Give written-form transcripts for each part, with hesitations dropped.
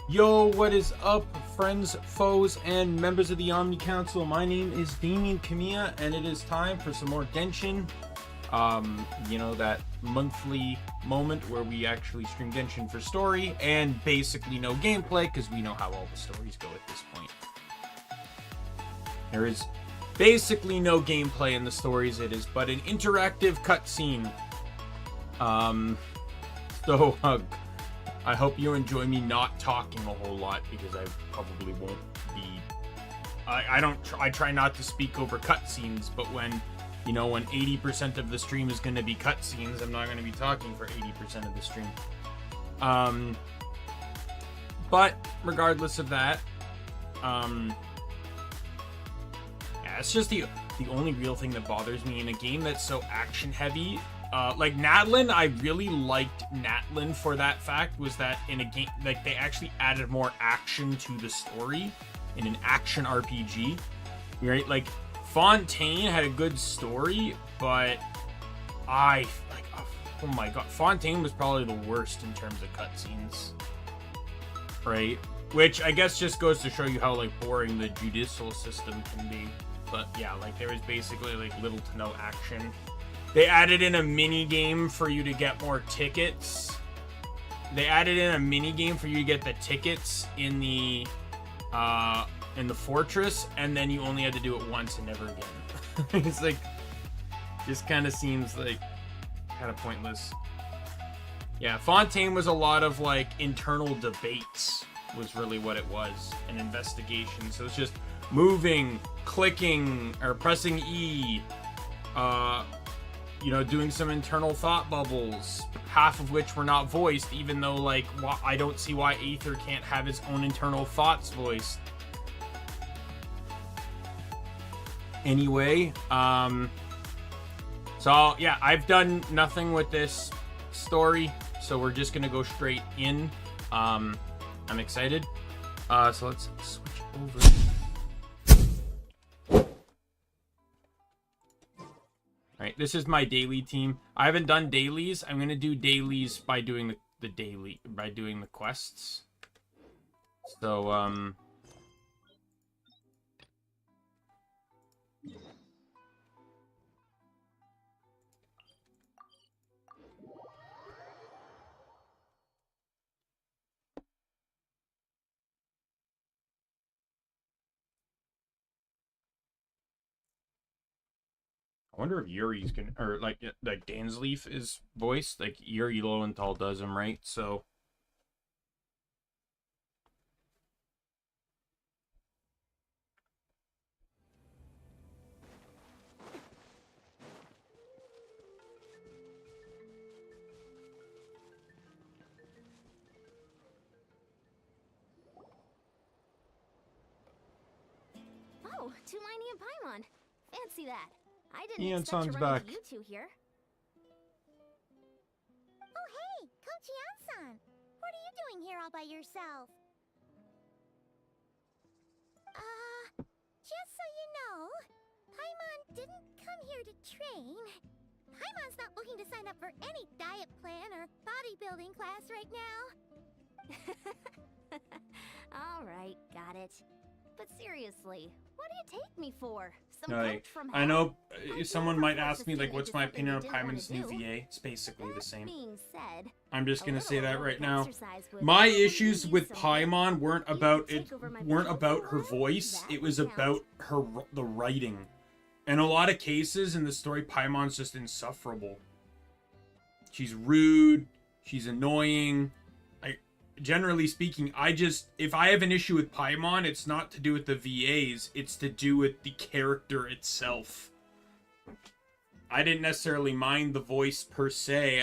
Yo, what is up, friends, foes, and members of the Omni Council? My name is Daimien Kamiya, and it is time for some more Genshin. You know, that monthly moment where we actually stream Genshin for story, and basically no gameplay, because we know how all the stories go at this point. There is basically no gameplay in the stories, it is but an interactive cutscene. I hope you enjoy me not talking a whole lot, because I probably won't be. I try not to speak over cutscenes, but when 80% of the stream is going to be cutscenes, I'm not going to be talking for 80% of the stream. But regardless of that, yeah, it's just the only real thing that bothers me in a game that's so action heavy. Like Natlan, I really liked Natlan for that fact, was that in a game, like, they actually added more action to the story in an action RPG, right? Like, Fontaine had a good story, but oh my god, Fontaine was probably the worst in terms of cutscenes, right? Which I guess just goes to show you how, like, boring the judicial system can be. But yeah, like, there was basically, like, little to no action. They added in a mini game for you to get more tickets. They added in a mini game for you to get the tickets in the fortress, and then you only had to do it once and never again. It's like, just kind of seems like kind of pointless. Yeah, Fontaine was a lot of, like, internal debates was really what it was, an investigation. So it's just moving, clicking, or pressing E, doing some internal thought bubbles, half of which were not voiced, even though, like, I don't see why Aether can't have his own internal thoughts voiced. Anyway, so yeah, I've done nothing with this story, so we're just gonna go straight in. I'm excited. So let's switch over. Alright, this is my daily team. I haven't done dailies. I'm gonna do dailies by doing the quests. So, I wonder if Yuri's gonna, or like Dansleaf is voiced, like Yuri Lowenthal does him, right? So oh, Daimien and Paimon. Fancy that. I didn't Ian expect San's to run back. into you two here. Oh hey, Kochi-san! What are you doing here all by yourself? Just so you know, Paimon didn't come here to train. Paimon's not looking to sign up for any diet plan or bodybuilding class right now. Alright, got it. But seriously, what do you take me for? Some Right. coach from I hell? know I someone came might across ask me, this like, thing what's into my something opinion on you didn't wanna Paimon's new do. VA? It's basically the That same. being said, I'm just gonna say that right now. exercise would My probably issues do with some Paimon good. weren't You about take it, over my weren't position about for her once? voice. That It was would count. about the writing. In a lot of cases in the story, Paimon's just insufferable. She's rude. She's annoying. Generally speaking, if I have an issue with Paimon, it's not to do with the VAs, it's to do with the character itself. I didn't necessarily mind the voice per se,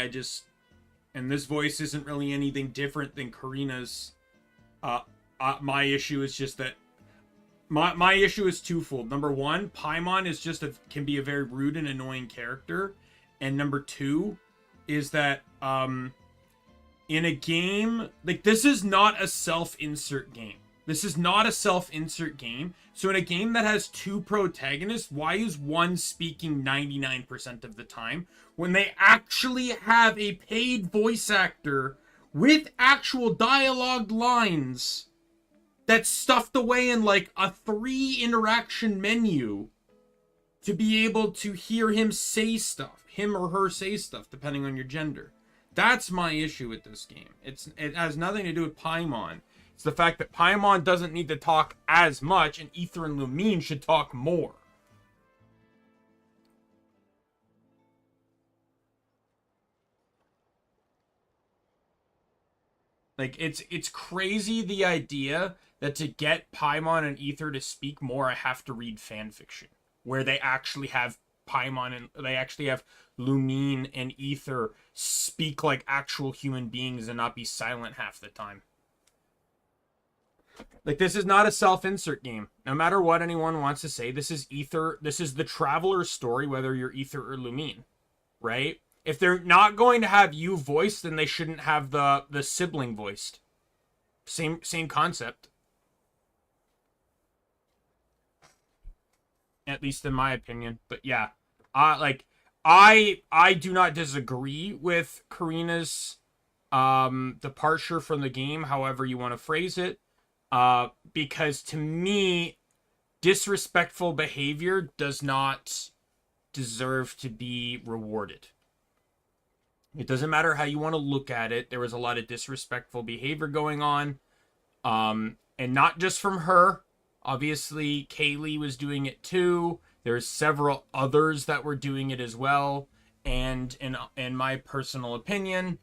and this voice isn't really anything different than Karina's. My issue is just that, my issue is twofold. Number one, Paimon is can be a very rude and annoying character, and number two is that, in a game, like, this is not a self-insert game. This is not a self-insert game. So in a game that has two protagonists, why is one speaking 99% of the time when they actually have a paid voice actor with actual dialogued lines that's stuffed away in like a 3 interaction menu to be able to hear him say stuff, him or her say stuff, depending on your gender. That's my issue with this game. It has nothing to do with Paimon. It's the fact that Paimon doesn't need to talk as much, and Aether and Lumine should talk more. Like, it's crazy, the idea that to get Paimon and Aether to speak more, I have to read fanfiction where they actually have Paimon and they actually have Lumine and Aether speak like actual human beings and not be silent half the time. Like, this is not a self-insert game. No matter what anyone wants to say, this is Aether. This is the traveler's story, whether you're Aether or Lumine, right? If they're not going to have you voiced, then they shouldn't have the sibling voiced. Same concept. At least in my opinion. But yeah, I do not disagree with Karina's departure from the game, however you want to phrase it. Because to me, disrespectful behavior does not deserve to be rewarded. It doesn't matter how you want to look at it. There was a lot of disrespectful behavior going on. And not just from her. Obviously, Kaylee was doing it too. There's several others that were doing it as well. And in my personal opinion,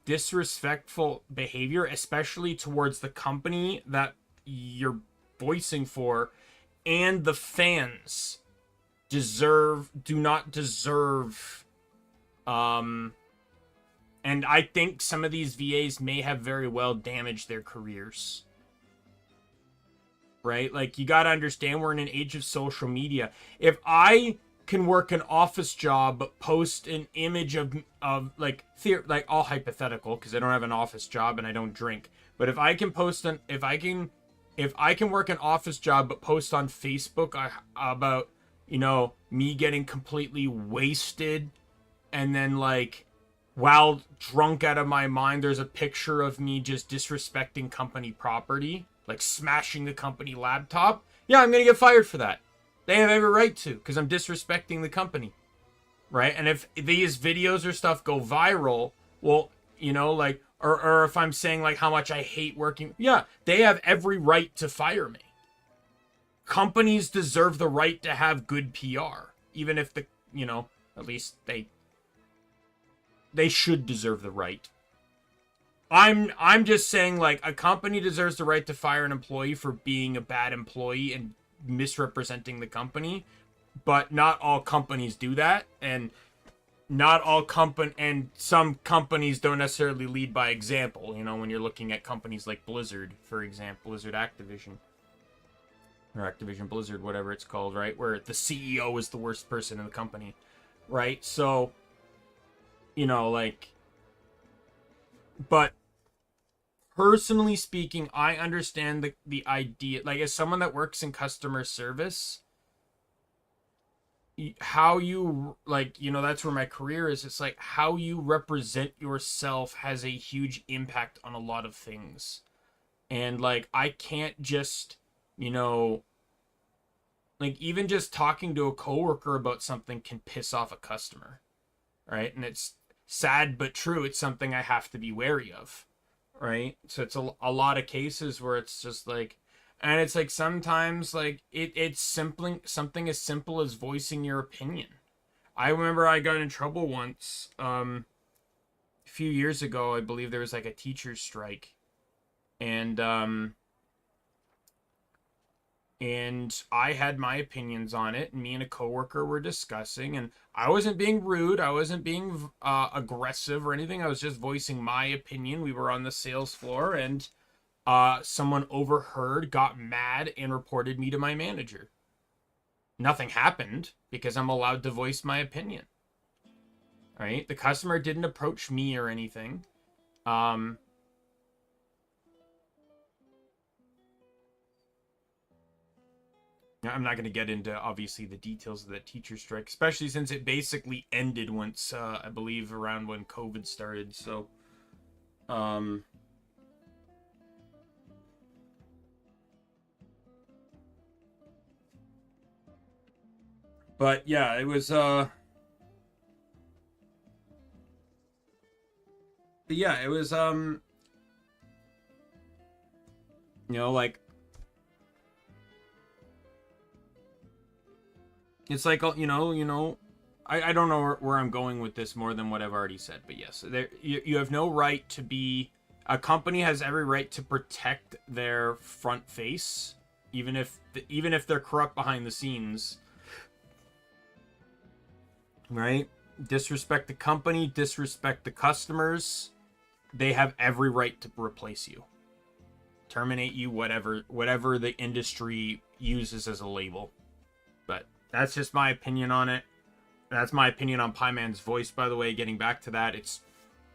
disrespectful behavior, especially towards the company that you're voicing for, and the fans do not deserve, and I think some of these VAs may have very well damaged their careers. Right? Like, you gotta understand, we're in an age of social media. If I can work an office job, but post an image of like all hypothetical, because I don't have an office job and I don't drink. But if I can if I can work an office job, but post on Facebook about, you know, me getting completely wasted, and then like, while drunk out of my mind, there's a picture of me just disrespecting company property, like smashing the company laptop. Yeah, I'm gonna get fired for that. They have every right to, because I'm disrespecting the company, right? And if these videos or stuff go viral, well, you know, like, or if I'm saying like how much I hate working, yeah, they have every right to fire me. Companies deserve the right to have good PR, even if the, you know, at least they should deserve the right. I'm just saying, like, a company deserves the right to fire an employee for being a bad employee and misrepresenting the company, but not all companies do that, and some companies don't necessarily lead by example. You know, when you're looking at companies like Blizzard, for example, Blizzard Activision, or Activision Blizzard, whatever it's called, right, where the CEO is the worst person in the company, right? So, you know, like, but personally speaking, I understand the idea, like, as someone that works in customer service, how you, like, you know, that's where my career is. It's like, how you represent yourself has a huge impact on a lot of things. And, like, I can't just, you know, like, even just talking to a coworker about something can piss off a customer, right? And it's sad but true. It's something I have to be wary of. Right? So it's a lot of cases where it's just like, and it's like sometimes like it's something as simple as voicing your opinion. I remember I got in trouble once a few years ago. I believe there was like a teacher's strike, and I had my opinions on it, and me and a coworker were discussing, and I wasn't being rude, I wasn't being aggressive or anything, I was just voicing my opinion. We were on the sales floor, and someone overheard, got mad, and reported me to my manager. Nothing happened, because I'm allowed to voice my opinion. Right? The customer didn't approach me or anything. I'm not going to get into, obviously, the details of that teacher strike, especially since it basically ended once, I believe, around when COVID started. So, Um, but yeah, it was but yeah, it was you know, like it's like I don't know where I'm going with this more than what I've already said, but yes, you have no right to be. A company has every right to protect their front face, even if they're corrupt behind the scenes, right? Disrespect the company, disrespect the customers. They have every right to replace you, terminate you, whatever the industry uses as a label. But that's just my opinion on it. That's my opinion on Paimon's voice, by the way. Getting back to that, it's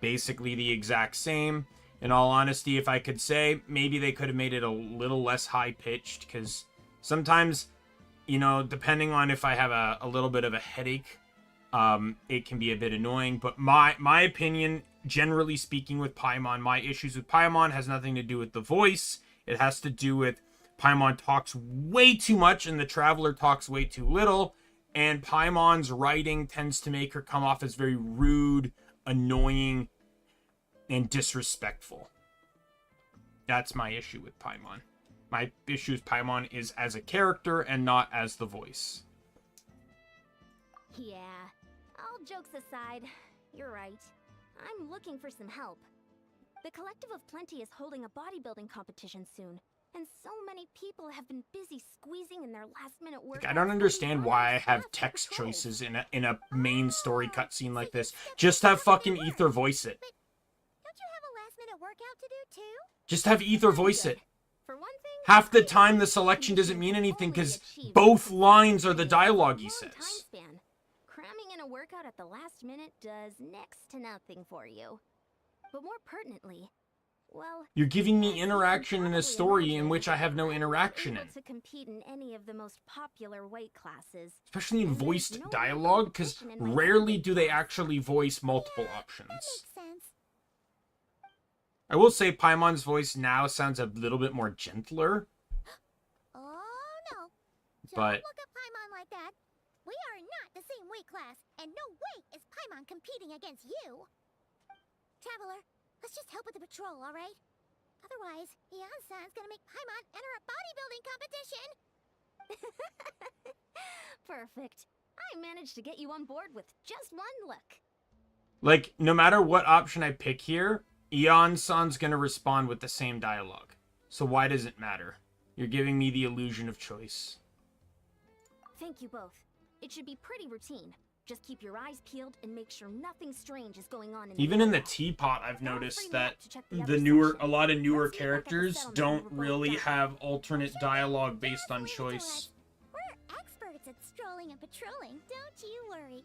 basically the exact same. In all honesty, if I could say, maybe they could have made it a little less high-pitched, because sometimes, depending on if I have a little bit of a headache, it can be a bit annoying. But my opinion, generally speaking, with Paimon, my issues with Paimon has nothing to do with the voice. It has to do with Paimon talks way too much and the Traveler talks way too little. And Paimon's writing tends to make her come off as very rude, annoying, and disrespectful. That's my issue with Paimon. My issue with Paimon is as a character and not as the voice. Yeah, all jokes aside, you're right. I'm looking for some help. The Collective of Plenty is holding a bodybuilding competition soon, and so many people have been busy squeezing in their last-minute work. I don't understand why I have text choices in a main story cutscene like this. Just have fucking Ether voice it. But don't you have a last-minute workout to do too? Just have Ether voice it. For one thing, Half the time the selection doesn't mean anything because both lines are the dialogue he says. Cramming in a workout at the last minute does next to nothing for you. But more pertinently, well, You're giving me interaction in a story in which I have no interaction in. to compete in any of the most popular weight classes. Especially in voiced dialogue, because rarely do they actually voice multiple options. Makes sense. I will say Paimon's voice now sounds a little bit more gentler, Oh no. Don't but look at Paimon like that. We are not the same weight class, and no way is Paimon competing against you. Traveler, let's just help with the patrol, alright? Otherwise, Yan-san's gonna make Paimon enter a bodybuilding competition! Perfect. I managed to get you on board with just one look. like, no matter what option I pick here, Eon-san's gonna respond with the same dialogue. So why does it matter? You're giving me the illusion of choice. Thank you both. It should be pretty routine. Just keep your eyes peeled and make sure nothing strange is going on in Even in the workout. teapot, I've Feel noticed free that to check the a other lot of section. newer Let's see if I get the characters settlement don't we were both really done. have alternate dialogue based on choice. We're experts at strolling and patrolling, don't you worry.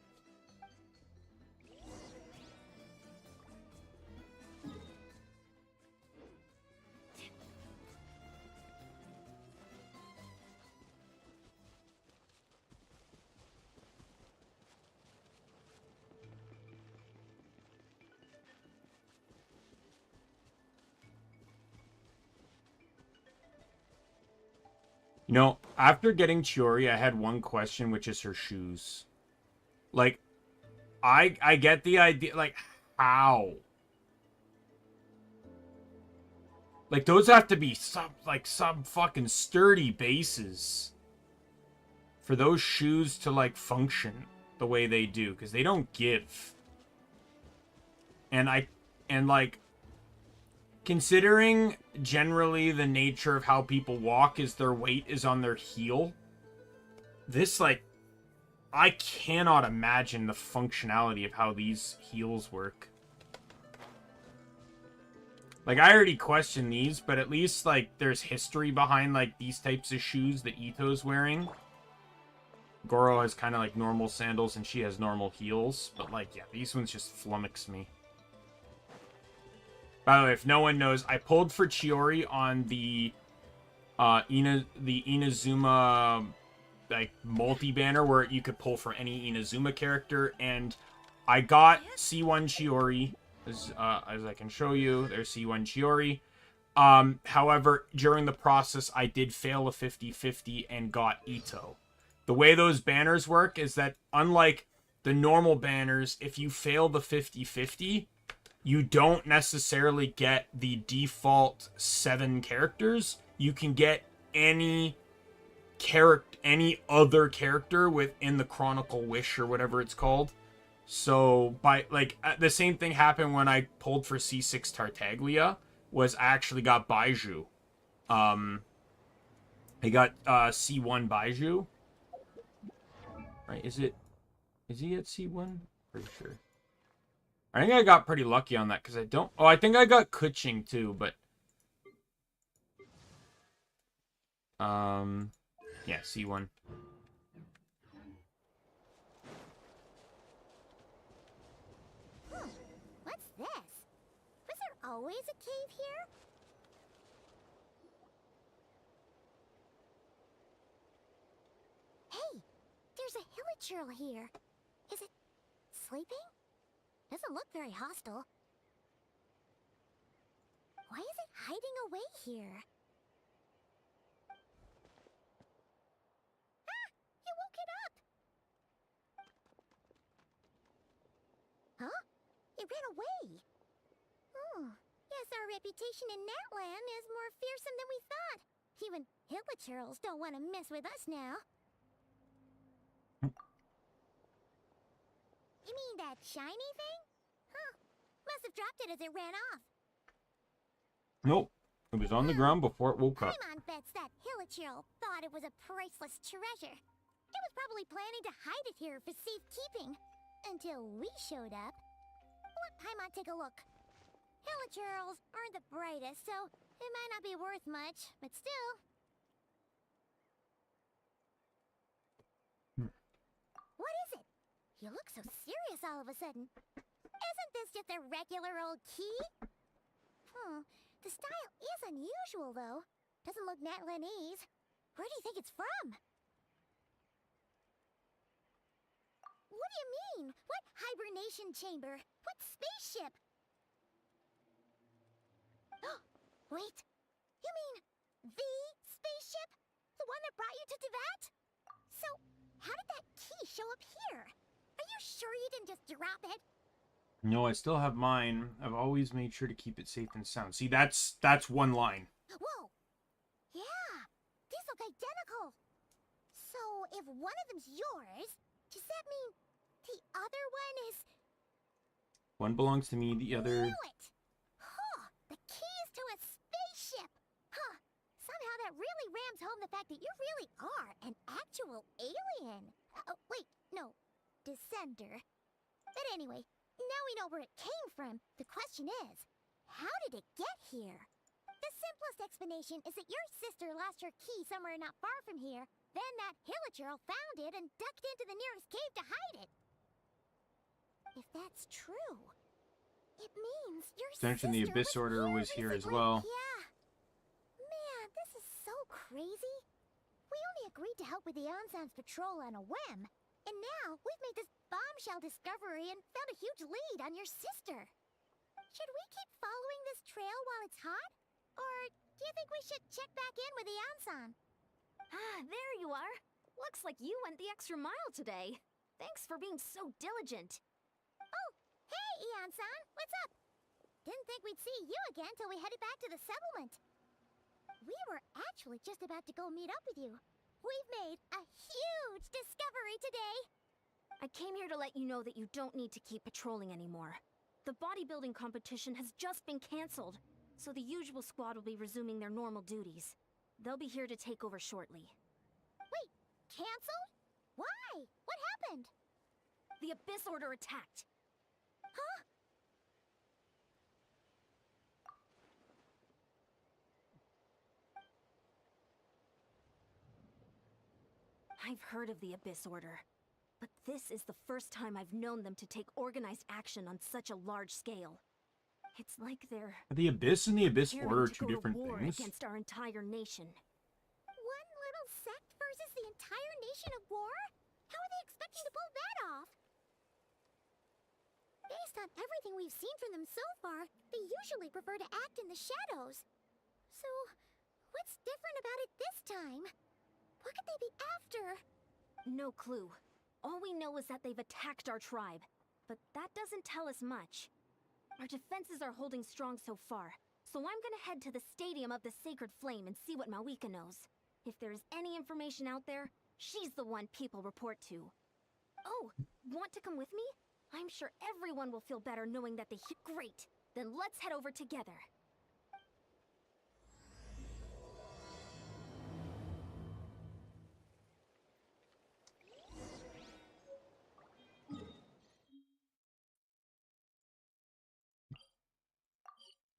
You know, after getting Chiori, I had one question, which is her shoes. Like, I get the idea, like, how? Like, those have to be some fucking sturdy bases for those shoes to, like, function the way they do, because they don't give. And like, considering generally the nature of how people walk is their weight is on their heel, this, like, I cannot imagine the functionality of how these heels work. Like, I already questioned these, but at least, like, there's history behind, like, these types of shoes that Ito's wearing. Goro has kind of, like, normal sandals, and she has normal heels. But, like, yeah, these ones just flummox me. By the way, if no one knows, I pulled for Chiori on the Inazuma, like, multi-banner where you could pull for any Inazuma character, and I got C1 Chiori, as I can show you. There's C1 Chiori. However, during the process, I did fail a 50-50 and got Ito. The way those banners work is that, unlike the normal banners, if you fail the 50-50, you don't necessarily get the default 7 characters. You can get any other character within the Chronicle Wish or whatever it's called. So, the same thing happened when I pulled for C6 Tartaglia, was I actually got Baiju. I got C1 Baiju. Right, is he at C1? Pretty sure. I think I got pretty lucky on that, because I think I got Kuching too, but... yeah, C1. What's this? Was there always a cave here? Hey, there's a hilichurl here. Is it sleeping? Doesn't look very hostile. Why is it hiding away here? Ah! You woke it up! Huh? It ran away. Oh, yes, our reputation in Natland is more fearsome than we thought. Even hilichurls don't want to mess with us now. You mean that shiny thing? Huh. Must have dropped it as it ran off. Nope. It was on the ground before it woke up. Paimon bets that hilichurl thought it was a priceless treasure. It was probably planning to hide it here for safekeeping. Until we showed up. Let Paimon take a look. Hilichurls aren't the brightest, so it might not be worth much, but still. What is it? You look so serious all of a sudden. Isn't this just a regular old key? The style is unusual, though. Doesn't look Natlanese. Where do you think it's from? What do you mean? What hibernation chamber? What spaceship? Wait. You mean the spaceship? The one that brought you to Teyvat? So, how did that key show up here? Are you sure you didn't just drop it? No, I still have mine. I've always made sure to keep it safe and sound. See, that's one line. Whoa! Yeah! These look identical! So, if one of them's yours, does that mean the other one is... One belongs to me, the other... Knew it! Huh! The keys to a spaceship! Huh! Somehow that really rams home the fact that you really are an actual alien! Wait, no. Descender. But anyway, now we know where it came from. The question is, how did it get here? The simplest explanation is that your sister lost her key somewhere not far from here. Then that hilichurl found it and ducked into the nearest cave to hide it. If that's true, it means your Extension, the Abyss Order was here as well. Yeah. Man, this is so crazy. We only agreed to help with the Ensemble patrol on a whim. And now, we've made this bombshell discovery and found a huge lead on your sister. Should we keep following this trail while it's hot? Or do you think we should check back in with the Ansan? Ah, there you are. Looks like you went the extra mile today. Thanks for being so diligent. Oh, hey, Ian-san, what's up? Didn't think we'd see you again till we headed back to the settlement. We were actually just about to go meet up with you. We've made a huge discovery today! I came here to let you know that you don't need to keep patrolling anymore. The bodybuilding competition has just been cancelled, so the usual squad will be resuming their normal duties. They'll be here to take over shortly. Wait, cancelled? Why? What happened? The Abyss Order attacked. Huh? I've heard of the Abyss Order, but this is the first time I've known them to take organized action on such a large scale. It's like they're... The Abyss and the Abyss preparing Order are to two go to different war things. against our entire nation. One little sect versus the entire nation of war? How are they expecting to pull that off? Based on everything we've seen from them so far, they usually prefer to act in the shadows. So, what's different about it this time? What could they be after? No clue. All we know is that they've attacked our tribe. But that doesn't tell us much. Our defenses are holding strong so far, so I'm gonna head to the Stadium of the Sacred Flame and see what Mawika knows. If there's any information out there, she's the one people report to. Oh, want to come with me? I'm sure everyone will feel better knowing that they hit great. Then let's head over together.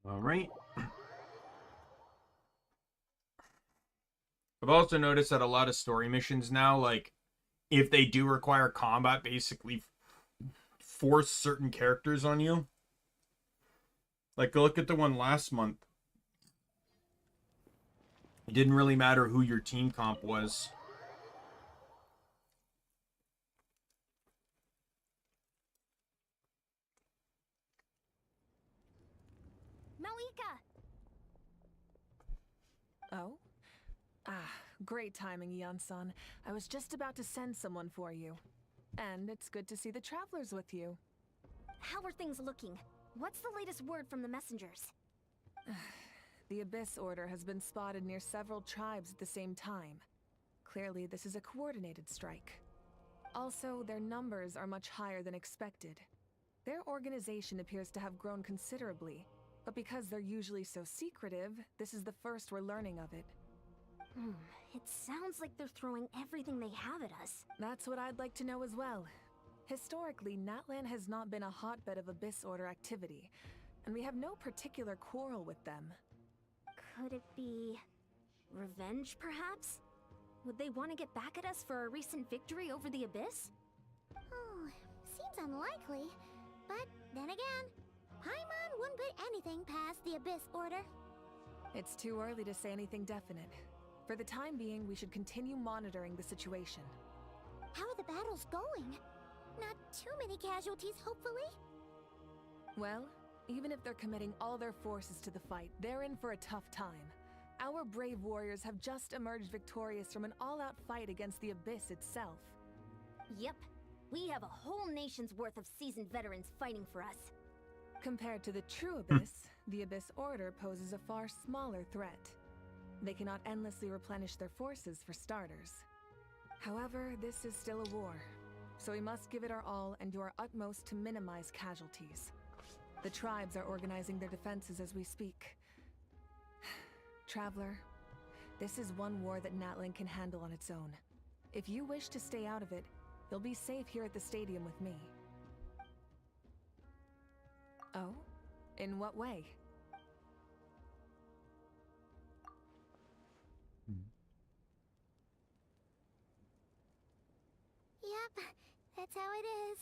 All right. I've also noticed that a lot of story missions now, like, if they do require combat, basically force certain characters on you. Like, look at the one last month. It didn't really matter who your team comp was. Mawika! Oh? Ah, great timing, Ian-san. I was just about to send someone for you. And it's good to see the travelers with you. How are things looking? What's the latest word from the messengers? The Abyss Order has been spotted near several tribes at the same time. Clearly, this is a coordinated strike. Also, their numbers are much higher than expected. Their organization appears to have grown considerably, but because they're usually so secretive, this is the first we're learning of it. It sounds like they're throwing everything they have at us. That's what I'd like to know as well. Historically, Natlan has not been a hotbed of Abyss Order activity, and we have no particular quarrel with them. Could it be revenge, perhaps? Would they want to get back at us for our recent victory over the Abyss? Oh, seems unlikely. But then again, Paimon wouldn't put anything past the Abyss Order. It's too early to say anything definite. For the time being, we should continue monitoring the situation. How are the battles going? Not too many casualties, hopefully? Well, even if they're committing all their forces to the fight, they're in for a tough time. Our brave warriors have just emerged victorious from an all-out fight against the Abyss itself. Yep. We have a whole nation's worth of seasoned veterans fighting for us. Compared to the true Abyss, the Abyss Order poses a far smaller threat. They cannot endlessly replenish their forces for starters. However, this is still a war, so we must give it our all and do our utmost to minimize casualties. The tribes are organizing their defenses as we speak. Traveler, this is one war that Natlan can handle on its own. If you wish to stay out of it, you'll be safe here at the stadium with me. Oh? In what way? Yep, that's how it is.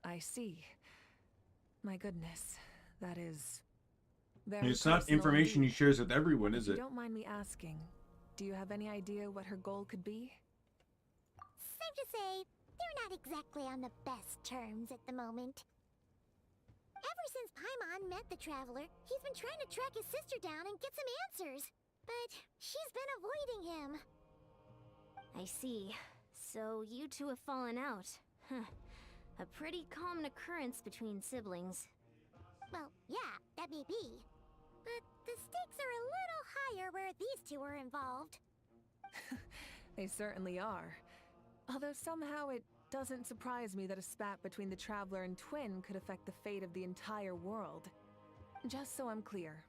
I see. My goodness, that is very It's not personal information he indeed. shares with everyone, is If you it? don't mind me asking, do you have any idea what her goal could be? Safe to say, they're not exactly on the best terms at the moment. Ever since Paimon met the Traveler, he's been trying to track his sister down and get some answers. But she's been avoiding him. I see. So you two have fallen out. Huh. A pretty common occurrence between siblings. Well, yeah, that may be. But the stakes are a little higher where these two are involved. They certainly are. Although somehow it doesn't surprise me that a spat between the Traveler and Twin could affect the fate of the entire world. Just so I'm clear,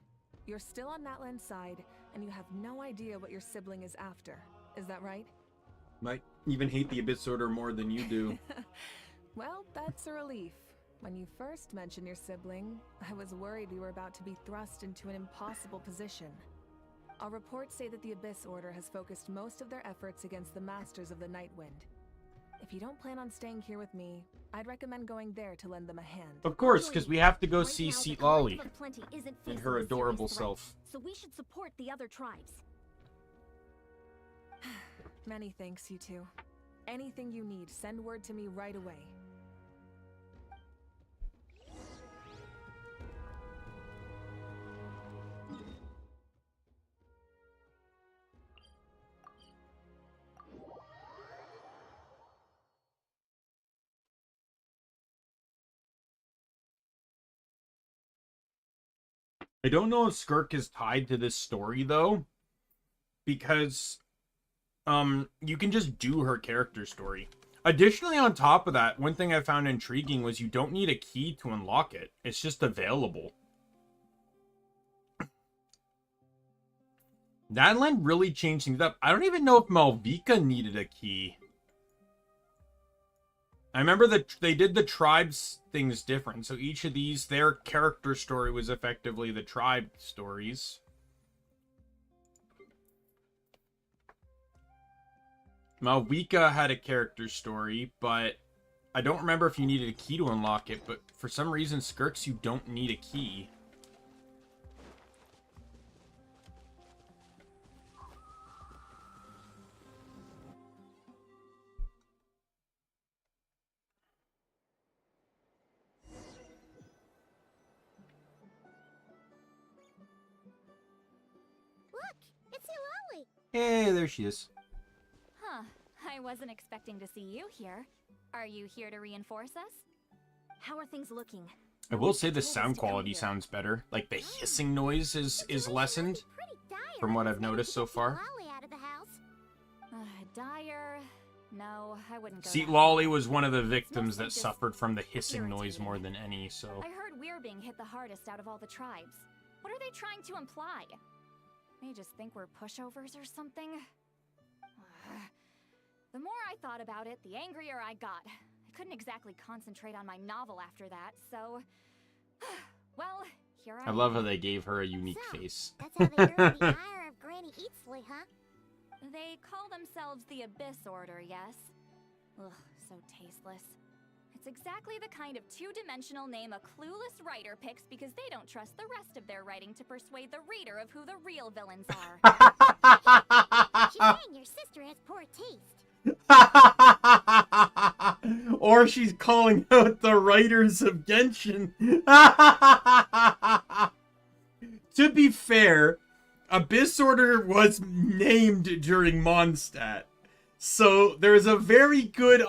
you're still on Natlan's side, and you have no idea what your sibling is after. Is that right? Might even hate the Abyss Order more than you do. Well, that's a relief. When you first mentioned your sibling, I was worried we were about to be thrust into an impossible position. Our reports say that the Abyss Order has focused most of their efforts against the Masters of the Nightwind. If you don't plan on staying here with me, I'd recommend going there to lend them a hand. Of course, because we have to go Right see now, the Seat Collective Lolly of Plenty isn't and facing her a serious adorable threat, self. So we should support the other tribes. Many thanks, you two. Anything you need, send word to me right away. I don't know if Skirk is tied to this story though, because you can just do her character story. Additionally, on top of that, one thing I found intriguing was you don't need a key to unlock it. It's just available. That land really changed things up. I don't even know if Malvika needed a key. I remember that they did the tribes things different. So each of these, their character story was effectively the tribe stories. Malvika had a character story, but I don't remember if you needed a key to unlock it. But for some reason, Skirks, you don't need a key. Look, it's Eulalie. Hey, there she is. Huh. I wasn't expecting to see you here. Are you here to reinforce us? How are things looking? I will say the sound quality sounds better. Like the hissing noise is lessened Pretty dire. from what I I've was ready noticed to so kick far. Eulalie out of the house. Dire? No, I wouldn't go See, that Lolly far. was one of the It's victims mostly that just suffered from the hissing noise irritating. more than any, so... I heard we're being hit the hardest out of all the tribes. What are they trying to imply? They just think we're pushovers or something? The more I thought about it, the angrier I got. I couldn't exactly concentrate on my novel after that, so... Well, here I I love how they gave her a unique So, face. That's how they earn the ire of Granny Eatsley, huh? They call themselves the Abyss Order, yes? Ugh, so tasteless. It's exactly the kind of two-dimensional name a clueless writer picks because they don't trust the rest of their writing to persuade the reader of who the real villains are. She's saying your sister has poor taste. Or she's calling out the writers of Genshin. To be fair, Abyss Order was named during Mondstadt, so there's a very good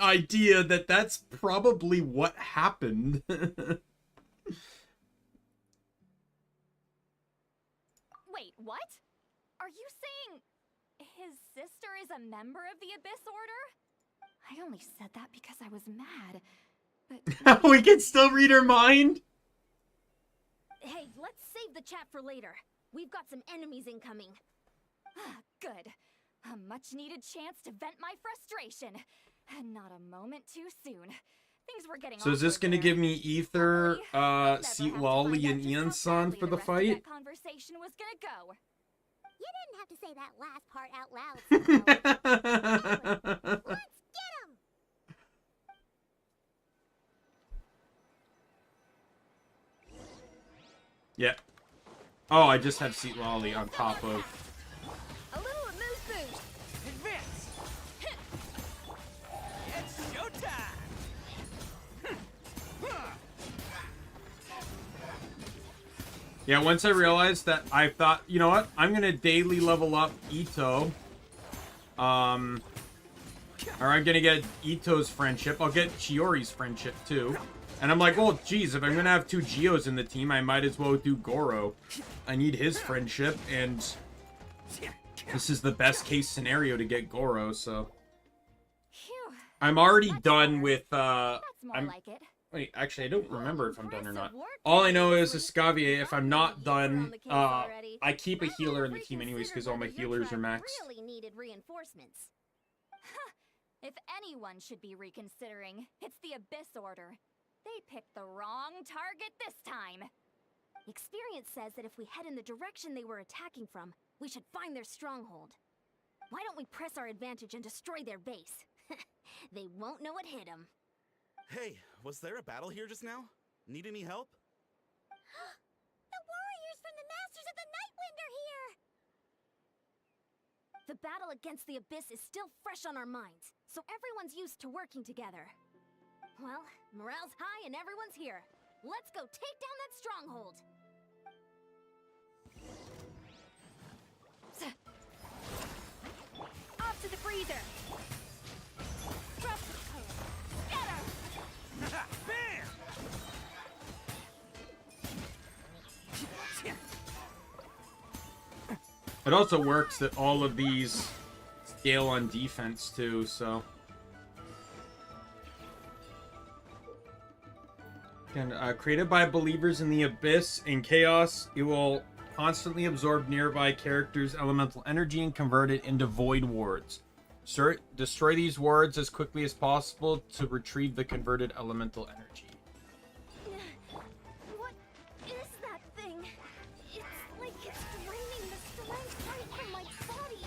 idea that that's probably what happened. Wait, what? Are you saying his sister is a member of the Abyss Order? I only said that because I was mad. But We can still read her mind. Hey, let's save the chat for later. We've got some enemies incoming. good. A much-needed chance to vent my frustration. And not a moment too soon. Things were getting So is this awkward gonna there. give me Ether, Luckily, I'll never Seat have to Lolly, find out and just how Ian-san badly for the rest of fight? that conversation was gonna go. You didn't have to say that last part out loud, Eulalie. Let's get him! Yeah. Oh, I just have Seat Lolly on top of... A little amuse boost. Advance! It's showtime! Yeah, once I realized that, I thought, you know what? I'm gonna daily level up Ito. Or I'm gonna get Ito's friendship. I'll get Chiori's friendship, too. And I'm like, well, geez, if I'm gonna have two Geos in the team, I might as well do Goro. I need his friendship, and this is the best case scenario to get Goro, so... Phew. I'm already That's done better. with, That's more I'm... like it. Wait, actually, I don't remember if I'm done or not. Impressive work, All I know Granny is Eatsley. Escavier, if I'm not You were on done, the case already. I keep a I had healer in the team reconsidered anyways, because all my whether your healers are tribe maxed. really needed reinforcements. If anyone should be reconsidering, it's the Abyss Order. They picked the wrong target this time. Experience says that if we head in the direction they were attacking from, we should find their stronghold. Why don't we press our advantage and destroy their base? They won't know what hit them. Hey, was there a battle here just now? Need any help? The warriors from the Masters of the Nightwind are here! The battle against the Abyss is still fresh on our minds, so everyone's used to working together. Well, morale's high and everyone's here. Let's go take down that stronghold! Off to the freezer! Drop the color! Scatter! Bam! It also works that all of these scale on defense too, so. And created by believers in the Abyss and Chaos, it will constantly absorb nearby characters' elemental energy and convert it into void wards. Destroy these wards as quickly as possible to retrieve the converted elemental energy. What is that thing? It's like it's draining the strength right from my body.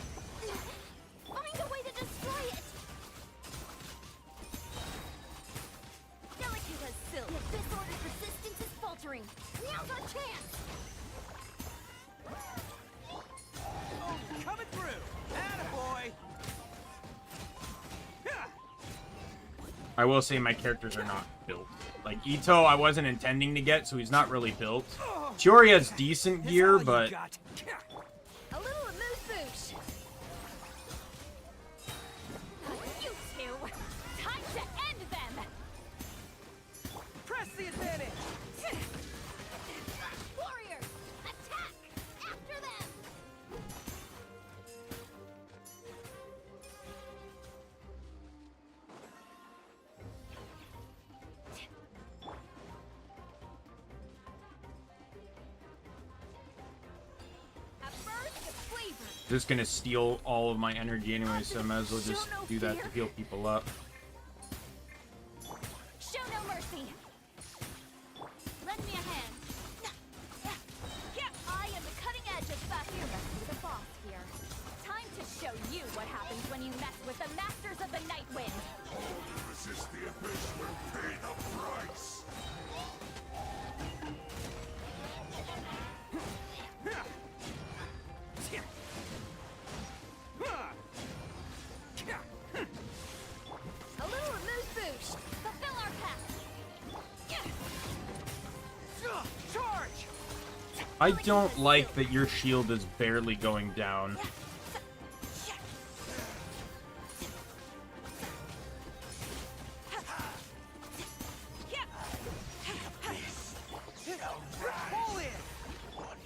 Find a way to destroy it! Delicate as silk. The Abyss Order's resistance is faltering. Now's our chance! Oh, coming through! Attaboy! I will say my characters are not built. Like, Ito, I wasn't intending to get, so he's not really built. Chiori has decent gear, but... A little amuse-bouche! You two! Time to end them! Press the advantage! Warriors! Attack! After them! A burst of flavor! Just gonna steal all of my energy anyway, so I might as well just do that to heal people up. Show no mercy! Lend me a hand. I am the cutting edge of fashion. You must be the boss here. Time to show you what happens when you mess with the masters of the Night Wind. Resist the Abyss will pay the price! A little amuse-bouche! Fulfill our pact! Charge! I don't like that your shield is barely going down. Pull in!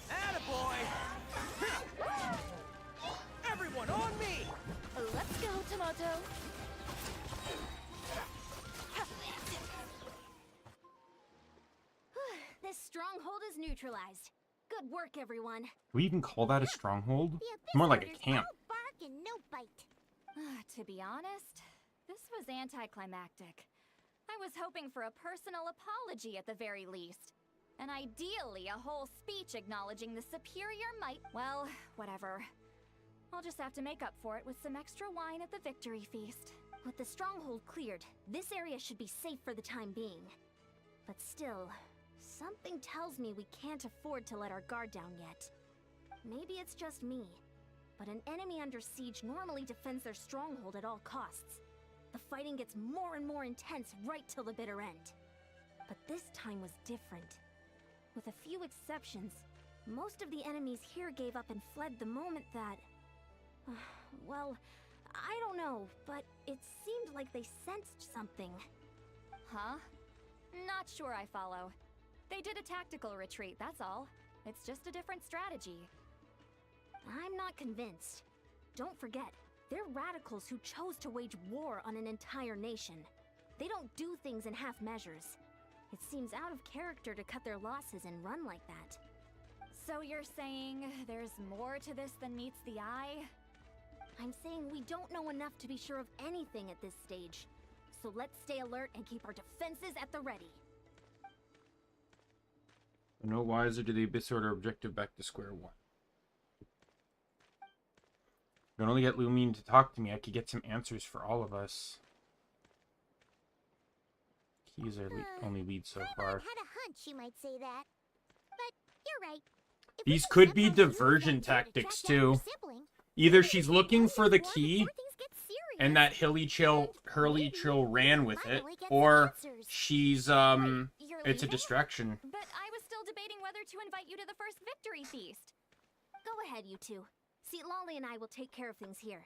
Attaboy! Everyone on me! Let's go, Tomato! This stronghold is neutralized. Good work, everyone. Do we even call that a stronghold? The Abyss More like a Order's camp. all bark and no bite. To be honest, this was anticlimactic. I was hoping for a personal apology at the very least. And ideally, a whole speech acknowledging the superior might. Well, whatever. I'll just have to make up for it with some extra wine at the victory feast. With the stronghold cleared, this area should be safe for the time being. But still, something tells me we can't afford to let our guard down yet. Maybe it's just me, but an enemy under siege normally defends their stronghold at all costs. The fighting gets more and more intense right till the bitter end. But this time was different. With a few exceptions, most of the enemies here gave up and fled the moment that... well, I don't know, but it seemed like they sensed something. Huh? Not sure I follow. They did a tactical retreat, that's all. It's just a different strategy. I'm not convinced. Don't forget, they're radicals who chose to wage war on an entire nation. They don't do things in half measures. It seems out of character to cut their losses and run like that. So you're saying there's more to this than meets the eye? I'm saying we don't know enough to be sure of anything at this stage. So let's stay alert and keep our defenses at the ready. No wiser to the Abyss Order objective back to square one. If I could only get Lumine to talk to me, I could get some answers for all of us. Keys are only lead so I far. had a hunch you might say that. But you're right. If These we could can be somehow use diversion that to track tactics down your too. sibling, Either she's looking for the Before key, things get serious. and that Hurly Chill ran with it, Finally get some or answers. she's You're it's a leaving? distraction. But I was still debating whether to invite you to the first victory feast. Go ahead, you two. See, Lolly and I will take care of things here.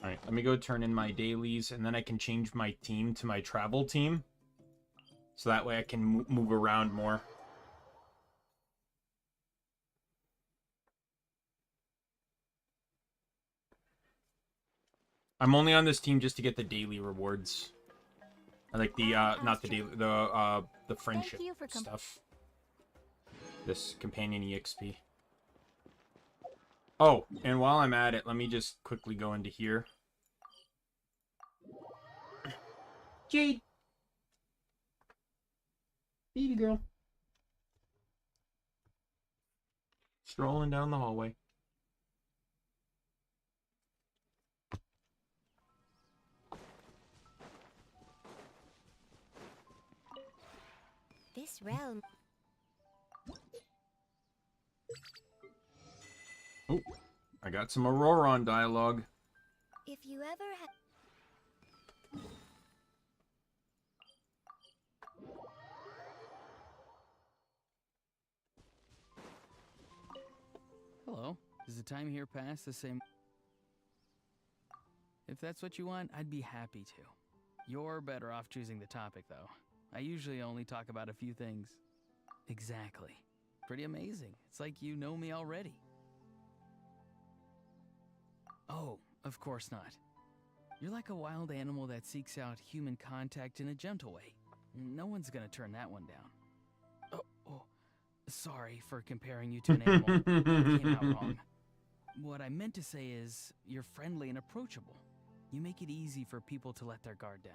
All right, let me go turn in my dailies, and then I can change my team to my travel team. So that way I can move around more. I'm only on this team just to get the daily rewards. I like the, not the daily, the friendship you for stuff. This companion EXP. Oh, and while I'm at it, let me just quickly go into here. Jade! Baby girl. Strolling down the hallway. This realm. Oh, I got some Auroron dialogue. If you ever have. Hello. Does the time here pass the same? If that's what you want, I'd be happy to. You're better off choosing the topic, though. I usually only talk about a few things. Exactly. Pretty amazing. It's like you know me already. Oh, of course not. You're like a wild animal that seeks out human contact in a gentle way. No one's gonna turn that one down. Oh, sorry for comparing you to an animal. That came out wrong. What I meant to say is, you're friendly and approachable. You make it easy for people to let their guard down.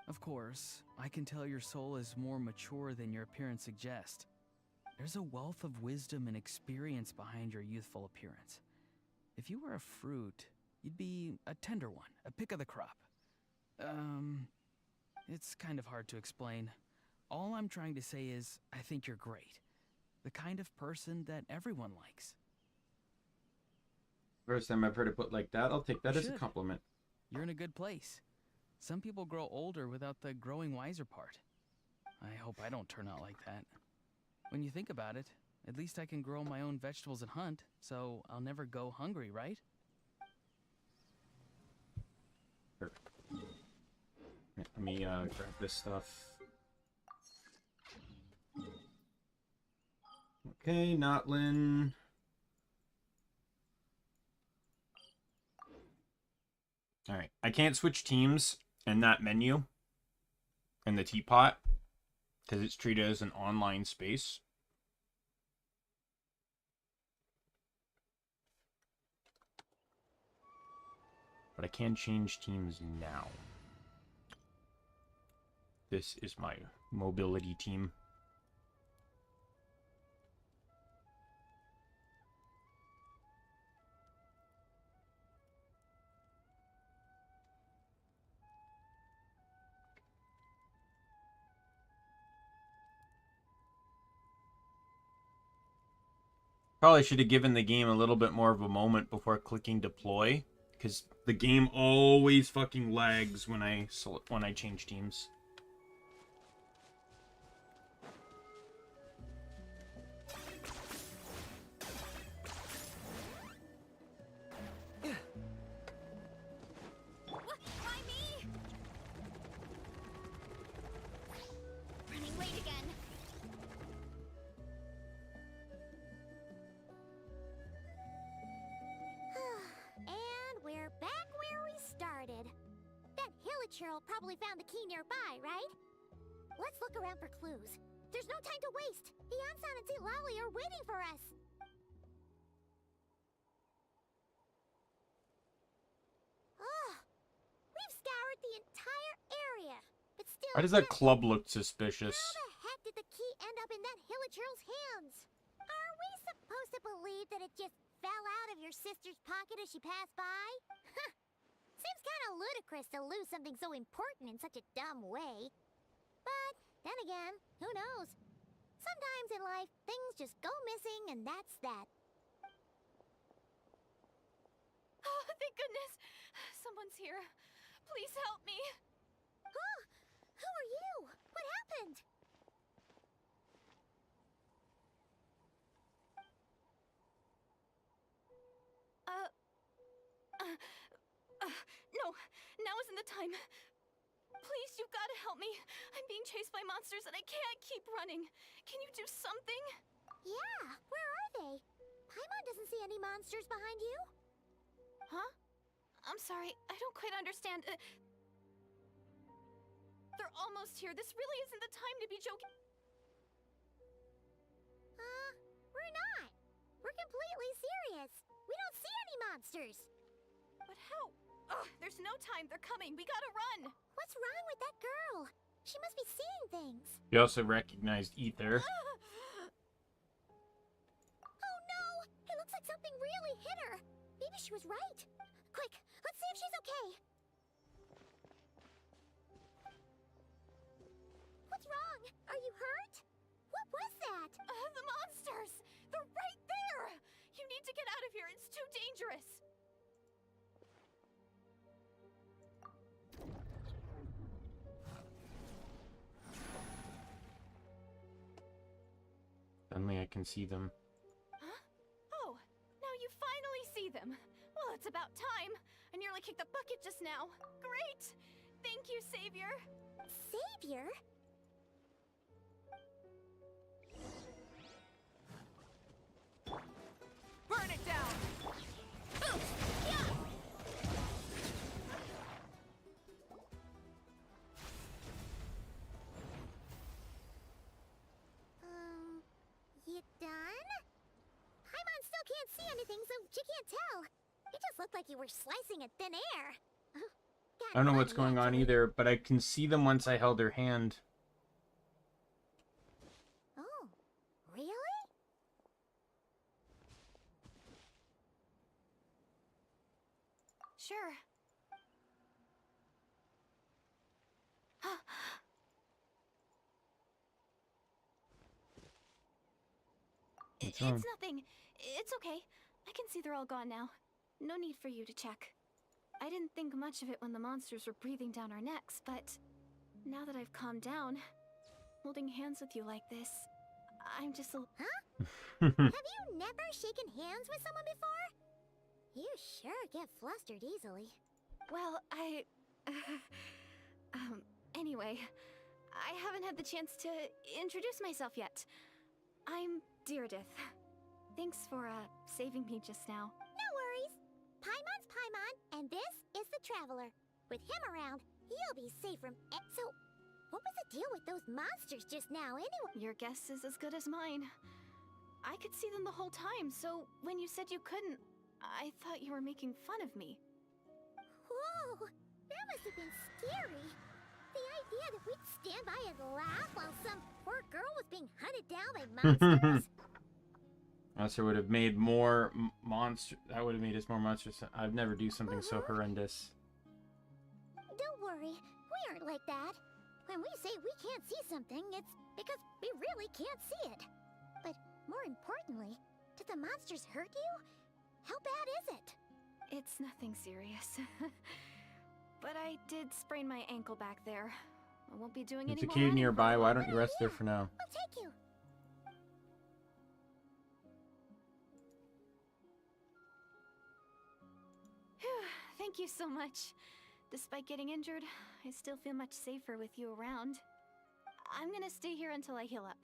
Of course, I can tell your soul is more mature than your appearance suggests. There's a wealth of wisdom and experience behind your youthful appearance. If you were a fruit, you'd be a tender one, a pick of the crop. It's kind of hard to explain. All I'm trying to say is, I think you're great. The kind of person that everyone likes. First time I've heard it put like that, I'll take that You as a should. compliment. You're in a good place. Some people grow older without the growing wiser part. I hope I don't turn out like that. When you think about it, at least I can grow my own vegetables and hunt, so I'll never go hungry, right? Let me grab this stuff. Okay, Notlin. Alright, I can't switch teams in that menu in the teapot because it's treated as an online space. But I can change teams now. This is my mobility team. Probably should have given the game a little bit more of a moment before clicking deploy, because the game always fucking lags when I change teams. Why me? Running late again. And we're back where we started. That Hilichurl probably found the key nearby, right? Let's look around for clues. There's no time to waste. Ian-san and Lally are waiting for us. Ugh. We've scoured the entire area, but still Why does that can't- club look suspicious? How the heck did the key end up in that Hilichurl's hands? to believe that it just fell out of your sister's pocket as she passed by? Huh. Seems kind of ludicrous to lose something so important in such a dumb way. But then again, who knows? Sometimes in life, things just go missing and that's that. Oh, thank goodness. Someone's here. Please help me. Oh, who are you? What happened? No, now isn't the time. Please, you've got to help me. I'm being chased by monsters and I can't keep running. Can you do something? Yeah, where are they? Paimon doesn't see any monsters behind you. Huh? I'm sorry, I don't quite understand. They're almost here. This really isn't the time to be joking. We're not. We're completely serious. We don't see any monsters. But how? Ugh, there's no time. They're coming. We gotta run. What's wrong with that girl? She must be seeing things. You also recognized Ether. Oh no! It looks like something really hit her. Maybe she was right. Quick, let's see if she's okay. What's wrong? Are you hurt? What was that? The monsters! They're right there! You need to get out of here. It's too dangerous. Suddenly I can see them. Huh? Oh, now you finally see them. Well, it's about time. I nearly kicked the bucket just now. Great! Thank you, Savior. Savior? Burn it down! You done? Paimon still can't see anything, so she can't tell. It just looked like you were slicing at thin air. I don't know what's going on either, but I can see them once I held her hand. Oh, really? Sure. What's wrong? It's nothing. It's okay. I can see they're all gone now. No need for you to check. I didn't think much of it when the monsters were breathing down our necks, but now that I've calmed down, holding hands with you like this, I'm just a... Huh? Have you never shaken hands with someone before? You sure get flustered easily. Well, anyway, I haven't had the chance to introduce myself yet. I'm Deirdith. Thanks for, saving me just now. No worries. Paimon's Paimon, and this is the Traveler. With him around, you'll be safe from... So, what was the deal with those monsters just now, anyway? Your guess is as good as mine. I could see them the whole time, so when you said you couldn't, I thought you were making fun of me. Whoa! That must have been scary. The idea that we'd stand by and laugh while some poor girl was being hunted down by monsters. Also would have made more monster. That would have made us more monsters. I'd never do something so horrendous. Don't worry, we aren't like that. When we say we can't see something, it's because we really can't see it. But more importantly, did the monsters hurt you? How bad is it? It's nothing serious. But I did sprain my ankle back there. I won't be doing There's any a more cave running nearby. for a Why while. don't you rest there for now? We'll take you. Phew, thank you so much. Despite getting injured, I still feel much safer with you around. I'm gonna stay here until I heal up.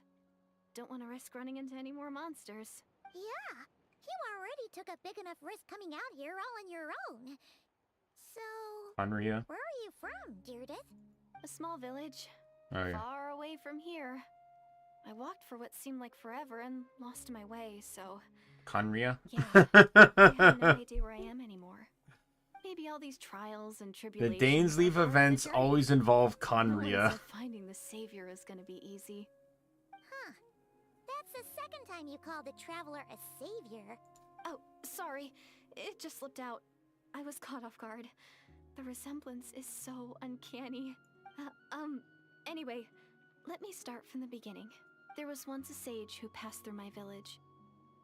Don't want to risk running into any more monsters. Yeah, you already took a big enough risk coming out here all on your own. So, Unria. where are you from, Deirdith? A small village, Oh yeah. far away from here. I walked for what seemed like forever and lost my way, so... Conria. Yeah, I have no idea where I am anymore. Maybe all these trials and The tribulations... Dainsleif are part of the events journey. always involve No one Conria. said finding the savior is gonna be easy. Huh. That's the second time you called the Traveler a savior. Oh, sorry. It just slipped out. I was caught off guard. The resemblance is so uncanny. Anyway, let me start from the beginning. There was once a sage who passed through my village.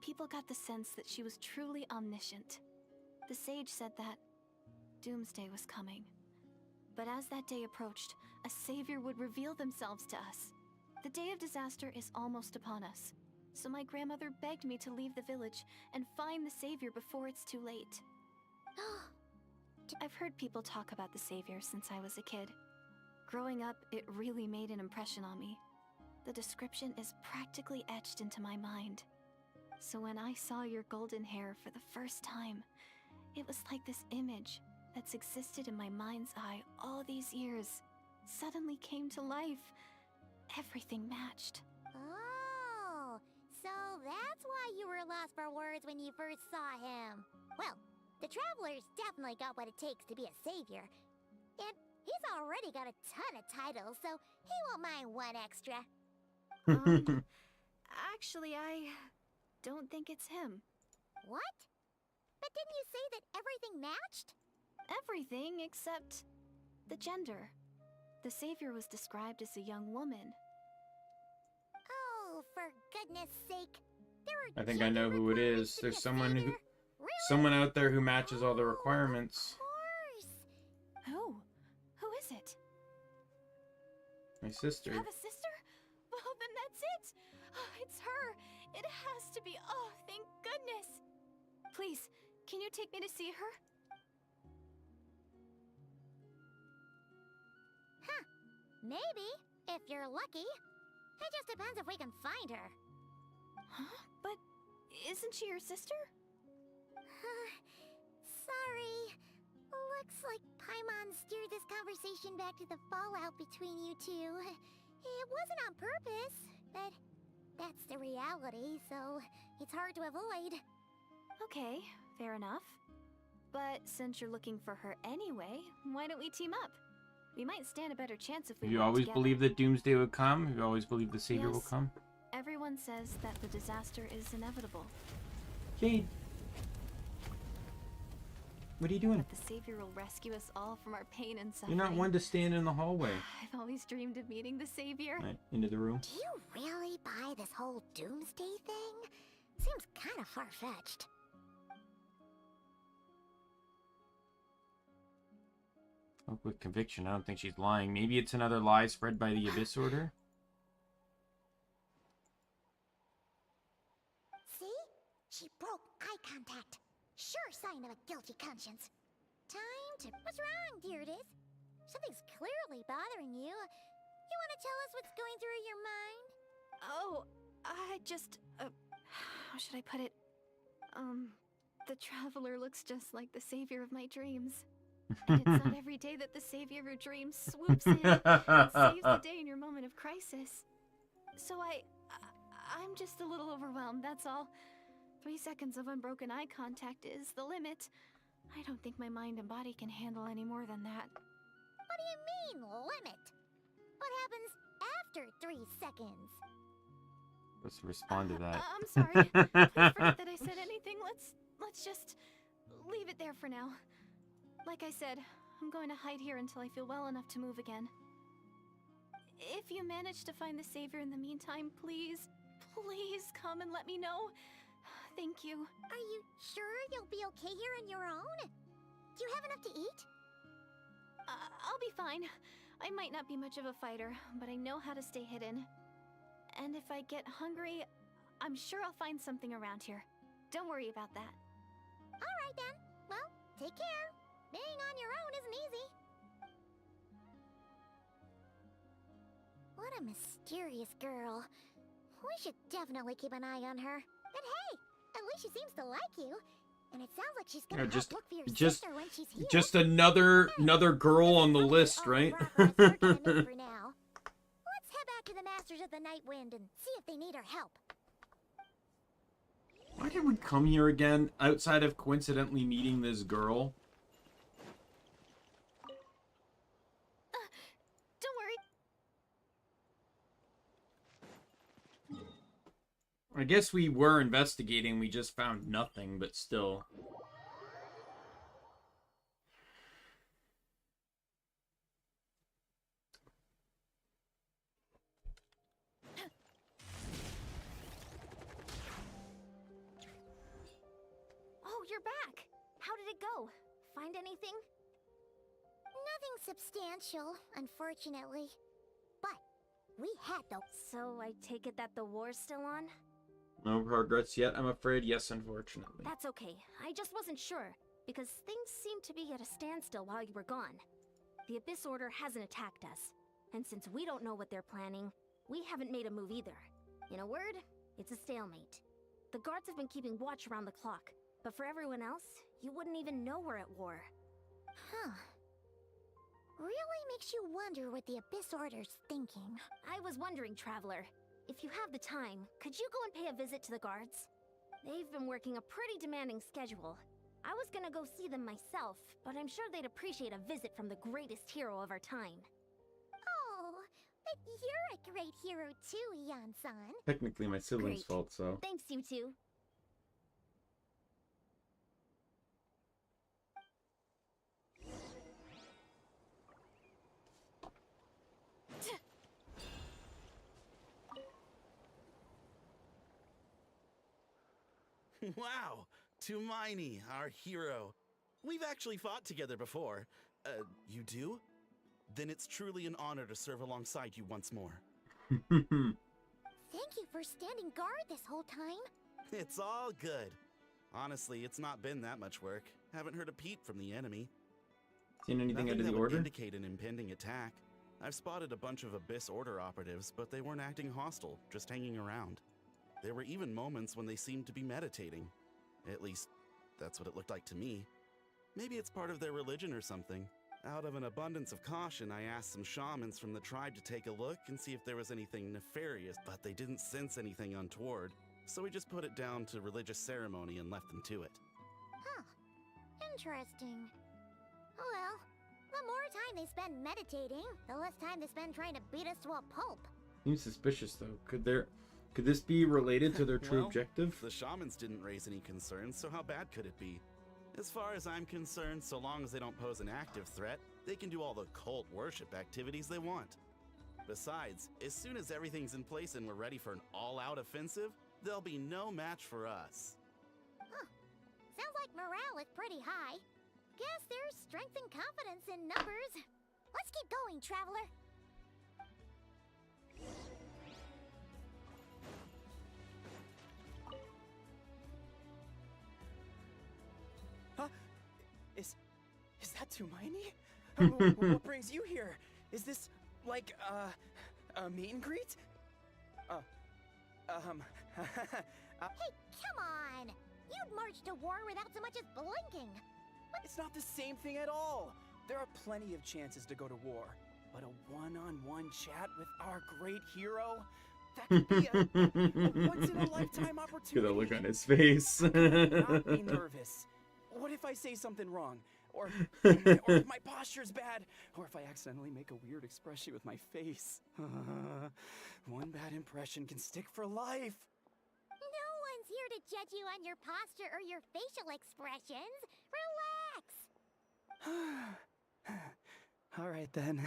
People got the sense that she was truly omniscient. The sage said that doomsday was coming. But as that day approached, a savior would reveal themselves to us. The day of disaster is almost upon us, so my grandmother begged me to leave the village and find the savior before it's too late. I've heard people talk about the savior since I was a kid. Growing up, it really made an impression on me. The description is practically etched into my mind. So when I saw your golden hair for the first time, it was like this image that's existed in my mind's eye all these years suddenly came to life. Everything matched. Oh, so that's why you were lost for words when you first saw him. Well, the Traveler's definitely got what it takes to be a savior. And he's already got a ton of titles, so he won't mind one extra. Actually, I don't think it's him. What? But didn't you say that everything matched? Everything except the gender. The savior was described as a young woman. Oh, for goodness sake. There are I think I know who it requirements is. to There's be a someone savior? who, Really? someone out there who matches all the requirements. Of course. Who? Who is it? My sister. You have a sister? Well, then that's it. It's her. It has to be. Oh, thank goodness. Please, can you take me to see her? Huh. Maybe, if you're lucky. It just depends if we can find her. Huh? But isn't she your sister? Sorry. Looks like Paimon steered this conversation back to the fallout between you two. It wasn't on purpose, but that's the reality, so it's hard to avoid. Okay, fair enough. But since you're looking for her anyway, why don't we team up? We might stand a better chance if we Have you work always together. believed that doomsday would come? Have you always believed the savior will Yes. come? Everyone says that the disaster is inevitable, Jade. What are you doing? that the savior will rescue us all from our pain and suffering. You're not one to stand in the hallway. I've always dreamed of meeting the savior. Right, into the room. Do you really buy this whole doomsday thing? Seems kind of far-fetched. Oh, with conviction, I don't think she's lying. Maybe it's another lie spread by the Abyss Order? See? She broke eye contact. Sure sign of a guilty conscience. Time to... What's wrong, Deirdis? Something's clearly bothering you. You want to tell us what's going through your mind? Oh, I just, how should I put it? The Traveler looks just like the savior of my dreams. And it's not every day that the savior of your dreams swoops in and saves the day in your moment of crisis. So I'm just a little overwhelmed, that's all. 3 seconds of unbroken eye contact is the limit. I don't think my mind and body can handle any more than that. What do you mean, limit? What happens after 3 seconds? Let's respond to that. I'm sorry. Please forget that I said anything. Let's just leave it there for now. Like I said, I'm going to hide here until I feel well enough to move again. If you manage to find the savior in the meantime, please come and let me know. Thank you. Are you sure you'll be okay here on your own? Do you have enough to eat? I'll be fine. I might not be much of a fighter, but I know how to stay hidden. And if I get hungry, I'm sure I'll find something around here. Don't worry about that. Alright then. Well, take care. Being on your own isn't easy. What a mysterious girl. We should definitely keep an eye on her. And hey, at least she seems to like you. And it sounds like she's gonna Yeah, help look for your just- sister when she's here. Just another girl on the Only list, all the right? progress we're gonna make for now. Let's head back to the Masters of the Night Wind and see if they need our help. Why did we come here again, outside of coincidentally meeting this girl? Don't worry. I guess we were investigating, we just found nothing, but still. Oh, you're back! How did it go? Find anything? Nothing substantial, unfortunately. But we had the... So I take it that the war's still on? No progress yet, I'm afraid. Yes, unfortunately. That's okay. I just wasn't sure, because things seemed to be at a standstill while you were gone. The Abyss Order hasn't attacked us, and since we don't know what they're planning, we haven't made a move either. In a word, it's a stalemate. The guards have been keeping watch around the clock, but for everyone else, you wouldn't even know we're at war. Huh. Really makes you wonder what the Abyss Order's thinking. I was wondering, Traveler, if you have the time, could you go and pay a visit to the guards? They've been working a pretty demanding schedule. I was gonna go see them myself, but I'm sure they'd appreciate a visit from the greatest hero of our time. Oh, but you're a great hero too, Yan-san. Technically my sibling's Great. fault, so. Thanks, you two. Wow, Daimien, our hero. We've actually fought together before. You do? Then it's truly an honor to serve alongside you once more. Thank you for standing guard this whole time. It's all good. Honestly, it's not been that much work. Haven't heard a peep from the enemy. Seen anything out Nothing of that the would order? indicate an impending attack. I've spotted a bunch of Abyss Order operatives, but they weren't acting hostile, just hanging around. There were even moments when they seemed to be meditating. At least, that's what it looked like to me. Maybe it's part of their religion or something. Out of an abundance of caution, I asked some shamans from the tribe to take a look and see if there was anything nefarious, but they didn't sense anything untoward. So we just put it down to religious ceremony and left them to it. Huh. Interesting. Oh well. The more time they spend meditating, the less time they spend trying to beat us to a pulp. Seems suspicious though. Could this be related to their true Well, objective? The shamans didn't raise any concerns, so how bad could it be? As far as I'm concerned, so long as they don't pose an active threat, they can do all the cult worship activities they want. Besides, as soon as everything's in place and we're ready for an all-out offensive, there'll be no match for us. Huh. Sounds like morale is pretty high. Guess there's strength and confidence in numbers. Let's keep going, Traveler. Huh? Is that Daimien? What brings you here? Is this like a meet and greet? Hey, come on! You'd march to war without so much as blinking. It's not the same thing at all. There are plenty of chances to go to war, but a one-on-one chat with our great hero? That could be a once-in-a-lifetime opportunity. Look at the look on his face. Not be nervous. What if I say something wrong? Or if my posture's bad? Or if I accidentally make a weird expression with my face? One bad impression can stick for life. No one's here to judge you on your posture or your facial expressions. Relax! All right then.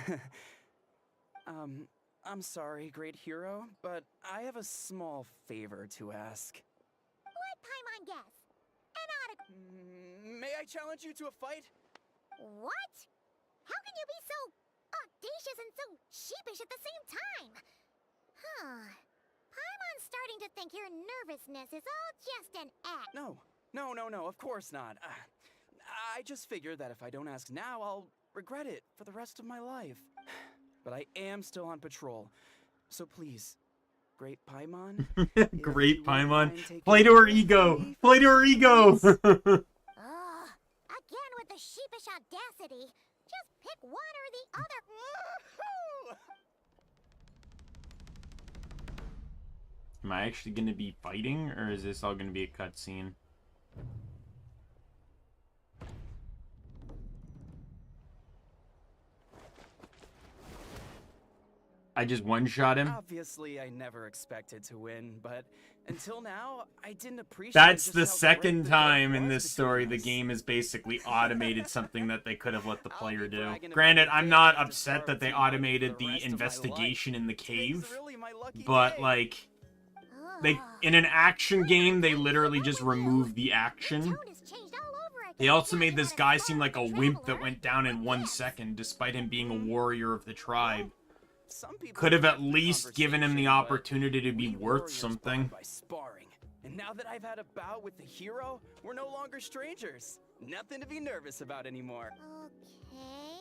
I'm sorry, great hero, but I have a small favor to ask. Let Paimon guess. An autograph. May I challenge you to a fight? What? How can you be so audacious and so sheepish at the same time? Huh. Paimon's starting to think your nervousness is all just an act. No, of course not. I just figured that if I don't ask now, I'll regret it for the rest of my life. But I am still on patrol, so please, Great Paimon. Great Paimon. Play to her ego. Play to her ego. Ugh. Again with the sheepish audacity. Just pick one or the other. Am I actually going to be fighting, or is this all going to be a cutscene? I just one-shot him. Obviously, I never expected to win, but until now, I didn't appreciate. That's just the how second great the time growth in was this story the between us. game has basically automated something that they could have let the I'll player be do. bragging about Granted, the I'm day not I get to upset start that they with my automated the the rest of my investigation life. in the Today's cave, really my lucky but day. like, they in an action game they literally just remove the Your action. tone has changed all over again. They also Now made you this wanna guy spar seem like a with the wimp that Traveler? went down in 1 Yes. second, despite him being a warrior of the tribe. Some people Could have like at the least given him the conversation, but opportunity to be we worth warriors something. bond by sparring. And now that I've had a bout with the hero, we're no longer strangers. Nothing to be nervous about anymore. Okay.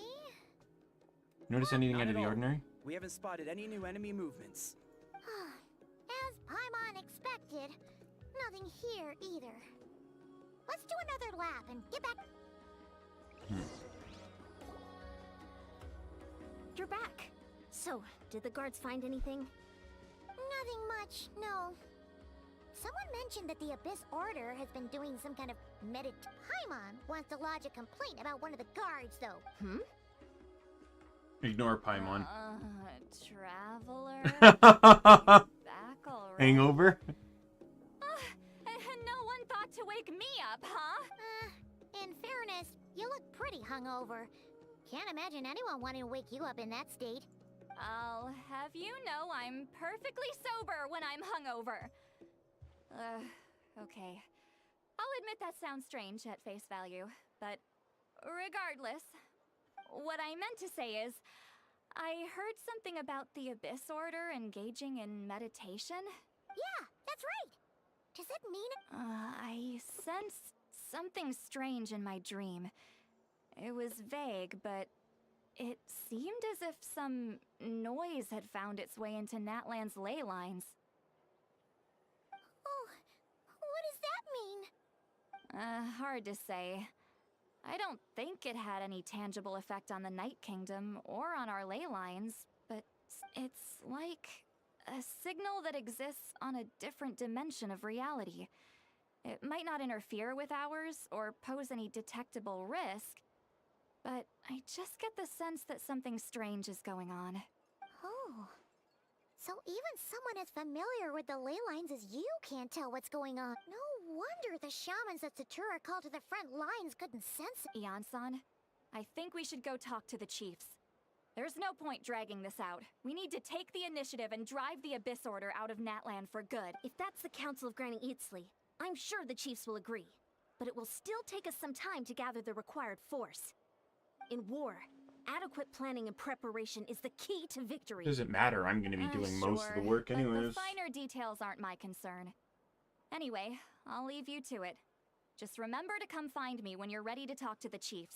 Notice anything Not out of at the all. ordinary? We haven't spotted any new enemy movements. As Paimon expected, nothing here either. Let's do another lap and get back. You're back. So, did the guards find anything? Nothing much, no. Someone mentioned that the Abyss Order has been doing some kind of Paimon wants to lodge a complaint about one of the guards, though. Ignore Paimon. Traveler? Back already? Hangover? And no one thought to wake me up, huh? In fairness, you look pretty hungover. Can't imagine anyone wanting to wake you up in that state. I'll have you know I'm perfectly sober when I'm hungover. Okay. I'll admit that sounds strange at face value, but regardless, what I meant to say is, I heard something about the Abyss Order engaging in meditation. Yeah, that's right. Does that mean I sensed something strange in my dream. It was vague, but it seemed as if some noise had found its way into Natlan's ley lines. Oh, what does that mean? Hard to say. I don't think it had any tangible effect on the Night Kingdom or on our ley lines, but it's like a signal that exists on a different dimension of reality. It might not interfere with ours or pose any detectable risk, but I just get the sense that something strange is going on. Oh. So even someone as familiar with the ley lines as you can't tell what's going on. No wonder the shamans that Satura called to the front lines couldn't sense it. Ian-san, I think we should go talk to the chiefs. There's no point dragging this out. We need to take the initiative and drive the Abyss Order out of Natlan for good. If that's the Council of Granny Eatsley, I'm sure the chiefs will agree. But it will still take us some time to gather the required force. In war, adequate planning and preparation is the key to victory. Doesn't matter, I'm gonna be doing most of the Sure, work but anyways. the finer details aren't my concern. Anyway, I'll leave you to it. Just remember to come find me when you're ready to talk to the chiefs.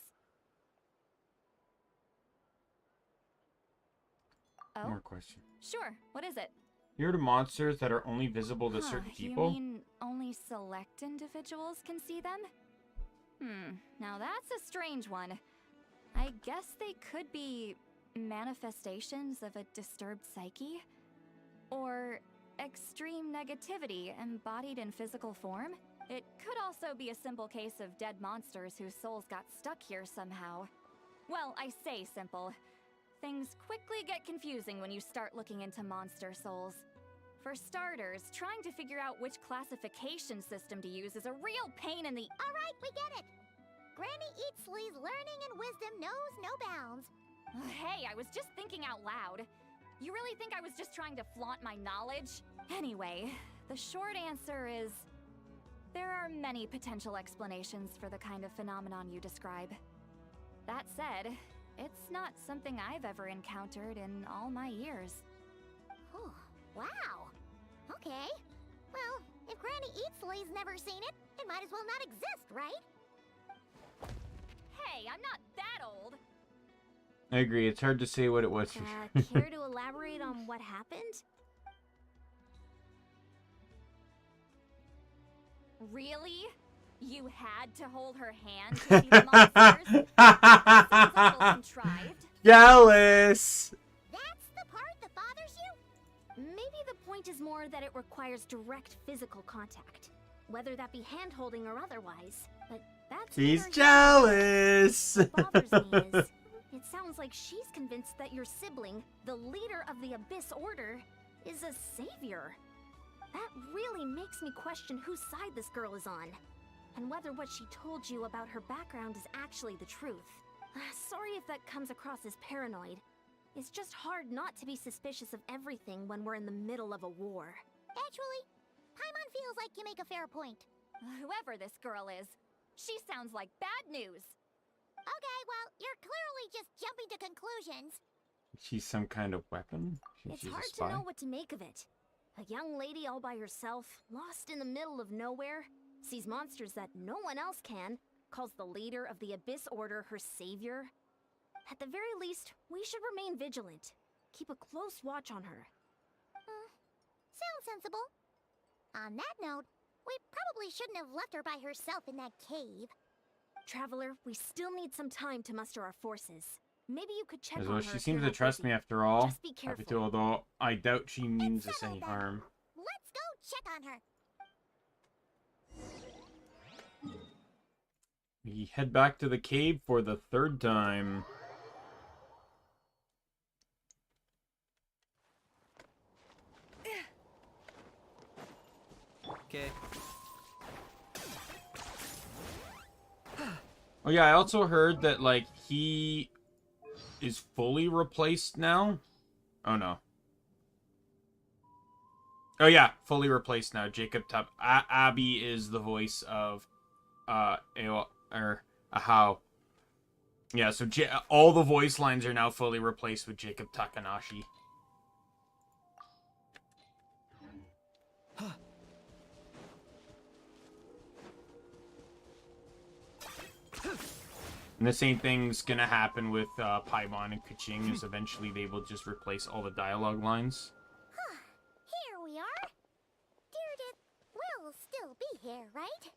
Oh, More question. sure. What is it? Here are monsters that are only visible to certain people. You mean only select individuals can see them? Now that's a strange one. I guess they could be manifestations of a disturbed psyche? Or extreme negativity embodied in physical form? It could also be a simple case of dead monsters whose souls got stuck here somehow. Well, I say simple. Things quickly get confusing when you start looking into monster souls. For starters, trying to figure out which classification system to use is a real pain in the— Alright, we get it. Granny Eatsley's learning and wisdom knows no bounds. Hey, I was just thinking out loud. You really think I was just trying to flaunt my knowledge? Anyway, the short answer is, there are many potential explanations for the kind of phenomenon you describe. That said, it's not something I've ever encountered in all my years. Oh, wow. Okay. Well, if Granny Eatsley's never seen it, it might as well not exist, right? Hey, I'm not that old! I agree, it's hard to say what it was for sure. Care to elaborate on what happened? Really? You had to hold her hand to see the monsters? That sounds a little contrived. Jealous! That's the part that bothers you? Maybe the point is more that it requires direct physical contact, whether that be hand-holding or otherwise. But that's He's neither here nor jealous! there. What bothers me is It sounds like she's convinced that your sibling, the leader of the Abyss Order, is a savior. That really makes me question whose side this girl is on, and whether what she told you about her background is actually the truth. Sorry if that comes across as paranoid. It's just hard not to be suspicious of everything when we're in the middle of a war. Actually, Paimon feels like you make a fair point. Whoever this girl is, she sounds like bad news. Okay, well, you're clearly just jumping to conclusions. She's some kind of weapon? It's She's hard a spy? to know what to make of it. A young lady all by herself, lost in the middle of nowhere, sees monsters that no one else can, calls the leader of the Abyss Order her savior. At the very least, we should remain vigilant. Keep a close watch on her. Sounds sensible. On that note, we probably shouldn't have left her by herself in that cave. Traveler, we still need some time to muster our forces. Maybe you could check As on well, her. she if seems you're to not trust busy. me after all. Just be Happy to, careful. although I doubt she means us settled any then. harm. Let's go check on her. We head back to the cave for the third time. Okay. Oh yeah, I also heard that, like, he is fully replaced now. Oh no. Oh yeah, fully replaced now. Jacob Tup. Abby is the voice of Ahau. Yeah, so all the voice lines are now fully replaced with Jacob Takanashi. And the same thing's gonna happen with Paimon and Kuching, is eventually they will just replace all the dialogue lines. Here we are. Deirdre will still be here, right?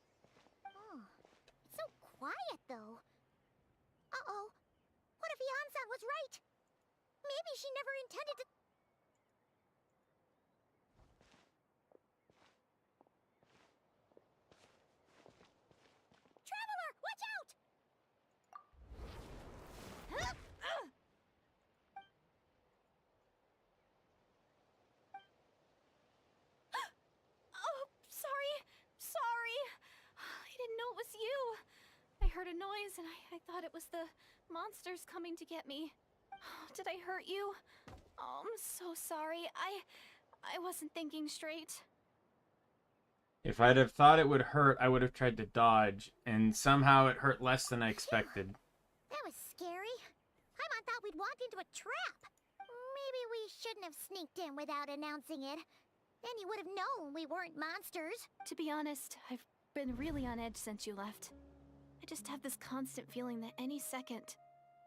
Oh, it's so quiet though. Uh-oh. What if Yansan was right? Maybe she never intended to... Traveler, watch out! Oh, sorry. I didn't know it was you. I heard a noise and I thought it was the monsters coming to get me. Did I hurt you? Oh, I'm so sorry. I wasn't thinking straight. If I'd have thought it would hurt, I would have tried to dodge, and somehow it hurt less than I expected. That was scary. Paimon thought we'd walked into a trap. Maybe we shouldn't have sneaked in without announcing it. Then you would have known we weren't monsters. To be honest, I've been really on edge since you left. I just have this constant feeling that any second,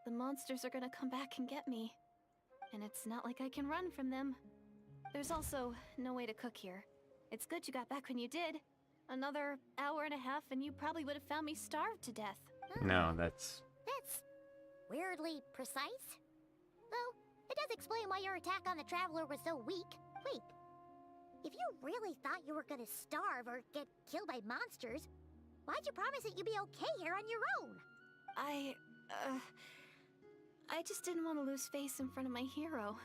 the monsters are gonna come back and get me. And it's not like I can run from them. There's also no way to cook here. It's good you got back when you did. Another hour and a half and you probably would have found me starved to death. No, that's... That's weirdly precise. Though, it does explain why your attack on the Traveler was so weak. Wait, if you really thought you were gonna starve or get killed by monsters, why'd you promise that you'd be okay here on your own? I just didn't want to lose face in front of my hero.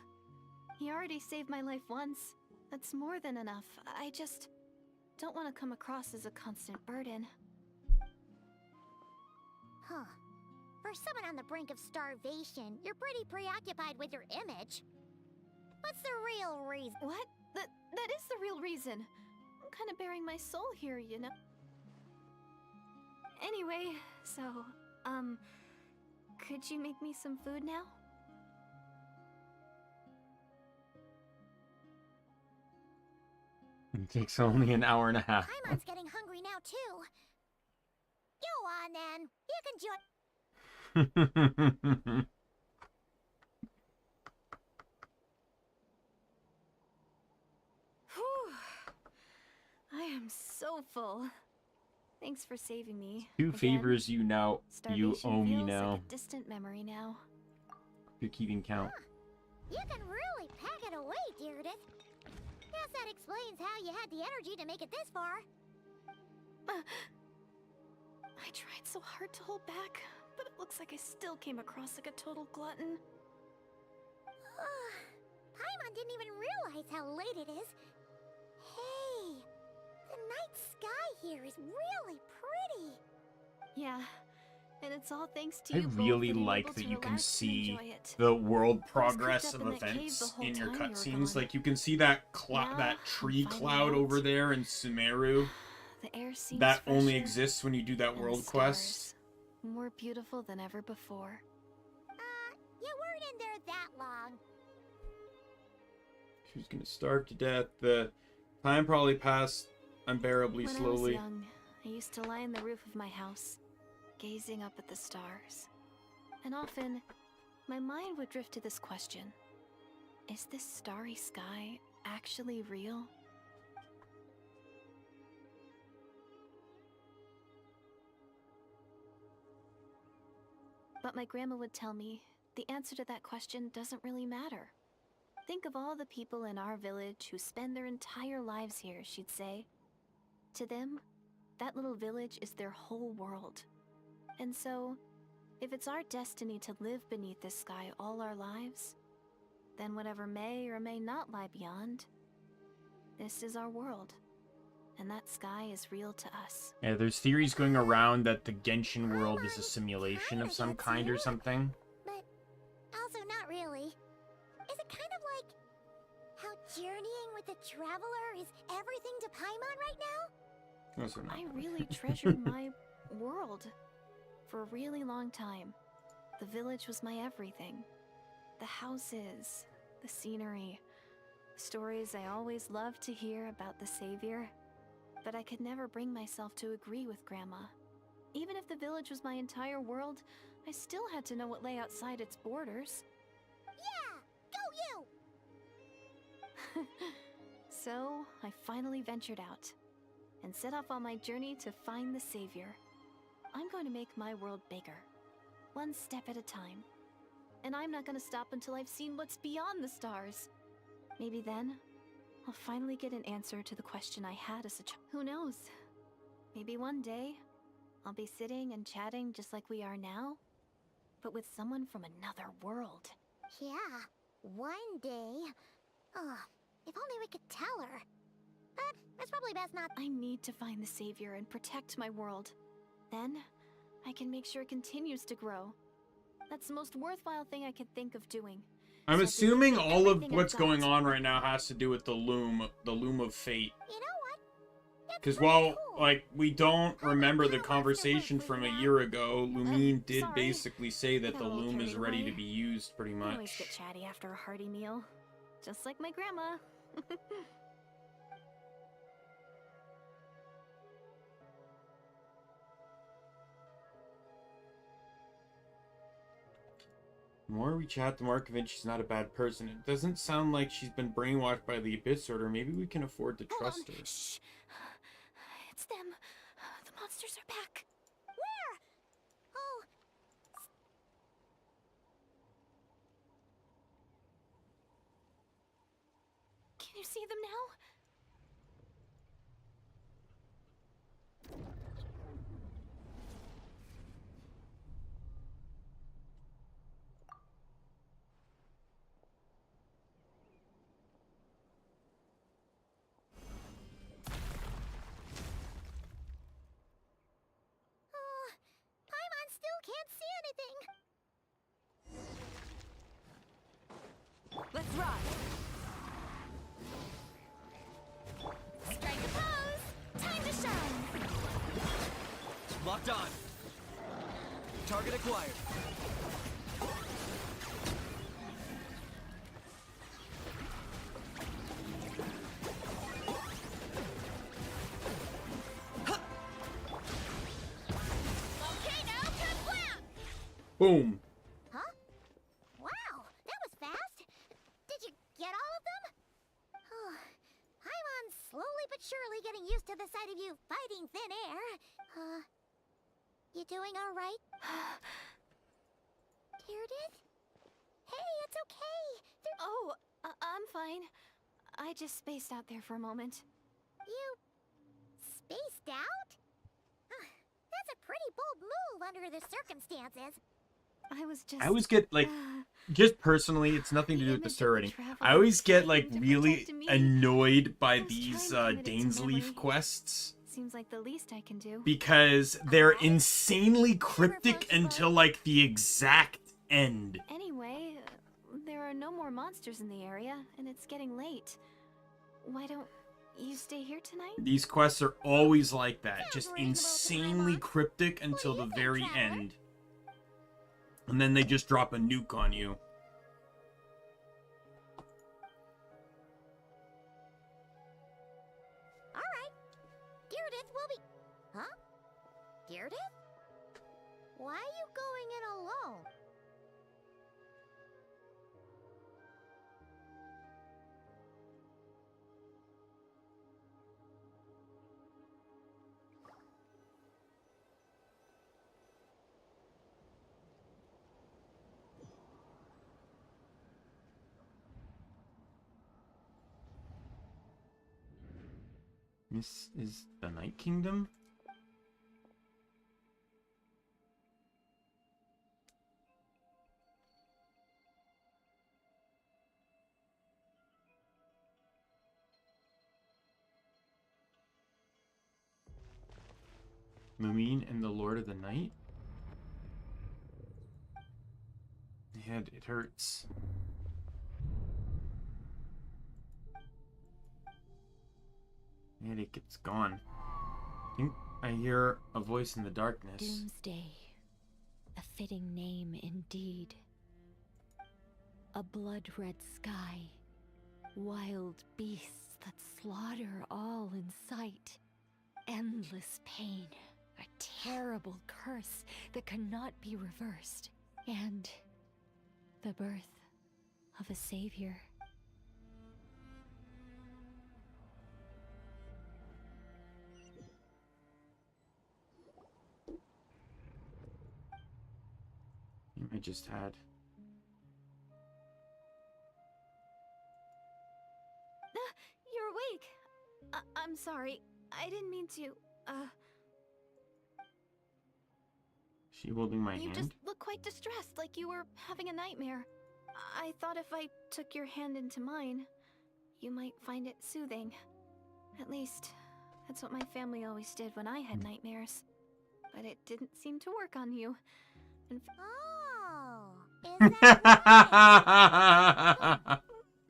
He already saved my life once. That's more than enough. I just don't want to come across as a constant burden. Huh. For someone on the brink of starvation, you're pretty preoccupied with your image. What's the real reason? What? That is the real reason. I'm kind of bearing my soul here, you know? Anyway, so, could you make me some food now? It takes only an hour and a half. Paimon's getting hungry now, too. Go on, then. You can join... Whew. I am so full. Thanks for saving me. Two again. favors you now. You Starvation owe me feels now. like a distant memory now. You're keeping count. You can really pack it away, Deirdre. Guess that explains how you had the energy to make it this far. I tried so hard to hold back, but it looks like I still came across like a total glutton. Paimon didn't even realize how late it is. Hey, the night sky here is really pretty. Yeah, and it's all thanks to I you both really being like able that to you can relax and see enjoy it. the world I was cooped progress up of in that cave the events whole in your time you were cutscenes. gone. Like you can see that Now, that I'm tree finally cloud out. over there in Sumeru. The air seems That only fresher, exists when you do that and world the quest. stars more beautiful than ever before. You weren't in there that long. She was gonna starve to death. The time probably passed unbearably When slowly. I was young, I used to lie on the roof of my house, gazing up at the stars. And often, my mind would drift to this question. Is this starry sky actually real? But my grandma would tell me, the answer to that question doesn't really matter. Think of all the people in our village who spend their entire lives here, she'd say. To them, that little village is their whole world. And so, if it's our destiny to live beneath this sky all our lives, then whatever may or may not lie beyond, this is our world. And that sky is real to us. Yeah, there's theories going around that the Genshin world is a simulation of some kind or something. But also not really. Is it kind of like how journeying with the traveler is everything to Paimon right now? Also not. I really treasured my world for a really long time. The village was my everything. The houses, the scenery, stories I always loved to hear about the Savior. But I could never bring myself to agree with Grandma. Even if the village was my entire world, I still had to know what lay outside its borders. Yeah! Go you! So, I finally ventured out and set off on my journey to find the Savior. I'm going to make my world bigger, one step at a time. And I'm not going to stop until I've seen what's beyond the stars. Maybe then, I'll finally get an answer to the question I had as a child. Who knows? Maybe one day, I'll be sitting and chatting just like we are now, but with someone from another world. Yeah, one day. If only we could tell her. But it's probably best not. I need to find the Savior and protect my world. Then, I can make sure it continues to grow. That's the most worthwhile thing I could think of doing. I'm So assuming basically all of everything I've what's got. going on right now has to do with the loom of fate. You know what? It's Because pretty while, cool. like, we don't How remember about the you watch conversation the from a movie year now? ago, Lumine did sorry. basically say that Got the a little loom is carried ready away. to be used, pretty I always get much. chatty after a hearty meal. Just like my grandma. The more we chat, the more convinced she's not a bad person. It doesn't sound like she's been brainwashed by the Abyss Order. Maybe we can afford to Hold trust on. her. Shh. It's them. The monsters are back. Where? Oh, Can you see them now? Paimon still can't see anything. Let's ride! Strike a pose! Time to shine! Locked on. Target acquired. Okay, now, kablam! Boom! Huh? Wow, that was fast. Did you get all of them? Oh, Paimon's slowly but surely getting used to the sight of you fighting thin air. You doing all right? Tearded? Hey, it's okay. Oh, I'm fine. I just spaced out there for a moment. You spaced out? That's a pretty bold move. move under the circumstances. I was just. I always get like, just personally, it's nothing to do with the story rating. I always get like really annoyed by these Dainsleif quests Seems like the least I can do. because they're insanely cryptic until like the exact end. Anyway, there are no more monsters in the area, and it's getting late. Why don't you stay here tonight? These quests are always like that, just insanely cryptic until the very end. And then they just drop a nuke on you. Alright. Deirdre will be... Huh? Deirdre? Why are you going in alone? This is the Night Kingdom? Lumine and the Lord of the Night? Head, it hurts. Headache, it's gone. I think I hear a voice in the darkness. Doomsday. A fitting name indeed. A blood-red sky. Wild beasts that slaughter all in sight. Endless pain. A terrible curse that cannot be reversed. And the birth of a savior. I just had. You're awake. I'm sorry. I didn't mean to, She holding my You hand? just look quite distressed, like you were having a nightmare. I thought if I took your hand into mine, you might find it soothing. At least, that's what my family always did when I had nightmares. But it didn't seem to work on you. And Oh, is that right?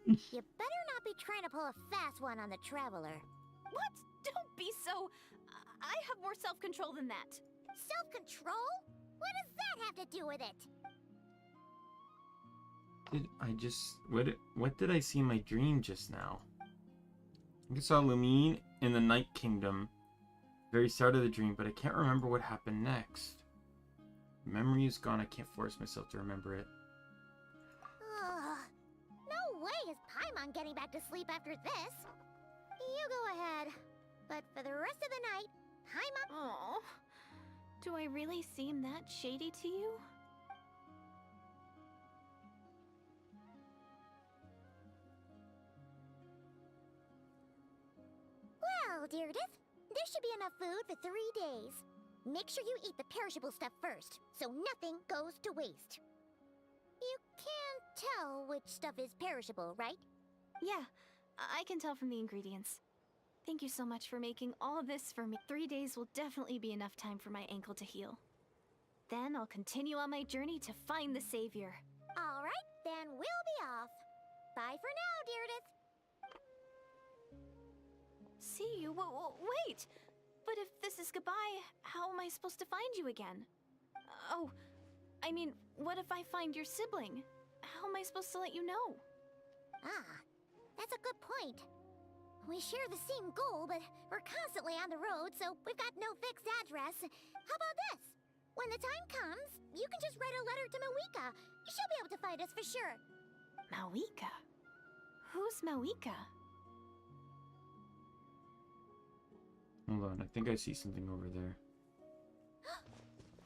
You better not be trying to pull a fast one on the Traveler. What? Don't be so... I have more self-control than that. Self-control? What does that have to do with it? What did I see in my dream just now? I think I saw Lumine in the Night Kingdom. Very start of the dream, but I can't remember what happened next. Memory is gone, I can't force myself to remember it. Ugh. No way is Paimon getting back to sleep after this. You go ahead. But for the rest of the night, Paimon... Oh, do I really seem that shady to you? Well, Deirdre, there should be enough food for 3 days. Make sure you eat the perishable stuff first, so nothing goes to waste. You can't tell which stuff is perishable, right? Yeah, I can tell from the ingredients. Thank you so much for making all this for me. 3 days will definitely be enough time for my ankle to heal. Then I'll continue on my journey to find the savior. Alright, then we'll be off. Bye for now, Deirdre. See you? Wait! But if this is goodbye, how am I supposed to find you again? Oh, I mean, what if I find your sibling? How am I supposed to let you know? Ah, that's a good point. We share the same goal, but we're constantly on the road, so we've got no fixed address. How about this? When the time comes, you can just write a letter to Mawika. She'll be able to find us for sure. Mawika? Who's Mawika? Hold on, I think I see something over there.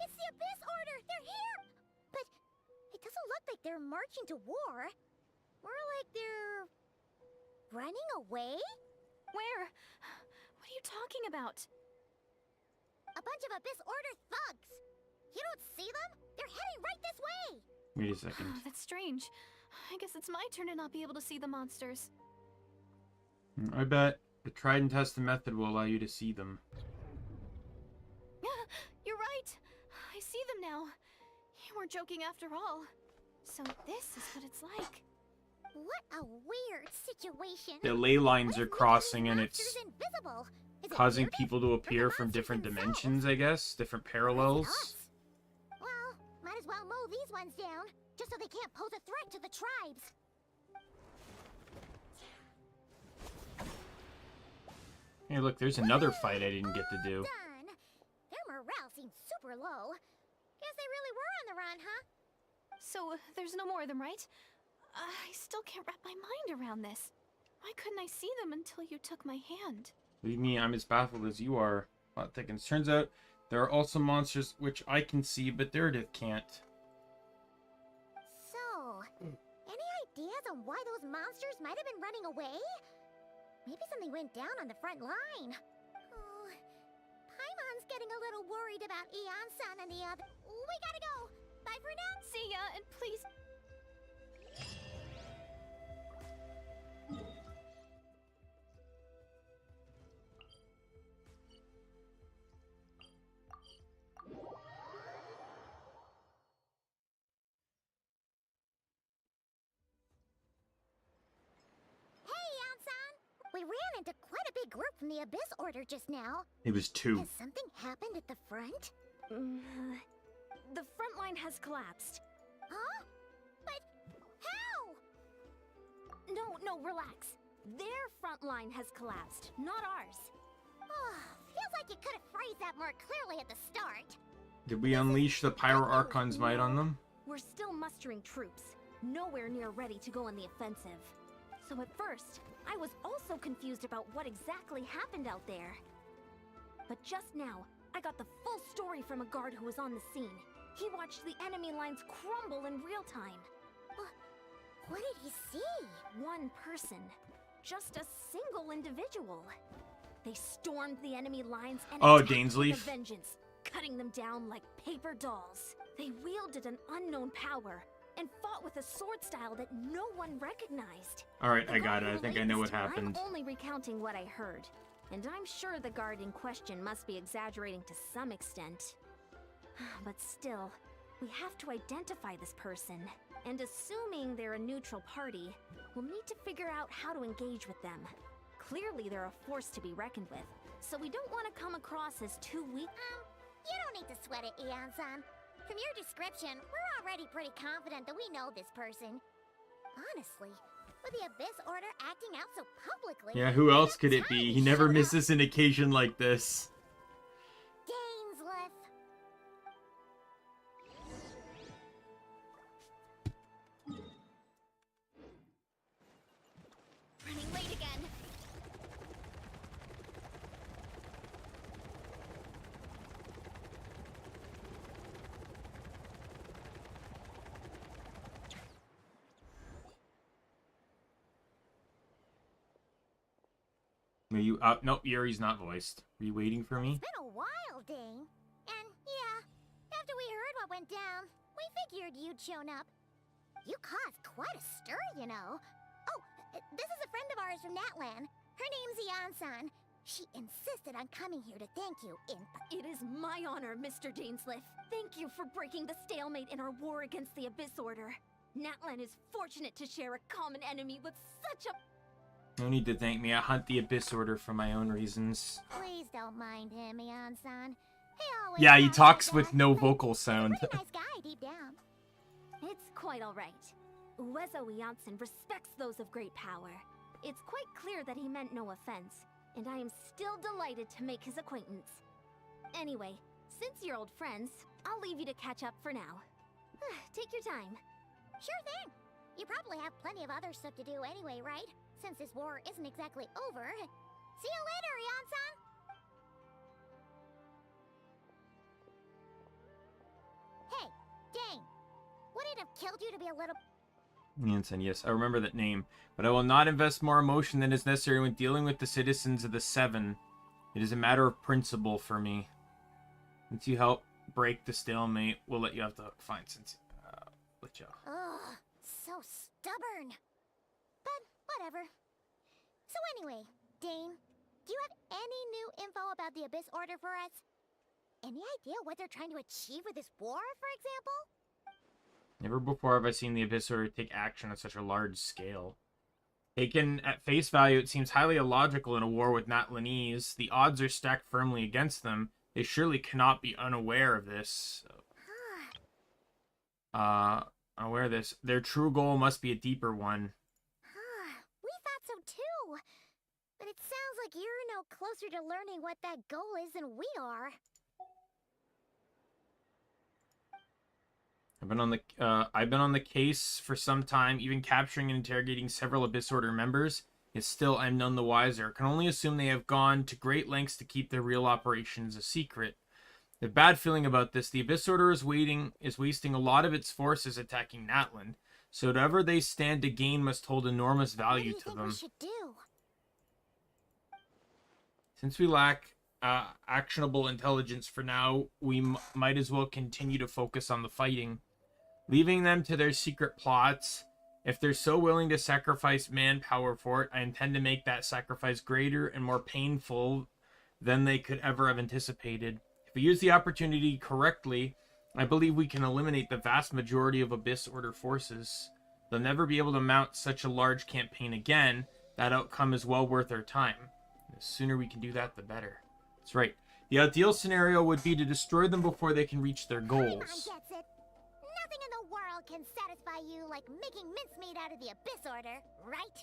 It's the Abyss Order! They're here! But it doesn't look like they're marching to war. More like they're... running away? Where? What are you talking about? A bunch of Abyss Order thugs! You don't see them? They're heading right this way! Wait a second. That's strange. I guess it's my turn to not be able to see the monsters. I bet the tried and tested method will allow you to see them. You're right. I see them now. You weren't joking after all. So this is what it's like. What a weird situation. The ley lines What are if crossing making and these it's monsters invisible? Is it causing weirdest? people to Or the appear from monsters different themselves? dimensions, I guess. Different Or is it parallels. us? Well, might as well mow these ones down, just so they can't pose a threat to the tribes. Hey, look, there's another fight I didn't get to do. Done. Their morale seems super low. Guess they really were on the run, huh? So there's no more of them, right? I still can't wrap my mind around this. Why couldn't I see them until you took my hand? Believe me, I'm as baffled as you are. Plot thickens. Turns out there are also monsters which I can see, but Meredith can't. So, any ideas on why those monsters might have been running away? Maybe something went down on the front line. Oh, Paimon's getting a little worried about Eon-san and the other. We gotta go. Bye for now. See ya, and please. Hey, Eon-san. We ran into quite a big group from the Abyss Order just now. It was 2. Has something happened at the front? The front line has collapsed. Huh? But how? No, relax. Their front line has collapsed, not ours. Oh, feels like you could have phrased that more clearly at the start. Did we unleash the Pyro Archon's might on them? We're still mustering troops, nowhere near ready to go on the offensive. So at first, I was also confused about what exactly happened out there. But just now, I got the full story from a guard who was on the scene. He watched the enemy lines crumble in real time. What did he see? One person. Just a single individual. They stormed the enemy lines and Oh, attacked with Dainsleif. a vengeance, cutting them down like paper dolls. They wielded an unknown power and fought with a sword style that no one recognized. Alright, The I got guard it. I who think I relayed know this what to me, happened. I'm only recounting what I heard. And I'm sure the guard in question must be exaggerating to some extent. But still, we have to identify this person. And assuming they're a neutral party, we'll need to figure out how to engage with them. Clearly they're a force to be reckoned with, so we don't want to come across as too weak. You don't need to sweat it, Eon-san. From your description, we're already pretty confident that we know this person. Honestly, with the Abyss Order acting out so publicly... Yeah, who else could it time be? to He never shut up. misses an occasion like this. Dainsleif. Running late again. Are you nope, Yuri's not voiced. Are you waiting for me? It's been a while, Dane. And yeah, after we heard what went down, we figured you'd shown up. You caused quite a stir, you know. Oh, this is a friend of ours from Natlan. Her name's Eon-san. She insisted on coming here to thank you in... It is my honor, Mr. Dainsleif. Thank you for breaking the stalemate in our war against the Abyss Order. Natlan is fortunate to share a common enemy with such a... No need to thank me. I hunt the Abyss Order for my own reasons. Please don't mind him, Eon-san. He always Yeah, he talks talks like with that, no but vocal he's a sound. pretty nice guy deep down. It's quite all right. Uezo Janssen respects those of great power. It's quite clear that he meant no offense, and I am still delighted to make his acquaintance. Anyway, since you're old friends, I'll leave you to catch up for now. Take your time. Sure thing. You probably have plenty of other stuff to do anyway, right? Since this war isn't exactly over. See you later, Eon-san! Hey, Dane! Would it have killed you to be a little... Jansen, yes, I remember that name. But I will not invest more emotion than is necessary when dealing with the citizens of the Seven. It is a matter of principle for me. Since you help break the stalemate, we'll let you off the hook. Fine, since let you off. Ugh, so stubborn. But whatever. So anyway, Dane, do you have any new info about the Abyss Order for us? Any idea what they're trying to achieve with this war, for example? Never before have I seen the Abyss Order take action on such a large scale. Taken at face value, it seems highly illogical in a war with Natlanese. The odds are stacked firmly against them. They surely cannot be unaware of this. Unaware of this. Their true goal must be a deeper one. We thought so too. But it sounds like you're no closer to learning what that goal is than we are. I've been on the case for some time, even capturing and interrogating several Abyss Order members. Yet still, I'm none the wiser. Can only assume they have gone to great lengths to keep their real operations a secret. The bad feeling about this, the Abyss Order is wasting a lot of its forces attacking Natland. So whatever they stand to gain must hold enormous value to them. What do you think we should do? Since we lack actionable intelligence for now, we might as well continue to focus on the fighting. Leaving them to their secret plots. If they're so willing to sacrifice manpower for it, I intend to make that sacrifice greater and more painful than they could ever have anticipated. If we use the opportunity correctly, I believe we can eliminate the vast majority of Abyss Order forces. They'll never be able to mount such a large campaign again. That outcome is well worth our time. The sooner we can do that, the better. That's right. The ideal scenario would be to destroy them before they can reach their goals. Paimon gets it. Nothing in the world can satisfy you like making mincemeat out of the Abyss Order, right?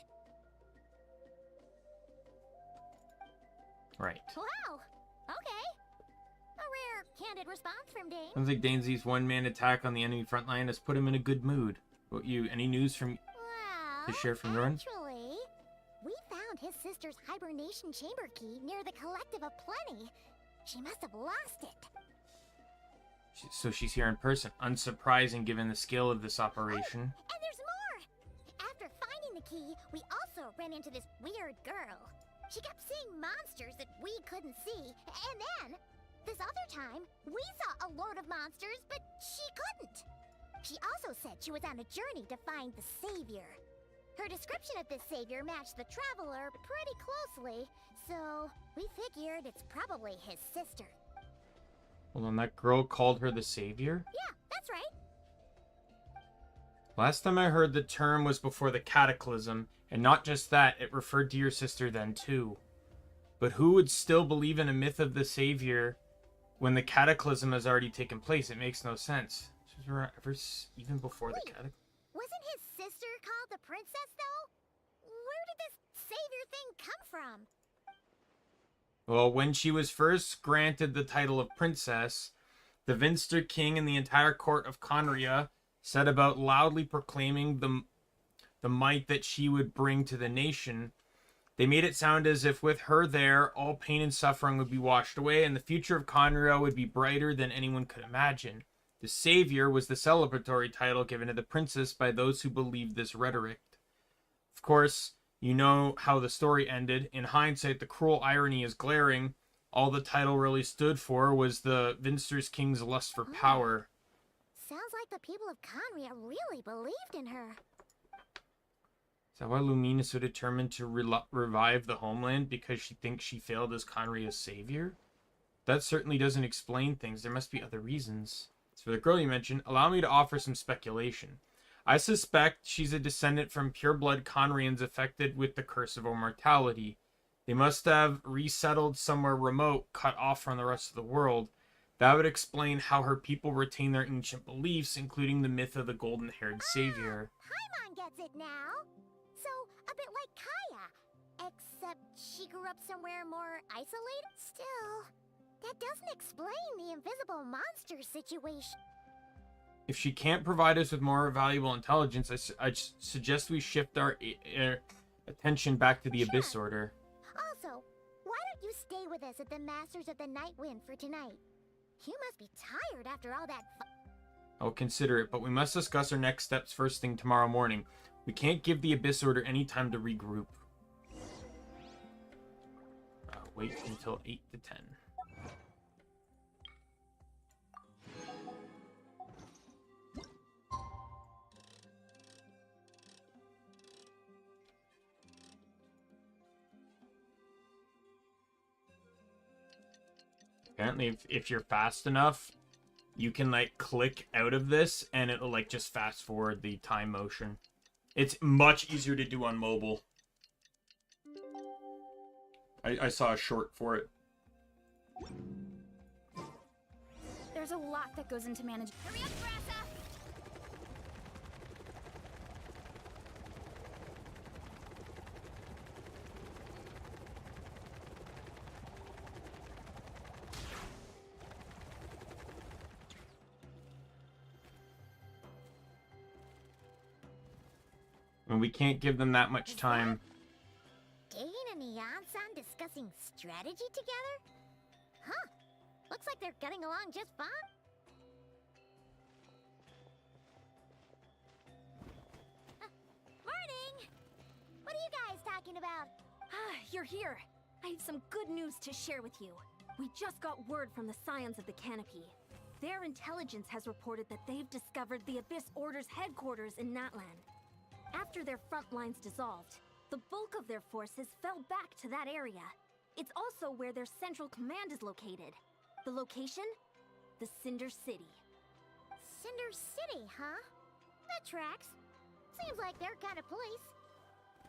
Right. Wow. Okay. A rare, candid response from Dane. Sounds like Dainsy's one-man attack on the enemy front line has put him in a good mood. What you? Any news from Well, to share from your end? actually, we found his sister's hibernation chamber key near the Collective of Plenty. She must have lost it. So she's here in person. Unsurprising given the scale of this operation. And there's more! After finding the key, we also ran into this weird girl. She kept seeing monsters that we couldn't see, and then, this other time, we saw a load of monsters, but she couldn't. She also said she was on a journey to find the Savior. Her description of this Savior matched the Traveler pretty closely, so we figured it's probably his sister. Hold on, that girl called her the Savior? Yeah, that's right. Last time I heard the term was before the Cataclysm, and not just that, it referred to your sister then too. But who would still believe in a myth of the Savior when the Cataclysm has already taken place? It makes no sense. Even before the Cataclysm? Wasn't his sister called the Princess, though? Where did this Savior thing come from? Well, when she was first granted the title of Princess, the Vinster King and the entire court of Conria set about loudly proclaiming the might that she would bring to the nation. They made it sound as if with her there, all pain and suffering would be washed away, and the future of Conria would be brighter than anyone could imagine. The Savior was the celebratory title given to the princess by those who believed this rhetoric. Of course, you know how the story ended. In hindsight, the cruel irony is glaring. All the title really stood for was the Vinster's King's lust for power. Sounds like the people of Conria really believed in her. Is that why Lumine is so determined to revive the homeland? Because she thinks she failed as Conria's savior? That certainly doesn't explain things. There must be other reasons. As for the girl you mentioned, allow me to offer some speculation. I suspect she's a descendant from pure-blood Conrians affected with the curse of immortality. They must have resettled somewhere remote, cut off from the rest of the world. That would explain how her people retain their ancient beliefs, including the myth of the golden-haired savior. Paimon gets it now. So, a bit like Kaya. Except she grew up somewhere more isolated. Still, that doesn't explain the invisible monster situation. If she can't provide us with more valuable intelligence, I suggest we shift our attention back to the Abyss Order. Also, why don't you stay with us at the Masters of the Night Wind for tonight? You must be tired after all that I'll consider it, but we must discuss our next steps first thing tomorrow morning. We can't give the Abyss Order any time to regroup. Wait until 8 to 10. Apparently, if you're fast enough, you can, like, click out of this, and it'll, like, just fast forward the time motion. It's much easier to do on mobile. I saw a short for it. There's a lot that goes into managing. Hurry up, Brassa! And we can't give them that much time. Dane and Ian-san discussing strategy together? Huh. Looks like they're getting along just fine. Morning! What are you guys talking about? Ah, you're here. I have some good news to share with you. We just got word from the Scions of the Canopy. Their intelligence has reported that they've discovered the Abyss Order's headquarters in Natland. After their front lines dissolved, the bulk of their forces fell back to that area. It's also where their central command is located. The location? The Cinder City. Cinder City, huh? That tracks. Seems like their kind of place.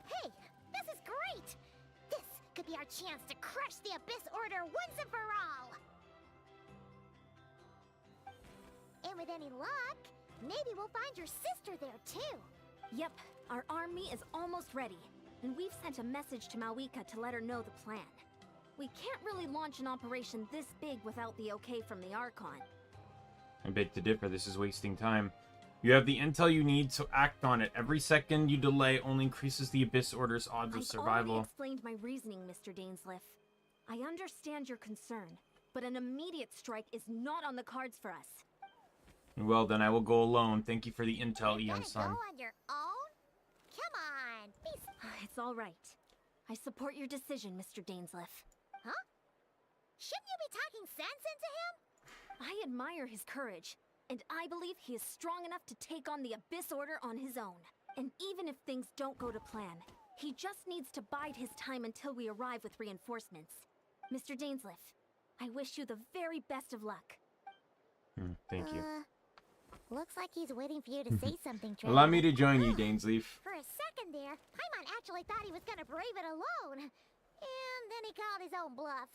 Hey, this is great! This could be our chance to crush the Abyss Order once and for all! And with any luck, maybe we'll find your sister there too. Yep, our army is almost ready, and we've sent a message to Malika to let her know the plan. We can't really launch an operation this big without the okay from the Archon. I beg to differ, this is wasting time. You have the intel you need, so act on it. Every second you delay only increases the Abyss Order's odds of I've survival. already explained my reasoning, Mr. Dainsleif. I understand your concern, but an immediate strike is not on the cards for us. Well, then I will go alone. Thank you for the intel, You're Ian-san. gonna go on your own? Come on, It's all right. I support your decision, Mr. Dainsleif. Huh? Shouldn't you be talking sense into him? I admire his courage, and I believe he is strong enough to take on the Abyss Order on his own. And even if things don't go to plan, he just needs to bide his time until we arrive with reinforcements. Mr. Dainsleif, I wish you the very best of luck. Thank you. Looks like he's waiting for you to say something, Trevor. Allow me to join you, Dainsleif. For a second there, Paimon actually thought he was gonna brave it alone. And then he called his own bluff.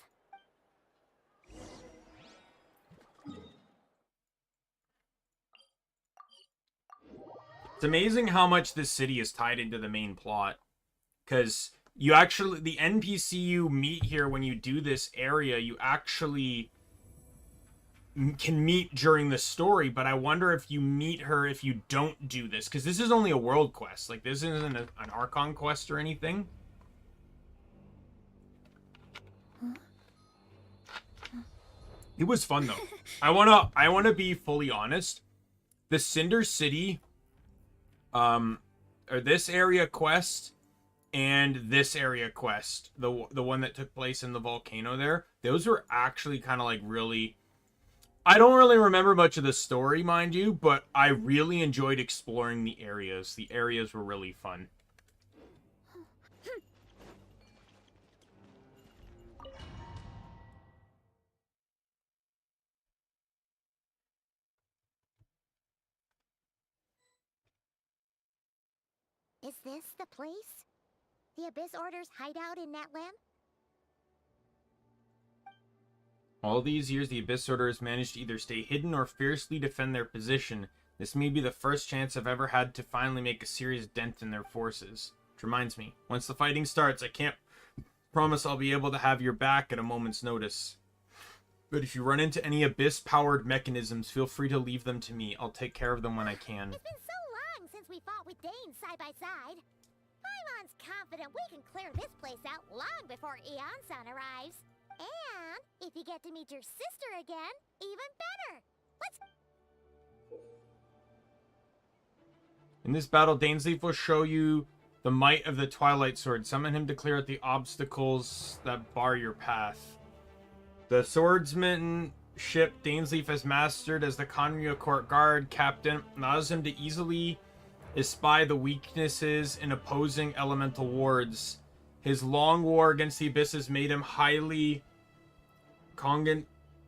It's amazing how much this city is tied into the main plot. Because you actually, the NPC you meet here when you do this area, you actually can meet during the story, but I wonder if you meet her if you don't do this, because this is only a world quest. Like, this isn't an Archon quest or anything. It was fun though. I wanna be fully honest. The Cinder City, or this area quest and this area quest, the one that took place in the volcano there, those were actually kind of like really. I don't really remember much of the story, mind you, but I really enjoyed exploring the areas. The areas were really fun. Is this the place? The Abyss Order's hideout in Natland? All these years, the Abyss Order has managed to either stay hidden or fiercely defend their position. This may be the first chance I've ever had to finally make a serious dent in their forces. Which reminds me, once the fighting starts, I can't promise I'll be able to have your back at a moment's notice. But if you run into any Abyss-powered mechanisms, feel free to leave them to me. I'll take care of them when I can. It's been so long since we fought with Dane side by side. Paimon's confident we can clear this place out long before Ian-san arrives. And if you get to meet your sister again, even better. Let's... In this battle, Dainsleif will show you the might of the Twilight Sword. Summon him to clear out the obstacles that bar your path. The swordsmanship Dainsleif has mastered as the Kanryu Court Guard captain allows him to easily espy the weaknesses in opposing elemental wards. His long war against the Abyss has made him highly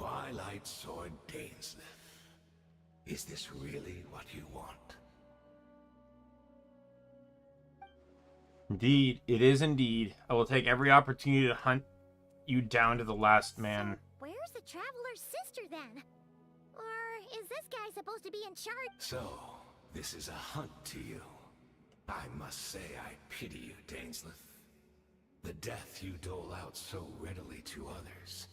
Twilight Sword Dainsleif. Is this really what you want? Indeed, it is indeed. I will take every opportunity to hunt you down to the last man. So, where's the Traveler's sister then? Or is this guy supposed to be in charge? So, this is a hunt to you. I must say I pity you, Dainsleif. The death you dole out so readily to others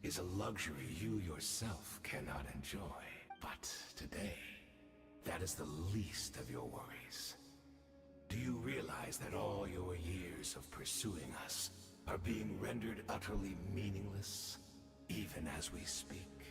is a luxury you yourself cannot enjoy. But today, that is the least of your worries. Do you realize that all your years of pursuing us are being rendered utterly meaningless, even as we speak?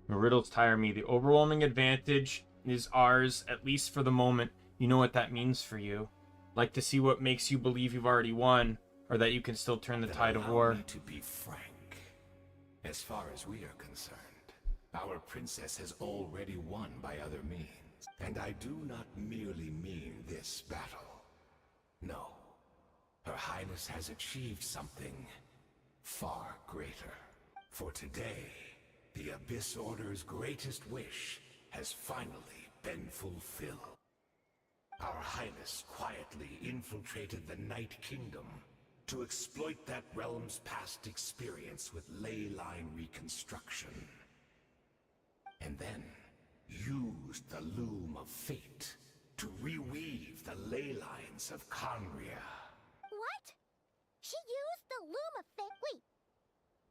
The riddles tire me. The overwhelming advantage is ours, at least for the moment. You know what that means for you. Like to see what makes you believe you've already won, or that you can still turn the Then tide of allow war. me to be frank. As far as we are concerned, our princess has already won by other means. And I do not merely mean this battle. No. Her Highness has achieved something far greater. For today, the Abyss Order's greatest wish has finally been fulfilled. Our Highness quietly infiltrated the Night Kingdom to exploit that realm's past experience with ley line reconstruction. And then used the Loom of Fate to reweave the ley lines of Conria. What? She used the Loom of Fate? Wait.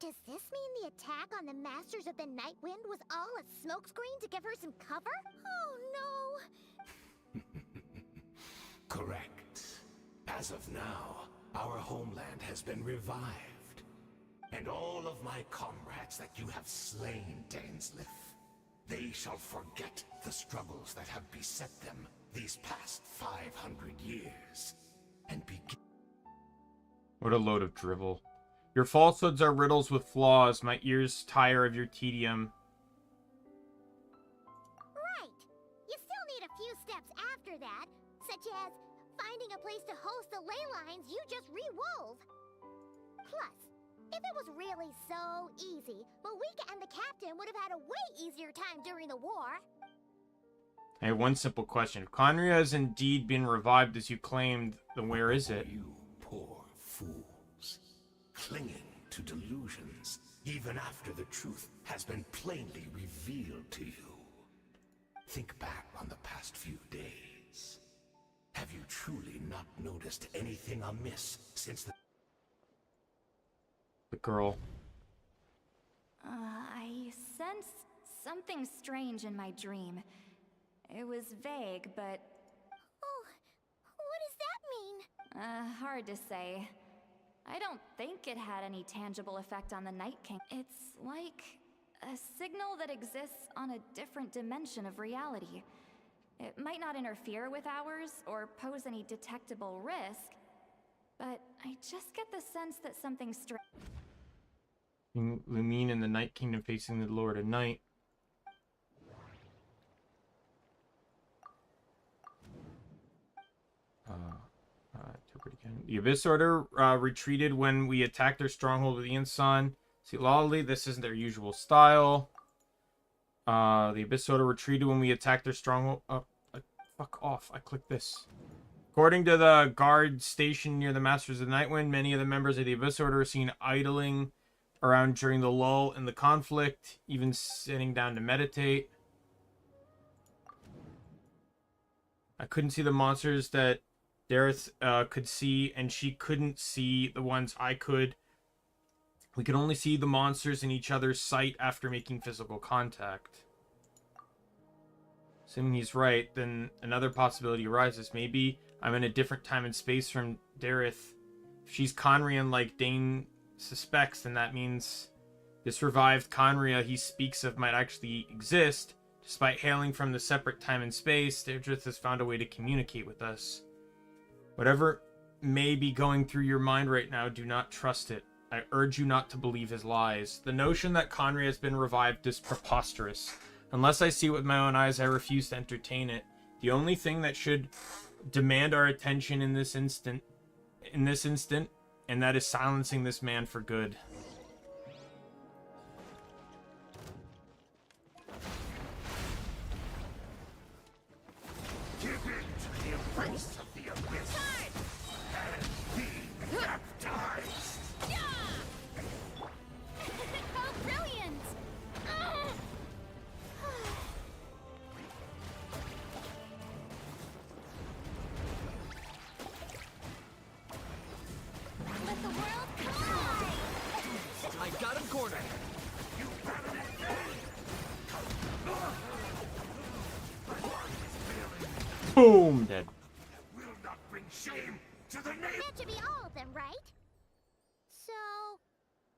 Does this mean the attack on the Masters of the Night Wind was all a smokescreen to give her some cover? Oh no! Correct. As of now, our homeland has been revived. And all of my comrades that you have slain, Dainsleif, they shall forget the struggles that have beset them these past 500 years, and begin. What a load of drivel. Your falsehoods are riddles with flaws. My ears tire of your tedium. Right. You still need a few steps after that, such as finding a place to host the ley lines you just re-wove. Plus, if it was really so easy, Moika and the captain would have had a way easier time during the war. I have one simple question. If Conria has indeed been revived as you claimed, then where is it? You poor fools, clinging to delusions even after the truth has been plainly revealed to you. Think back on the past few days. Have you truly not noticed anything amiss since The girl. I sensed something strange in my dream. It was vague, but Oh, what does that mean? hard to say. I don't think it had any tangible effect on the Night King. It's like a signal that exists on a different dimension of reality. It might not interfere with ours or pose any detectable risk, but I just get the sense that something strange. Lumine in the Night Kingdom facing the Lord of Night. The Abyss Order retreated when we attacked their stronghold with Ian San. See, lolly, this isn't their usual style. The Abyss Order retreated when we attacked their stronghold. Fuck off. I clicked this. According to the guard stationed near the Masters of the Nightwind, many of the members of the Abyss Order are seen idling around during the lull in the conflict, even sitting down to meditate. I couldn't see the monsters that Dareth could see, and she couldn't see the ones I could. We could only see the monsters in each other's sight after making physical contact. Assuming he's right, then another possibility arises. Maybe I'm in a different time and space from Dareth. If she's Conrian like Dane suspects, then that means this revived Conria he speaks of might actually exist. Despite hailing from the separate time and space, Dareth has found a way to communicate with us. Whatever may be going through your mind right now, do not trust it. I urge you not to believe his lies. The notion that Conria has been revived is preposterous. Unless I see it with my own eyes, I refuse to entertain it. The only thing that should demand our attention in this instant, and that is silencing this man for good. Boom, dead. Will not bring shame to the name. That should be all of them, right? So,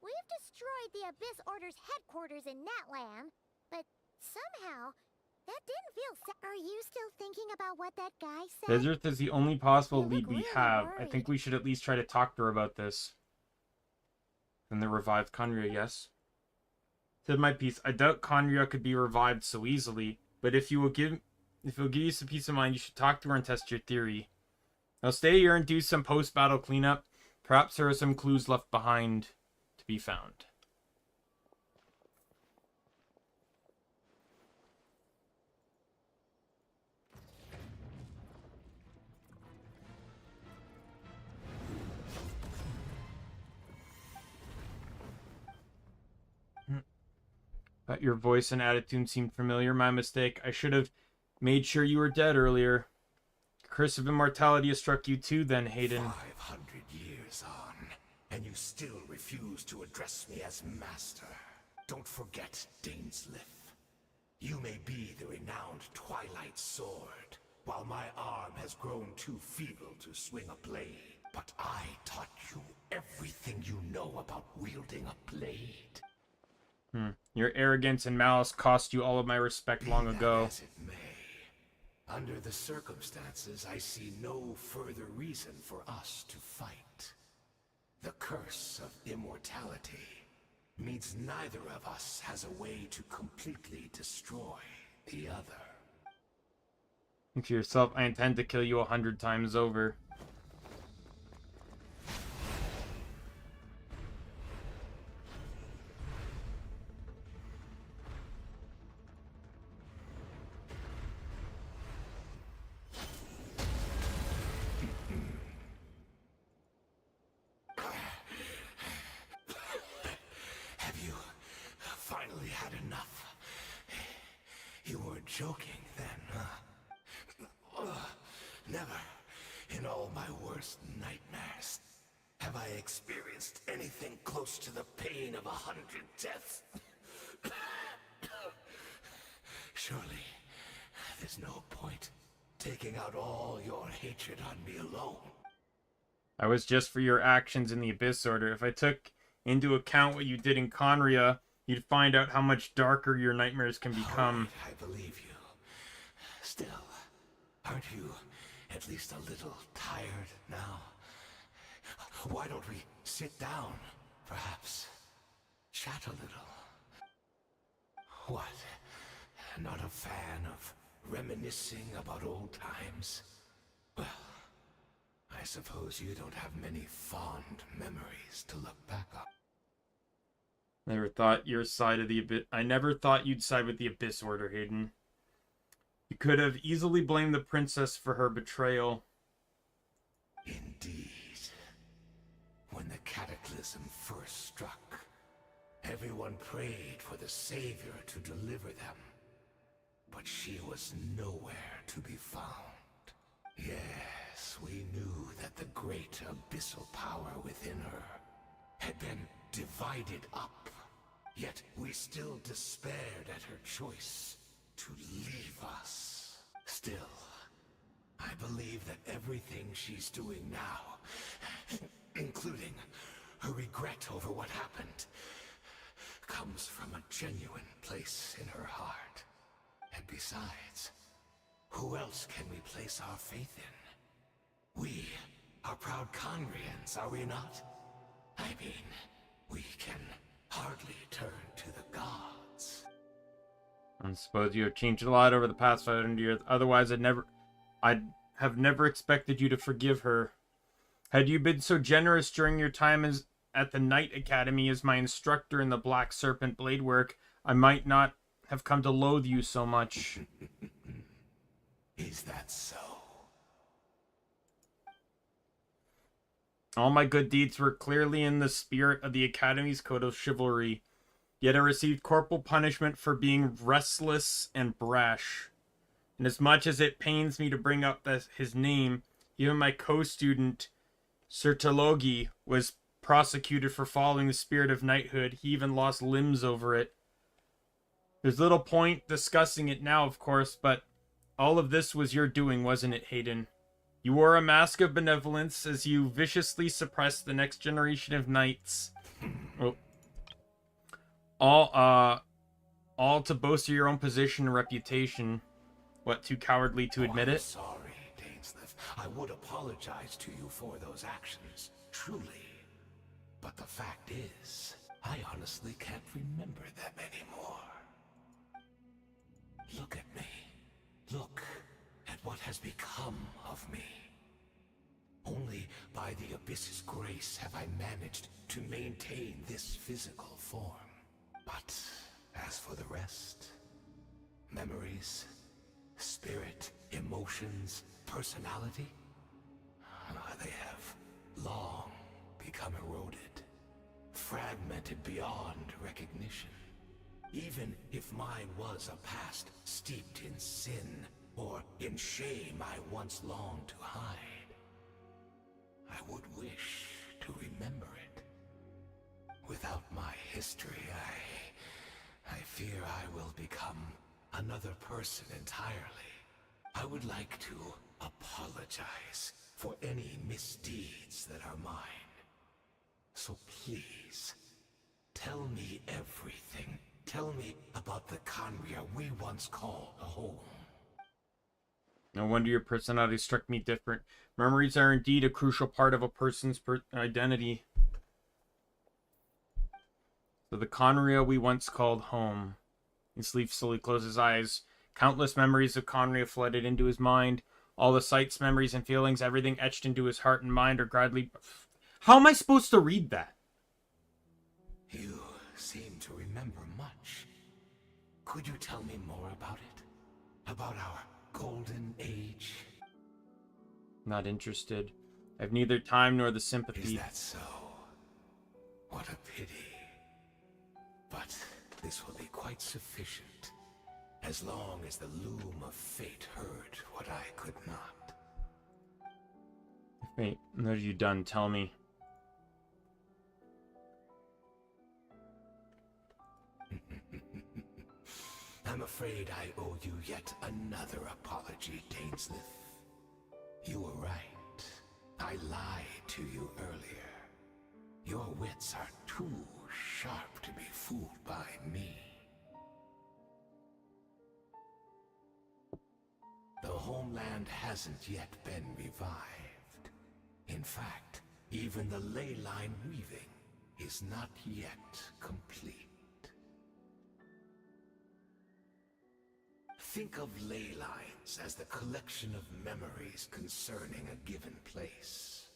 we've destroyed the Abyss Order's headquarters in Natlan, but somehow, that didn't feel Are you still thinking about what that guy said? Desert is the only possible You lead look we really have. I think worried. we should at least try to talk to her about this. Then the revived Conria, yes. Said my piece. I doubt Conria could be revived so easily, but if it'll give you some peace of mind, you should talk to her and test your theory. I'll stay here and do some post-battle cleanup. Perhaps there are some clues left behind to be found. But your voice and attitude seemed familiar. My mistake. I should have made sure you were dead earlier. The curse of immortality has struck you too then, Hayden. 500 years on, and you still refuse to address me as master. Don't forget, Dainsliff. You may be the renowned Twilight Sword, while my arm has grown too feeble to swing a blade. But I taught you everything you know about wielding a blade. Your arrogance and malice cost you all of my respect long Be that ago. as it may, under the circumstances, I see no further reason for us to fight. The curse of immortality means neither of us has a way to completely destroy the other. Think to yourself, I intend to kill you 100 times over. Have you finally had enough? You were joking then, huh? Never, in all my worst nightmares, have I experienced anything close to the pain of 100 deaths. Surely, there's no point taking out all your hatred on me alone. I was just for your actions in the Abyss Order. If I took into account what you did in Conria, you'd find out how much darker your nightmares can become. All right, I believe you. Still, aren't you at least a little tired now? Why don't we sit down, perhaps? Chat a little. What? Not a fan of reminiscing about old times? Well, I suppose you don't have many fond memories to look back on. Never thought your side of the Abyss. I never thought you'd side with the Abyss Order, Hayden. You could have easily blamed the princess for her betrayal. Indeed. When the cataclysm first struck, everyone prayed for the Savior to deliver them. But she was nowhere to be found. Yes, we knew that the great abyssal power within her had been divided up. Yet we still despaired at her choice to leave us. Still, I believe that everything she's doing now, including her regret over what happened, comes from a genuine place in her heart. And besides, who else can we place our faith in? We are proud Conrians, are we not? I mean, we can hardly turn to the gods. I suppose you have changed a lot over the past 500 years. Otherwise, I'd have never expected you to forgive her. Had you been so generous during your time at the Knight Academy as my instructor in the Black Serpent blade work, I might not have come to loathe you so much. Is that so? All my good deeds were clearly in the spirit of the Academy's code of chivalry, yet I received corporal punishment for being restless and brash. And as much as it pains me to bring up his name, even my co-student, Sertologi, was prosecuted for following the spirit of knighthood. He even lost limbs over it. There's little point discussing it now, of course, but All of this was your doing, wasn't it, Hayden? You wore a mask of benevolence as you viciously suppressed the next generation of knights. Oh. All to boast of your own position and reputation. What, too cowardly to admit I'm it? sorry, Dainsleif. I would apologize to you for those actions, truly. But the fact is, I honestly can't remember them anymore. Look at me. Look at what has become of me. Only by the Abyss's grace have I managed to maintain this physical form. But as for the rest, memories, spirit, emotions, personality, they have long become eroded, fragmented beyond recognition. Even if mine was a past steeped in sin or in shame I once longed to hide, I would wish to remember it. Without my history, I fear I will become another person entirely. I would like to apologize for any misdeeds that are mine. So please, tell me everything. Tell me about the Khaenri'ah we once called home. No wonder your personality struck me different. Memories are indeed a crucial part of a person's identity. So the Khaenri'ah we once called home. Sleep slowly closed his eyes. Countless memories of Khaenri'ah flooded into his mind. All the sights, memories, and feelings, everything etched into his heart and mind are gradually... How am I supposed to read that? You seem to remember much. Could you tell me more about it? About our golden age? Not interested. I have neither time nor the sympathy. Is that so? What a pity. But this will be quite sufficient, as long as the loom of fate heard what I could not. Wait, what have you done? Tell me. I'm afraid I owe you yet another apology, Dainsleif. You were right. I lied to you earlier. Your wits are too sharp to be fooled by me. The homeland hasn't yet been revived. In fact, even the ley line weaving is not yet complete. Think of ley lines as the collection of memories concerning a given place.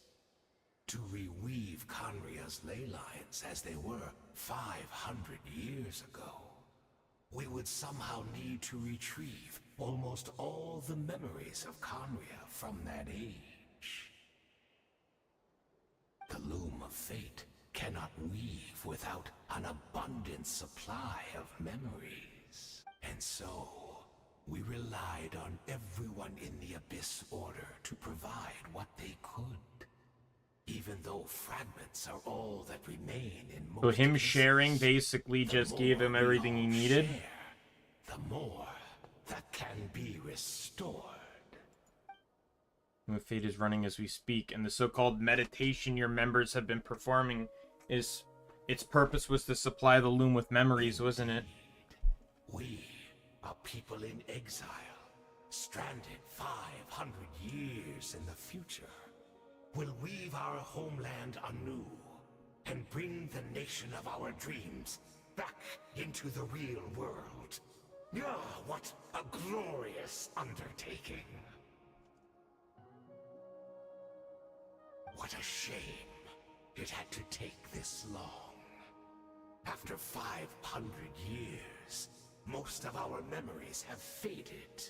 To reweave Khaenri'ah's ley lines as they were 500 years ago, we would somehow need to retrieve almost all the memories of Khaenri'ah from that age. The loom of fate cannot weave without an abundant supply of memories. And so, we relied on everyone in the Abyss Order to provide what they could. Even though fragments are all that remain in most So him cases, sharing basically just gave him everything he needed? Share, the more that can be restored. The fate is running as we speak, and the so-called meditation your members have been performing is... Its purpose was to supply the loom with memories, wasn't it? We are people in exile, stranded 500 years in the future. Will weave our homeland anew and bring the nation of our dreams back into the real world. Ah, what a glorious undertaking! What a shame it had to take this long. After 500 years, most of our memories have faded,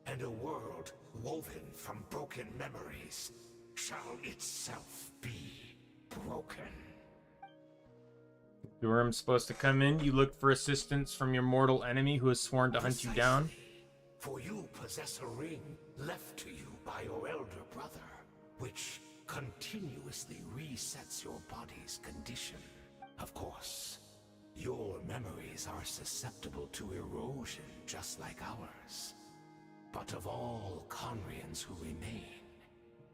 and a world woven from broken memories shall itself be broken. Durham's supposed to come in. You look for assistance from your mortal enemy who has sworn to hunt you down. For you possess a ring left to you by your elder brother, which continuously resets your body's condition. Of course, your memories are susceptible to erosion just like ours. but of all Conrians who remain,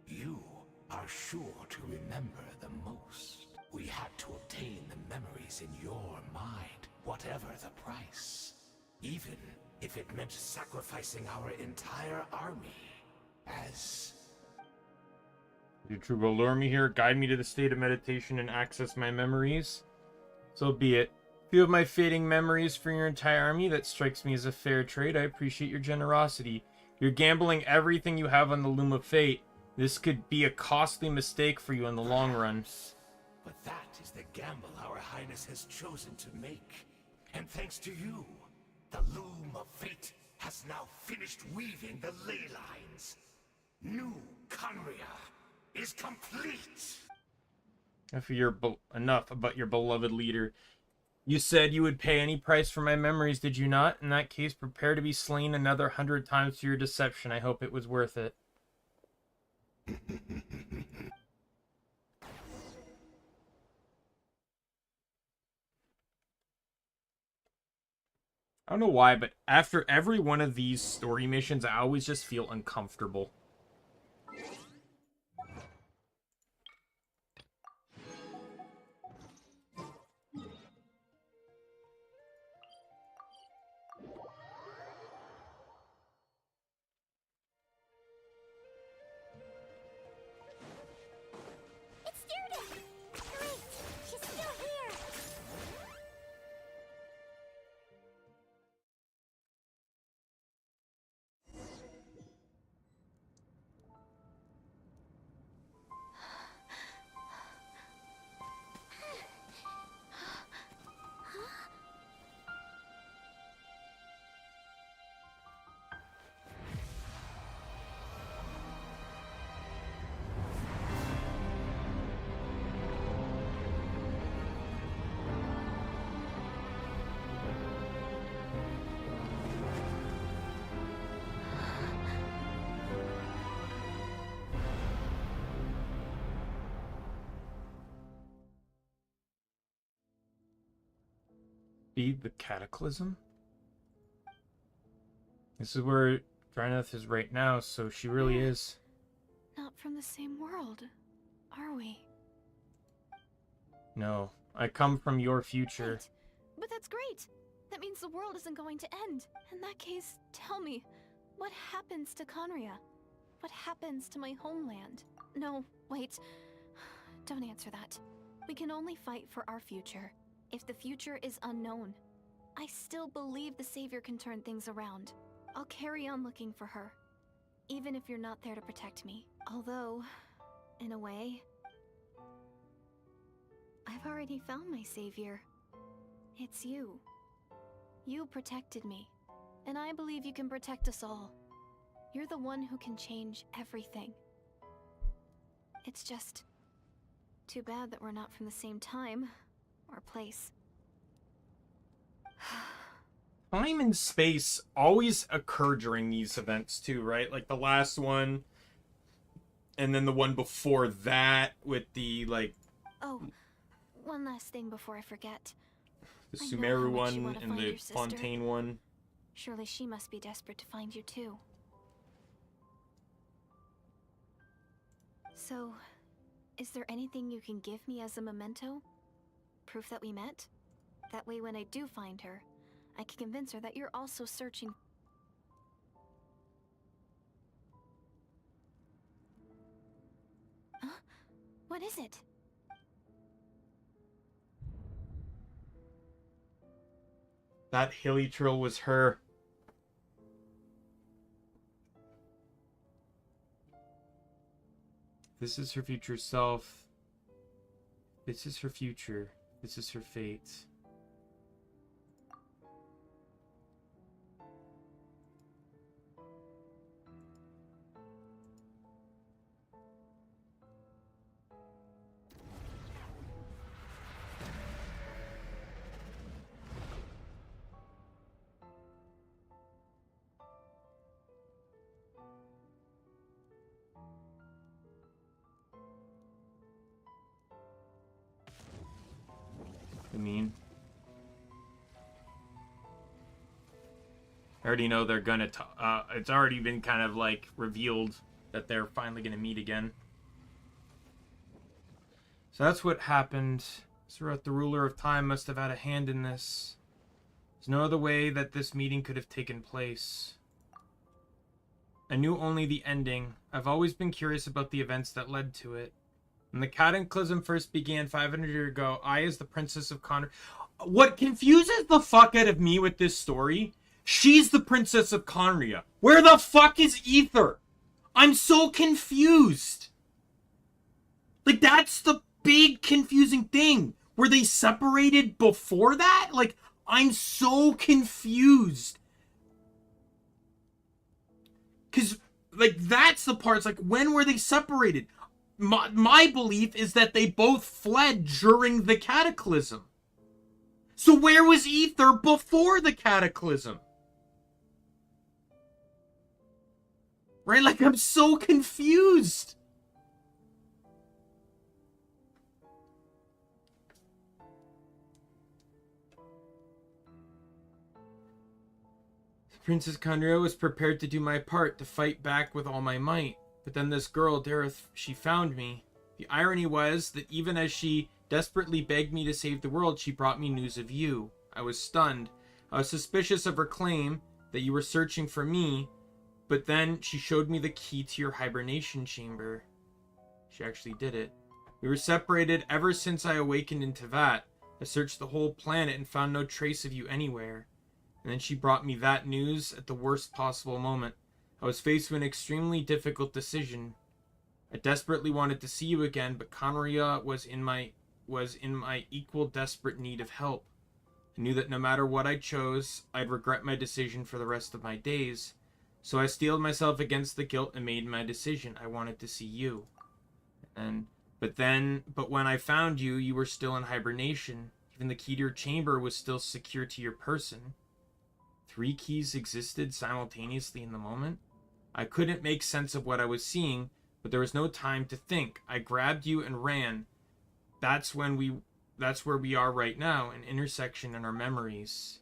you are sure to remember the most. We had to obtain the memories in your mind, whatever the price. Even if it meant sacrificing our entire army as... Your true will lure me here, guide me to the state of meditation and access my memories. So be it. Few of my fading memories for your entire army, that strikes me as a fair trade. I appreciate your generosity. You're gambling everything you have on the loom of fate. This could be a costly mistake for you in the long run. But that is the gamble our Highness has chosen to make. And thanks to you, the loom of fate has now finished weaving the ley lines. New Conria is complete. Enough about your beloved leader. You said you would pay any price for my memories, did you not? In that case, prepare to be slain another 100 times for your deception. I hope it was worth it. I don't know why, but after every one of these story missions, I always just feel uncomfortable. It's Judith! Great! She's still here! Be the Cataclysm? This is where Dryneth is right now, so she really is. Not from the same world, are we? No, I come from your future. Wait, but that's great! That means the world isn't going to end. In that case, tell me, what happens to Conria? What happens to my homeland? No, wait. Don't answer that. We can only fight for our future. If the future is unknown, I still believe the Savior can turn things around. I'll carry on looking for her, even if you're not there to protect me. Although, in a way, I've already found my Savior. It's you. You protected me, and I believe you can protect us all. You're the one who can change everything. It's just too bad that we're not from the same time or place. Time and space always occur during these events too, right? Like the last one, and then the one before that with the, like... Oh, one last thing before I forget. The I know how Sumeru much you one wanna and find the your sister. Fontaine one. Surely she must be desperate to find you too. So, is there anything you can give me as a memento? Proof that we met? That way when I do find her, I can convince her that you're also searching. Huh? What is it? That hilly trill was her. This is her future self. This is her future. This is her fate. I mean, I already know they're gonna it's already been kind of like revealed that they're finally gonna meet again. So that's what happened. Surat, the ruler of time, must have had a hand in this. There's no other way that this meeting could have taken place. I knew only the ending. I've always been curious about the events that led to it. When the cataclysm first began 500 years ago, I, as the princess of Conor... What confuses the fuck out of me with this story, she's the princess of Conria. Where the fuck is Ether? I'm so confused. Like, that's the big confusing thing. Were they separated before that? Like, I'm so confused. Because, like, that's the part. It's like, when were they separated? My belief is that they both fled during the cataclysm. So where was Ether before the cataclysm? Right? Like, I'm so confused. Princess Conria was prepared to do my part, to fight back with all my might. But then this girl, Dareth, she found me. The irony was that even as she desperately begged me to save the world, she brought me news of you. I was stunned. I was suspicious of her claim that you were searching for me, but then she showed me the key to your hibernation chamber. She actually did it. We were separated ever since I awakened in Tevat. I searched the whole planet and found no trace of you anywhere. And then she brought me that news at the worst possible moment. I was faced with an extremely difficult decision. I desperately wanted to see you again, but Conria was in my equal desperate need of help. I knew that no matter what I chose, I'd regret my decision for the rest of my days. So I steeled myself against the guilt and made my decision. I wanted to see you. But when I found you, you were still in hibernation. Even the key to your chamber was still secure to your person. 3 keys existed simultaneously in the moment. I couldn't make sense of what I was seeing, but there was no time to think. I grabbed you and ran. That's where we are right now, an intersection in our memories.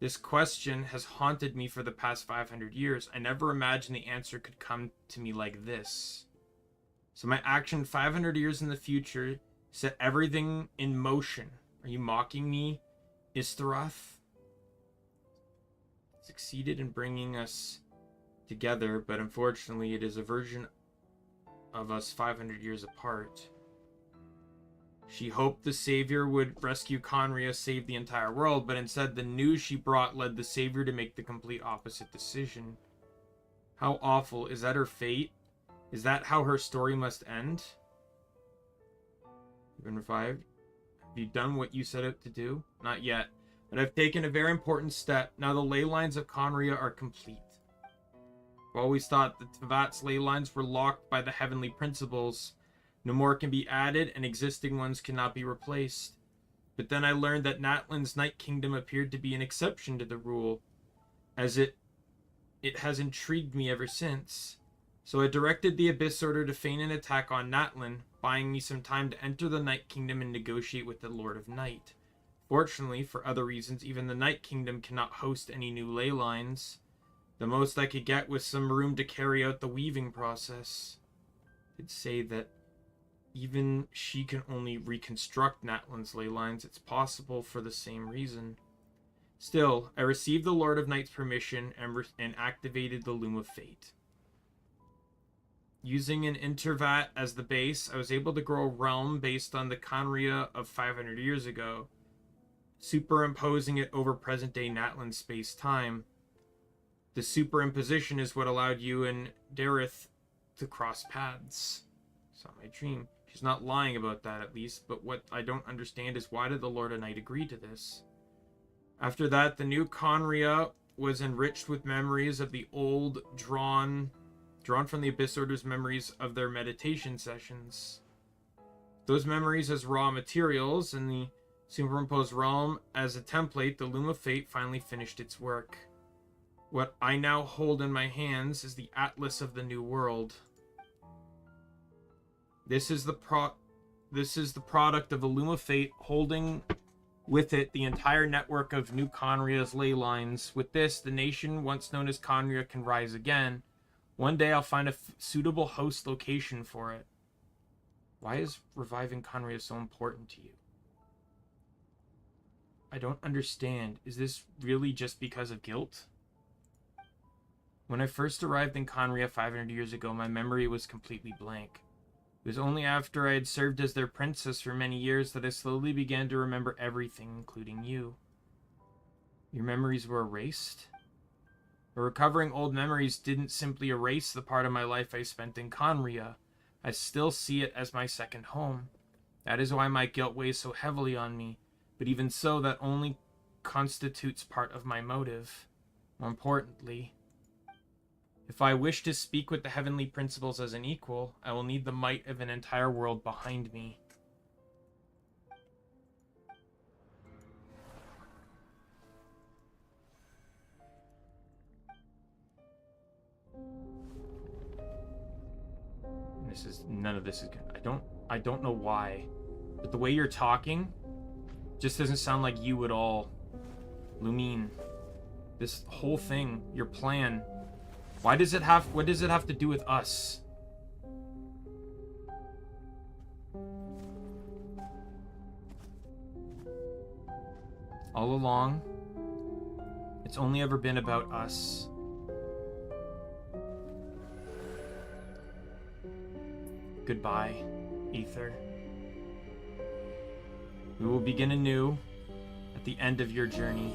This question has haunted me for the past 500 years. I never imagined the answer could come to me like this. So my action 500 years in the future set everything in motion. Are you mocking me, Istaroth? Succeeded in bringing us together, but unfortunately it is a version of us 500 years apart. She hoped the Savior would rescue Conria, save the entire world, but instead the news she brought led the Savior to make the complete opposite decision. How awful. Is that her fate? Is that how her story must end? You've been revived? Have you done what you set out to do? Not yet. But I've taken a very important step. Now the ley lines of Conria are complete. I've always thought that Tevat's ley lines were locked by the heavenly principles. No more can be added, and existing ones cannot be replaced. But then I learned that Natlan's Night Kingdom appeared to be an exception to the rule, as it has intrigued me ever since. So I directed the Abyss Order to feign an attack on Natlan, buying me some time to enter the Night Kingdom and negotiate with the Lord of Night. Fortunately, for other reasons, even the Night Kingdom cannot host any new ley lines. The most I could get was some room to carry out the weaving process. I'd say that even she can only reconstruct Natlan's ley lines. It's possible for the same reason. Still, I received the Lord of Night's permission and activated the Loom of Fate. Using an Intervat as the base, I was able to grow a realm based on the Conria of 500 years ago, superimposing it over present-day Natlan space-time. The superimposition is what allowed you and Dareth to cross paths. It's not my dream. She's not lying about that, at least, but what I don't understand is why did the Lord of Night agree to this? After that, the new Conria was enriched with memories of the old, drawn from the Abyss Order's memories of their meditation sessions. Those memories as raw materials, and the superimposed realm as a template, the Loom of Fate finally finished its work. What I now hold in my hands is the Atlas of the New World. This is the product of the Loom of Fate holding with it the entire network of New Conria's ley lines. With this, the nation once known as Conria can rise again. One day I'll find a suitable host location for it. Why is reviving Conria so important to you? I don't understand. Is this really just because of guilt? When I first arrived in Conria 500 years ago, my memory was completely blank. It was only after I had served as their princess for many years that I slowly began to remember everything, including you. Your memories were erased? But recovering old memories didn't simply erase the part of my life I spent in Conria. I still see it as my second home. That is why my guilt weighs so heavily on me. But even so, that only constitutes part of my motive. More importantly, if I wish to speak with the heavenly principles as an equal, I will need the might of an entire world behind me. None of this is good. I don't know why, but the way you're talking just doesn't sound like you at all. Lumine, this whole thing, your plan, what does it have to do with us? All along, it's only ever been about us. Goodbye, Ether. We will begin anew at the end of your journey.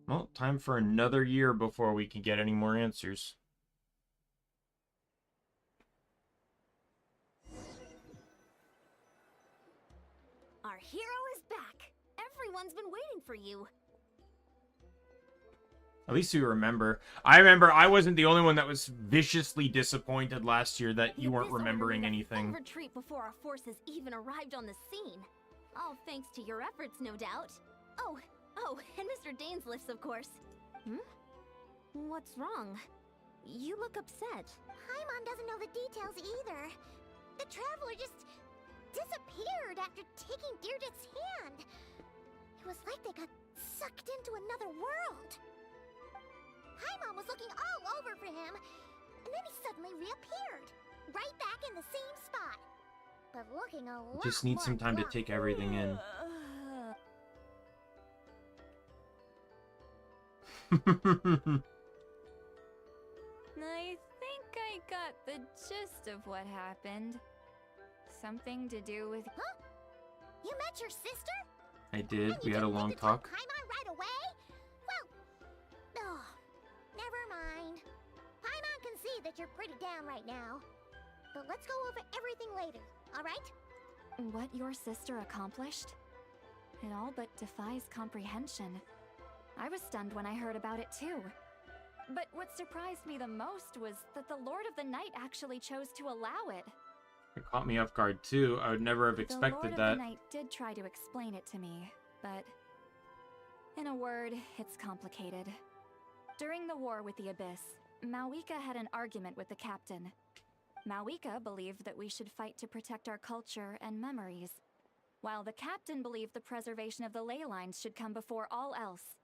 Well, time for another year before we can get any more answers. Our hero is back. Everyone's been waiting for you. At least you remember. I remember I wasn't the only one that was viciously disappointed last year that you weren't remembering anything. Retreat before our forces even arrived on the scene. All thanks to your efforts, no doubt. Oh, and Mr. Dainsliff's, of course. What's wrong? You look upset. Paimon doesn't know the details either. The traveler just disappeared after taking Deirdre's hand. It was like they got sucked into another world. Paimon was looking all over for him, and then he suddenly reappeared, right back in the same spot. But looking a lot Just need some time to more take everything in. I think I got the gist of what happened. Something to do with... Huh? You met your sister? I did. And We you had a didn't long think to tell talk. Paimon right away? Well, never mind. Paimon can see that you're pretty down right now. But let's go over everything later, alright? What your sister accomplished? It all but defies comprehension. I was stunned when I heard about it too. But what surprised me the most was that the Lord of the Night actually chose to allow it. It caught me off guard too. I would never have expected the Lord that. of the Night did try to explain it to me, but in a word, it's complicated. During the war with the Abyss, Mawika had an argument with the captain. Mawika believed that we should fight to protect our culture and memories, while the captain believed the preservation of the ley lines should come before all else.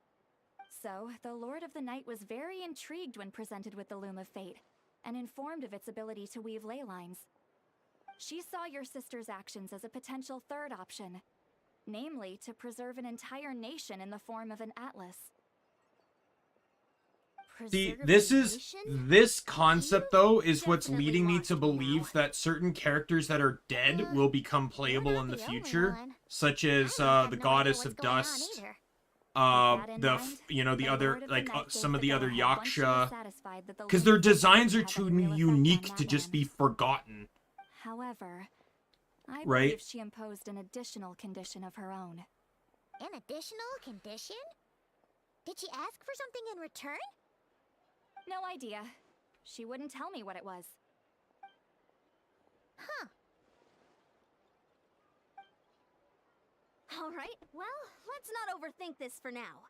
So, the Lord of the Night was very intrigued when presented with the Loom of Fate, and informed of its ability to weave ley lines. She saw your sister's actions as a potential third option, namely to preserve an entire nation in the form of an atlas. See, this concept though is what's leading me to believe that certain characters that are dead will become playable in the future, such as the Goddess of Dust, the other, like some of the other Yaksha, because their designs are too unique to just be forgotten. However, I Right. believe she imposed an additional condition of her own. An additional condition? Did she ask for something in return? No idea. She wouldn't tell me what it was. Huh. Alright, well, let's not overthink this for now.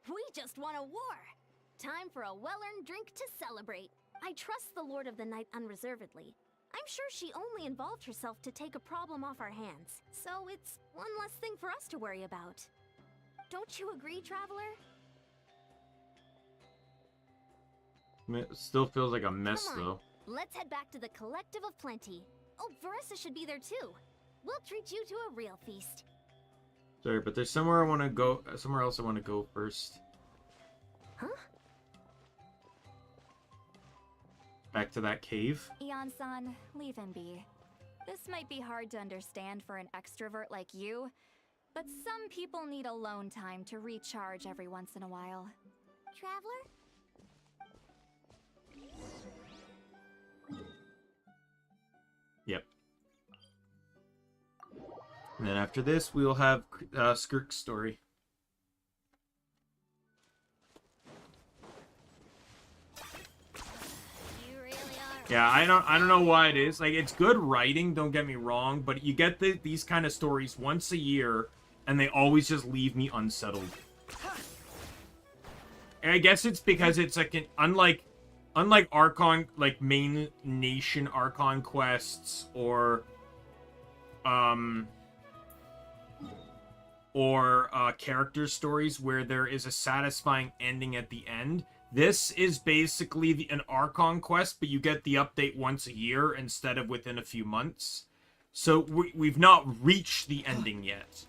We just won a war! Time for a well-earned drink to celebrate. I trust the Lord of the Night unreservedly. I'm sure she only involved herself to take a problem off our hands, so it's one less thing for us to worry about. Don't you agree, Traveler? It still feels like a mess, Come on, though. let's head back to the Collective of Plenty. Oh, Verissa should be there too. We'll treat you to a real feast. Sorry, but there's somewhere I want to go. Somewhere else I want to go first. Huh? Back to that cave. Ian-san, leave him be. This might be hard to understand for an extrovert like you, but some people need alone time to recharge every once in a while. Traveler? Yep. And then after this, we'll have Skirk's story. You really are. Yeah, I don't know why it is. Like, it's good writing, don't get me wrong, but you get these kind of stories once a year, and they always just leave me unsettled. And I guess it's because it's like unlike Archon, like main nation Archon quests or character stories where there is a satisfying ending at the end. This is basically an Archon quest, but you get the update once a year instead of within a few months. So we've not reached the ending yet.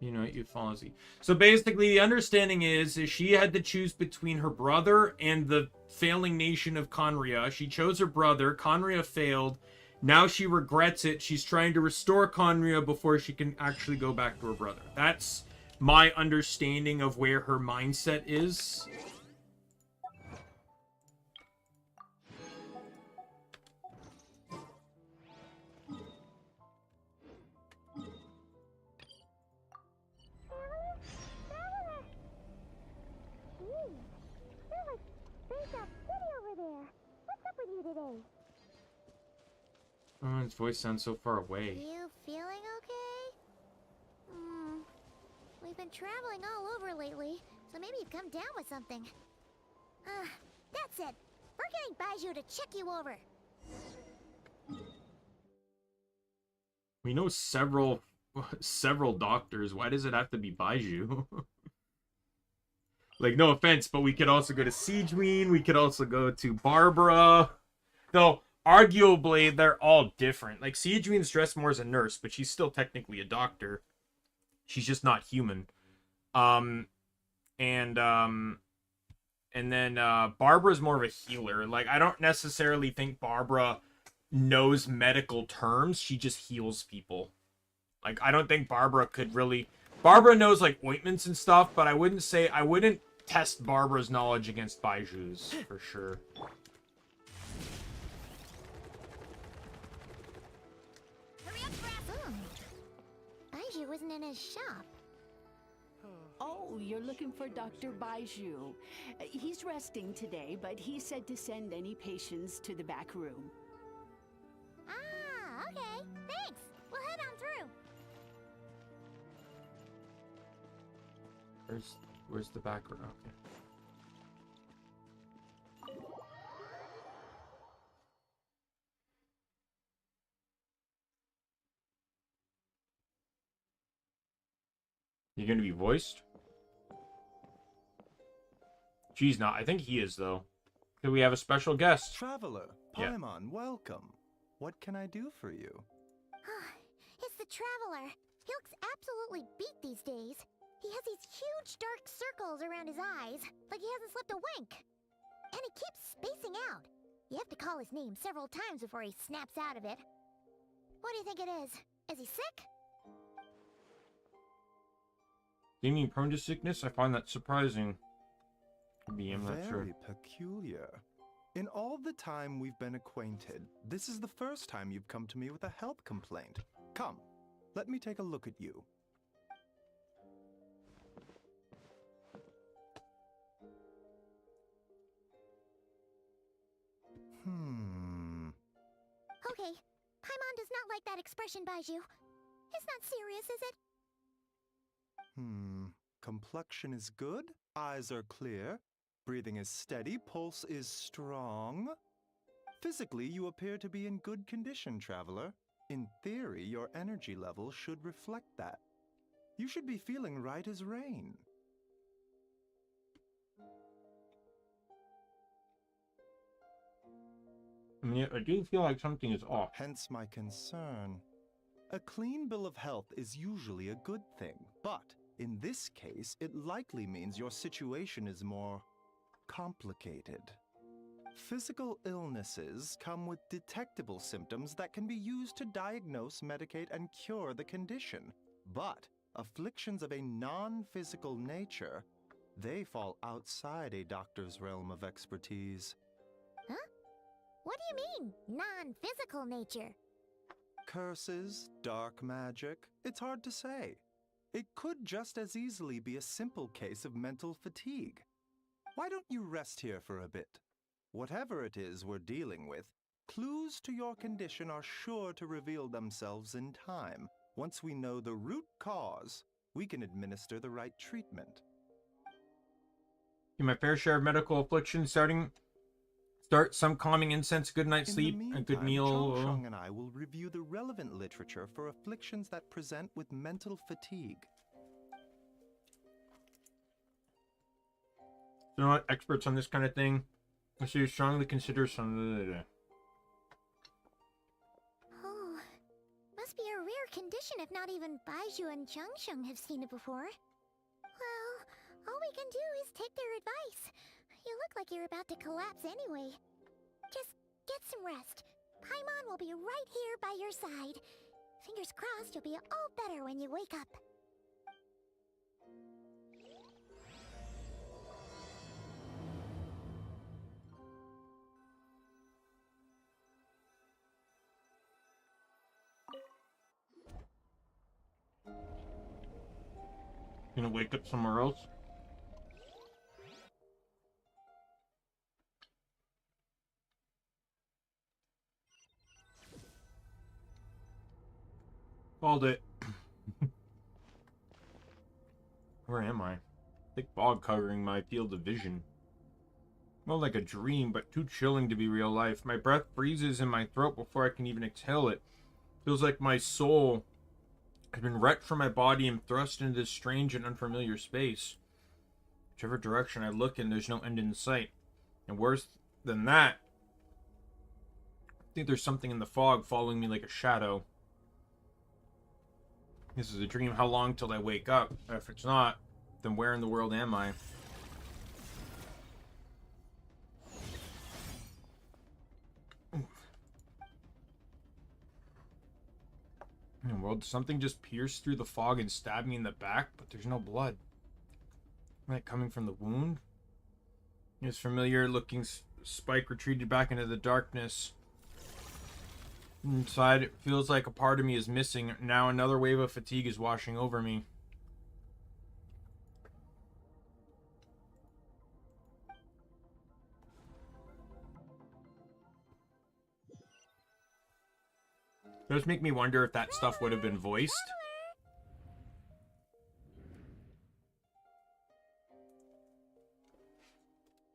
You know, you fall asleep. So basically, the understanding is she had to choose between her brother and the failing nation of Conria. She chose her brother. Conria failed. Now she regrets it. She's trying to restore Conria before she can actually go back to her brother. That's my understanding of where her mindset is. There's that kitty over there. What's up with you today? Oh, his voice sounds so far away. You feeling okay? We've been traveling all over lately, so maybe you've come down with something. That's it. We're getting Baiju to check you over. We know several doctors. Why does it have to be Baiju? Like, no offense, but we could also go to Sibling. We could also go to Barbara. Though, arguably, they're all different. Like, Sijuin's dressed more as a nurse, but she's still technically a doctor. She's just not human. And then Barbara's more of a healer. Like, I don't necessarily think Barbara knows medical terms. She just heals people. Like, I don't think Barbara could really... Barbara knows, like, ointments and stuff, but I wouldn't test Barbara's knowledge against Baiju's, for sure. Hurry up, Brass! Baiju wasn't in his shop. Oh, you're looking for Dr. Baiju. He's resting today, but he said to send any patients to the back room. Ah, okay. Thanks. We'll head on through. Where's the back room? Okay. You gonna be voiced? She's not. I think he is, though. Do we have a special guest? Traveler, Yeah. Paimon, welcome. What can I do for you? Traveler. He looks absolutely beat these days. He has these huge dark circles around his eyes, like he hasn't slept a wink. And he keeps spacing out. You have to call his name several times before he snaps out of it. What do you think it is? Is he sick? Seeming prone to sickness? I find that surprising. I'm not sure. Very peculiar. In all the time we've been acquainted, this is the first time you've come to me with a health complaint. Come, let me take a look at you. Okay, Paimon does not like that expression, Baiju. It's not serious, is it? Complexion is good, eyes are clear, breathing is steady, pulse is strong. Physically, you appear to be in good condition, traveler. In theory, your energy level should reflect that. You should be feeling right as rain. I mean, I do feel like something is off. Hence my concern. A clean bill of health is usually a good thing, but in this case, it likely means your situation is more complicated. Physical illnesses come with detectable symptoms that can be used to diagnose, medicate, and cure the condition. But afflictions of a non-physical nature, they fall outside a doctor's realm of expertise. Huh? What do you mean, non-physical nature? Curses, dark magic, it's hard to say. It could just as easily be a simple case of mental fatigue. Why don't you rest here for a bit? Whatever it is we're dealing with, clues to your condition are sure to reveal themselves in time. Once we know the root cause, we can administer the right treatment. Get my fair share of medical afflictions, start some calming incense, good night's sleep, a good meal. Chong and I will review the relevant literature for afflictions that present with mental fatigue. They're not experts on this kind of thing, so you strongly consider some. Oh, must be a rare condition if not even Baiju and Changsheng have seen it before. Well, all we can do is take their advice. You look like you're about to collapse anyway. Just get some rest. Paimon will be right here by your side. Fingers crossed you'll be all better when you wake up. Gonna wake up somewhere else? Called it. Where am I? Thick fog covering my field of vision. More like a dream, but too chilling to be real life. My breath freezes in my throat before I can even exhale it. Feels like my soul has been wrecked from my body and thrust into this strange and unfamiliar space. Whichever direction I look in, there's no end in sight. And worse than that, I think there's something in the fog following me like a shadow. This is a dream. How long till I wake up? If it's not, then where in the world am I? In the world, something just pierced through the fog and stabbed me in the back, but there's no blood. Isn't that coming from the wound? This familiar looking spike retreated back into the darkness. Inside, it feels like a part of me is missing. Now another wave of fatigue is washing over me. It does make me wonder if that stuff would have been voiced.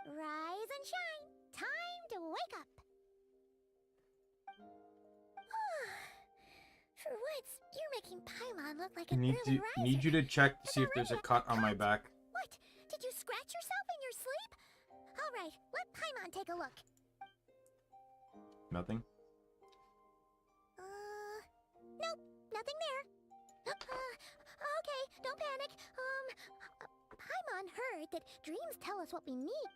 Rise and shine. Time to wake up. For once, you're making Paimon look like an early riser. Need you to check to see if there's a cut on my back. What? Did you scratch yourself in your sleep? All right, let Paimon take a look. Nothing? Nope, nothing there. Okay, don't panic. Paimon heard that dreams tell us what we need.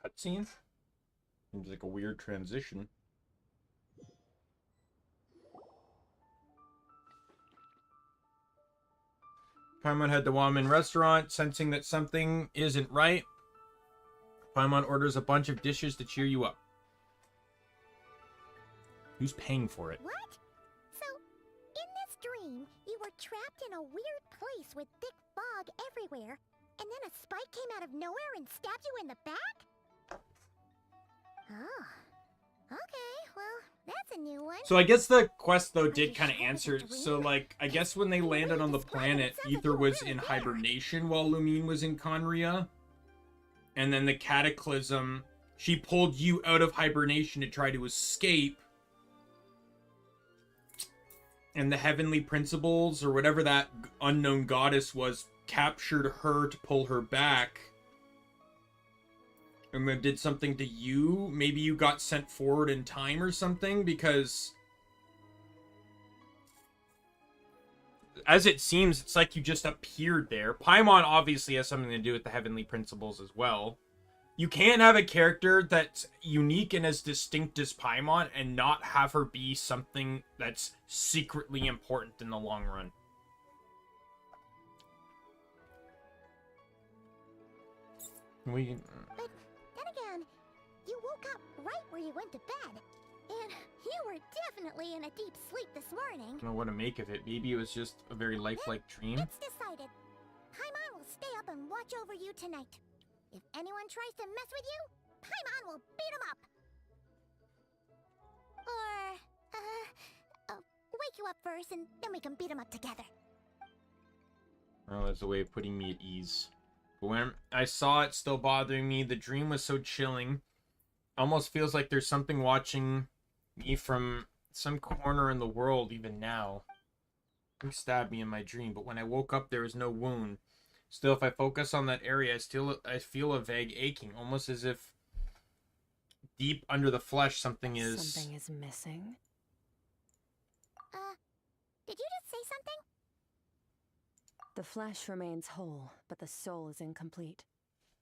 Cutscene? Seems like a weird transition. Paimon head to Wamen restaurant, sensing that something isn't right. Paimon orders a bunch of dishes to cheer you up. Who's paying for it? What? So, in this dream, you were trapped in a weird place with thick fog everywhere, and then a spike came out of nowhere and stabbed you in the back? Oh. Okay, well, that's a new one. So I guess the quest, though, did kind of answer. So, like, I guess when they landed on the planet, Ether was in hibernation while Lumine was in Conria. And then the Cataclysm, she pulled you out of hibernation to try to escape. And the Heavenly Principles, or whatever that unknown goddess was, captured her to pull her back. And then did something to you. Maybe you got sent forward in time or something, because as it seems, it's like you just appeared there. Paimon obviously has something to do with the Heavenly Principles as well. You can't have a character that's unique and as distinct as Paimon and not have her be something that's secretly important in the long run. But then again, you woke up right where you went to bed. And you were definitely in a deep sleep this morning. I don't know what to make of it. Maybe it was just a very lifelike dream. It's decided. Paimon will stay up and watch over you tonight. If anyone tries to mess with you, Paimon will beat him up. Or, wake you up first and then we can beat him up together. Well, that's a way of putting me at ease. But when I saw it still bothering me, the dream was so chilling. Almost feels like there's something watching me from some corner in the world even now. Who stabbed me in my dream, but when I woke up there was no wound. Still, if I focus on that area, I feel a vague aching, almost as if deep under the flesh something is... Something is missing? Did you just say something? The flesh remains whole, but the soul is incomplete.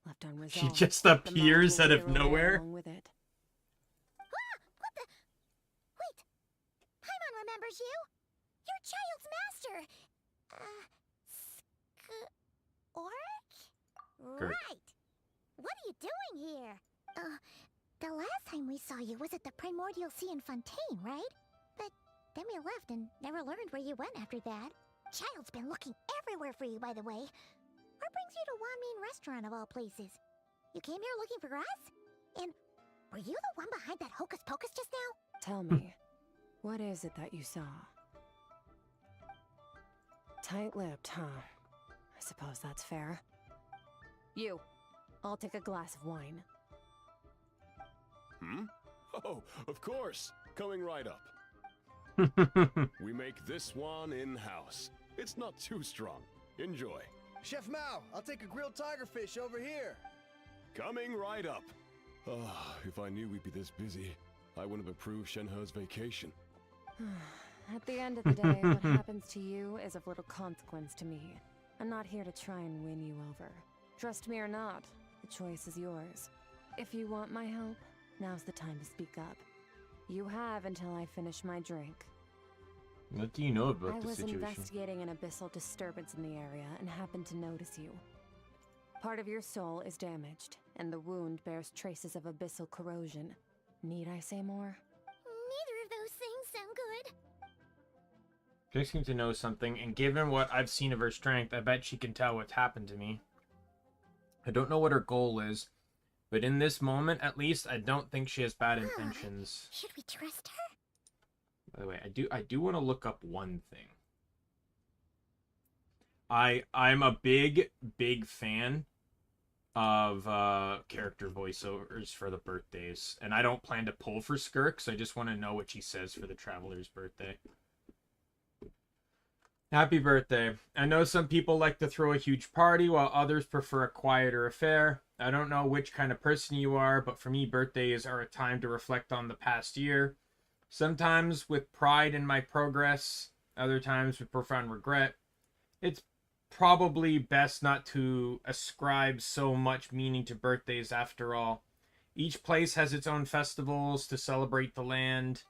Left unresolved. She just appears out of nowhere. Along with it. What the? Wait! Paimon remembers you! Your child's master! Skirk. Right! What are you doing here? The last time we saw you was at the Primordial Sea in Fontaine, right? But then we left and never learned where you went after that. Child's been looking everywhere for you, by the way. What brings you to Daimien Restaurant of all places? You came here looking for us? And were you the one behind that hocus pocus just now? Tell me, what is it that you saw? Tight-lipped, huh? I suppose that's fair. You, I'll take a glass of wine. Hmm? Oh, of course. Coming right up. We make this one in-house. It's not too strong. Enjoy. Chef Mao, I'll take a grilled tigerfish over here. Coming right up. Ah, if I knew we'd be this busy, I wouldn't have approved Shenhe's vacation. At the end of the day, what happens to you is of little consequence to me. I'm not here to try and win you over. Trust me or not, the choice is yours. If you want my help, now's the time to speak up. You have until I finish my drink. What do you know about the I was situation? investigating an abyssal disturbance in the area and happened to notice you. Part of your soul is damaged, and the wound bears traces of abyssal corrosion. Need I say more? Neither of those things sound good. She seems to know something, and given what I've seen of her strength, I bet she can tell what's happened to me. I don't know what her goal is, but in this moment, at least, I don't think she has bad intentions. Should we trust her? By the way, I do want to look up one thing. I'm a big fan of character voiceovers for the birthdays, and I don't plan to pull for Skirk, so I just want to know what she says for the Traveler's birthday. Happy birthday. I know some people like to throw a huge party while others prefer a quieter affair. I don't know which kind of person you are, but for me, birthdays are a time to reflect on the past year. Sometimes with pride in my progress, other times with profound regret. It's probably best not to ascribe so much meaning to birthdays after all. Each place has its own festivals to celebrate the land,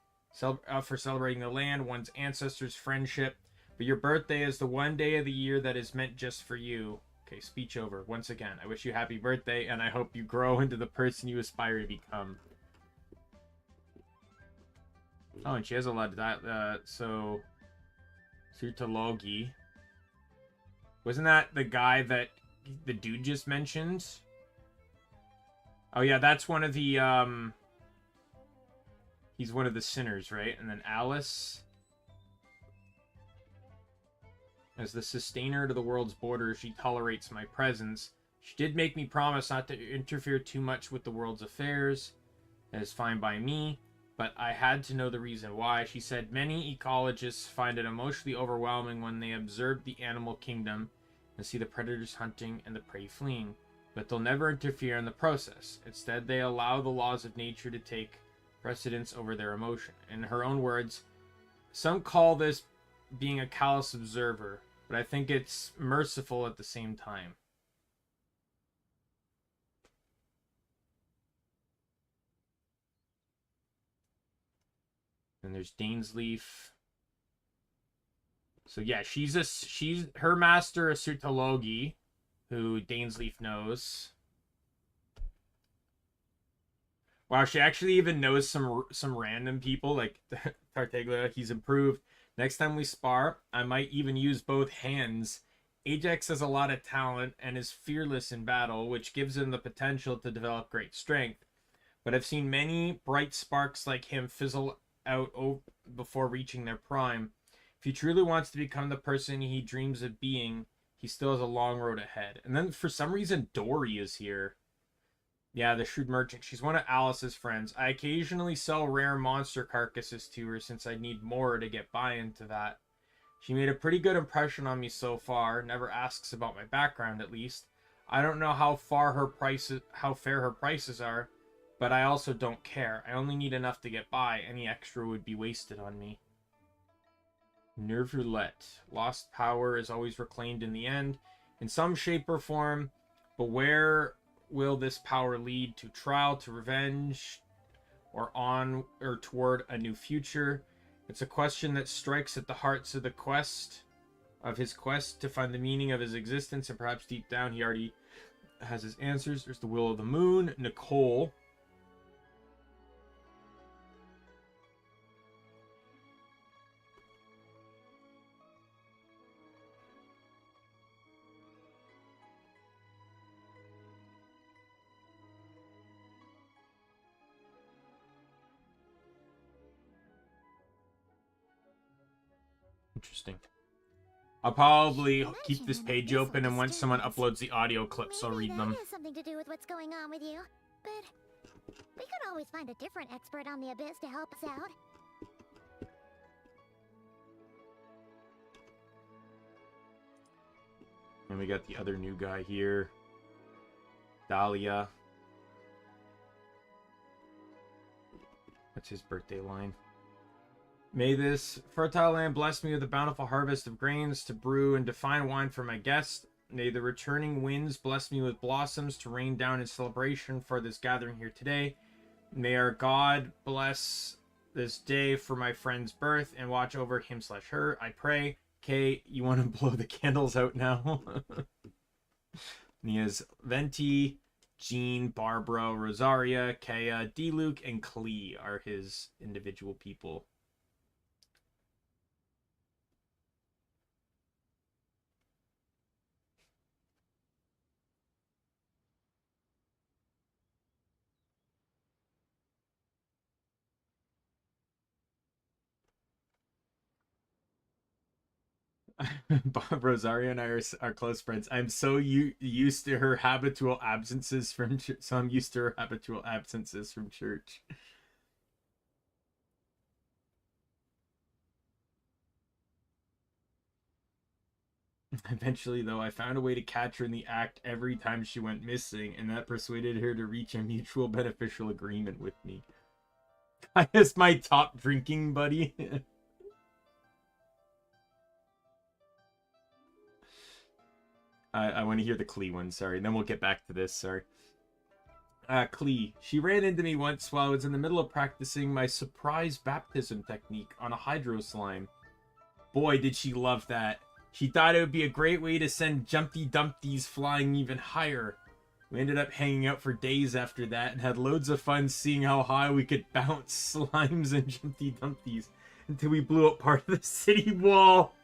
for celebrating the land, one's ancestors' friendship. But your birthday is the one day of the year that is meant just for you. Okay, speech over. Once again, I wish you happy birthday, and I hope you grow into the person you aspire to become. Oh, and she has a lot of that. So, Sutalogi. Wasn't that the guy that the dude just mentioned? Oh yeah, that's one of the he's one of the sinners, right? And then Alice, as the sustainer to the world's borders, she tolerates my presence. She did make me promise not to interfere too much with the world's affairs. That is fine by me, but I had to know the reason why. She said many ecologists find it emotionally overwhelming when they observe the animal kingdom and see the predators hunting and the prey fleeing, but they'll never interfere in the process. Instead, they allow the laws of nature to take precedence over their emotion. In her own words, some call this being a callous observer, but I think it's merciful at the same time. And there's Dainsleaf. So yeah, she's her master is Sutalogi, who Dainsleaf knows. Wow, she actually even knows some random people like Tartaglia. He's improved. Next time we spar, I might even use both hands. Ajax has a lot of talent and is fearless in battle, which gives him the potential to develop great strength. But I've seen many bright sparks like him fizzle out before reaching their prime. If he truly wants to become the person he dreams of being, he still has a long road ahead. And then for some reason, Dory is here. Yeah, the shrewd merchant. She's one of Alice's friends. I occasionally sell rare monster carcasses to her since I need more to get by into that. She made a pretty good impression on me so far. Never asks about my background, at least. I don't know how fair her prices are, but I also don't care. I only need enough to get by. Any extra would be wasted on me. Nerve roulette. Lost power is always reclaimed in the end, in some shape or form, but where will this power lead? To trial, to revenge, or on or toward a new future? It's a question that strikes at the hearts of his quest to find the meaning of his existence, and perhaps deep down he already has his answers. There's the Will of the Moon, Nicole. Interesting. I'll probably keep this page open, and once someone uploads the audio clips, I'll read them. That has something to do with what's going on with you. But we could always find a different expert on the abyss to help us out. And we got the other new guy here. Dahlia. That's his birthday line. May this fertile land bless me with a bountiful harvest of grains to brew and define wine for my guests. May the returning winds bless me with blossoms to rain down in celebration for this gathering here today. May our God bless this day for my friend's birth and watch over him/her, I pray. Okay, you want to blow the candles out now? And he has Venti, Jean, Barbara, Rosaria, Kaya, D-Luke, and Klee are his individual people. Bob, Rosario and I are close friends. I'm so used to her habitual absences from church. So I'm used to her habitual absences from church. Eventually, though, I found a way to catch her in the act every time she went missing, and that persuaded her to reach a mutual beneficial agreement with me. I is my top drinking buddy. I want to hear the Klee one, sorry. Then we'll get back to this, sorry. Klee. She ran into me once while I was in the middle of practicing my surprise baptism technique on a hydro slime. Boy, did she love that. She thought it would be a great way to send Jumpty Dumpties flying even higher. We ended up hanging out for days after that and had loads of fun seeing how high we could bounce slimes and Jumpty Dumpties until we blew up part of the city wall.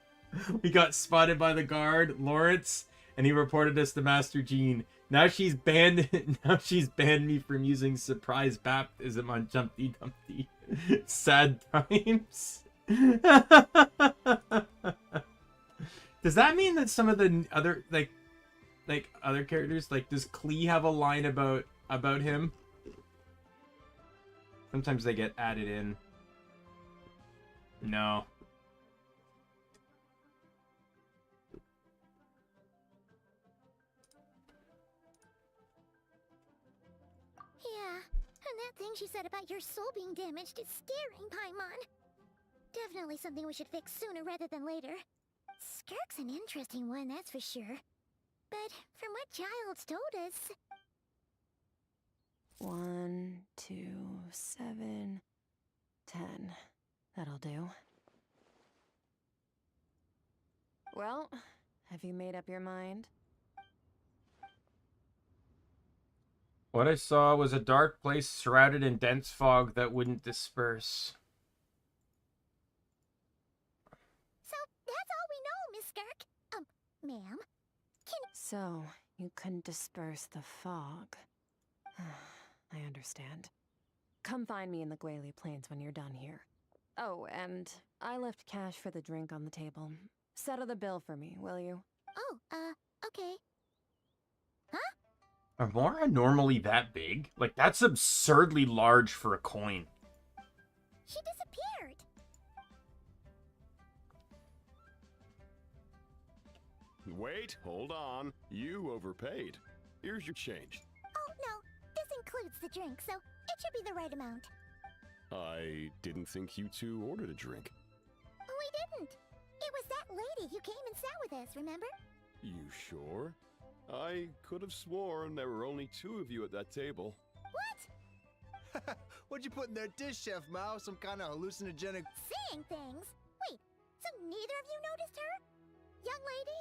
We got spotted by the guard, Lawrence, and he reported us to Master Jean. Now she's banned me from using surprise baptism on Jumpty Dumpty. Sad times. Does that mean that some of the other like other characters, like, does Klee have a line about him? Sometimes they get added in. No. Yeah, and that thing she said about your soul being damaged is scaring, Paimon. Definitely something we should fix sooner rather than later. Skirk's an interesting one, that's for sure. But from what Child's told us... 1, 2, 7, 10. That'll do. Well, have you made up your mind? What I saw was a dark place shrouded in dense fog that wouldn't disperse. So, that's all we know, Miss Skirk. Ma'am? So, you couldn't disperse the fog. I understand. Come find me in the Guili Plains when you're done here. Oh, and I left cash for the drink on the table. Settle the bill for me, will you? Oh, okay. Huh? Are Mora normally that big? Like, that's absurdly large for a coin. She disappeared. Wait, hold on. You overpaid. Here's your change. Oh, no. This includes the drink, so it should be the right amount. I didn't think you two ordered a drink. We didn't. It was that lady who came and sat with us, remember? You sure? I could have sworn there were only 2 of you at that table. What? What'd you put in their dish, Chef Mao? Some kind of hallucinogenic... Saying things? Wait, so neither of you noticed her? Young lady?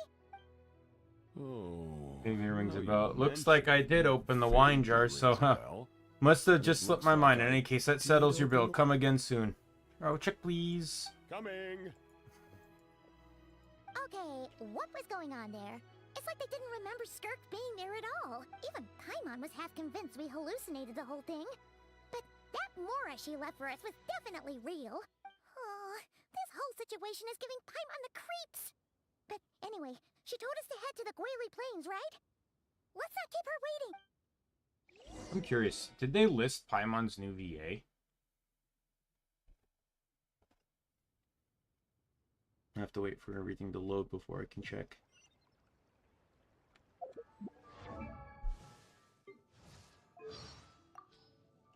Oh. Maybe rings a bell. Looks like I did open the wine jar, so must have just slipped my mind. In any case, that settles your bill. Come again soon. Oh, check please. Coming. Okay, what was going on there? It's like they didn't remember Skirk being there at all. Even Paimon was half convinced we hallucinated the whole thing. But that Mora she left for us was definitely real. Oh, this whole situation is giving Paimon the creeps. But anyway, she told us to head to the Guili Plains, right? Let's not keep her waiting. I'm curious. Did they list Paimon's new VA? I have to wait for everything to load before I can check.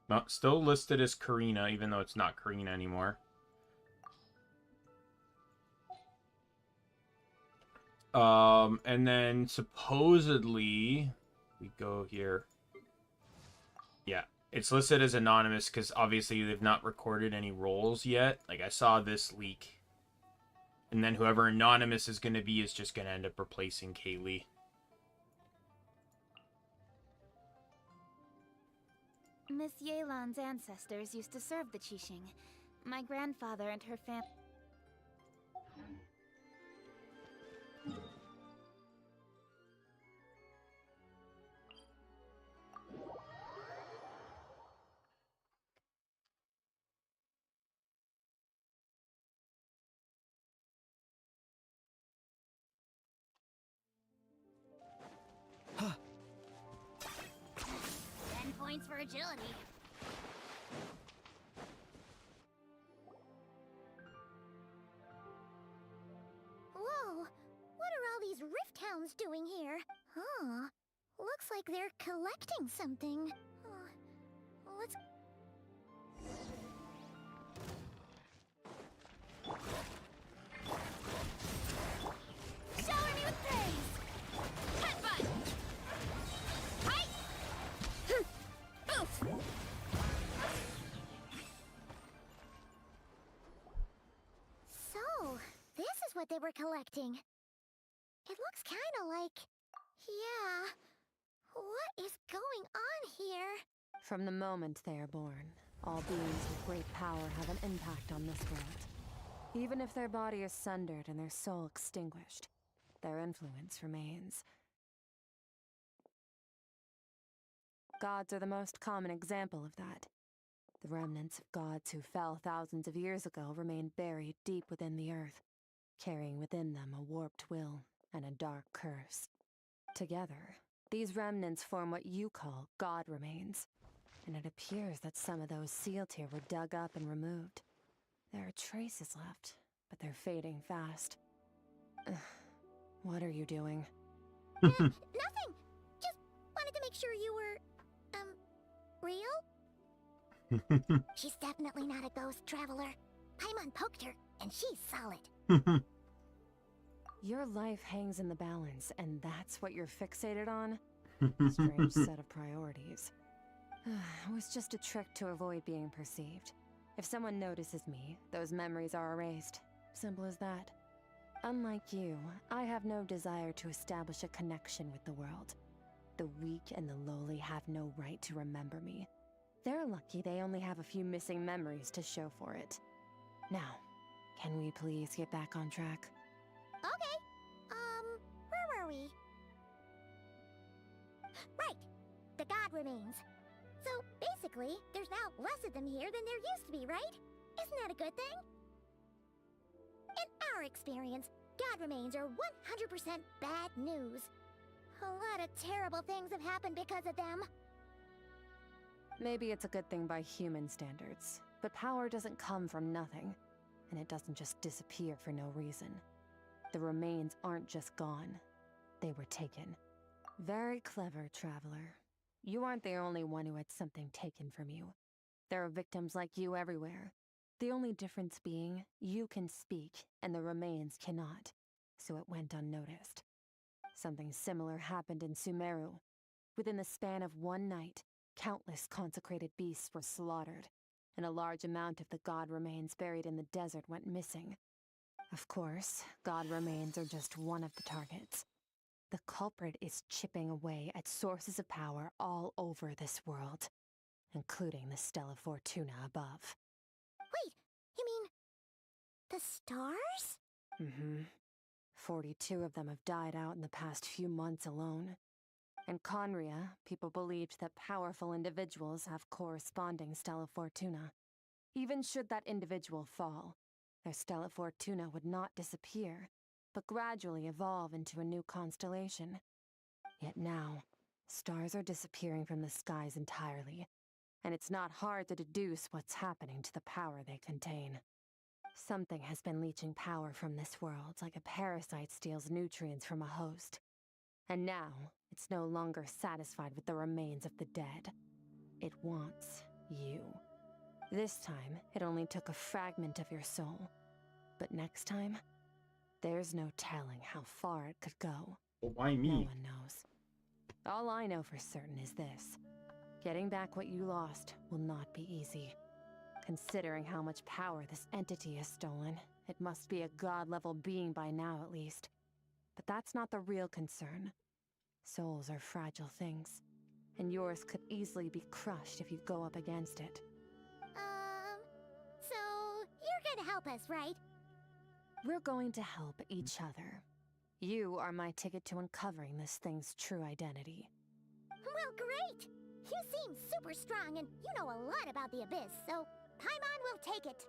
No, still listed as Karina, even though it's not Karina anymore. And then supposedly we go here. Yeah, it's listed as anonymous because obviously they've not recorded any roles yet. Like, I saw this leak. And then whoever anonymous is going to be is just going to end up replacing Kaylee. Miss Yelan's ancestors used to serve the Qixing. My grandfather and her family... Points for agility. Whoa! What are all these these Rift Hounds doing here? Huh. Looks like they're collecting something. Let's... Shower me with praise! Headbutt! Hi! Oof! So, this is what they were collecting. It looks kinda like... Yeah... What is going on here? From the moment they are born, all beings with great power have an impact on this world. Even if their body is sundered and their soul extinguished, their influence remains. Gods are the most common example of that. The remnants of gods who fell thousands of years ago remain buried deep within the earth, carrying within them a warped will and a dark curse. Together, these remnants form what you call god remains, and it appears that some of those sealed here were dug up and removed. There are traces left, but they're fading fast. What are you doing? Nothing! Just wanted to make sure you were... real? She's definitely not a ghost traveler. Paimon poked her, and she's solid. Your life hangs in the balance, and that's what you're fixated on? Strange set of priorities. It was just a trick to avoid being perceived. If someone notices me, those memories are erased. Simple as that. Unlike you, I have no desire to establish a connection with the world. The weak and the lowly have no right to remember me. They're lucky they only have a few missing memories to show for it. Now, can we please get back on track? Okay. Where were we? Right. The god remains. So, basically, there's now less of them here than there used to be, right? Isn't that a good thing? In our experience, god remains are 100% bad news. A lot of terrible things have happened because of them. Maybe it's a good thing by human standards, but power doesn't come from nothing, and it doesn't just disappear for no reason. The remains aren't just gone, they were taken. Very clever, traveler. You aren't the only one who had something taken from you. There are victims like you everywhere. The only difference being, you can speak, and the remains cannot, so it went unnoticed. Something similar happened in Sumeru. Within the span of one night, countless consecrated beasts were slaughtered, and a large amount of the god remains buried in the desert went missing. Of course, god remains are just one of the targets. The culprit is chipping away at sources of power all over this world, including the Stella Fortuna above. Wait, you mean... the stars? Mm-hmm. 42 of them have died out in the past few months alone. In Conria, people believed that powerful individuals have corresponding Stella Fortuna. Even should that individual fall, their Stella Fortuna would not disappear, but gradually evolve into a new constellation. Yet now, stars are disappearing from the skies entirely, and it's not hard to deduce what's happening to the power they contain. Something has been leeching power from this world like a parasite steals nutrients from a host. And now, it's no longer satisfied with the remains of the dead. It wants you. This time, it only took a fragment of your soul. But next time, there's no telling how far it could go. Well, why me? No one knows. All I know for certain is this. Getting back what you lost will not be easy. Considering how much power this entity has stolen, it must be a god-level being by now at least. But that's not the real concern. Souls are fragile things, and yours could easily be crushed if you go up against it. So you're gonna help us, right? We're going to help each other. You are my ticket to uncovering this thing's true identity. Well, great! You seem super strong, and you know a lot about the Abyss, so Paimon will take it.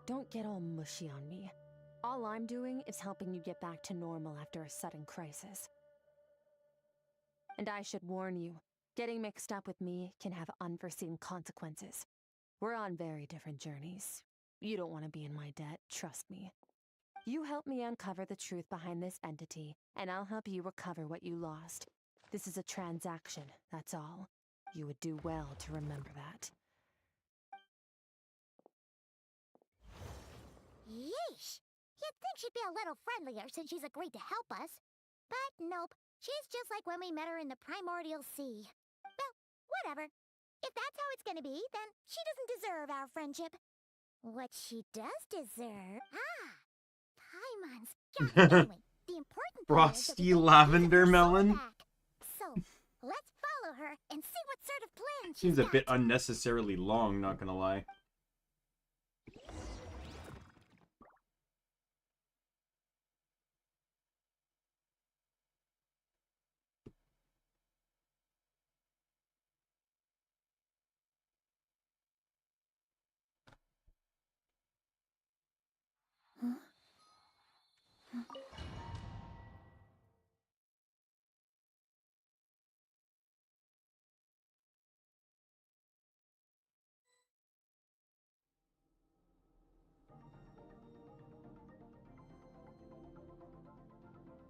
Don't get all mushy on me. All I'm doing is helping you get back to normal after a sudden crisis. And I should warn you, getting mixed up with me can have unforeseen consequences. We're on very different journeys. You don't want to be in my debt, trust me. You help me uncover the truth behind this entity, and I'll help you recover what you lost. This is a transaction, that's all. You would do well to remember that. Yeesh! You'd think she'd be a little friendlier since she's agreed to help us. But nope, she's just like when we met her in the primordial sea. Well, whatever. If that's how it's gonna be, then she doesn't deserve our friendship. What she does deserve... Paimon's... Anyway, the important part is that Frosty we lavender get her soul melon. back. So, let's follow her and see what sort of plan she's Seems a got. bit unnecessarily long, not gonna lie.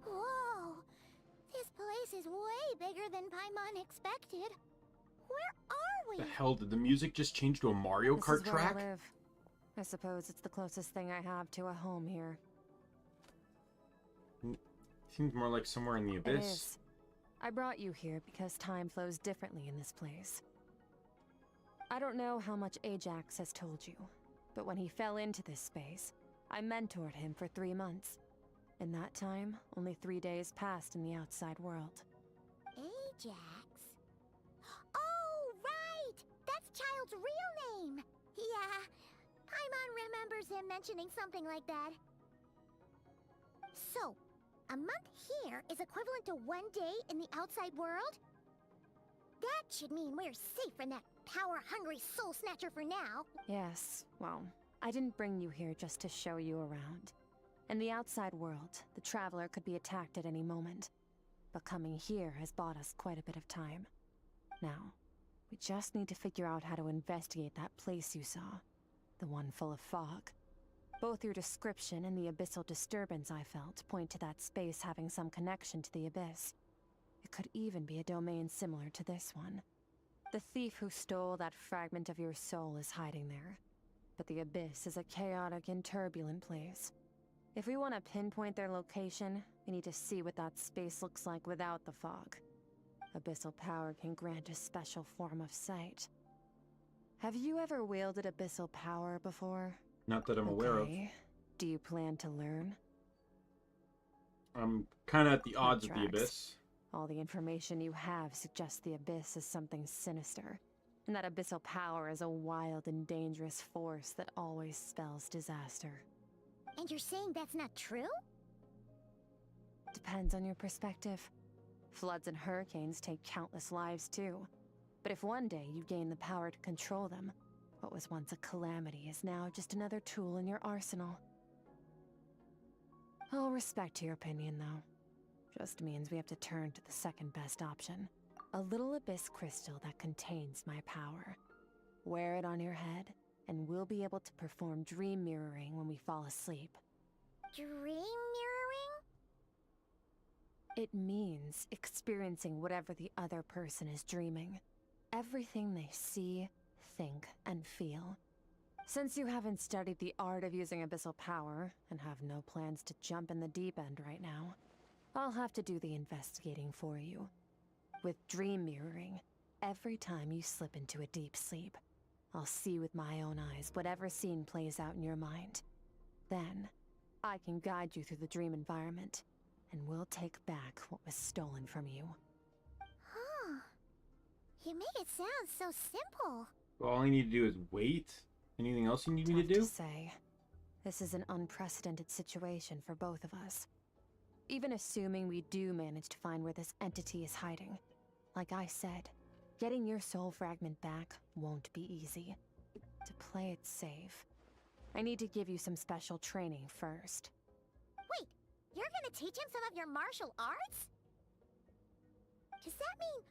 Whoa! This place is way bigger than Paimon expected. Where are we? The hell, did the music just change to a Mario This Kart is where track? I live. I suppose it's the closest thing I have to a home here. Seems more like somewhere in the It abyss. is. I brought you here because time flows differently in this place. I don't know how much Ajax has told you, but when he fell into this space, I mentored him for 3 months. In that time, only 3 days passed in the outside world. Ajax? Oh, right! That's Child's real name! Yeah, Paimon remembers him mentioning something like that. So, a month here is equivalent to 1 day in the outside world? That should mean we're safe from that power-hungry soul snatcher for now. Yes, well, I didn't bring you here just to show you around. In the outside world, the Traveler could be attacked at any moment. But coming here has bought us quite a bit of time. Now, we just need to figure out how to investigate that place you saw. The one full of fog. Both your description and the abyssal disturbance I felt point to that space having some connection to the abyss. It could even be a domain similar to this one. The thief who stole that fragment of your soul is hiding there. But the abyss is a chaotic and turbulent place. If we want to pinpoint their location, we need to see what that space looks like without the fog. Abyssal power can grant a special form of sight. Have you ever wielded abyssal power before? Not that I'm aware of. Do you plan to learn? I'm kind of at the odds of the Tracks. abyss. All the information you have suggests the abyss is something sinister, and that abyssal power is a wild and dangerous force that always spells disaster. And you're saying that's not true? Depends on your perspective. Floods and hurricanes take countless lives too. But if one day you gain the power to control them, what was once a calamity is now just another tool in your arsenal. I'll respect your opinion, though. Just means we have to turn to the second best option. A little abyss crystal that contains my power. Wear it on your head, and we'll be able to perform dream mirroring when we fall asleep. Dream mirroring? It means experiencing whatever the other person is dreaming. Everything they see, think, and feel. Since you haven't studied the art of using abyssal power, and have no plans to jump in the deep end right now, I'll have to do the investigating for you. With dream mirroring, every time you slip into a deep sleep, I'll see with my own eyes whatever scene plays out in your mind. Then, I can guide you through the dream environment, and we'll take back what was stolen from you. Huh. You make it sound so simple. Well, all I need to do is wait. Anything else you need me to Tough do? to say. This is an unprecedented situation for both of us. Even assuming we do manage to find where this entity is hiding. Like I said, getting your soul fragment back won't be easy. To play it safe, I need to give you some special training first. Wait, you're gonna teach him some of your martial arts? Does that mean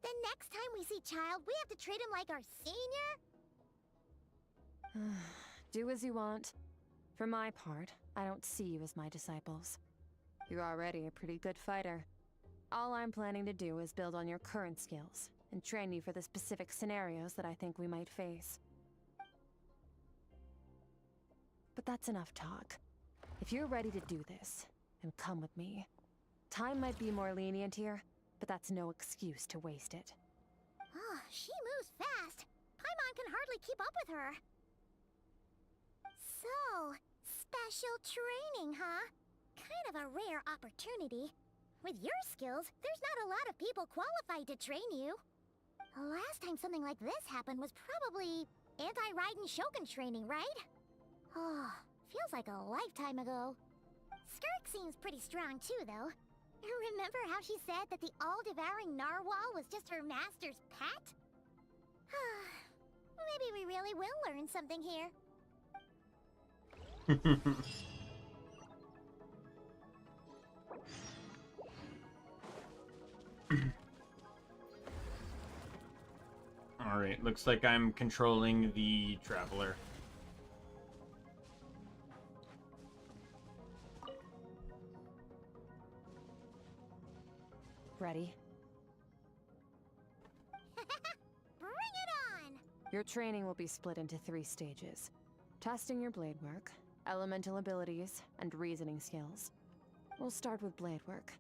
the next time we see Child, we have to treat him like our senior? Do as you want. For my part, I don't see you as my disciples. You're already a pretty good fighter. All I'm planning to do is build on your current skills and train you for the specific scenarios that I think we might face. But that's enough talk. If you're ready to do this, then come with me. Time might be more lenient here, but that's no excuse to waste it. Oh, she moves fast. Paimon can hardly keep up with her. So, special training, huh? Kind of a rare opportunity. With your skills, there's not a lot of people qualified to train you. The last time something like this happened was probably anti-Raiden Shogun training, right? Oh, feels like a lifetime ago. Skirk seems pretty strong too, though. Remember how she said that the all-devouring narwhal was just her master's pet? Maybe we really will learn something here. Alright, looks like I'm controlling the Traveler. Ready? Bring it on! Your training will be split into 3 stages. Testing your blade work, elemental abilities, and reasoning skills. We'll start with blade work.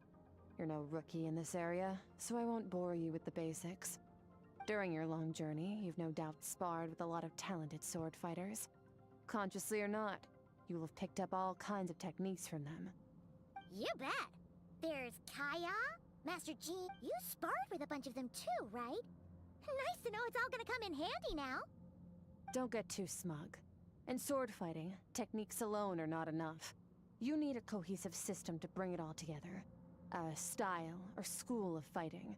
You're no rookie in this area, so I won't bore you with the basics. During your long journey, you've no doubt sparred with a lot of talented sword fighters. Consciously or not, you will have picked up all kinds of techniques from them. You bet! There's Kaya, Master G. You sparred with a bunch of them too, right? Nice to know it's all gonna come in handy now. Don't get too smug. In sword fighting, techniques alone are not enough. You need a cohesive system to bring it all together. A style or school of fighting.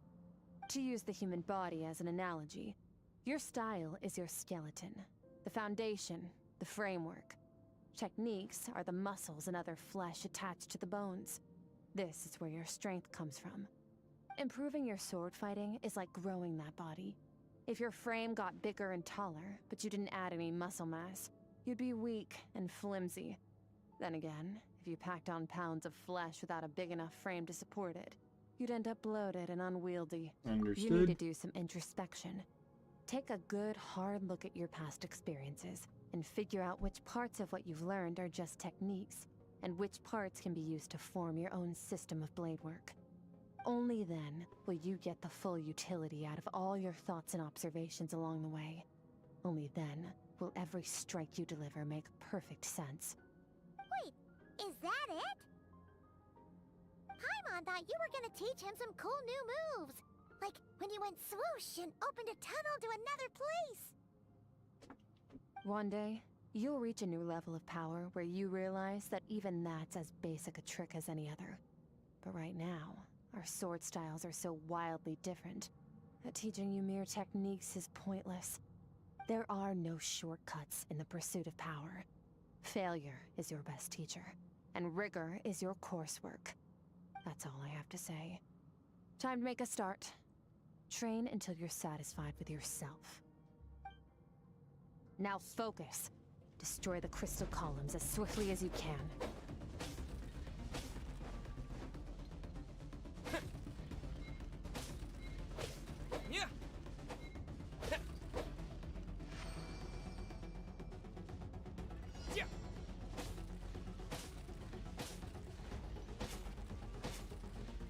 To use the human body as an analogy, your style is your skeleton, the foundation, the framework. Techniques are the muscles and other flesh attached to the bones. This is where your strength comes from. Improving your sword fighting is like growing that body. If your frame got bigger and taller, but you didn't add any muscle mass, you'd be weak and flimsy. Then again, if you packed on pounds of flesh without a big enough frame to support it, you'd end up bloated and unwieldy. Understood. You need to do some introspection. Take a good, hard look at your past experiences and figure out which parts of what you've learned are just techniques, and which parts can be used to form your own system of blade work. Only then will you get the full utility out of all your thoughts and observations along the way. Only then will every strike you deliver make perfect sense. Wait, is that it? Paimon thought you were gonna teach him some cool new moves. Like when you went swoosh and opened a tunnel to another place. One day, you'll reach a new level of power where you realize that even that's as basic a trick as any other. But right now, our sword styles are so wildly different that teaching you mere techniques is pointless. There are no shortcuts in the pursuit of power. Failure is your best teacher, and rigor is your coursework. That's all I have to say. Time to make a start. Train until you're satisfied with yourself. Now focus. Destroy the crystal columns as swiftly as you can.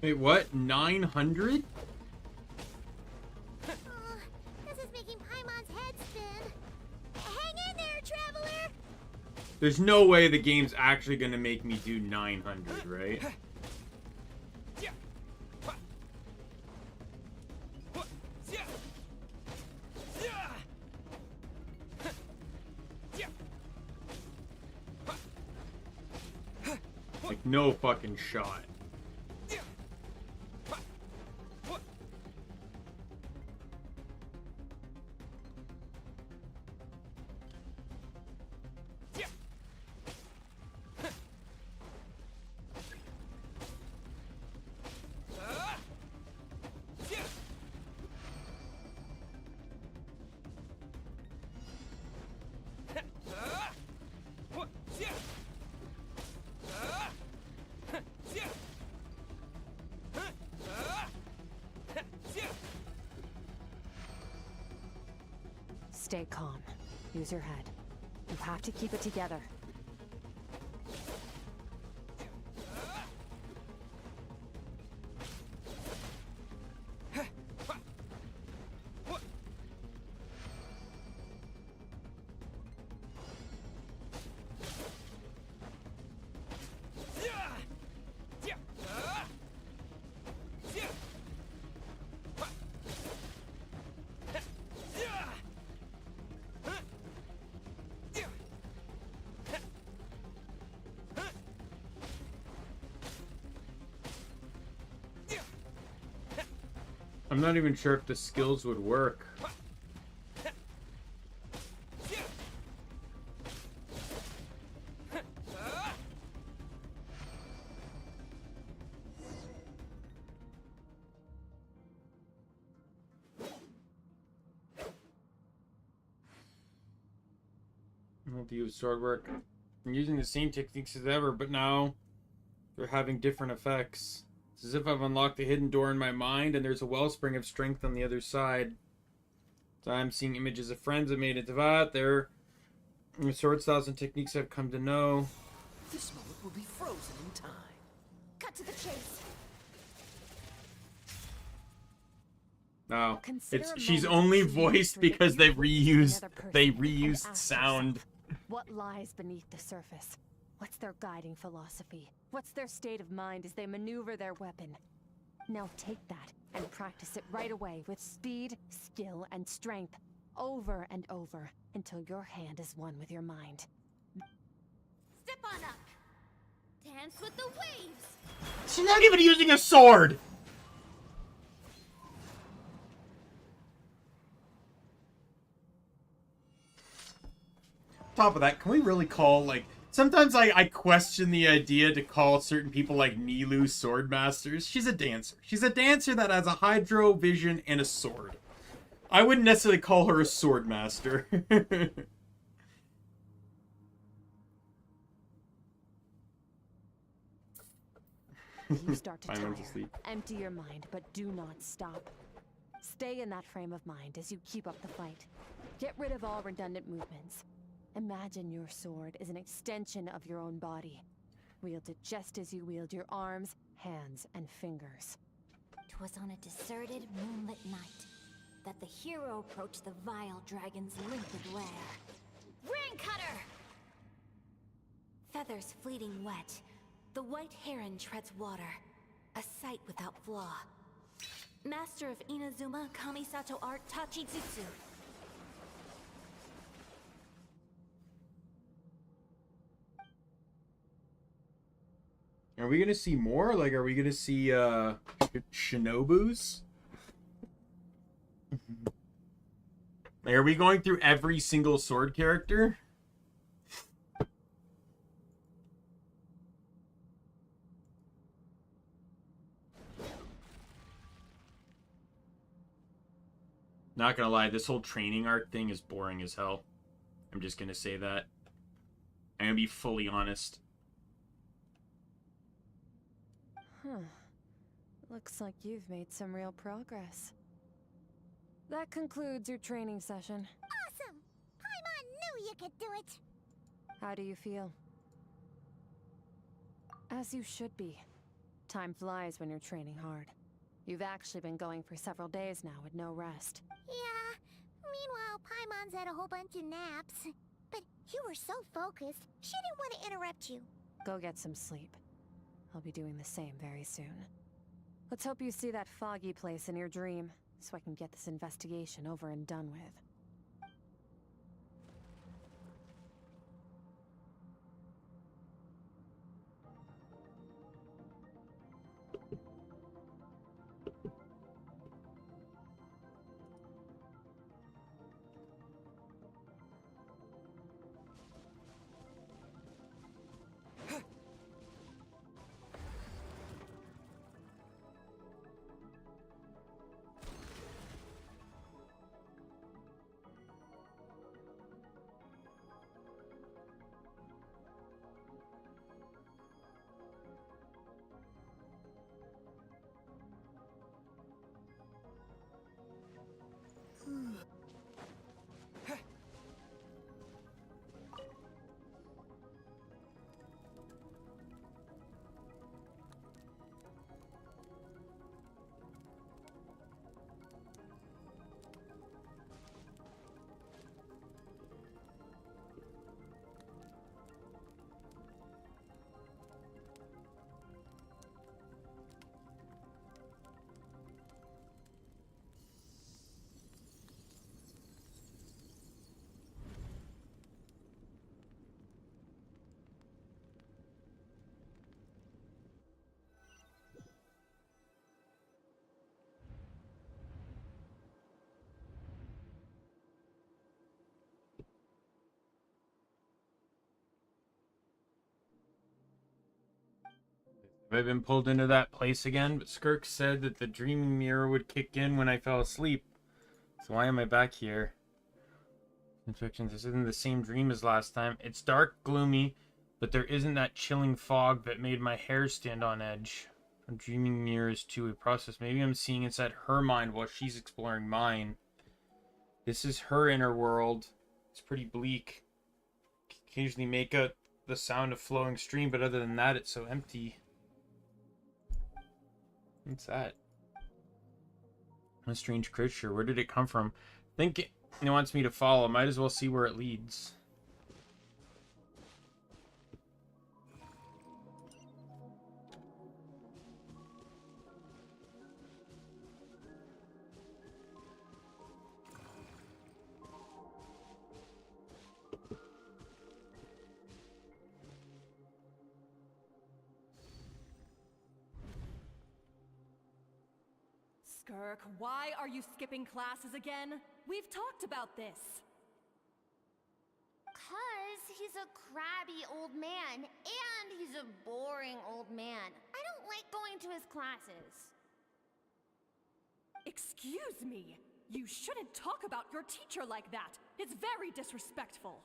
Wait, what? 900? This is making Paimon's head spin. Hang in there, Traveler! There's no way the game's actually gonna make me do 900, right? Like, no fucking shot. Stay calm. Use your head. You have to keep it together. I'm not even sure if the skills would work. View of sword work. I'm using the same techniques as ever, but now they're having different effects. It's as if I've unlocked a hidden door in my mind and there's a wellspring of strength on the other side. So I'm seeing images of friends I've made into that. Their sword styles and techniques I've come to know. This moment will be frozen in time. Cut to the chase. No, Consider a she's moment only to choose voiced between because you and another person they and reused ask sound. yourself, what lies beneath the surface? What's their guiding philosophy? What's their state of mind as they maneuver their weapon? Now take that and practice it right away with speed, skill, and strength, over and over, until your hand is one with your mind. Step on up. Dance with the waves. She's not even using a sword! Top of that, can we really call, like, sometimes I question the idea to call certain people like Nilu sword masters. She's a dancer. She's a dancer that has a hydro vision and a sword. I wouldn't necessarily call her a sword master. You start to I tire. went to sleep. Empty your mind, but do not stop. Stay in that frame of mind as you keep up the fight. Get rid of all redundant movements. Imagine your sword is an extension of your own body. Wield it just as you wield your arms, hands, and fingers. 'Twas on a deserted, moonlit night that the hero approached the vile dragon's limpid lair. Rain Cutter! Feathers fleeting wet, the white heron treads water, a sight without flaw. Master of Inazuma Kamisato art Tachijutsu. Are we gonna see more? Like, are we gonna see, Shinobus? Like, are we going through every single sword character? Not gonna lie, this whole training arc thing is boring as hell. I'm just gonna say that. I'm gonna be fully honest. Huh. Looks like you've made some real progress. That concludes your training session. Awesome! Paimon knew you could do it. How do you feel? As you should be. Time flies when you're training hard. You've actually been going for several days now with no rest. Yeah. Meanwhile, Paimon's had a whole bunch of naps. But you were so focused, she didn't want to interrupt you. Go get some sleep. I'll be doing the same very soon. Let's hope you see that foggy place in your dream, so I can get this investigation over and done with. Have I been pulled into that place again? But Skirk said that the dreaming mirror would kick in when I fell asleep. So why am I back here? Infections. This isn't the same dream as last time. It's dark, gloomy, but there isn't that chilling fog that made my hair stand on edge. A dreaming mirror is two-way process. Maybe I'm seeing inside her mind while she's exploring mine. This is her inner world. It's pretty bleak. Occasionally make out the sound of flowing stream, but other than that, it's so empty. What's that? A strange creature. Where did it come from? I think it wants me to follow. Might as well see where it leads. Skirk, why are you skipping classes again? We've talked about this. 'Cause he's a crabby old man, and he's a boring old man. I don't like going to his classes. Excuse me. You shouldn't talk about your teacher like that. It's very disrespectful.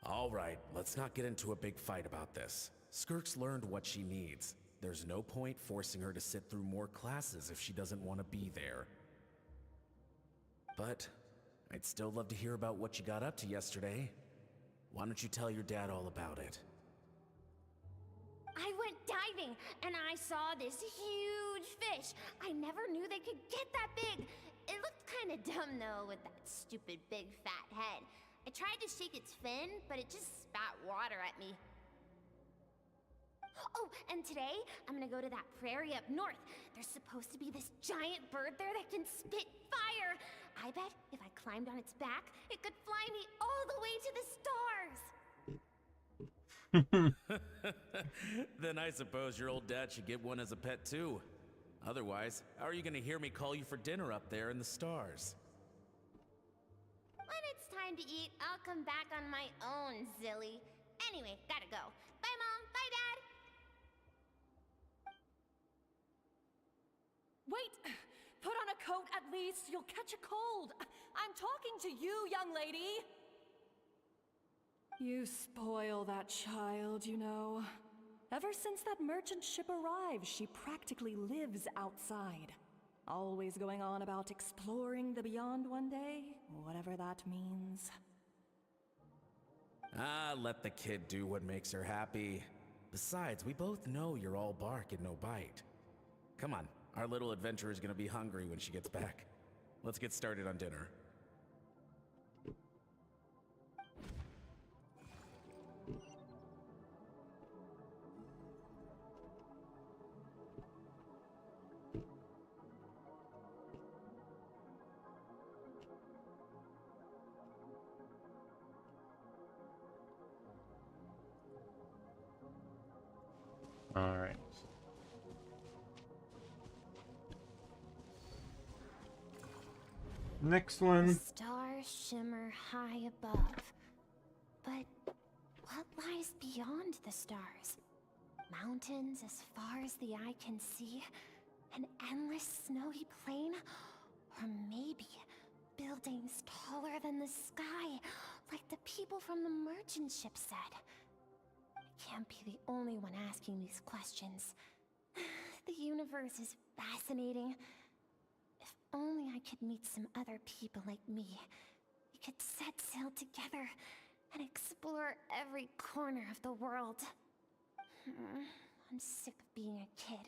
All right, let's not get into a big fight about this. Skirk's learned what she needs. There's no point forcing her to sit through more classes if she doesn't want to be there. But I'd still love to hear about what you got up to yesterday. Why don't you tell your dad all about it? I went diving, and I saw this huge fish. I never knew they could get that big. It looked kind of dumb, though, with that stupid big fat head. I tried to shake its fin, but it just spat water at me. Oh, and today, I'm gonna go to that prairie up north. There's supposed to be this giant bird there that can spit fire. I bet if I climbed on its back, it could fly me all the way to the stars. Then I suppose your old dad should get one as a pet too. Otherwise, how are you gonna hear me call you for dinner up there in the stars? When it's time to eat, I'll come back on my own, Zilly. Anyway, gotta go. Bye, Mom. Bye, Dad. Wait! Put on a coat at least. You'll catch a cold. I'm talking to you, young lady. You spoil that child, you know. Ever since that merchant ship arrived, she practically lives outside. Always going on about exploring the beyond one day, whatever that means. Ah, let the kid do what makes her happy. Besides, we both know you're all bark and no bite. Come on, our little adventurer's gonna be hungry when she gets back. Let's get started on dinner. All right. Next one. Stars shimmer high above. But what lies beyond the stars? Mountains as far as the eye can see? An endless snowy plain? Or maybe buildings taller than the sky, like the people from the merchant ship said? I can't be the only one asking these questions. The universe is fascinating. If only I could meet some other people like me. We could set sail together and explore every corner of the world. I'm sick of being a kid.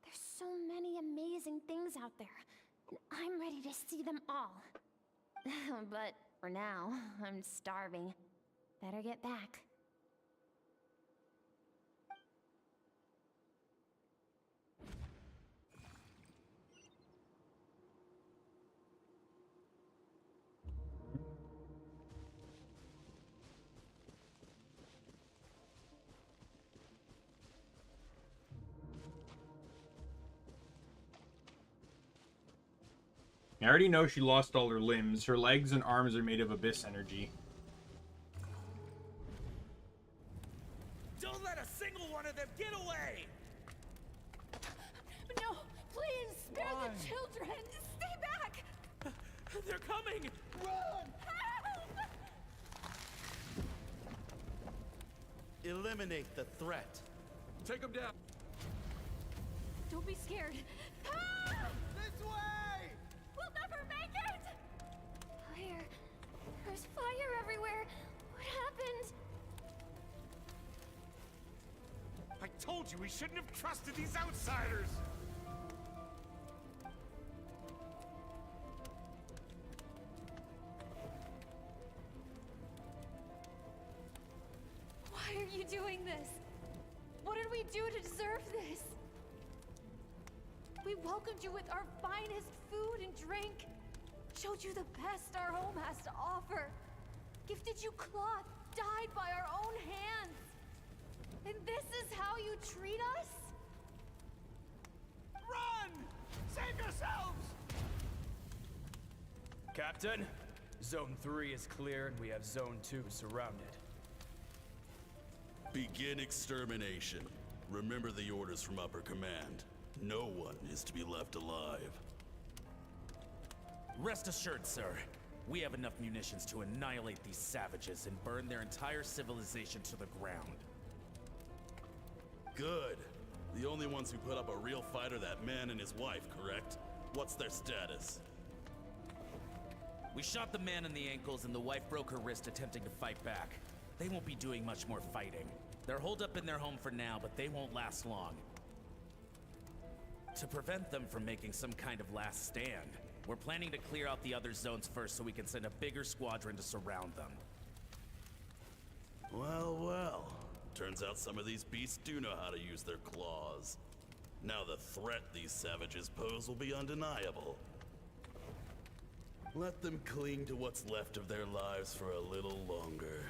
There's so many amazing things out there, and I'm ready to see them all. But for now, I'm starving. Better get back. I already know she lost all her limbs. Her legs and arms are made of abyss energy. Don't let us see single one of them! Get away! No, please spare the children. Stay back. They're coming! Run! Eliminate the threat. Take them down. Don't be scared. This way! We'll never make it! Fire. There's fire everywhere. What happened? I told you we shouldn't have trusted these outsiders! Why are you doing this? What did we do to deserve this? We welcomed you with our finest food and drink, showed you the best our home has to offer, gifted you cloth dyed by our own hands. And this is how you treat us? Run! Save yourselves! Captain, Zone 3 is clear and we have Zone 2 surrounded. Begin extermination. Remember the orders from upper command. No one is to be left alive. Rest assured, sir. We have enough munitions to annihilate these savages and burn their entire civilization to the ground. Good. The only ones who put up a real fight are that man and his wife, correct? What's their status? We shot the man in the ankles and the wife broke her wrist attempting to fight back. They won't be doing much more fighting. They're holed up in their home for now, but they won't last long. To prevent them from making some kind of last stand, we're planning to clear out the other zones first so we can send a bigger squadron to surround them. Well, well. Turns out some of these beasts do know how to use their claws. Now the threat these savages pose will be undeniable. Let them cling to what's left of their lives for a little longer.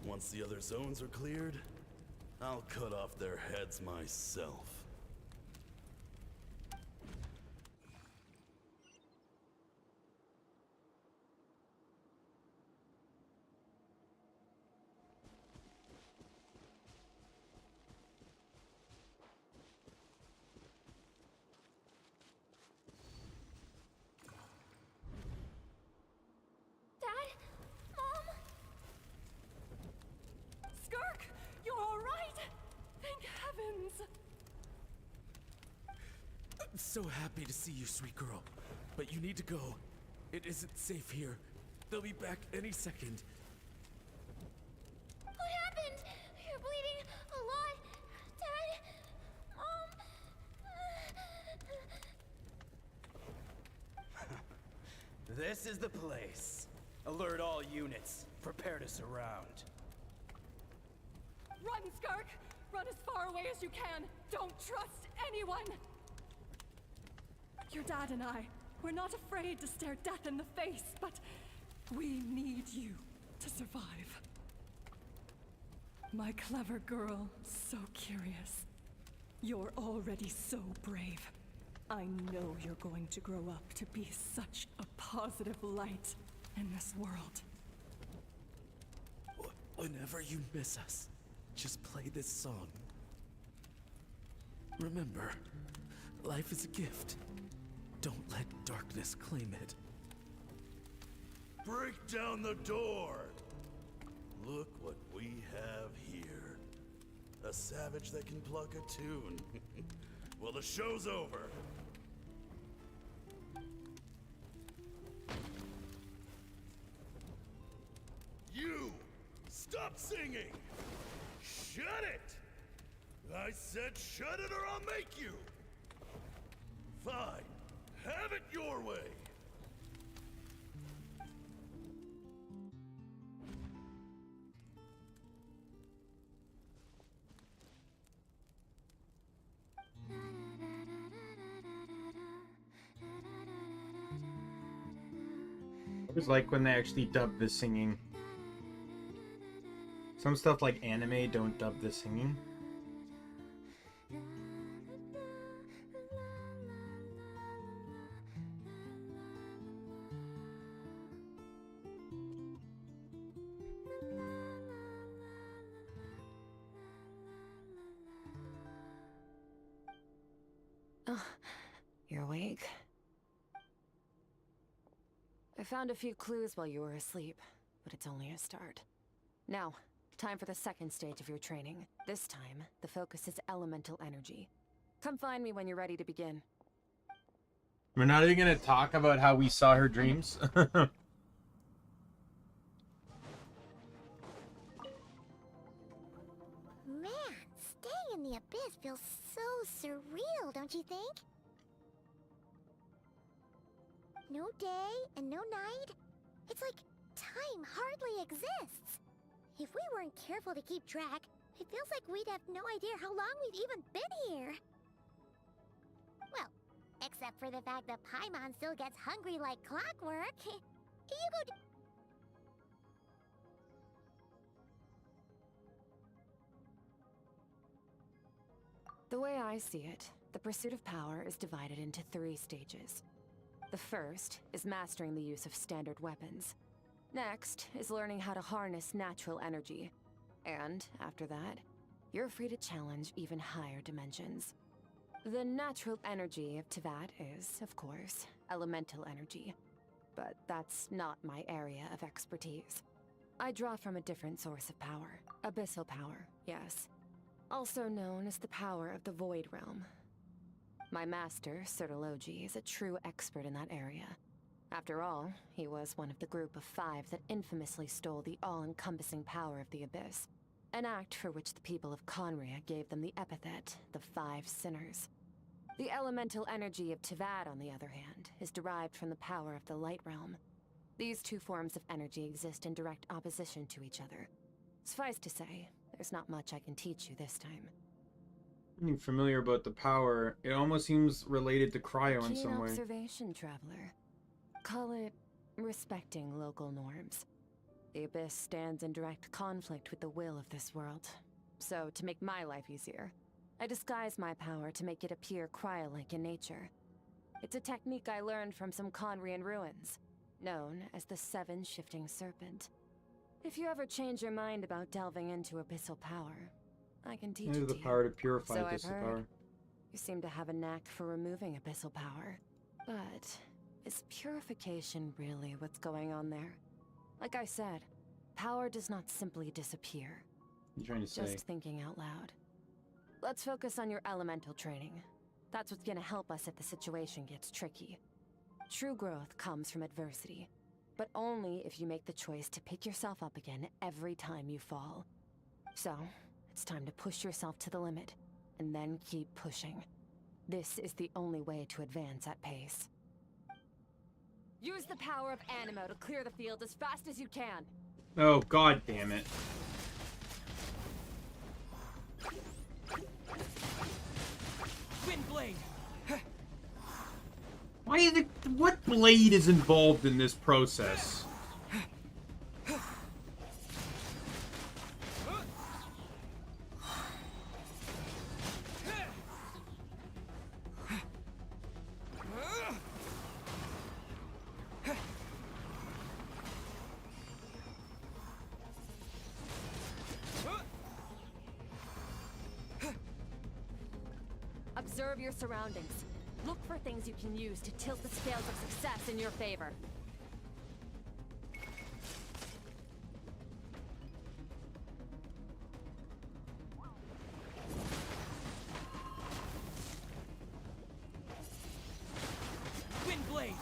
Once the other zones are cleared, I'll cut off their heads myself. Dad? Mom? Skirk, you're all right. Thank heavens. I'm so happy to see you, sweet girl. But you need to go. It isn't safe here. They'll be back any second. What happened? You're bleeding a lot. Dad? Mom? This is the place. Alert all units. Prepare to surround. Run, Skirk! Run as far away as you can. Don't trust anyone. Your dad and I, we're not afraid to stare death in the face, but we need you to survive. My clever girl, so curious. You're already so brave. I know you're going to grow up to be such a positive light in this world. Whenever you miss us, just play this song. Remember, life is a gift. Don't let darkness claim it. Break down the door! Look what we have here. A savage that can pluck a tune. Well, the show's over. You! Stop singing! Shut it! I said shut it or I'll make you! Fine. Have it your way! It was like when they actually dubbed the singing. Some stuff like anime don't dub the singing. You're awake. I found a few clues while you were asleep, but it's only a start. Now, time for the second stage of your training. This time, the focus is elemental energy. Come find me when you're ready to begin. We're not even gonna talk about how we saw her dreams. Man, staying in the abyss feels so surreal, don't you think? No day and no night? It's like time hardly exists. If we weren't careful to keep track, it feels like we'd have no idea how long we've even been here. Well, except for the fact that Paimon still gets hungry like clockwork. You go The way I see it, the pursuit of power is divided into 3 stages. The first is mastering the use of standard weapons. Next is learning how to harness natural energy. And after that, you're free to challenge even higher dimensions. The natural energy of Teyvat is, of course, elemental energy. But that's not my area of expertise. I draw from a different source of power. Abyssal power, yes. Also known as the power of the Void Realm. My master, Sertologi, is a true expert in that area. After all, he was one of the group of 5 that infamously stole the all-encompassing power of the Abyss. An act for which the people of Conria gave them the epithet, the 5 Sinners. The elemental energy of Teyvat, on the other hand, is derived from the power of the Light Realm. These 2 forms of energy exist in direct opposition to each other. Suffice to say, there's not much I can teach you this time. I'm familiar about the power. It almost seems related to cryo in some way. Observation, traveler. Call it respecting local norms. The Abyss stands in direct conflict with the will of this world. So, to make my life easier, I disguise my power to make it appear cryo-like in nature. It's a technique I learned from some Conrian ruins, known as the 7 Shifting Serpent. If you ever change your mind about delving into abyssal power, I can teach I have it the to power you. to purify So I've abyssal heard. power. You seem to have a knack for removing abyssal power. But is purification really what's going on there? Like I said, power does not simply disappear. What are you trying to say? Just thinking out loud. Let's focus on your elemental training. That's what's gonna help us if the situation gets tricky. True growth comes from adversity, but only if you make the choice to pick yourself up again every time you fall. So, it's time to push yourself to the limit, and then keep pushing. This is the only way to advance at pace. Use the power of Animo to clear the field as fast as you can. Oh, god damn it. Wind blade. Why is it... What blade is involved in this process? Observe your surroundings. Look for things you can use to tilt the scales of success in your favor. Wind blade.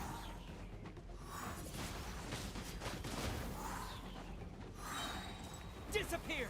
Disappear.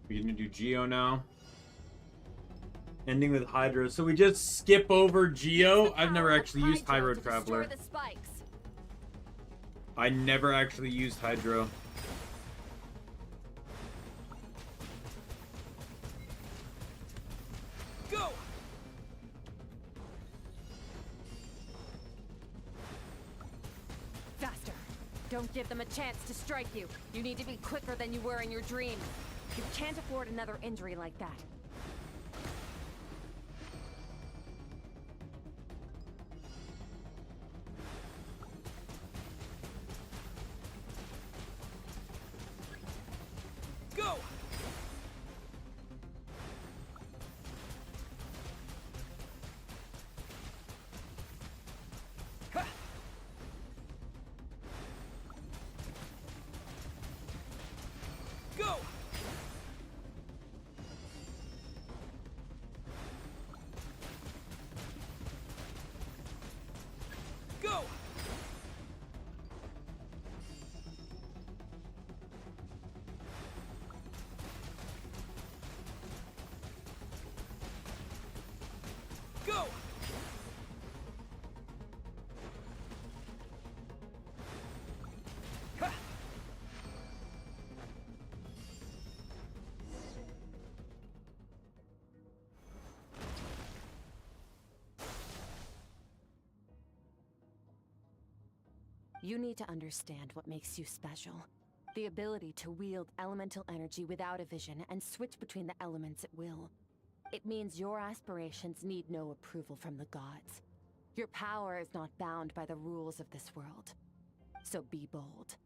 We're gonna do Geo now. Ending with Hydro. So we just skip over Geo. I've never actually used Hydro Traveler. I never actually used Hydro. Go. Faster. Don't give them a chance to strike you. You need to be quicker than you were in your dream. You can't afford another injury like that. Go! Go! Go! Go! Ha! You need to understand what makes you special. The ability to wield elemental energy without a vision and switch between the elements at will. It means your aspirations need no approval from the gods. Your power is not bound by the rules of this world. So be bold.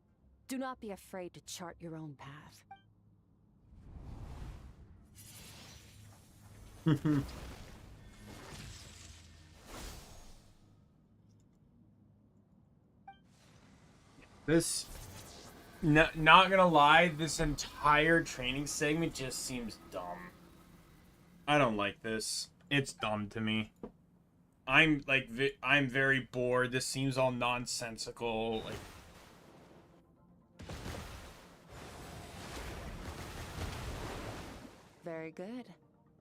Do not be afraid to chart your own path. This, not gonna lie, this entire training segment just seems dumb. I don't like this. It's dumb to me. I'm like, I'm very bored. This seems all nonsensical. Like, Very good.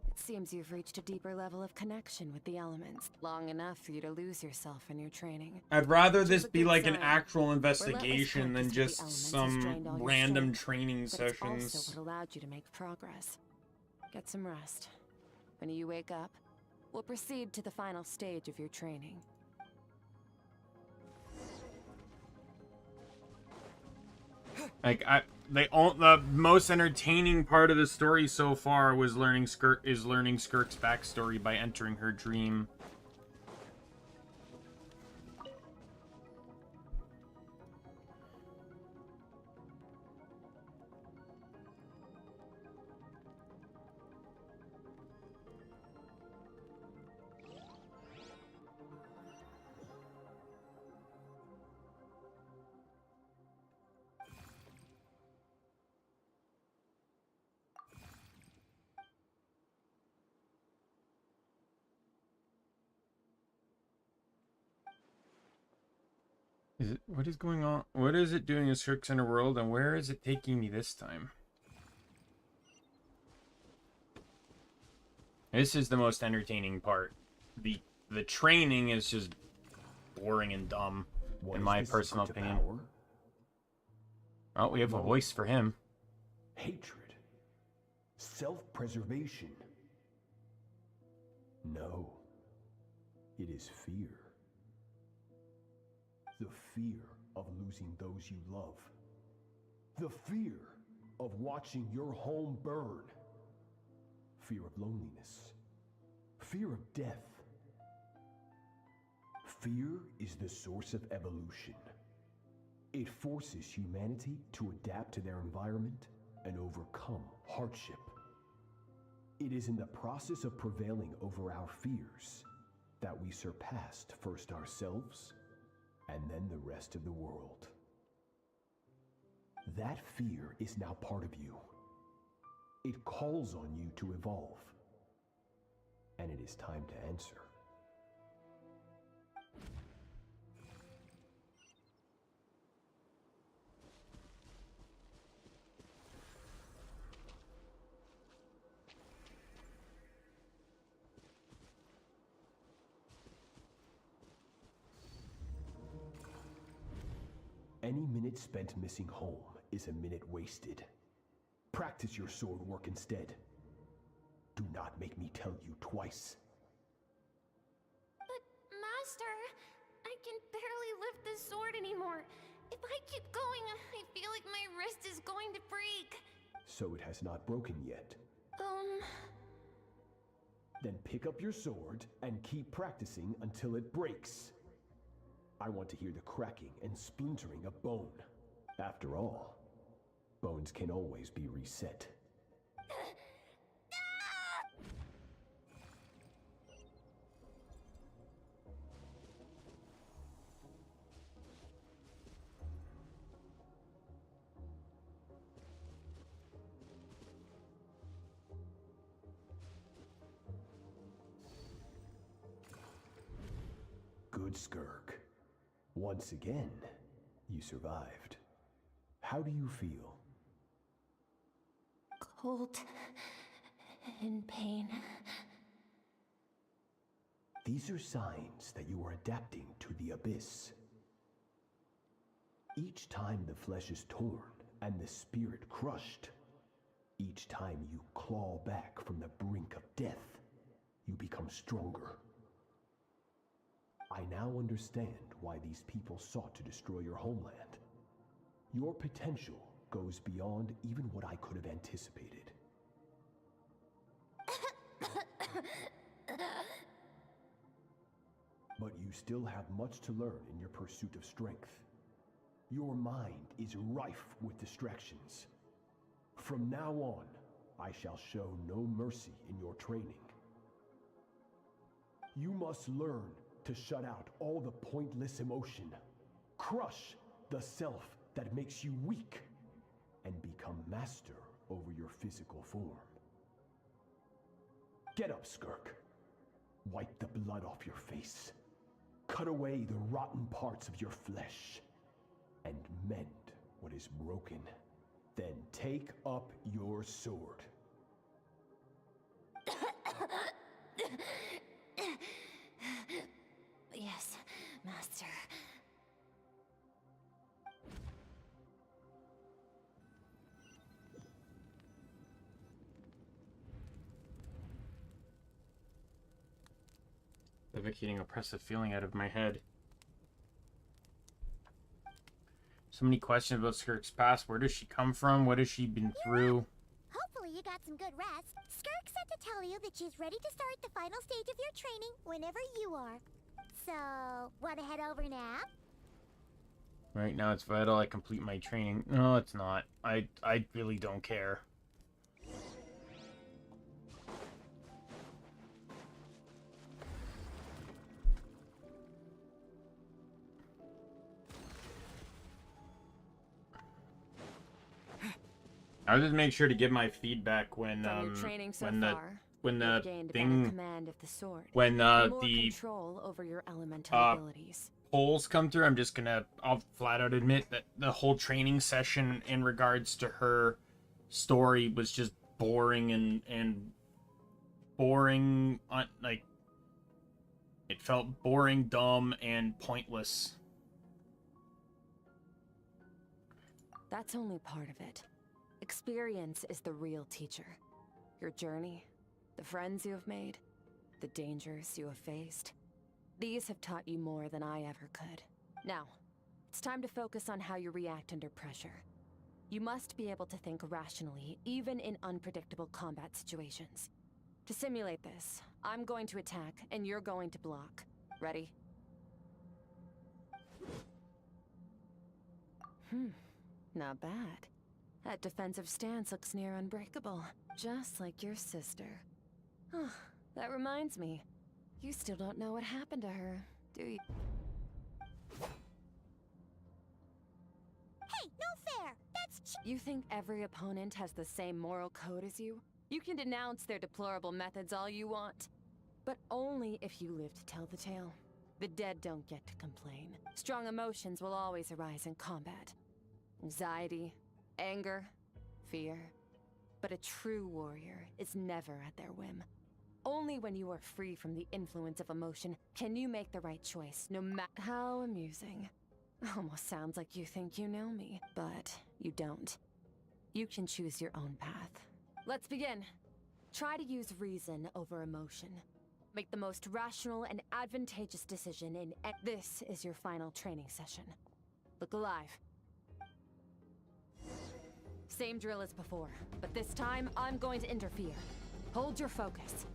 It seems you've reached a deeper level of connection with the elements, long enough for you to lose yourself in your training. I'd rather Which is this a be good like an sign. actual Relentless investigation than practice with the just elements has some drained all your random strength, training but it's sessions. also what allowed you to make progress. Get some rest. When you wake up, we'll proceed to the final stage of your training. Like the most entertaining part of the story so far was learning Skirk's backstory by entering her dream. What is going on? What is it doing in Skirk's inner world, and where is it taking me this time? This is the most entertaining part. The training is just boring and dumb, in my personal opinion. Oh, we have a voice for him. Hatred. Self-preservation. No. It is fear. The fear of losing those you love. The fear of watching your home burn. Fear of loneliness. Fear of death. Fear is the source of evolution. It forces humanity to adapt to their environment and overcome hardship. It is in the process of prevailing over our fears that we surpassed first ourselves and then the rest of the world. That fear is now part of you. It calls on you to evolve. And it is time to answer. Any minute spent missing home is a minute wasted. Practice your sword work instead. Do not make me tell you twice. But, Master, I can barely lift this sword anymore. If I keep going. I feel like my wrist is going to break. So it has not broken yet. Then pick up your sword and keep practicing until it breaks. I want to hear the cracking and splintering of bone. After all, bones can always be reset. Good, Skirk. Once again, you survived. How do you feel? Cold. In pain. These are signs that you are adapting to the abyss. Each time the flesh is torn and the spirit crushed, each time you claw back from the brink of death, you become stronger. I now understand why these people sought to destroy your homeland. Your potential goes beyond even what I could have anticipated. But you still have much to learn in your pursuit of strength. Your mind is rife with distractions. From now on, I shall show no mercy in your training. You must learn to shut out all the pointless emotion. Crush the self that makes you weak, and become master over your physical form. Get up, Skirk. Wipe the blood off your face. Cut away the rotten parts of your flesh, and mend what is broken. Then take up your sword. Yes, Master. Evocating oppressive feeling out of my head. So many questions about Skirk's past. Where does she come from? What has she been through? Hopefully you got some good rest. Skirk said to tell you that she's ready to start the final stage of your training whenever you are. So, wanna head over now? Right now it's vital I complete my training. No, it's not. I really don't care. I'll just make sure to give my feedback when when the thing when the control over your elemental abilities. polls come through. I'll flat out admit that the whole training session in regards to her story was just boring and boring, like it felt boring, dumb, and pointless. That's only part of it. Experience is the real teacher. Your journey, the friends you have made, the dangers you have faced. These have taught you more than I ever could. Now, it's time to focus on how you react under pressure. You must be able to think rationally, even in unpredictable combat situations. To simulate this, I'm going to attack, and you're going to block. Ready? Not bad. That defensive stance looks near unbreakable, just like your sister. Oh, that reminds me. You still don't know what happened to her, do you? Hey, no fair! That's You think every opponent has the same moral code as you? You can denounce their deplorable methods all you want, but only if you live to tell the tale. The dead don't get to complain. Strong emotions will always arise in combat. Anxiety, anger, fear. But a true warrior is never at their whim. Only when you are free from the influence of emotion can you make the right choice, no matter how amusing. Almost sounds like you think you know me, but you don't. You can choose your own path. Let's begin. Try to use reason over emotion. Make the most rational and advantageous decision in this is your final training session. Look alive. Same drill as before, but this time I'm going to interfere. Hold your focus.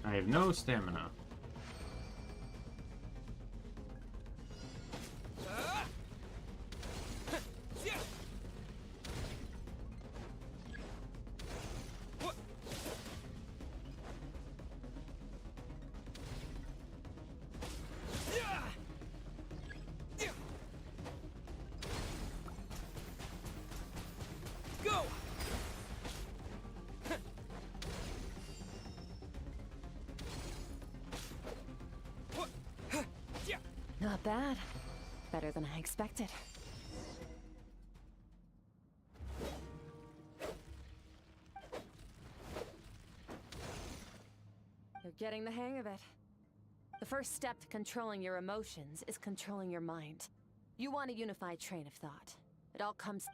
I have no stamina. Not bad. Better than I expected. You're getting the hang of it. The first step to controlling your emotions is controlling your mind. You want a unified train of thought. It all comes...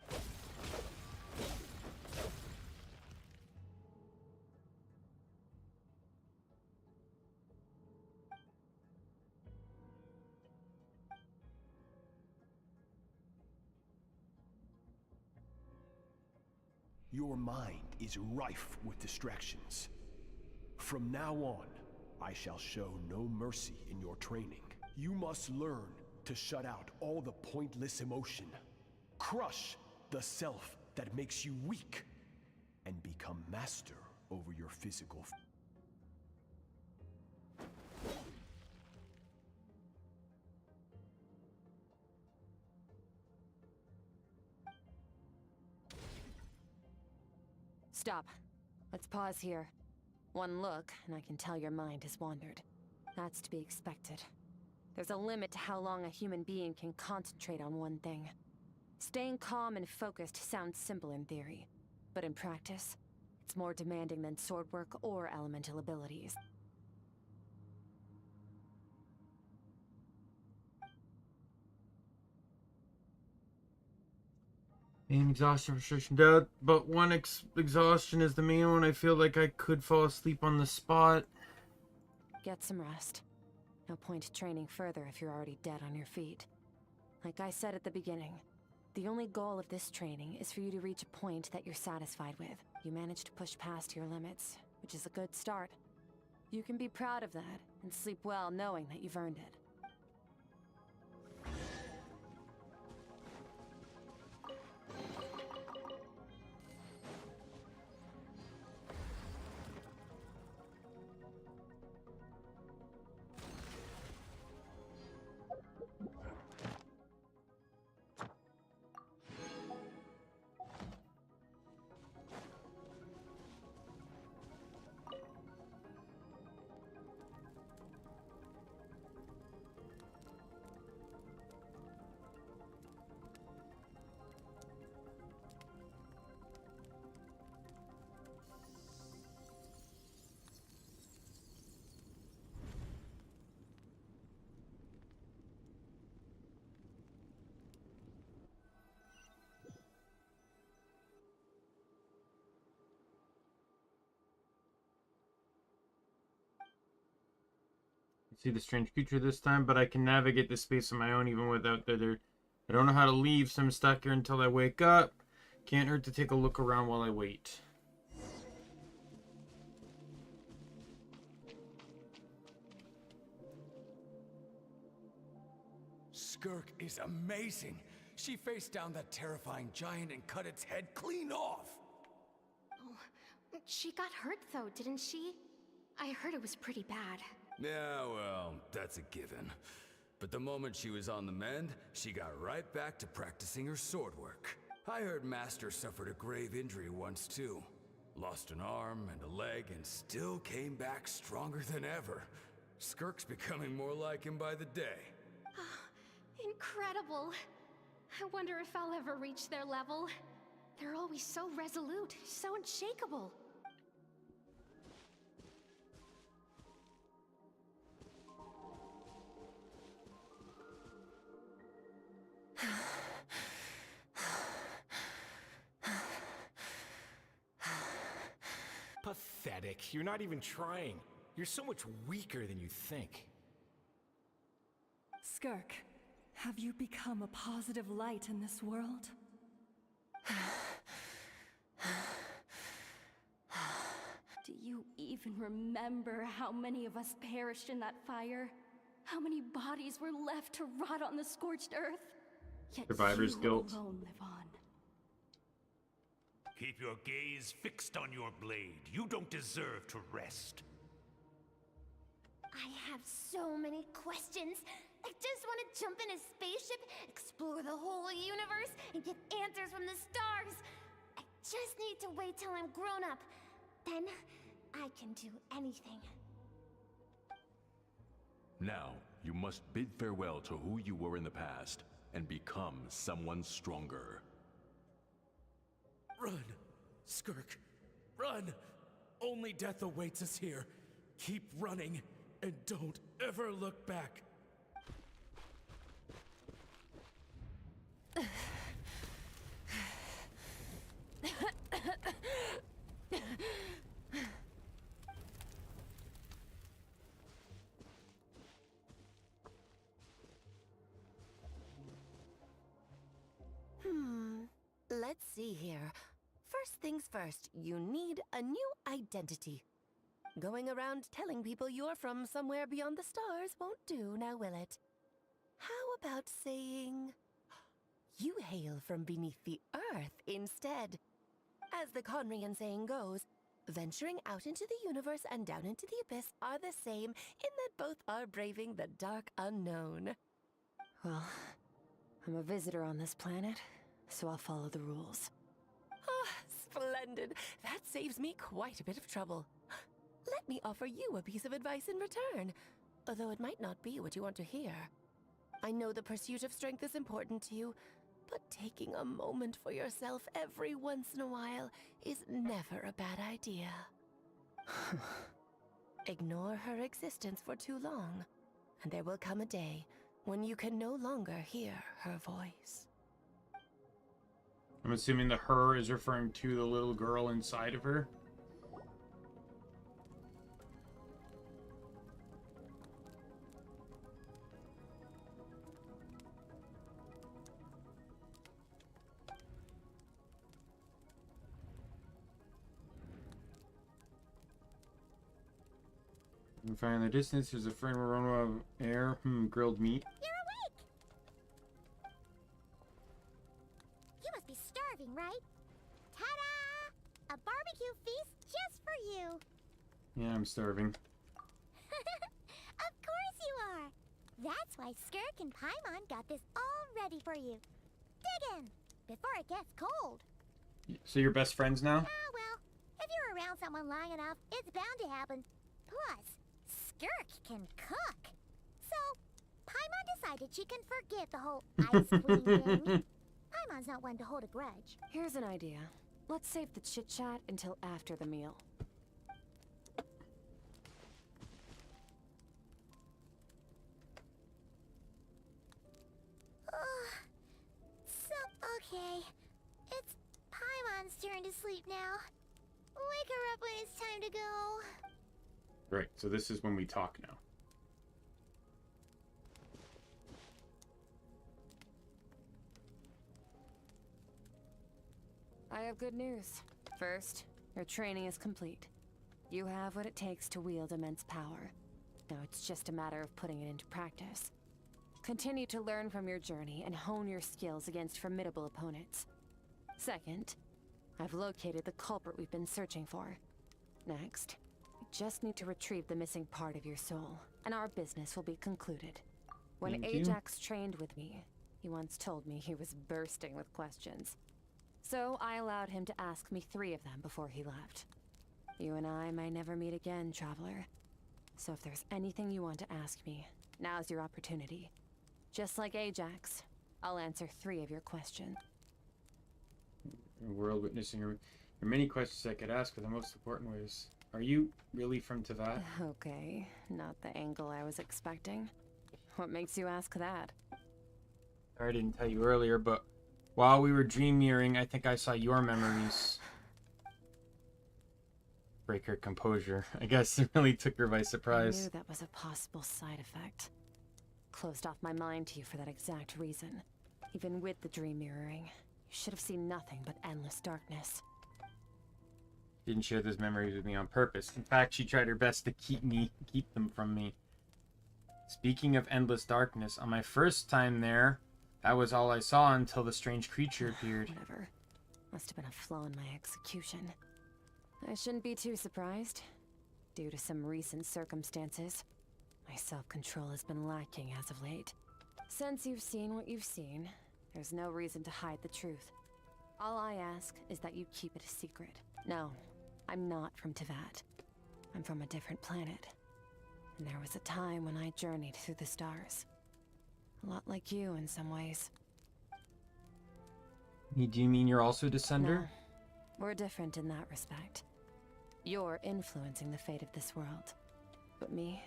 Your mind is rife with distractions. From now on, I shall show no mercy in your training. You must learn to shut out all the pointless emotion. Crush the self that makes you weak, and become master over your physical. Stop. Let's pause here. One look, and I can tell your mind has wandered. That's to be expected. There's a limit to how long a human being can concentrate on one thing. Staying calm and focused sounds simple in theory, but in practice, it's more demanding than sword work or elemental abilities. Aim, exhaustion, frustration, doubt, but one exhaustion is the main one. I feel like I could fall asleep on the spot. Get some rest. No point training further if you're already dead on your feet. Like I said at the beginning, the only goal of this training is for you to reach a point that you're satisfied with. You managed to push past your limits, which is a good start. You can be proud of that, and sleep well knowing that you've earned it. See the strange creature this time, but I can navigate this space on my own even without there. I don't know how to leave, so I'm stuck here until I wake up. Can't hurt to take a look around while I wait. Skirk is amazing. She faced down that terrifying giant and cut its head clean off. Oh, she got hurt though, didn't she? I heard it was pretty bad. Yeah, well, that's a given. But the moment she was on the mend, she got right back to practicing her sword work. I heard Master suffered a grave injury once too. Lost an arm and a leg and still came back stronger than ever. Skirk's becoming more like him by the day. Incredible. I wonder if I'll ever reach their level. They're always so resolute, so unshakable. Pathetic. You're not even trying. You're so much weaker than you think. Skirk, have you become a positive light in this world? Do you even remember how many of us perished in that fire? How many bodies were left to rot on the scorched earth? Yet Survivor's you guilt. alone live on. Keep your gaze fixed on your blade. You don't deserve to rest. I have so many questions. I just want to jump in a spaceship, explore the whole universe, and get answers from the stars. I just need to wait till I'm grown up. Then, I can do anything. Now, you must bid farewell to who you were in the past and become someone stronger. Run, Skirk, run! Only death awaits us here. Keep running, and don't ever look back. Let's see here. First things first, you need a new identity. Going around telling people you're from somewhere beyond the stars won't do, now will it? How about saying you hail from beneath the earth instead? As the Conrian saying goes, venturing out into the universe and down into the abyss are the same in that both are braving the dark unknown. Well, I'm a visitor on this planet, so I'll follow the rules. Ah, splendid. That saves me quite a bit of trouble. Let me offer you a piece of advice in return, although it might not be what you want to hear. I know the pursuit of strength is important to you, but taking a moment for yourself every once in a while is never a bad idea. Ignore her existence for too long, and there will come a day when you can no longer hear her voice. I'm assuming the her is referring to the little girl inside of her. You can find in the distance there's a fragrant aroma of air, grilled meat. You're awake! You must be starving, right? Ta-da! A barbecue feast just for you! Yeah, I'm starving. Of course you are! That's why Skirk and Paimon got this all ready for you. Dig in, before it gets cold. So you're best friends now? Ah, well, if you're around someone long enough, it's bound to happen. Plus, Skirk can cook. So, Paimon decided she can forget the whole ice queen thing. Paimon's not one to hold a grudge. Here's an idea. Let's save the chit-chat until after the meal. Okay. It's Paimon's turn to sleep now. Wake her up when it's time to go. Right, so this is when we talk now. I have good news. First, your training is complete. You have what it takes to wield immense power. Now it's just a matter of putting it into practice. Continue to learn from your journey and hone your skills against formidable opponents. Second, I've located the culprit we've been searching for. Next, you just need to retrieve the missing part of your soul, and our business will be concluded. When Thank you. Ajax trained with me, he once told me he was bursting with questions. So I allowed him to ask me 3 of them before he left. You and I may never meet again, Traveler. So if there's anything you want to ask me, now's your opportunity. Just like Ajax, I'll answer 3 of your questions. World witnessing. There are many questions I could ask, but the most important was, are you really from Teyvat? Okay, not the angle I was expecting. What makes you ask that? I didn't tell you earlier, but while we were dream mirroring, I think I saw your memories. Break her composure. I guess it really took her by I surprise. knew that was a possible side effect. Closed off my mind to you for that exact reason. Even with the dream mirroring, you should have seen nothing but endless darkness. Didn't share those memories with me on purpose. In fact, she tried her best to keep them from me. Speaking of endless darkness, on my first time there, that was all I saw until the strange creature appeared. Whatever. Must have been a flaw in my execution. I shouldn't be too surprised. Due to some recent circumstances, my self-control has been lacking as of late. Since you've seen what you've seen, there's no reason to hide the truth. All I ask is that you keep it a secret. No, I'm not from Teyvat. I'm from a different planet. And there was a time when I journeyed through the stars. A lot like you in some ways. Do you mean you're also a descender? No, we're different in that respect. You're influencing the fate of this world. But me,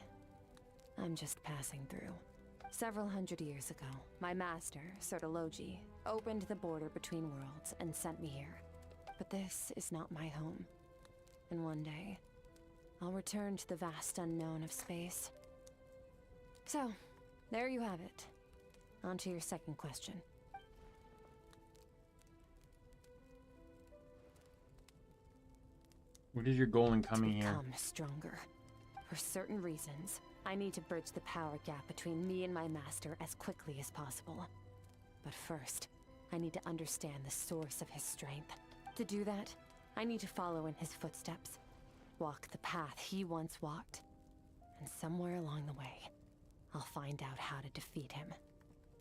I'm just passing through. Several hundred years ago, my master, Sertologi, opened the border between worlds and sent me here. But this is not my home. And one day, I'll return to the vast unknown of space. So, there you have it. On to your second question. What is your goal in coming to here? become stronger. For certain reasons, I need to bridge the power gap between me and my master as quickly as possible. But first, I need to understand the source of his strength. To do that, I need to follow in his footsteps. Walk the path he once walked. And somewhere along the way, I'll find out how to defeat him.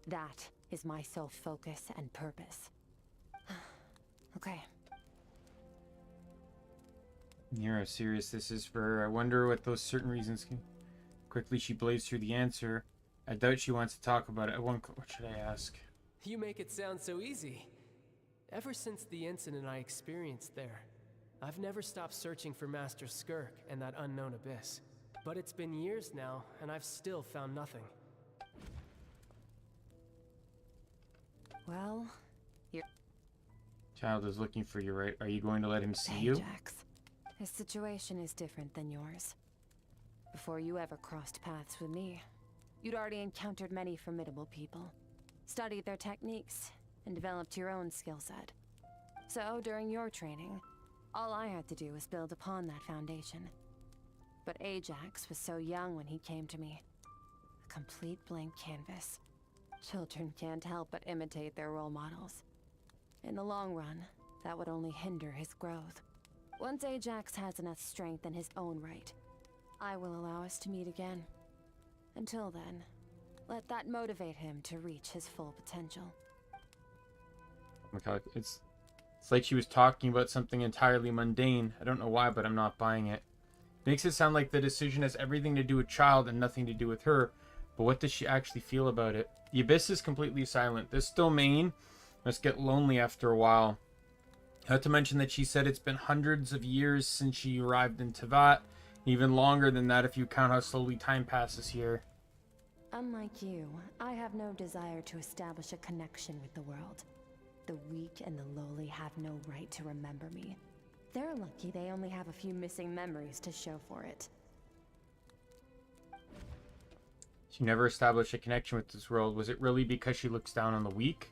That is my sole focus and purpose. Okay. You hear how serious this is for her. I wonder what those certain reasons can... Quickly she blazed through the answer. I doubt she wants to talk about it. What should I ask? You make it sound so easy. Ever since the incident I experienced there, I've never stopped searching for Master Skirk and that unknown abyss. But it's been years now, and I've still found nothing. Well, your Child is looking for you, right? Are you going to let him see you? Ajax. His situation is different than yours. Before you ever crossed paths with me, you'd already encountered many formidable people, studied their techniques, and developed your own skill set. So, during your training, all I had to do was build upon that foundation. But Ajax was so young when he came to me. A complete blank canvas. Children can't help but imitate their role models. In the long run, that would only hinder his growth. Once Ajax has enough strength in his own right, I will allow us to meet again. Until then, let that motivate him to reach his full potential. Oh my god, it's like she was talking about something entirely mundane. I don't know why, but I'm not buying it. Makes it sound like the decision has everything to do with child and nothing to do with her. But what does she actually feel about it? The abyss is completely silent. This domain must get lonely after a while. Not to mention that she said it's been hundreds of years since she arrived in Teyvat. Even longer than that if you count how slowly time passes here. Unlike you, I have no desire to establish a connection with the world. The weak and the lowly have no right to remember me. They're lucky they only have a few missing memories to show for it. She never established a connection with this world. Was it really because she looks down on the weak?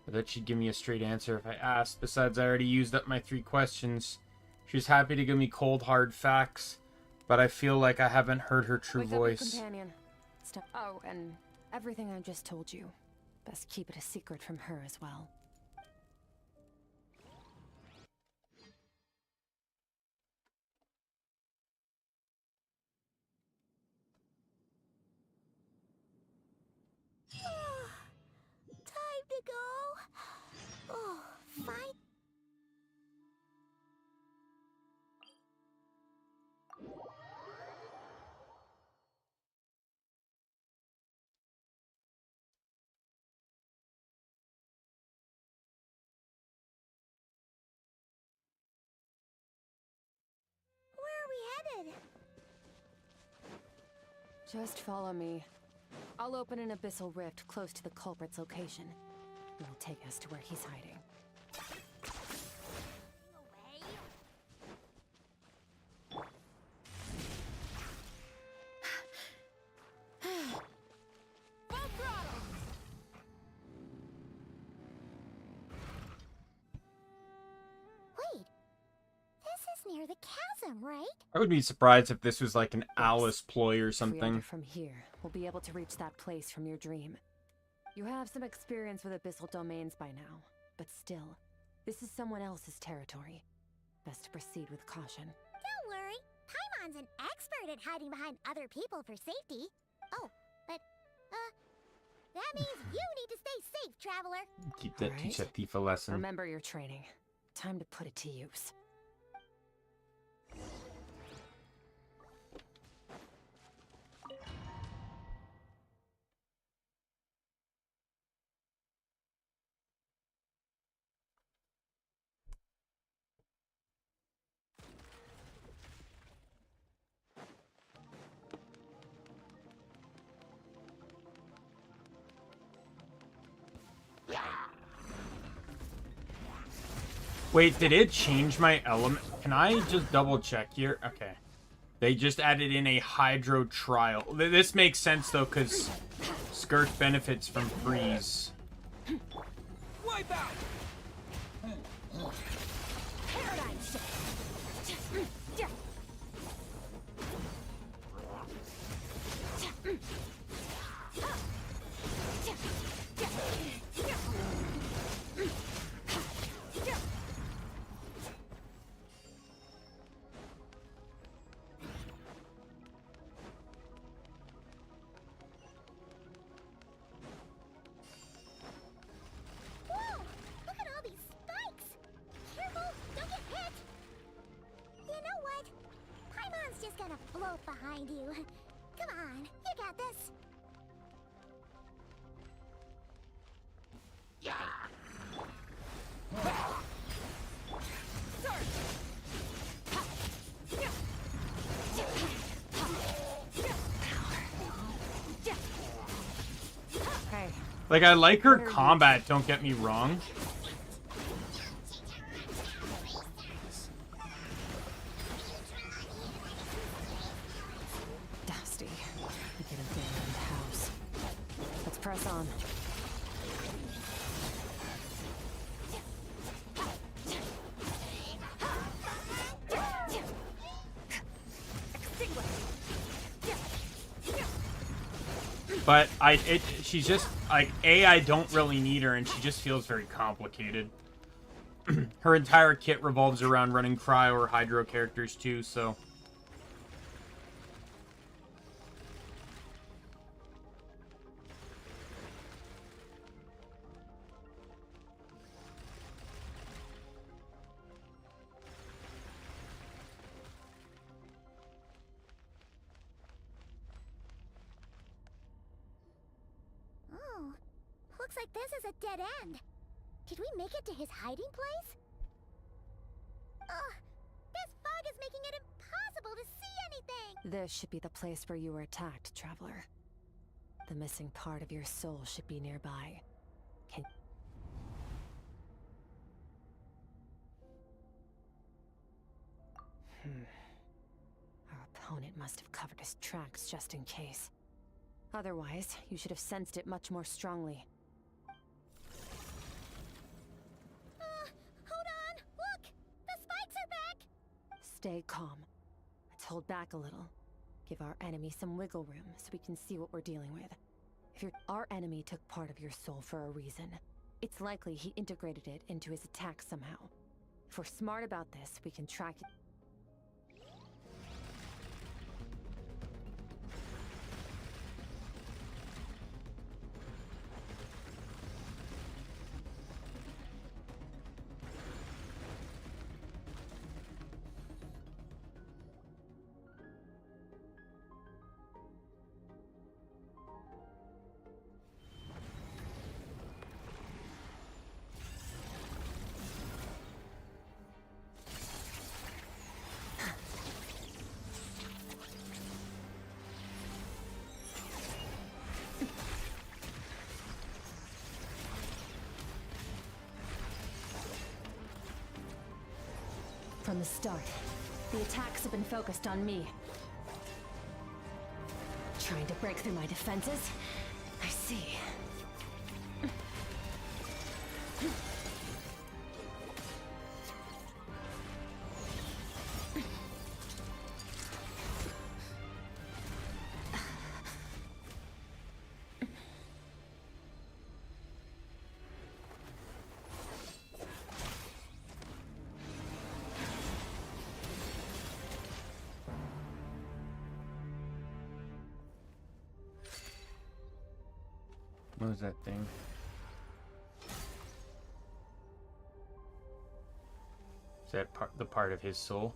Or that she'd give me a straight answer if I asked? Besides, I already used up my 3 questions. She was happy to give me cold, hard facts, but I feel like I haven't heard her true voice. Wake up, companion. Stop. Oh, and everything I just told you. Best keep it a secret from her as well. Time to go. Oh, fine. Just follow me. I'll open an abyssal rift close to the culprit's location. It will take us to where he's hiding. Wait, this is near the chasm, right? I would be surprised if this was like an Alice ploy or If we enter something. from here, we'll be able to reach that place from your dream. You have some experience with abyssal domains by now, but still, this is someone else's territory. Best to proceed with caution. Don't worry, Paimon's an expert at hiding behind other people for safety. Oh, but, that means you need to stay safe, traveler. Keep that, teach that thief a lesson. Remember your training. Time to put it to use. Wait, did it change my element? Can I just double check here? Okay. They just added in a hydro trial. This makes sense though, because Skirk benefits from freeze. Wipe out! Whoa! Look at all these spikes! Careful, don't get hit! You know what? Paimon's just gonna float behind you. Come on, you got this. Hey. Like, I like her combat, don't get me wrong. Dusty. Like an abandoned house. Let's press on. But she's just like I don't really need her, and she just feels very complicated. Her entire kit revolves around running cryo or hydro characters too, so. Oh, looks like this is a dead end. Did we make it to his hiding place? Ugh, this fog is making it impossible to see anything! This should be the place where you were attacked, traveler. The missing part of your soul should be nearby. Can... Our opponent must have covered his tracks just in case. Otherwise, you should have sensed it much more strongly. Hold on! Look! The spikes are back! Stay calm. Let's hold back a little. Give our enemy some wiggle room so we can see what we're dealing with. Our enemy took part of your soul for a reason. It's likely he integrated it into his attack somehow. If we're smart about this, we can track it. From the start, the attacks have been focused on me. Trying to break through my defenses? I see. What was that thing? Is that the part of his soul?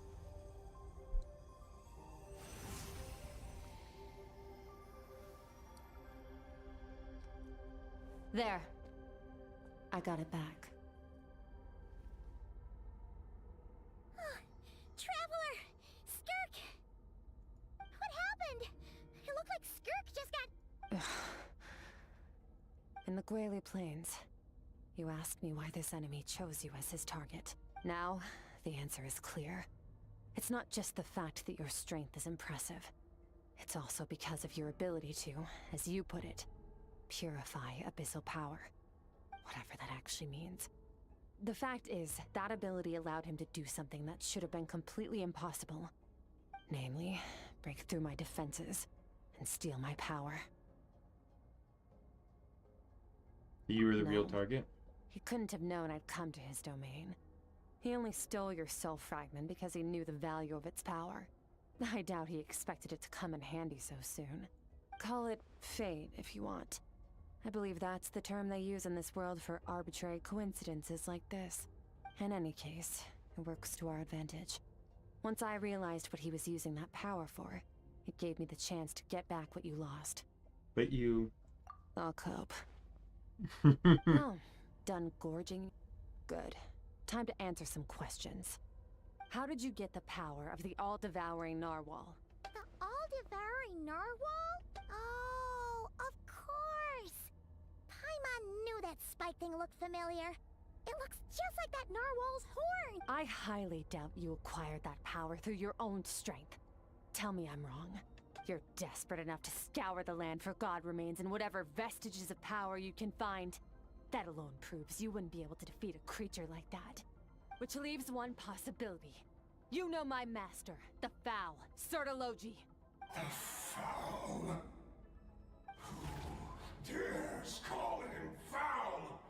There. I got it back. Traveler! Skirk! What happened? It looked like Skirk just got... In the Gwali Plains, you asked me why this enemy chose you as his target. Now, the answer is clear. It's not just the fact that your strength is impressive. It's also because of your ability to, as you put it, purify abyssal power. Whatever that actually means. The fact is, that ability allowed him to do something that should have been completely impossible. Namely, break through my defenses and steal my power. You were the real target? He couldn't have known I'd come to his domain. He only stole your soul fragment because he knew the value of its power. I doubt he expected it to come in handy so soon. Call it fate if you want. I believe that's the term they use in this world for arbitrary coincidences like this. In any case, it works to our advantage. Once I realized what he was using that power for, it gave me the chance to get back what you lost. But you... I'll cope. Oh, done gorging? Good. Time to answer some questions. How did you get the power of the all-devouring narwhal? The all-devouring narwhal? Oh, of course! Paimon knew that spike thing looked familiar. It looks just like that narwhal's horn! I highly doubt you acquired that power through your own strength. Tell me I'm wrong. You're desperate enough to scour the land for god remains and whatever vestiges of power you can find. That alone proves you wouldn't be able to defeat a creature like that. Which leaves one possibility. You know my master, the Foul, Sertologi. The Foul? Who dares call him foul?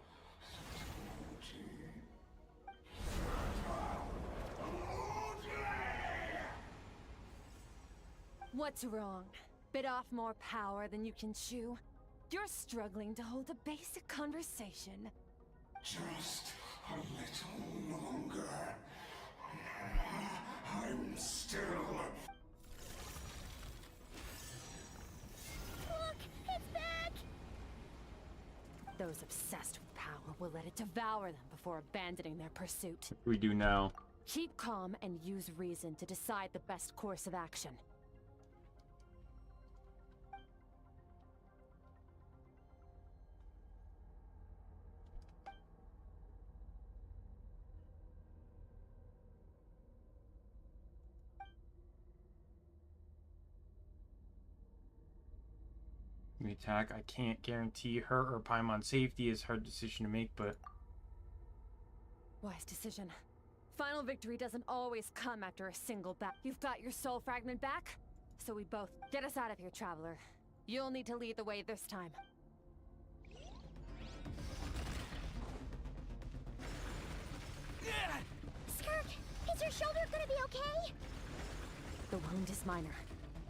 What's wrong? Bit off more power than you can chew? You're struggling to hold a basic conversation. Just a little longer. I'm still... Look! It's back! Those obsessed with power will let it devour them before abandoning their pursuit. We do now. Keep calm and use reason to decide the best course of action. We attack. I can't guarantee her or Paimon's safety. Is a hard decision to make, but... Wise decision. Final victory doesn't always come after a single battle. You've got your soul fragment back? So we both... Get us out of here, Traveler. You'll need to lead the way this time. Skirk, is your shoulder gonna be okay? The wound is minor.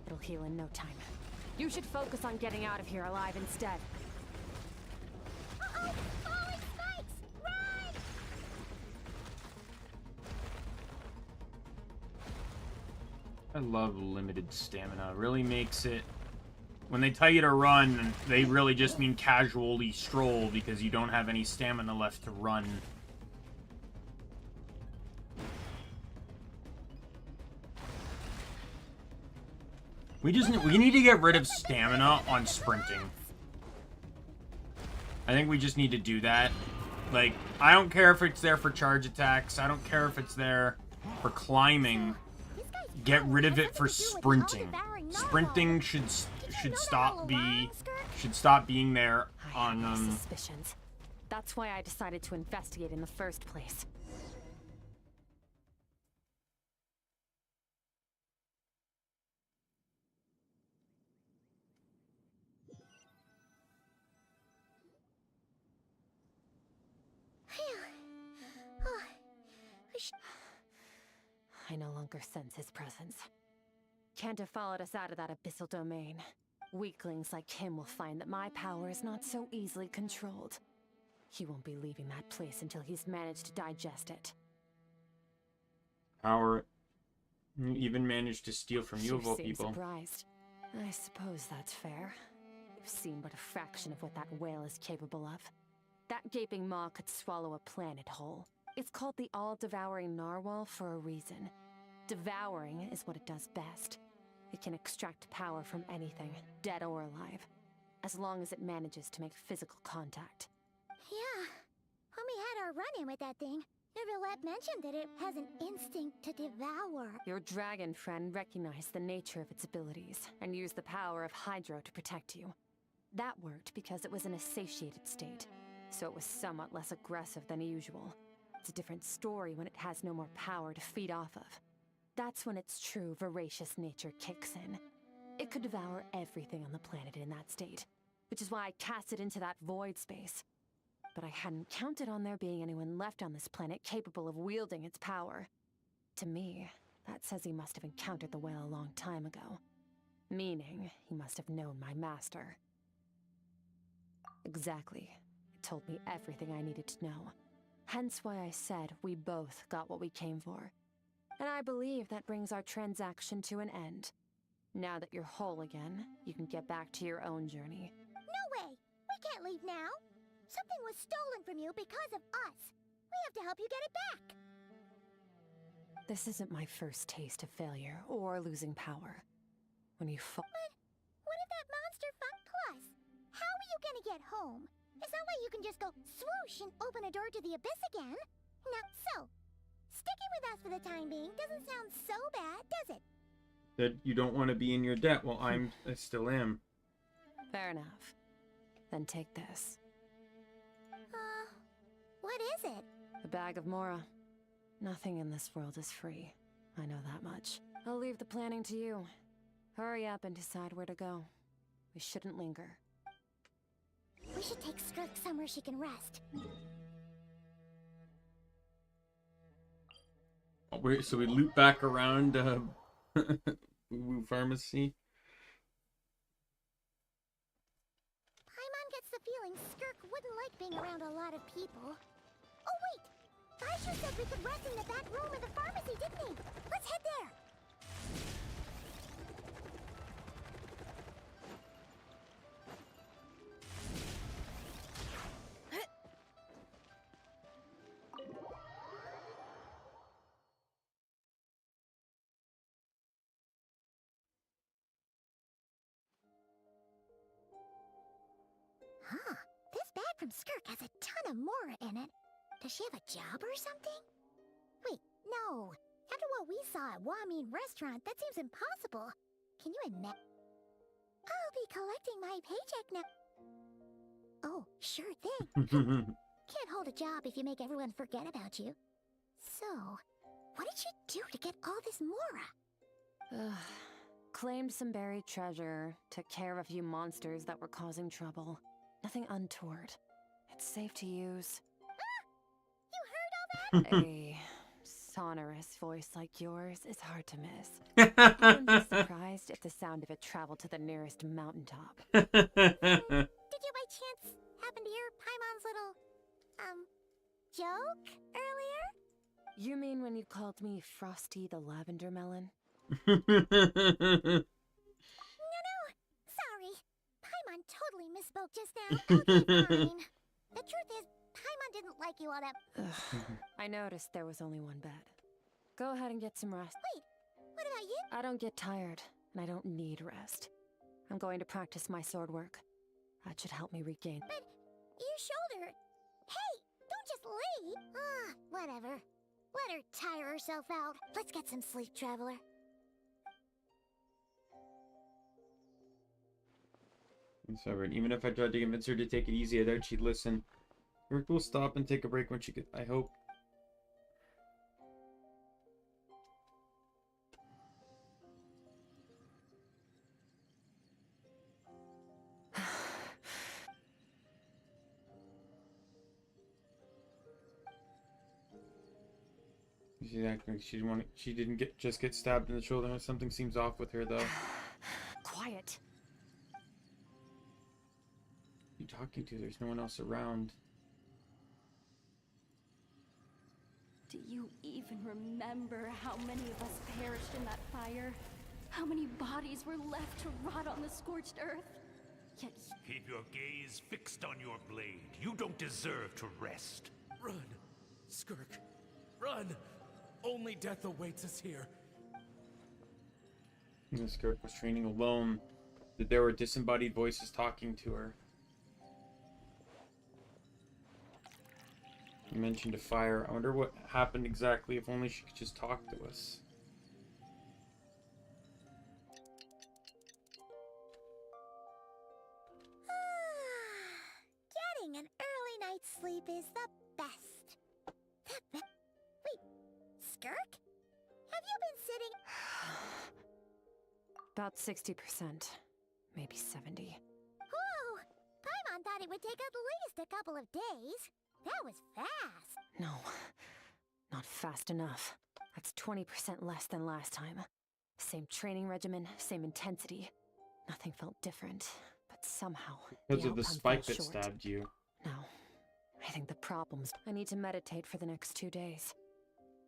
It'll heal in no time. You should focus on getting out of here alive instead. Uh-oh! Falling spikes! Run! I love limited stamina. It really makes it... When they tell you to run, they really just mean casually stroll because you don't have any stamina left to run. We need to get rid of stamina on sprinting. I think we just need to do that. Like, I don't care if it's there for charge attacks. I don't care if it's there for climbing, get rid of it for sprinting. Sprinting should stop being there on suspicions. That's why I decided to investigate in the first place. I no longer sense his presence. Can't have followed us out of that abyssal domain. Weaklings like him will find that my power is not so easily controlled. He won't be leaving that place until he's managed to digest it. power. You even managed to steal from you of all seem people. Surprised. I suppose that's fair. You've seen but a fraction of what that whale is capable of. That gaping maw could swallow a planet whole. It's called the all-devouring narwhal for a reason. Devouring is what it does best. It can extract power from anything, dead or alive, as long as it manages to make physical contact. Yeah, when we had our run-in with that thing, Neverlet mentioned that it has an instinct to devour. Your dragon friend recognized the nature of its abilities and used the power of Hydro to protect you. That worked because it was in a satiated state, so it was somewhat less aggressive than usual. It's a different story when it has no more power to feed off of. That's when its true voracious nature kicks in. It could devour everything on the planet in that state, which is why I cast it into that void space. But I hadn't counted on there being anyone left on this planet capable of wielding its power. To me, that says he must have encountered the whale a long time ago. Meaning, he must have known my master. Exactly. It told me everything I needed to know. Hence why I said we both got what we came for. And I believe that brings our transaction to an end. Now that you're whole again, you can get back to your own journey. No way! We can't leave now! Something was stolen from you because of us! We have to help you get it back! This isn't my first taste of failure or losing power. When you fall. But what if that monster fucked Plus? How are you gonna get home? It's not like you can just go swoosh and open a door to the abyss again. Now, so, sticking with us for the time being doesn't sound so bad, does it? That you don't want to be in your debt. Well, I still am. Fair enough. Then take this. What is it? A bag of Mora. Nothing in this world is free. I know that much. I'll leave the planning to you. Hurry up and decide where to go. We shouldn't linger. We should take Skirk somewhere she can rest. So we loop back around Woo Pharmacy. Paimon gets the feeling Skirk wouldn't like being around a lot of people. Oh wait! Baiju said we could rest in the back room of the pharmacy, didn't he? Let's head there! Huh. This bag from Skirk has a ton of Mora in it. Does she have a job or something? Wait, no. After what we saw at Wamin Restaurant, that seems impossible. Can you imagine? I'll be collecting my paycheck now. Oh, sure thing. Can't hold a job if you make everyone forget about you. So, what did you do to get all this Mora? Claimed some buried treasure, took care of a few monsters that were causing trouble. Nothing untoward. It's safe to use. You heard all that? A sonorous voice like yours is hard to miss. I wouldn't be surprised if the sound of it traveled to the nearest mountaintop. Did you by chance happen to hear Paimon's little, joke earlier? You mean when you called me Frosty the Lavender Melon? No, sorry. Paimon totally misspoke just now. Okay, fine. The truth is, Paimon didn't like you all that. I noticed there was only one bed. Go ahead and get some rest. Wait, what about you? I don't get tired, and I don't need rest. I'm going to practice my sword work. That should help me regain. But your shoulder... Hey, don't just leave! Whatever. Let her tire herself out. Let's get some sleep, Traveler. It's alright. Even if I tried to convince her to take it easy, I doubt she'd listen. Skirk will stop and take a break when she gets. I hope. She's acting like she didn't want to, she didn't just get stabbed in the shoulder. Something seems off with her, though. Quiet. Who are you talking to? There's no one else around. Do you even remember how many of us perished in that fire? How many bodies were left to rot on the scorched earth? Yet Keep your gaze fixed on your blade. You don't deserve to rest. Run! Skirk! Run! Only death awaits us here. Skirk was training alone. That there were disembodied voices talking to her. You mentioned a fire. I wonder what happened exactly. If only she could just talk to us. Getting an early night's sleep is the best. Wait, Skirk? Have you been sitting? About 60%. Maybe 70. Whoa! Paimon thought it would take at least a couple of days. That was fast. No, not fast enough. That's 20% less than last time. Same training regimen, same intensity. Nothing felt different, but somehow Because of the outcome spike fell that short. stabbed you. No, I think the problem's... I need to meditate for the next 2 days.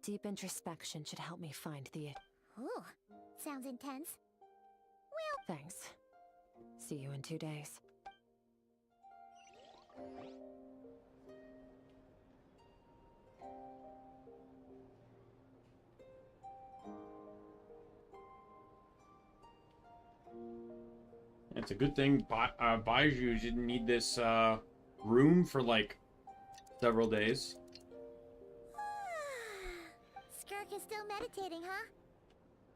Deep introspection should help me find the... Ooh, sounds intense. Well, Thanks. See you in 2 days. It's a good thing Baiju didn't need this room for like several days. Skirk is still meditating, huh?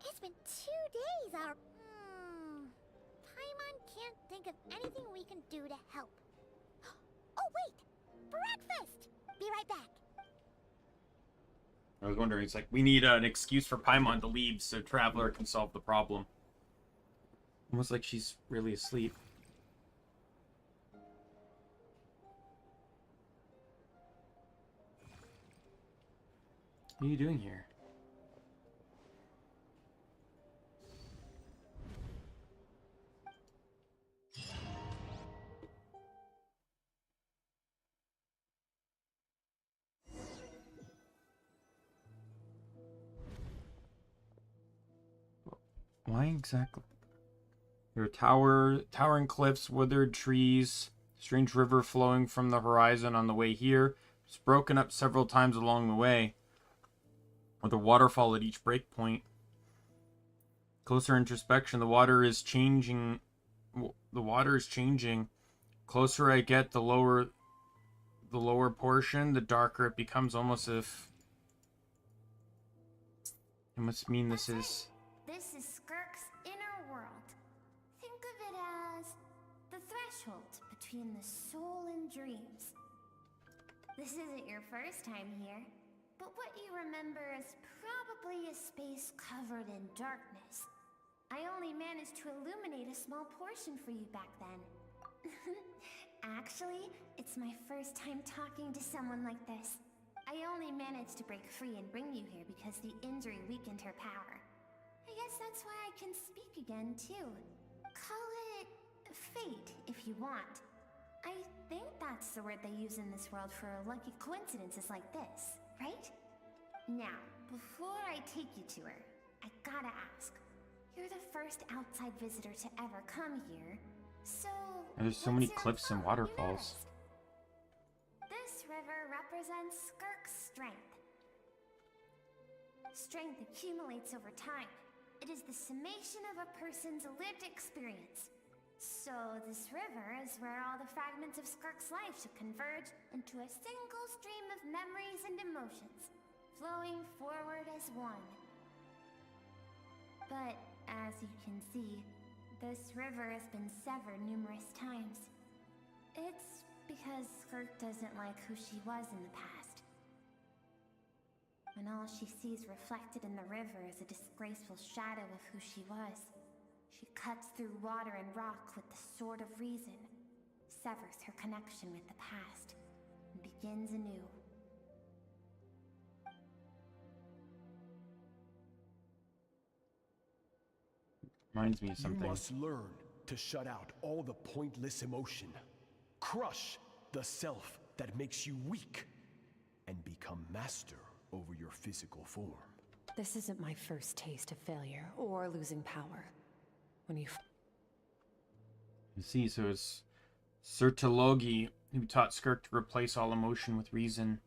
It's been 2 days already. Paimon can't think of anything we can do to help. Oh, wait! Breakfast! Be right back. I was wondering, it's like, we need an excuse for Paimon to leave so Traveler can solve the problem. Almost like she's really asleep. What are you doing here? Why exactly? There are towering cliffs, withered trees, strange river flowing from the horizon on the way here. It's broken up several times along the way, with a waterfall at each break point. Closer introspection, the water is changing. The water is changing. Closer I get, the lower portion, the darker it becomes, almost as if it must mean this is. This is Skirk's inner world. Think of it as the threshold between the soul and dreams. This isn't your first time here, but what you remember is probably a space covered in darkness. I only managed to illuminate a small portion for you back then. Actually, it's my first time talking to someone like this. I only managed to break free and bring you here because the injury weakened her power. I guess that's why I can speak again, too. Call it fate, if you want. I think that's the word they use in this world for lucky coincidences like this, right? Now, before I take you to her, I gotta ask. You're the first outside visitor to ever come here, so... There's so many cliffs and waterfalls. This river represents Skirk's strength. Strength accumulates over time. It is the summation of a person's lived experience. So this river is where all the fragments of Skirk's life should converge into a single stream of memories and emotions, flowing forward as one. But, as you can see, this river has been severed numerous times. It's because Skirk doesn't like who she was in the past. When all she sees reflected in the river is a disgraceful shadow of who she was, she cuts through water and rock with the sword of reason, severs her connection with the past, and begins anew. Reminds me of something. You must learn to shut out all the pointless emotion. Crush the self that makes you weak. And become master over your physical form. This isn't my first taste of failure or losing power. When you see, so it's Sertologi who taught Skirk to replace all emotion with reason.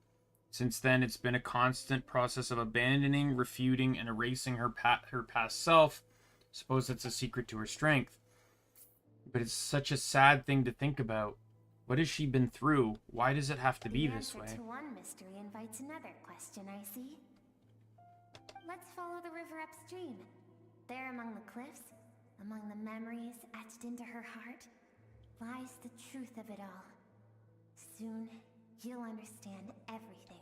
Since then, it's been a constant process of abandoning, refuting, and erasing her past self. Suppose that's a secret to her strength. But it's such a sad thing to think about. What has she been through? Why does it have to be this way? The answer to one mystery invites another question, I see. Let's follow the river upstream. There among the cliffs, among the memories etched into her heart, lies the truth of it all. Soon, you'll understand everything.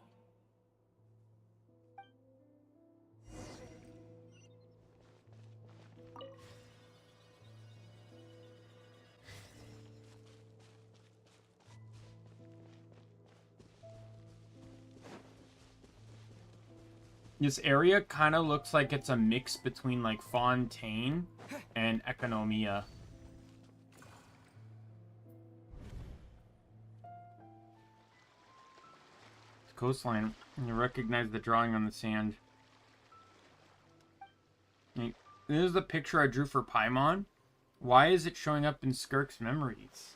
This area kind of looks like it's a mix between like Fontaine and Economia. It's coastline. You recognize the drawing on the sand. This is the picture I drew for Paimon. Why is it showing up in Skirk's memories?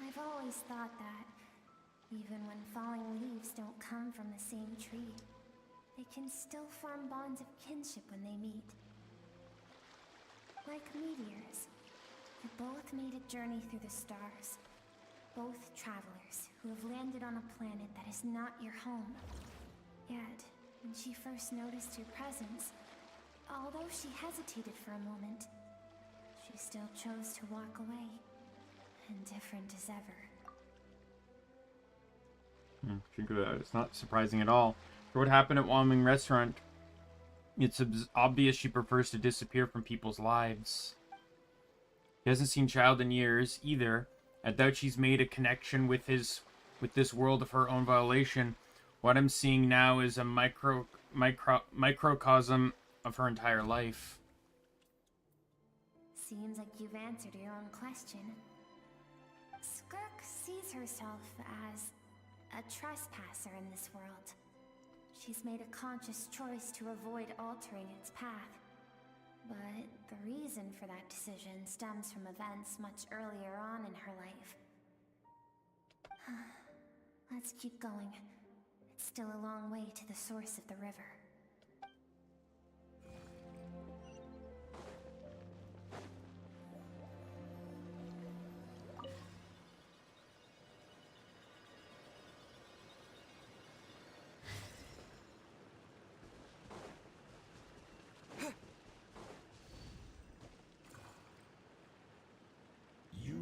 I've always thought that. Even when falling leaves don't come from the same tree, they can still form bonds of kinship when they meet. Like meteors, you both made a journey through the stars. Both travelers who have landed on a planet that is not your home. Yet, when she first noticed your presence, although she hesitated for a moment, she still chose to walk away, indifferent as ever. Think of that. It's not surprising at all. For what happened at Wyoming Restaurant, it's obvious she prefers to disappear from people's lives. He hasn't seen Child in years either. I doubt she's made a connection with this world of her own violation. What I'm seeing now is a microcosm of her entire life. Seems like you've answered your own question. Skirk sees herself as a trespasser in this world. She's made a conscious choice to avoid altering its path. But the reason for that decision stems from events much earlier on in her life. Let's keep going. It's still a long way to the source of the river.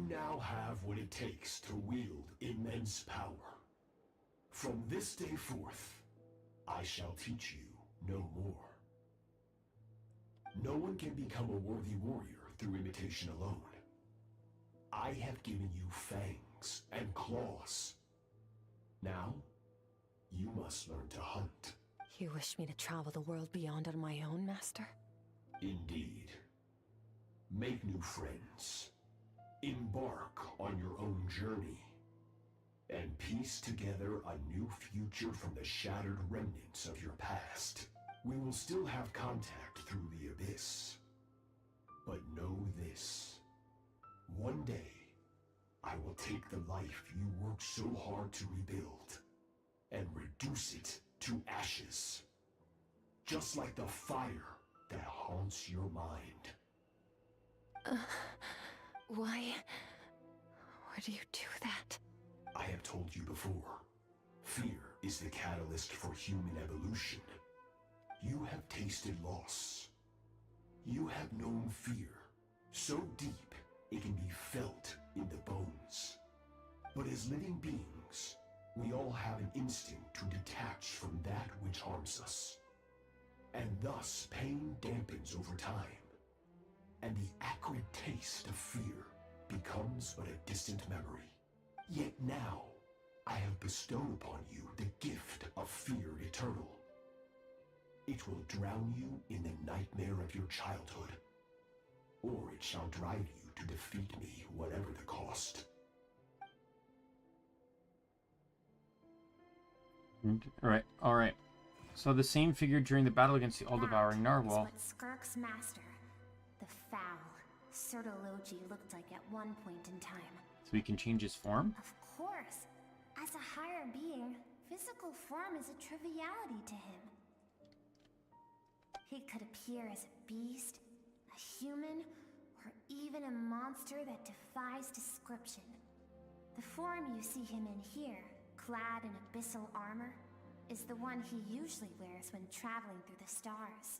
Now have what it takes to wield immense power. From this day forth, I shall teach you no more. No one can become a worthy warrior through imitation alone. I have given you fangs and claws. Now, you must learn to hunt. You wish me to travel the world beyond on my own, Master? Indeed. Make new friends. Embark on your own journey, and piece together a new future from the shattered remnants of your past. We will still have contact through the abyss. But know this. One day, I will take the life you worked so hard to rebuild, and reduce it to ashes. Just like the fire that haunts your mind. Why do you do that? I have told you before. Fear is the catalyst for human evolution. You have tasted loss. You have known fear, so deep it can be felt in the bones. But as living beings, we all have an instinct to detach from that which harms us. And thus pain dampens over time, and the acrid taste of fear becomes but a distant memory. Yet now, I have bestowed upon you the gift of fear eternal. It will drown you in the nightmare of your childhood, or it shall drive you to defeat me, whatever the cost. All right. So the same figure during the battle against the all-devouring narwhal. What Skirk's master, the foul Sertologi, looked like at one point in time. So he can change his form? Of course. As a higher being, physical form is a triviality to him. He could appear as a beast, a human, or even a monster that defies description. The form you see him in here, clad in abyssal armor, is the one he usually wears when traveling through the stars.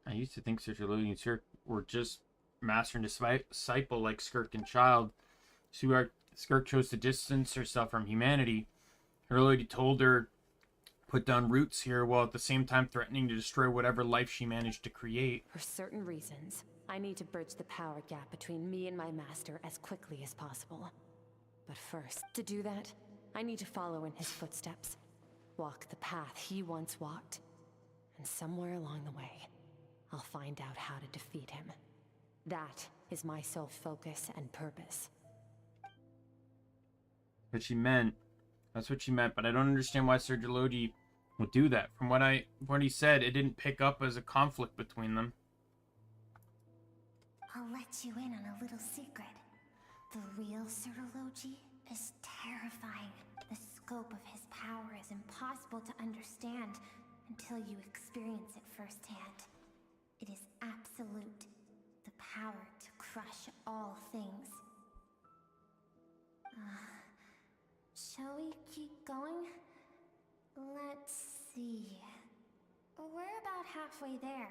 I used to think Sertologi and Skirk were just master and disciple like Skirk and Child. See where Skirk chose to distance herself from humanity. Her lady told her put down roots here while at the same time threatening to destroy whatever life she managed to create. For certain reasons, I need to bridge the power gap between me and my master as quickly as possible. But first, to do that, I need to follow in his footsteps. Walk the path he once walked. And somewhere along the way, I'll find out how to defeat him. That is my sole focus and purpose. But she meant, that's what she meant, but I don't understand why Sertologi would do that. From what he said, it didn't pick up as a conflict between them. I'll let you in on a little secret. The real Sertologi is terrifying. The scope of his power is impossible to understand until you experience it firsthand. It is absolute. The power to crush all things. Shall we keep going? Let's see. We're about halfway there.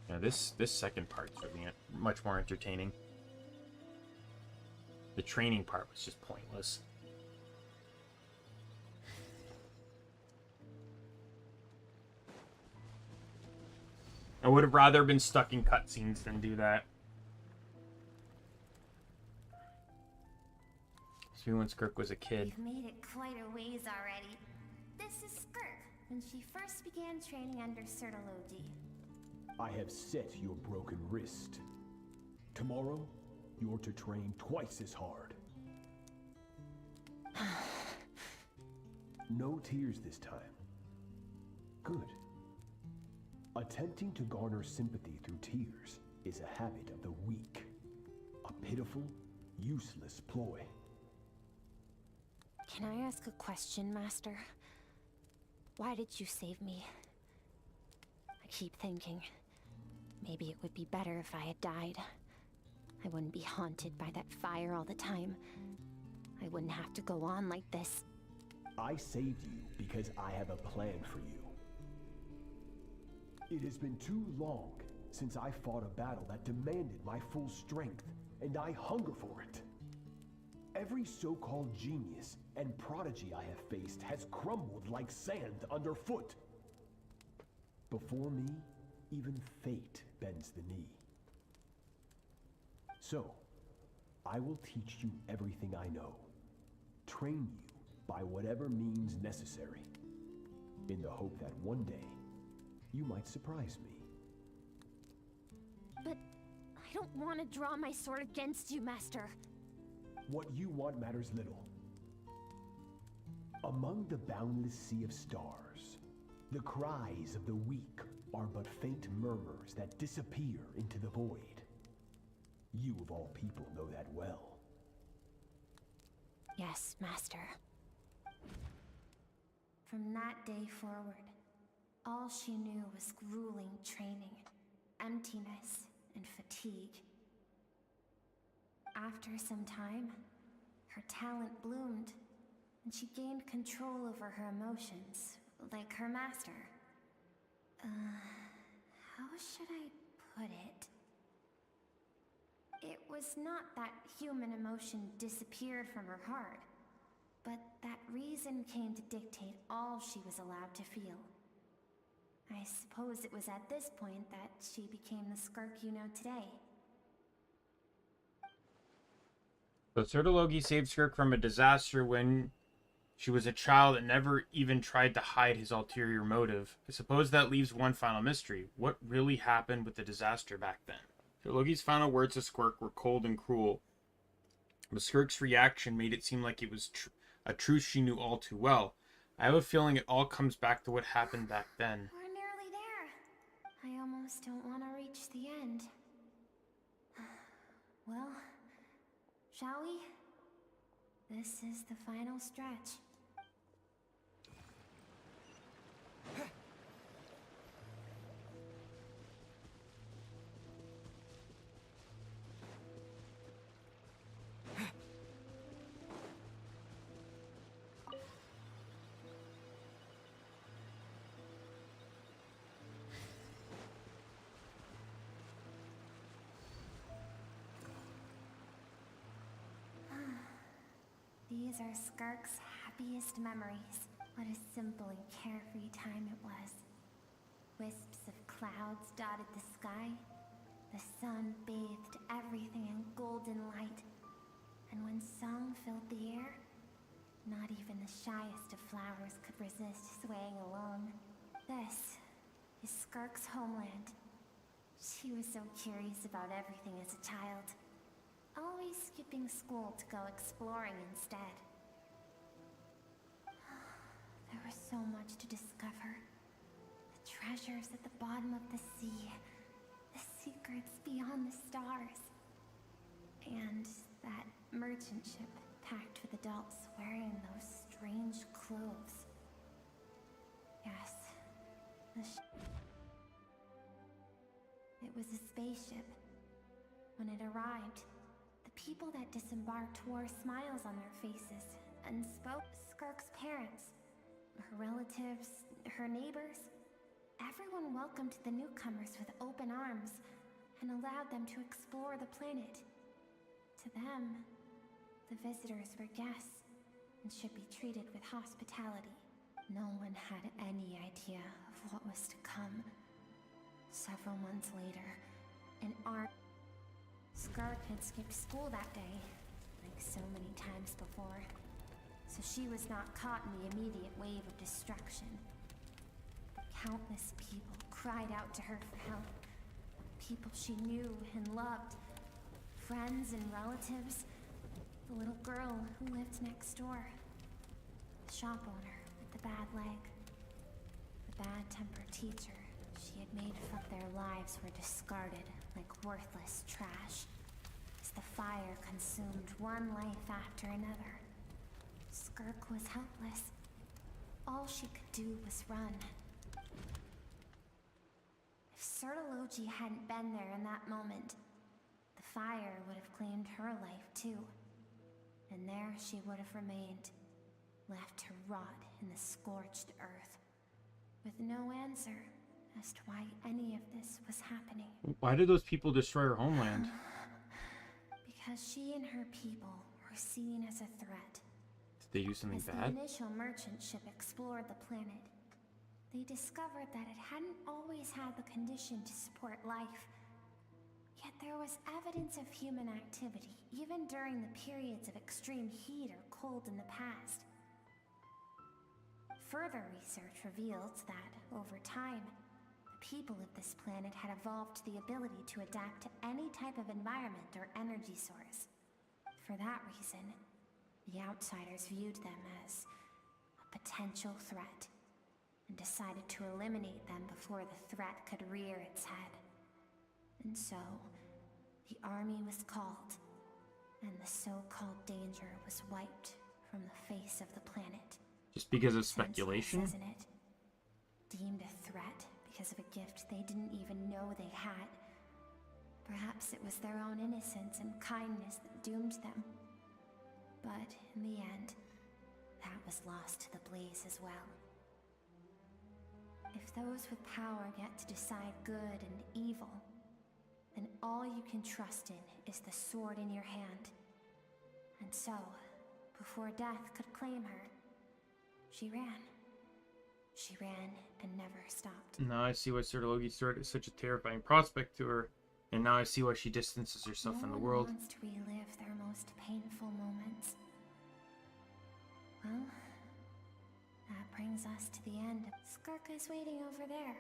Yeah, this second part's really much more entertaining. The training part was just pointless. I would have rather been stuck in cutscenes than do that. Especially when Skirk was a kid. You've made it quite a ways already. This is Skirk, when she first began training under Sertologi. I have set your broken wrist. Tomorrow, you're to train twice as hard. No tears this time. Good. Attempting to garner sympathy through tears is a habit of the weak. A pitiful, useless ploy. Can I ask a question, Master? Why did you save me? I keep thinking, maybe it would be better if I had died. I wouldn't be haunted by that fire all the time. I wouldn't have to go on like this. I saved you because I have a plan for you. It has been too long since I fought a battle that demanded my full strength, and I hunger for it. Every so-called genius and prodigy I have faced has crumbled like sand underfoot. Before me, even fate bends the knee. So, I will teach you everything I know. Train you by whatever means necessary, in the hope that one day, you might surprise me. But I don't want to draw my sword against you, Master. What you want matters little. Among the boundless sea of stars, the cries of the weak are but faint murmurs that disappear into the void. You of all people know that well. Yes, Master. From that day forward, All she knew was grueling training, emptiness, and fatigue. After some time, her talent bloomed, and she gained control over her emotions, like her master. How should I put it? It was not that human emotion disappeared from her heart, but that reason came to dictate all she was allowed to feel. I suppose it was at this point that she became the Skirk you know today. So Sertologi saved Skirk from a disaster when she was a child and never even tried to hide his ulterior motive. I suppose that leaves one final mystery. What really happened with the disaster back then? Sertologi's final words to Skirk were cold and cruel, but Skirk's reaction made it seem like it was a truth she knew all too well. I have a feeling it all comes back to what happened back then. We're nearly there. I almost don't want to reach the end. Well, shall we? This is the final stretch. These are Skirk's happiest memories. What a simple and carefree time it was. Wisps of clouds dotted the sky. The sun bathed everything in golden light. And when song filled the air, not even the shyest of flowers could resist swaying along. This is Skirk's homeland. She was so curious about everything as a child. Always skipping school to go exploring instead. There was so much to discover. The treasures at the bottom of the sea. The secrets beyond the stars. And that merchant ship packed with adults wearing those strange clothes. Yes, it was a spaceship. When it arrived, the people that disembarked wore smiles on their faces and spoke. Skirk's parents, her relatives, her neighbors. Everyone welcomed the newcomers with open arms and allowed them to explore the planet. To them, the visitors were guests and should be treated with hospitality. No one had any idea of what was to come. Several months later, an Skirk had skipped school that day, like so many times before, so she was not caught in the immediate wave of destruction. Countless people cried out to her for help. People she knew and loved. Friends and relatives. The little girl who lived next door. The shop owner with the bad leg. The bad-tempered teacher she had made fun of. Their lives were discarded like worthless trash as the fire consumed one life after another. Skirk was helpless. All she could do was run. If Sertologi hadn't been there in that moment, the fire would have claimed her life too. And there she would have remained, left to rot in the scorched earth, with no answer as to why any of this was happening. Why did those people destroy her homeland? Because she and her people were seen as a threat. Did they do something As bad? the initial merchant ship explored the planet, they discovered that it hadn't always had the condition to support life. Yet there was evidence of human activity, even during the periods of extreme heat or cold in the past. Further research revealed that, over time, the people of this planet had evolved the ability to adapt to any type of environment or energy source. For that reason, the outsiders viewed them as a potential threat, and decided to eliminate them before the threat could rear its head. And so, the army was called, and the so-called danger was wiped from the face of the planet. Just because of Senseless, speculation? isn't it? deemed a threat because of a gift they didn't even know they had. Perhaps it was their own innocence and kindness that doomed them. But in the end, that was lost to the blaze as well. If those with power get to decide good and evil, then all you can trust in is the sword in your hand. And so, before death could claim her, she ran. She ran and never stopped. Now I see why Sir Logi's threat is such a terrifying prospect to her, and now I see why she distances herself from the world. No one wants to relive their most painful moments. Well, that brings us to the end. Skirk is waiting over there.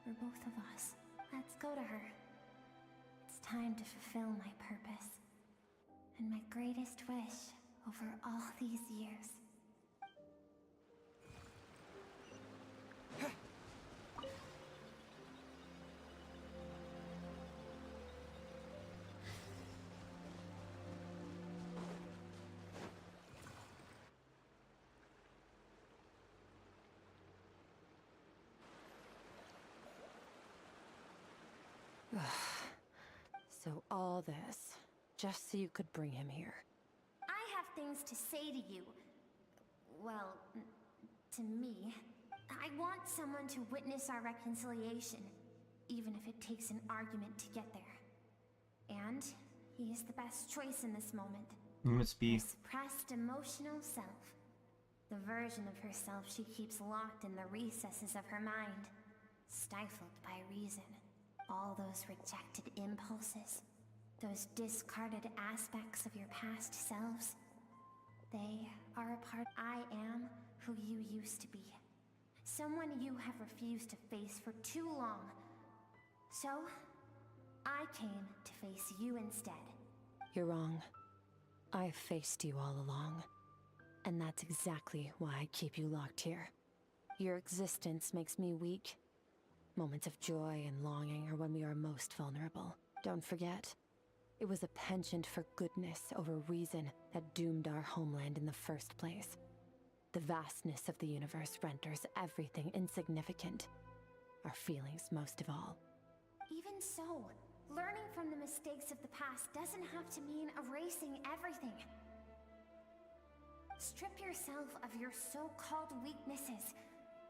For both of us. Let's go to her. It's time to fulfill my purpose. And my greatest wish over all these years. So all this, just so you could bring him here. I have things to say to you. Well, to me. I want someone to witness our reconciliation, even if it takes an argument to get there. And he is the best choice in this moment. You must be. Her suppressed emotional self. The version of herself she keeps locked in the recesses of her mind, stifled by reason. All those rejected impulses, those discarded aspects of your past selves, they are a part. I am who you used to be. Someone you have refused to face for too long. So, I came to face you instead. You're wrong. I've faced you all along. And that's exactly why I keep you locked here. Your existence makes me weak. Moments of joy and longing are when we are most vulnerable. Don't forget, it was a penchant for goodness over reason that doomed our homeland in the first place. The vastness of the universe renders everything insignificant. Our feelings most of all. Even so, learning from the mistakes of the past doesn't have to mean erasing everything. Strip yourself of your so-called weaknesses.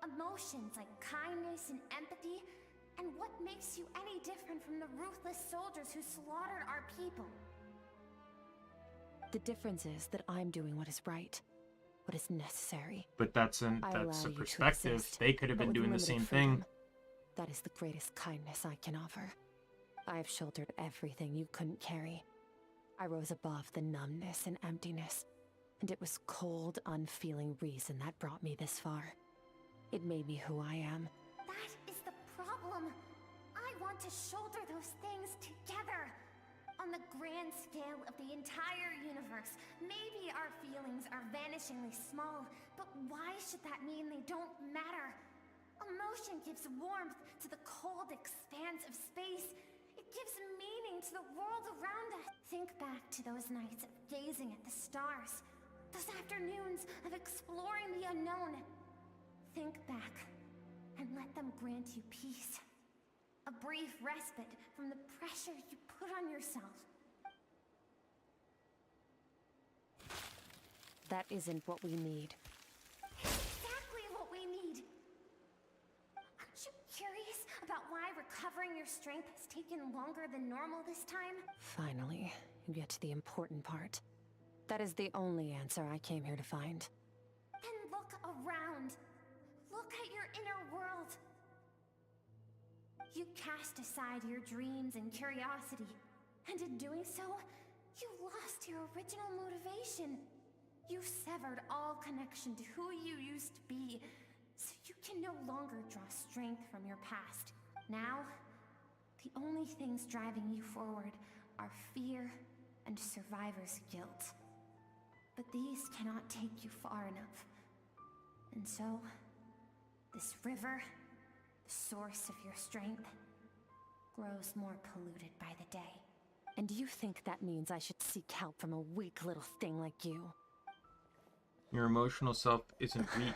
Emotions like kindness and empathy, and what makes you any different from the ruthless soldiers who slaughtered our people? The difference is that I'm doing what is right, what is necessary. But that's a perspective. They could have been doing the same thing. That is the greatest kindness I can offer. I have shouldered everything you couldn't carry. I rose above the numbness and emptiness, and it was cold, unfeeling reason that brought me this far. It made me who I am. That is the problem. I want to shoulder those things together. On the grand scale of the entire universe, maybe our feelings are vanishingly small, but why should that mean they don't matter? Emotion gives warmth to the cold expanse of space. It gives meaning to the world around us. Think back to those nights of gazing at the stars, those afternoons of exploring the unknown. Think back, and let them grant you peace. A brief respite from the pressure you put on yourself. That isn't what we need. Exactly what we need! Aren't you curious about why recovering your strength has taken longer than normal this time? Finally, you get to the important part. That is the only answer I came here to find. Then look around. Look at your inner world. You cast aside your dreams and curiosity, and in doing so, you lost your original motivation. You severed all connection to who you used to be, so you can no longer draw strength from your past. Now, the only things driving you forward are fear and survivor's guilt. But these cannot take you far enough. And so, this river, the source of your strength, grows more polluted by the day. And you think that means I should seek help from a weak little thing like you? Your emotional self isn't weak.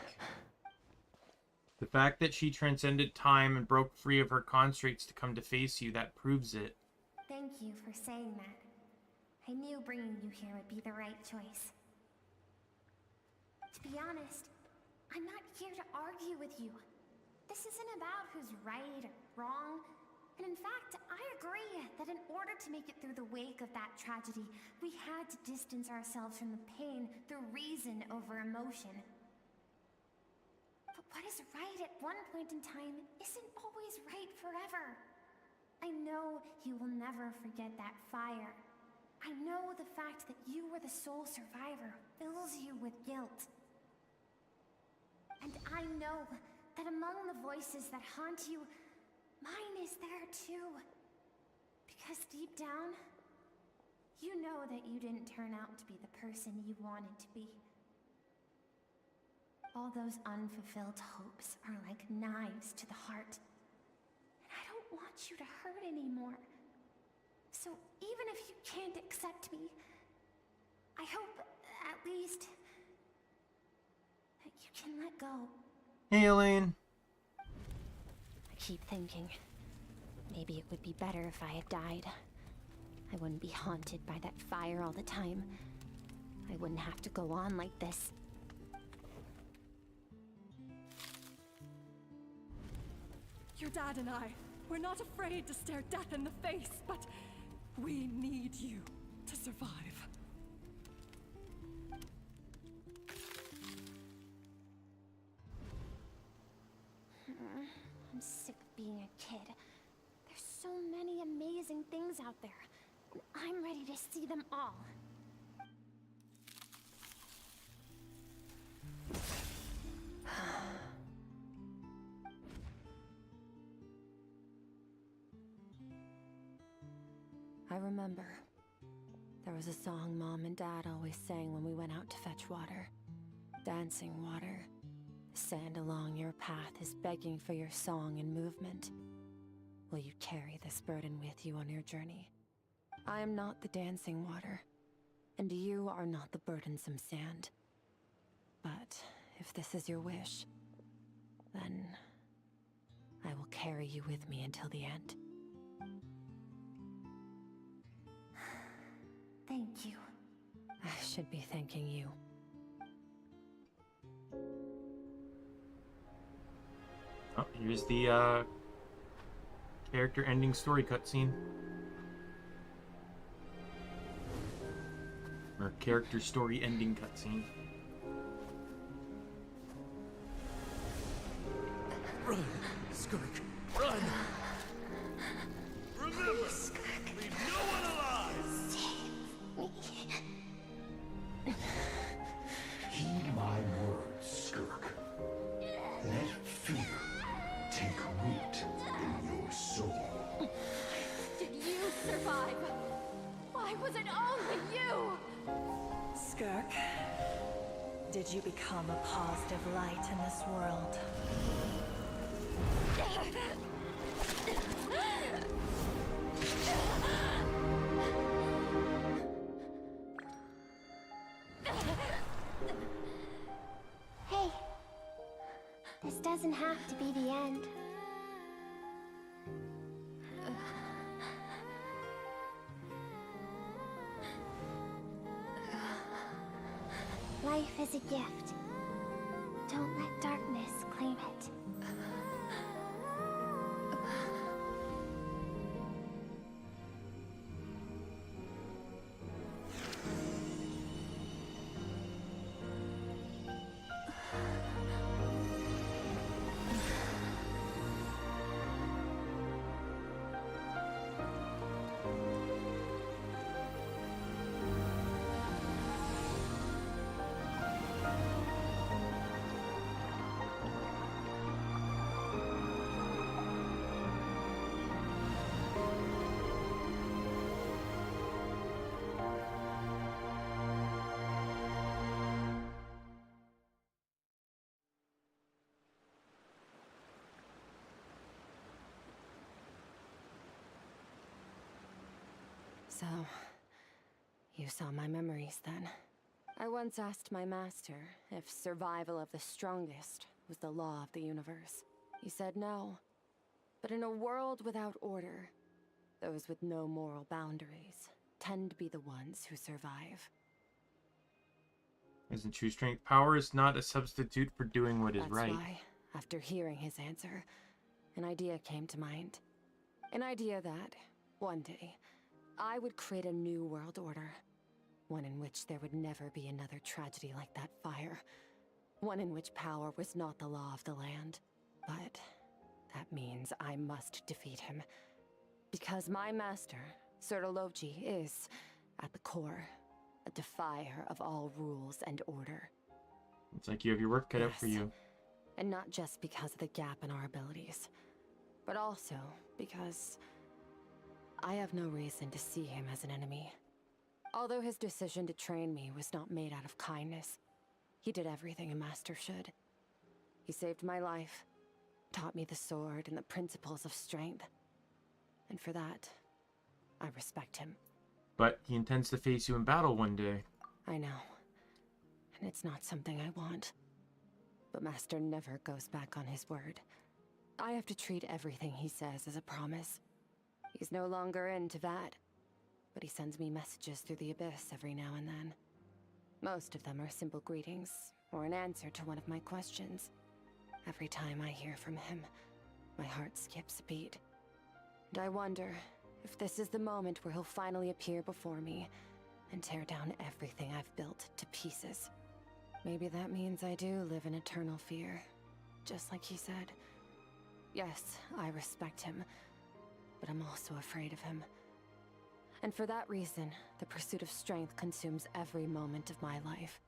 The fact that she transcended time and broke free of her constraints to come to face you, that proves it. Thank you for saying that. I knew bringing you here would be the right choice. To be honest, I'm not here to argue with you. This isn't about who's right or wrong. And in fact, I agree that in order to make it through the wake of that tragedy, we had to distance ourselves from the pain through reason over emotion. But what is right at one point in time isn't always right forever. I know you will never forget that fire. I know the fact that you were the sole survivor fills you with guilt. And I know that among the voices that haunt you, mine is there too. Because deep down, you know that you didn't turn out to be the person you wanted to be. All those unfulfilled hopes are like knives to the heart. And I don't want you to hurt anymore. So even if you can't accept me, I hope, at least, that you can let go. Hey, Elaine. I keep thinking, maybe it would be better if I had died. I wouldn't be haunted by that fire all the time. I wouldn't have to go on like this. Your dad and I, we're not afraid to stare death in the face, but we need you to survive. I'm sick of being a kid. There's so many amazing things out there, and I'm ready to see them all. I remember. There was a song Mom and Dad always sang when we went out to fetch water. Dancing water. The sand along your path is begging for your song and movement. Will you carry this burden with you on your journey? I am not the dancing water, and you are not the burdensome sand. But if this is your wish, then I will carry you with me until the end. Thank you. I should be thanking you. Oh, here's the character ending story cutscene. Or character story ending cutscene. Run, Skirk, run! Remember, leave no one alive! Heed my words, Skirk. Let fear take root in your soul. Did you survive? Why was it only you? Skirk, did you become a positive light in this world? Hey, this doesn't have to be the end. Life is a gift. Don't let darkness claim it. So, you saw my memories then. I once asked my master if survival of the strongest was the law of the universe. He said no. But in a world without order, those with no moral boundaries tend to be the ones who survive. Isn't true strength power is not a substitute for doing what is right. That's why, after hearing his answer, an idea came to mind. An idea that, one day, I would create a new world order. One in which there would never be another tragedy like that fire. One in which power was not the law of the land. But that means I must defeat him. Because my master, Sertologi, is, at the core, a defier of all rules and order. It's like you have your work cut out for you. And not just because of the gap in our abilities, but also because I have no reason to see him as an enemy. Although his decision to train me was not made out of kindness, he did everything a master should. He saved my life, taught me the sword and the principles of strength. And for that, I respect him. But he intends to face you in battle one day. I know. And it's not something I want. But Master never goes back on his word. I have to treat everything he says as a promise. He's no longer into that. But he sends me messages through the abyss every now and then. Most of them are simple greetings, or an answer to one of my questions. Every time I hear from him, my heart skips a beat. And I wonder if this is the moment where he'll finally appear before me and tear down everything I've built to pieces. Maybe that means I do live in eternal fear, just like he said. Yes, I respect him, but I'm also afraid of him. And for that reason, the pursuit of strength consumes every moment of my life.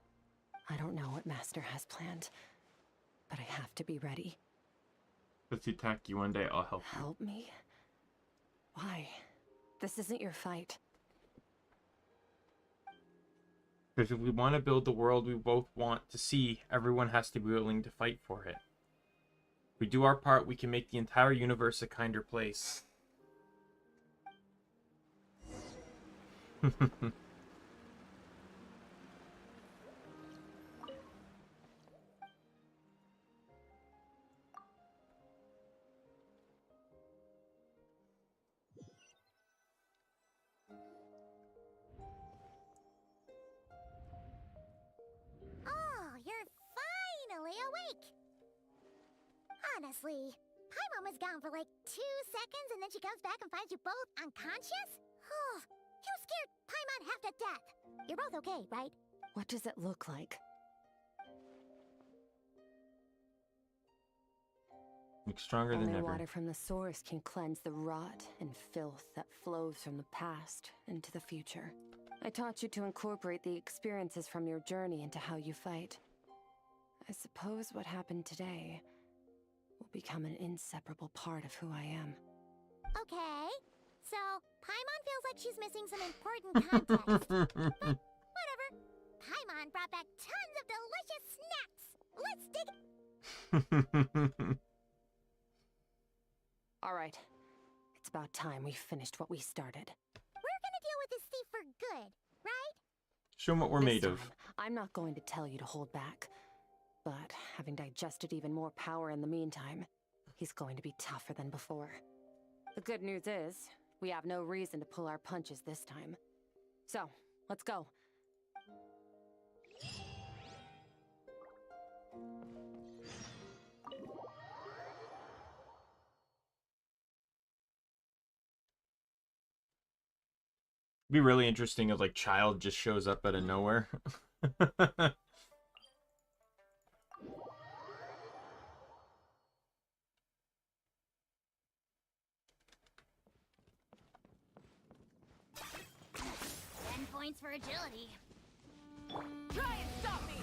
I don't know what Master has planned, but I have to be ready. If he attack you one day, I'll help you. Help me? Why? This isn't your fight. Because if we want to build the world we both want to see, everyone has to be willing to fight for it. If we do our part, we can make the entire universe a kinder place. Oh, you're finally awake! Honestly, Paimon was gone for like 2 seconds and then she comes back and finds you both unconscious? Oh, you scared Paimon half to death. You're both okay, right? What does it look like? Looks stronger than Only ever. water from the source can cleanse the rot and filth that flows from the past into the future. I taught you to incorporate the experiences from your journey into how you fight. I suppose what happened today will become an inseparable part of who I am. Okay, so Paimon feels like she's missing some important context. But whatever. Paimon brought back tons of delicious snacks. Let's dig. All right. It's about time we finished what we started. We're gonna deal with this thief for good, right? Show 'em what we're This made of. time, I'm not going to tell you to hold back. But having digested even more power in the meantime, he's going to be tougher than before. The good news is, we have no reason to pull our punches this time. So, let's go. It'd be really interesting if like Child just shows up out of nowhere. Points for agility. Try and stop me!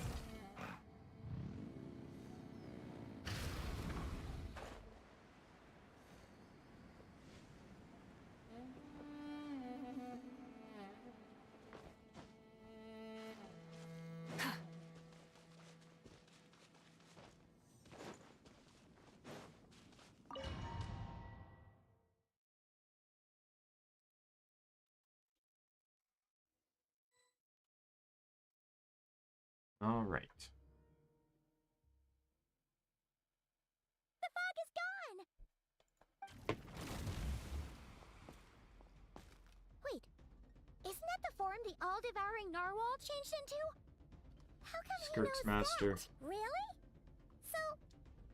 All right. form the all-devouring narwhal changed into? How come Skirk's he knows master. that? Really? So,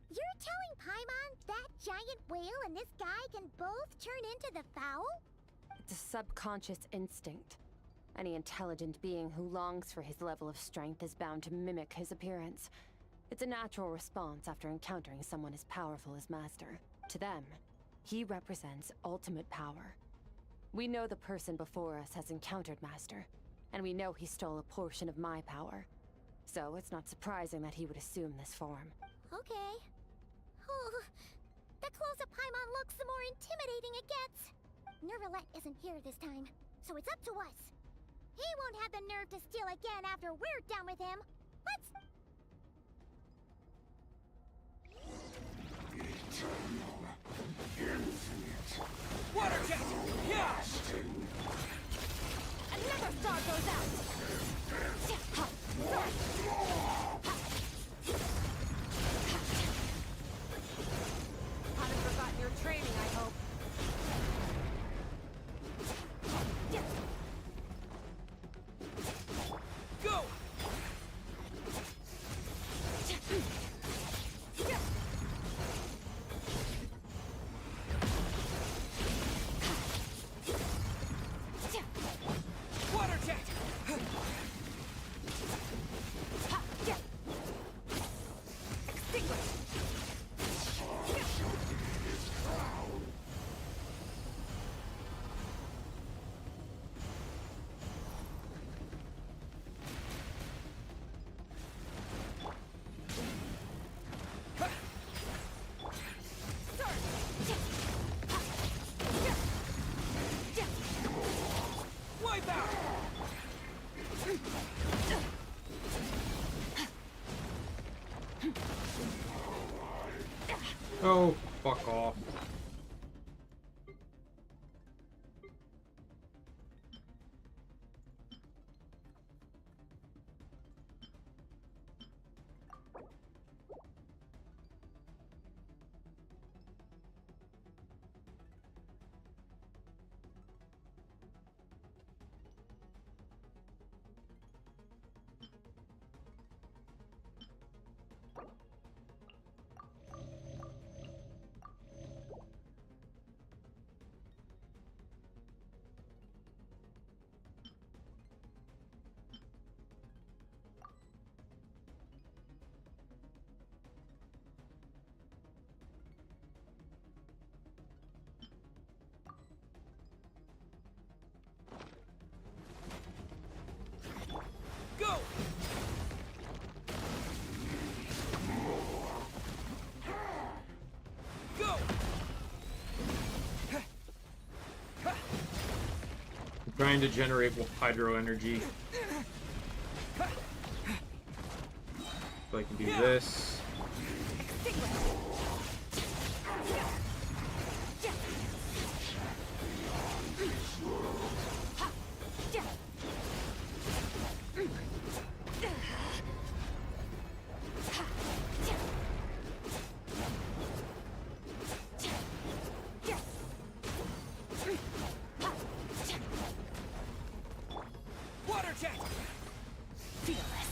you're telling Paimon that giant whale and this guy can both turn into the fowl? It's a subconscious instinct. Any intelligent being who longs for his level of strength is bound to mimic his appearance. It's a natural response after encountering someone as powerful as Master. To them, he represents ultimate power. We know the person before us has encountered Master, and we know he stole a portion of my power. So it's not surprising that he would assume this form. Okay. Oh, the closer Paimon looks, the more intimidating it gets. Nervalette isn't here this time, so it's up to us. He won't have the nerve to steal again after we're done with him. Let's... Water jet! Yeah! Another star goes out! Haven't forgotten your training, I hope. Go! Water jet! Wipe out! Oh, fuck off. Go! Go! I'm trying to generate hydro energy. So I can do this. Water jet! Fearless.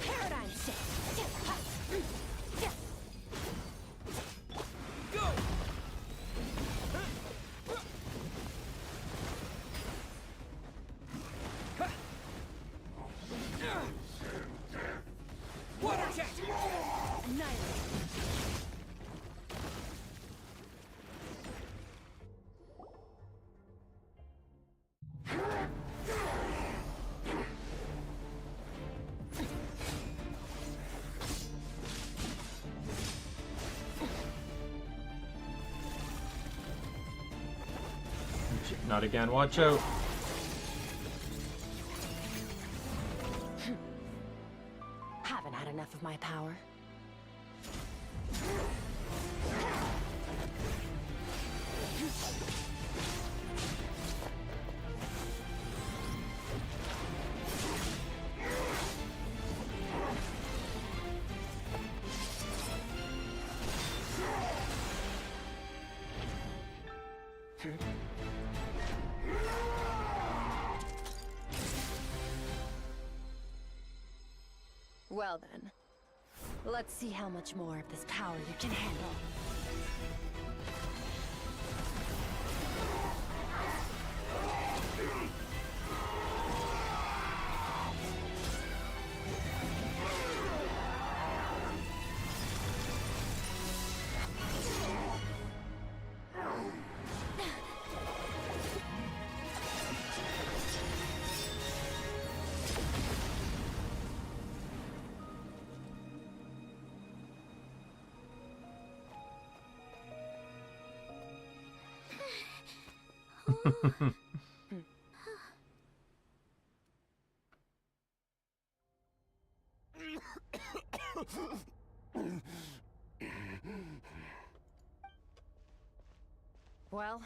Paradigm shift. Go! Water jet! Annihilate. Not again, watch out. Haven't had enough of my power. Well then, let's see how much more of this power you can handle. Well,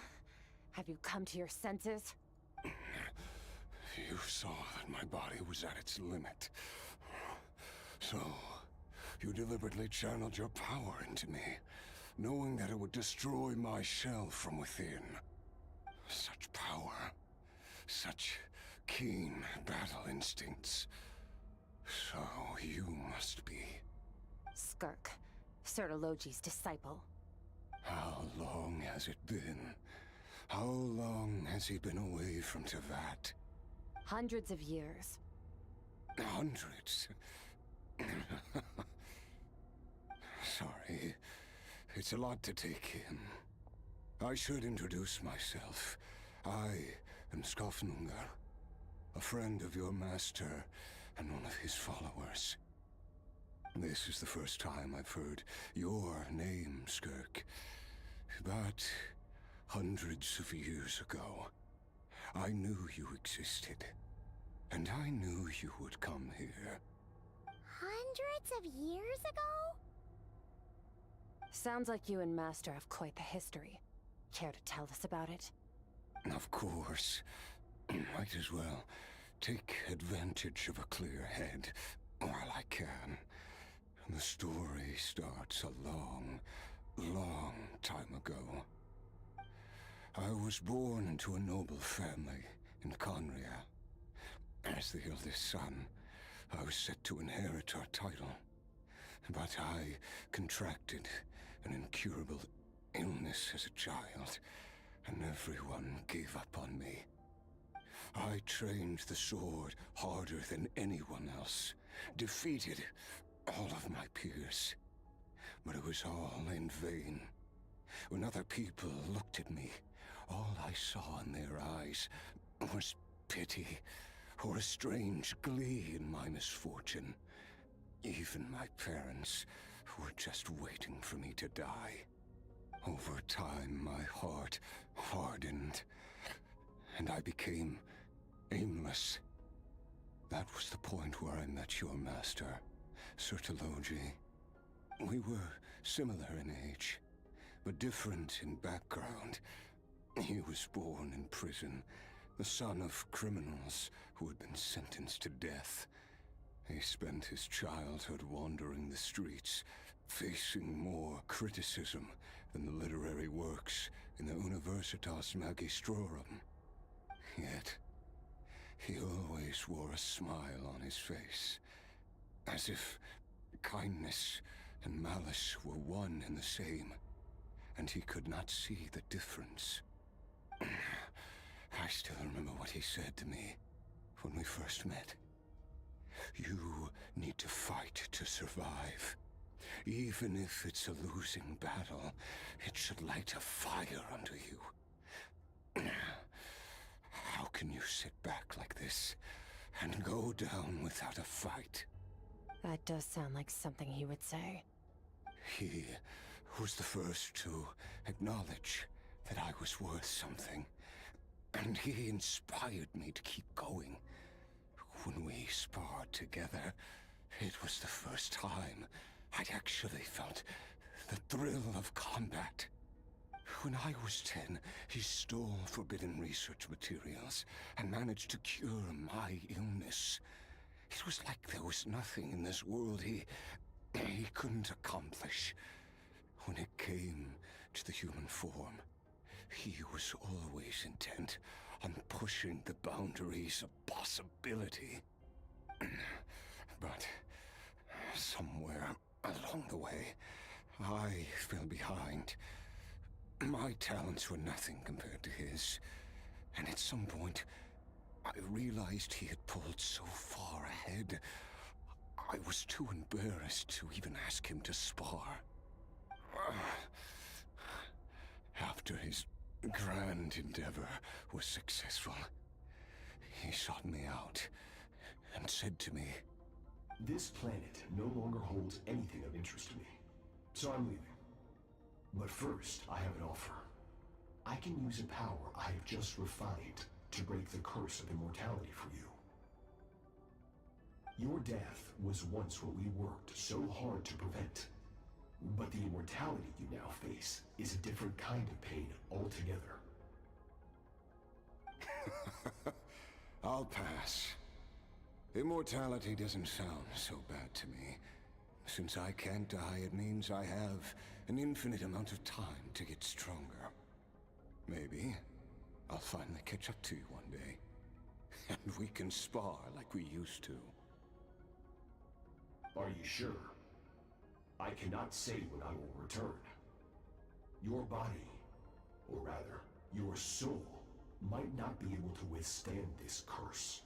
have you come to your senses? You saw that my body was at its limit. So, you deliberately channeled your power into me, knowing that it would destroy my shell from within. Such power. Such keen battle instincts. So, you must be... Skirk, Sertologi's disciple. How long has it been? How long has he been away from Tevat? Hundreds of years. Hundreds? Sorry. It's a lot to take in. I should introduce myself. I am Skafnungar, a friend of your master and one of his followers. This is the first time I've heard your name, Skirk. But hundreds of years ago, I knew you existed. And I knew you would come here. Hundreds of years ago? Sounds like you and Master have quite the history. Care to tell us about it? Of course. Might as well take advantage of a clear head while I can. The story starts a long, long time ago. I was born into a noble family in Conria. As the eldest son, I was set to inherit our title. But I contracted an incurable illness as a child, and everyone gave up on me. I trained the sword harder than anyone else, defeated all of my peers. But it was all in vain. When other people looked at me, all I saw in their eyes was pity, or a strange glee in my misfortune. Even my parents were just waiting for me to die. Over time, my heart hardened, and I became aimless. That was the point where I met your master, Sertologi. We were similar in age, but different in background. He was born in prison, the son of criminals who had been sentenced to death. He spent his childhood wandering the streets, facing more criticism than the literary works in the Universitas Magistrorum. Yet, he always wore a smile on his face, as if kindness and malice were one and the same, and he could not see the difference. I still remember what he said to me when we first met. You need to fight to survive. Even if it's a losing battle, it should light a fire under you. How can you sit back like this and go down without a fight? That does sound like something he would say. He was the first to acknowledge that I was worth something, and he inspired me to keep going. When we sparred together, it was the first time I'd actually felt the thrill of combat. When I was 10, he stole forbidden research materials and managed to cure my illness. It was like there was nothing in this world he couldn't accomplish. When it came to the human form, he was always intent on pushing the boundaries of possibility. But Somewhere along the way, I fell behind. My talents were nothing compared to his, and at some point, I realized he had pulled so far ahead, I was too embarrassed to even ask him to spar. After his grand endeavor was successful, he sought me out and said to me, "This planet no longer holds anything of interest to me, so I'm leaving. But first, I have an offer. I can use a power I have just refined to break the curse of immortality for you. Your death was once what we worked so hard to prevent. But the immortality you now face is a different kind of pain altogether." I'll pass. Immortality doesn't sound so bad to me. Since I can't die, it means I have an infinite amount of time to get stronger. Maybe I'll finally catch up to you one day, and we can spar like we used to. Are you sure? I cannot say when I will return. Your body, or rather, your soul, might not be able to withstand this curse.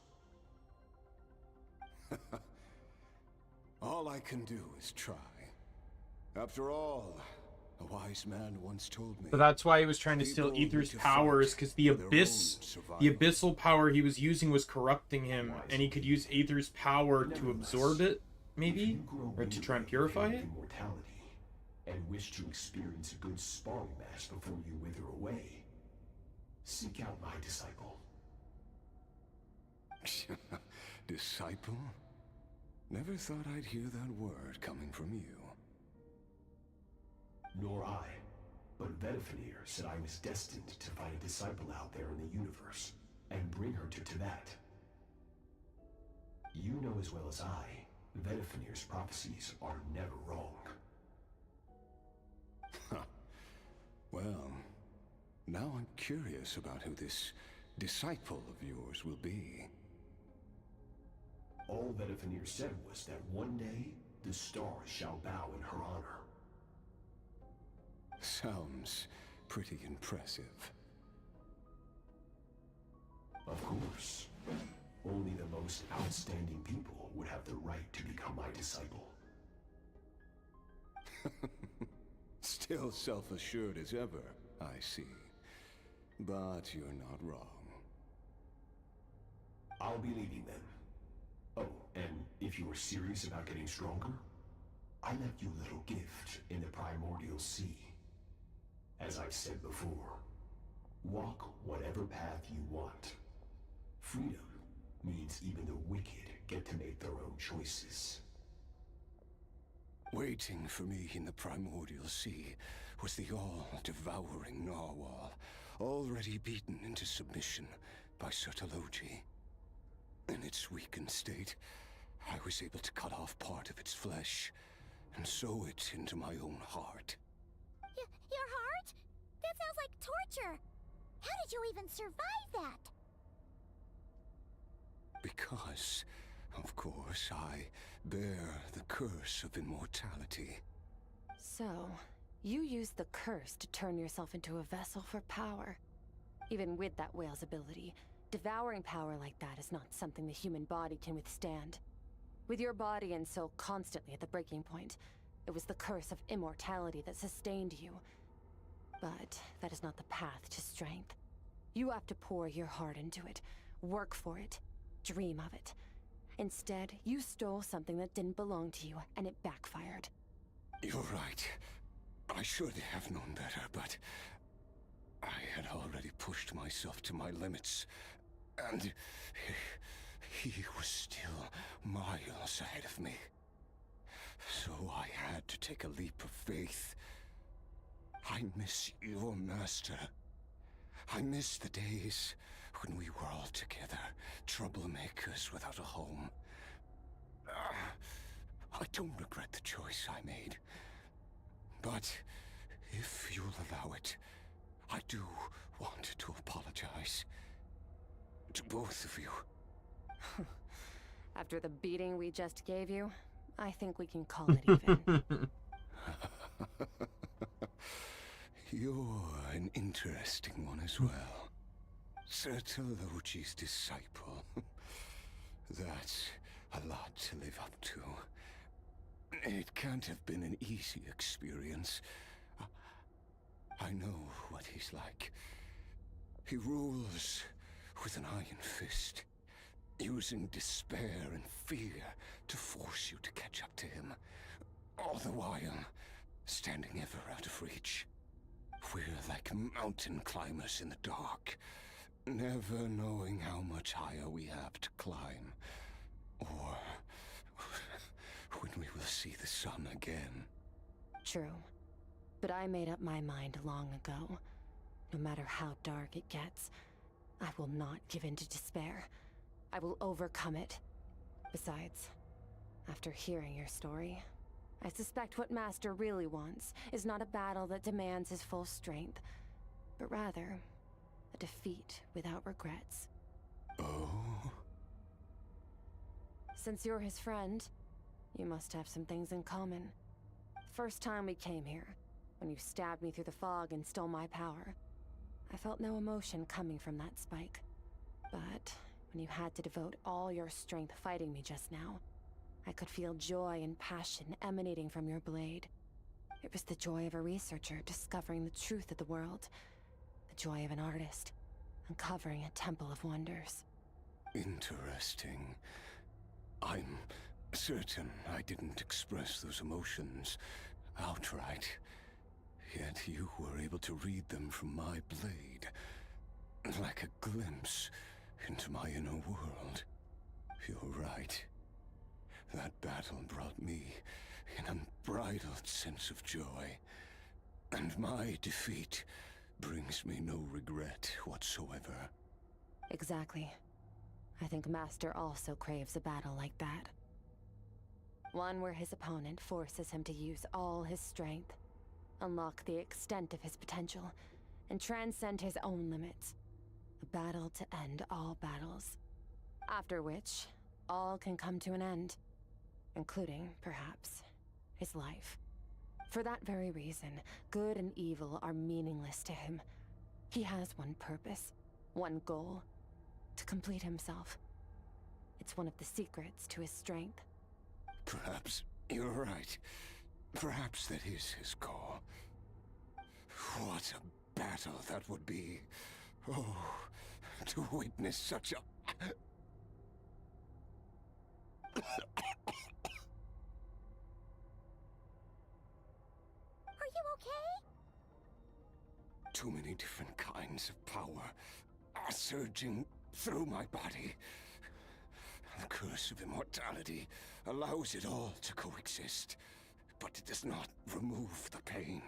All I can do is try. After all, a wise man once told me. But that's why he was trying to steal people Aether's need to powers, fight because the for their abyss, own survival. the abyssal power he was using was corrupting him, and he could use Aether's power to absorb it, maybe, or to try and purify it. Immortality, and wish to experience a good sparring match before you wither away, seek out my disciple. Disciple? Never thought I'd hear that word coming from you. Nor I, but Vetifanir said I was destined to find a disciple out there in the universe, and bring her to Tibet. You know as well as I, Vetifanir's prophecies are never wrong. Well, now I'm curious about who this disciple of yours will be. All Vetifanir said was that one day, the stars shall bow in her honor. Sounds pretty impressive. Of course. Only the most outstanding people would have the right to become my disciple. Still self-assured as ever, I see. But you're not wrong. I'll be leaving then. Oh, and if you are serious about getting stronger, I left you a little gift in the primordial sea. As I've said before, walk whatever path you want. Freedom means even the wicked get to make their own choices. Waiting for me in the primordial sea was the all-devouring narwhal, already beaten into submission by Sertologi. In its weakened state, I was able to cut off part of its flesh and sew it into my own heart. Your heart? That sounds like torture. How did you even survive that? Because, of course, I bear the curse of immortality. So, you used the curse to turn yourself into a vessel for power. Even with that whale's ability, devouring power like that is not something the human body can withstand. With your body and soul constantly at the breaking point, it was the curse of immortality that sustained you. But that is not the path to strength. You have to pour your heart into it, work for it, dream of it. Instead, you stole something that didn't belong to you, and it backfired. You're right. I should have known better, but I had already pushed myself to my limits, and he was still miles ahead of me. So I had to take a leap of faith. I miss your master. I miss the days when we were all together, troublemakers without a home. I don't regret the choice I made. But if you'll allow it, I do want to apologize. To both of you. After the beating we just gave you, I think we can call it even. You're an interesting one as well. Sertologi's disciple. That's a lot to live up to. It can't have been an easy experience. I know what he's like. He rules with an iron fist, using despair and fear to force you to catch up to him, all the while standing ever out of reach. We're like mountain climbers in the dark, never knowing how much higher we have to climb, or when we will see the sun again. True. But I made up my mind long ago. No matter how dark it gets, I will not give in to despair. I will overcome it. Besides, after hearing your story, I suspect what Master really wants is not a battle that demands his full strength, but rather a defeat without regrets. Oh? Since you're his friend, you must have some things in common. First time we came here, when you stabbed me through the fog and stole my power, I felt no emotion coming from that spike. But when you had to devote all your strength fighting me just now, I could feel joy and passion emanating from your blade. It was the joy of a researcher discovering the truth of the world, the joy of an artist uncovering a temple of wonders. Interesting. I'm certain I didn't express those emotions outright. Yet you were able to read them from my blade, like a glimpse into my inner world. You're right. That battle brought me an unbridled sense of joy, and my defeat brings me no regret whatsoever. Exactly. I think Master also craves a battle like that. One where his opponent forces him to use all his strength, unlock the extent of his potential, and transcend his own limits. A battle to end all battles. After which, all can come to an end, including, perhaps, his life. For that very reason, good and evil are meaningless to him. He has one purpose, one goal: to complete himself. It's one of the secrets to his strength. Perhaps you're right. Perhaps that is his call. What a battle that would be. Oh, to witness such a... Are you okay? Too many different kinds of power are surging through my body. The curse of immortality allows it all to coexist, but it does not remove the pain.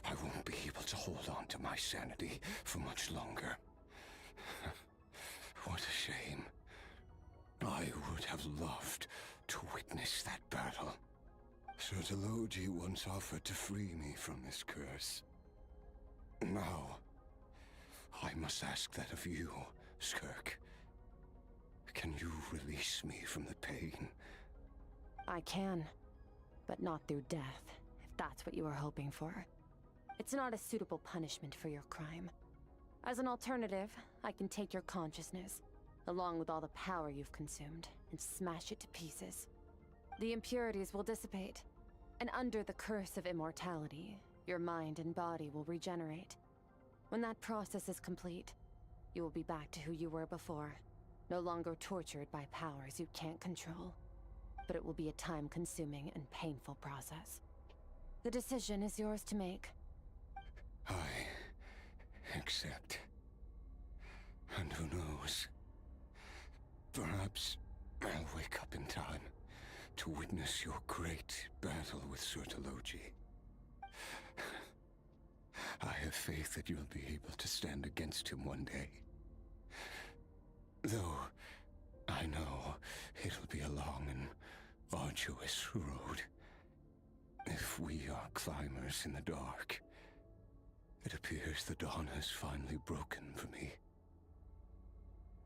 I won't be able to hold on to my sanity for much longer. What a shame. I would have loved to witness that battle. Sertologi once offered to free me from this curse. Now, I must ask that of you, Skirk. Can you release me from the pain? I can, but not through death, if that's what you were hoping for. It's not a suitable punishment for your crime. As an alternative, I can take your consciousness, along with all the power you've consumed, and smash it to pieces. The impurities will dissipate, and under the curse of immortality, your mind and body will regenerate. When that process is complete, you will be back to who you were before, no longer tortured by powers you can't control. But it will be a time-consuming and painful process. The decision is yours to make. I accept. And who knows? Perhaps I'll wake up in time to witness your great battle with Sertologi. I have faith that you'll be able to stand against him one day. Though, I know it'll be a long and arduous road. If we are climbers in the dark, it appears the dawn has finally broken for me.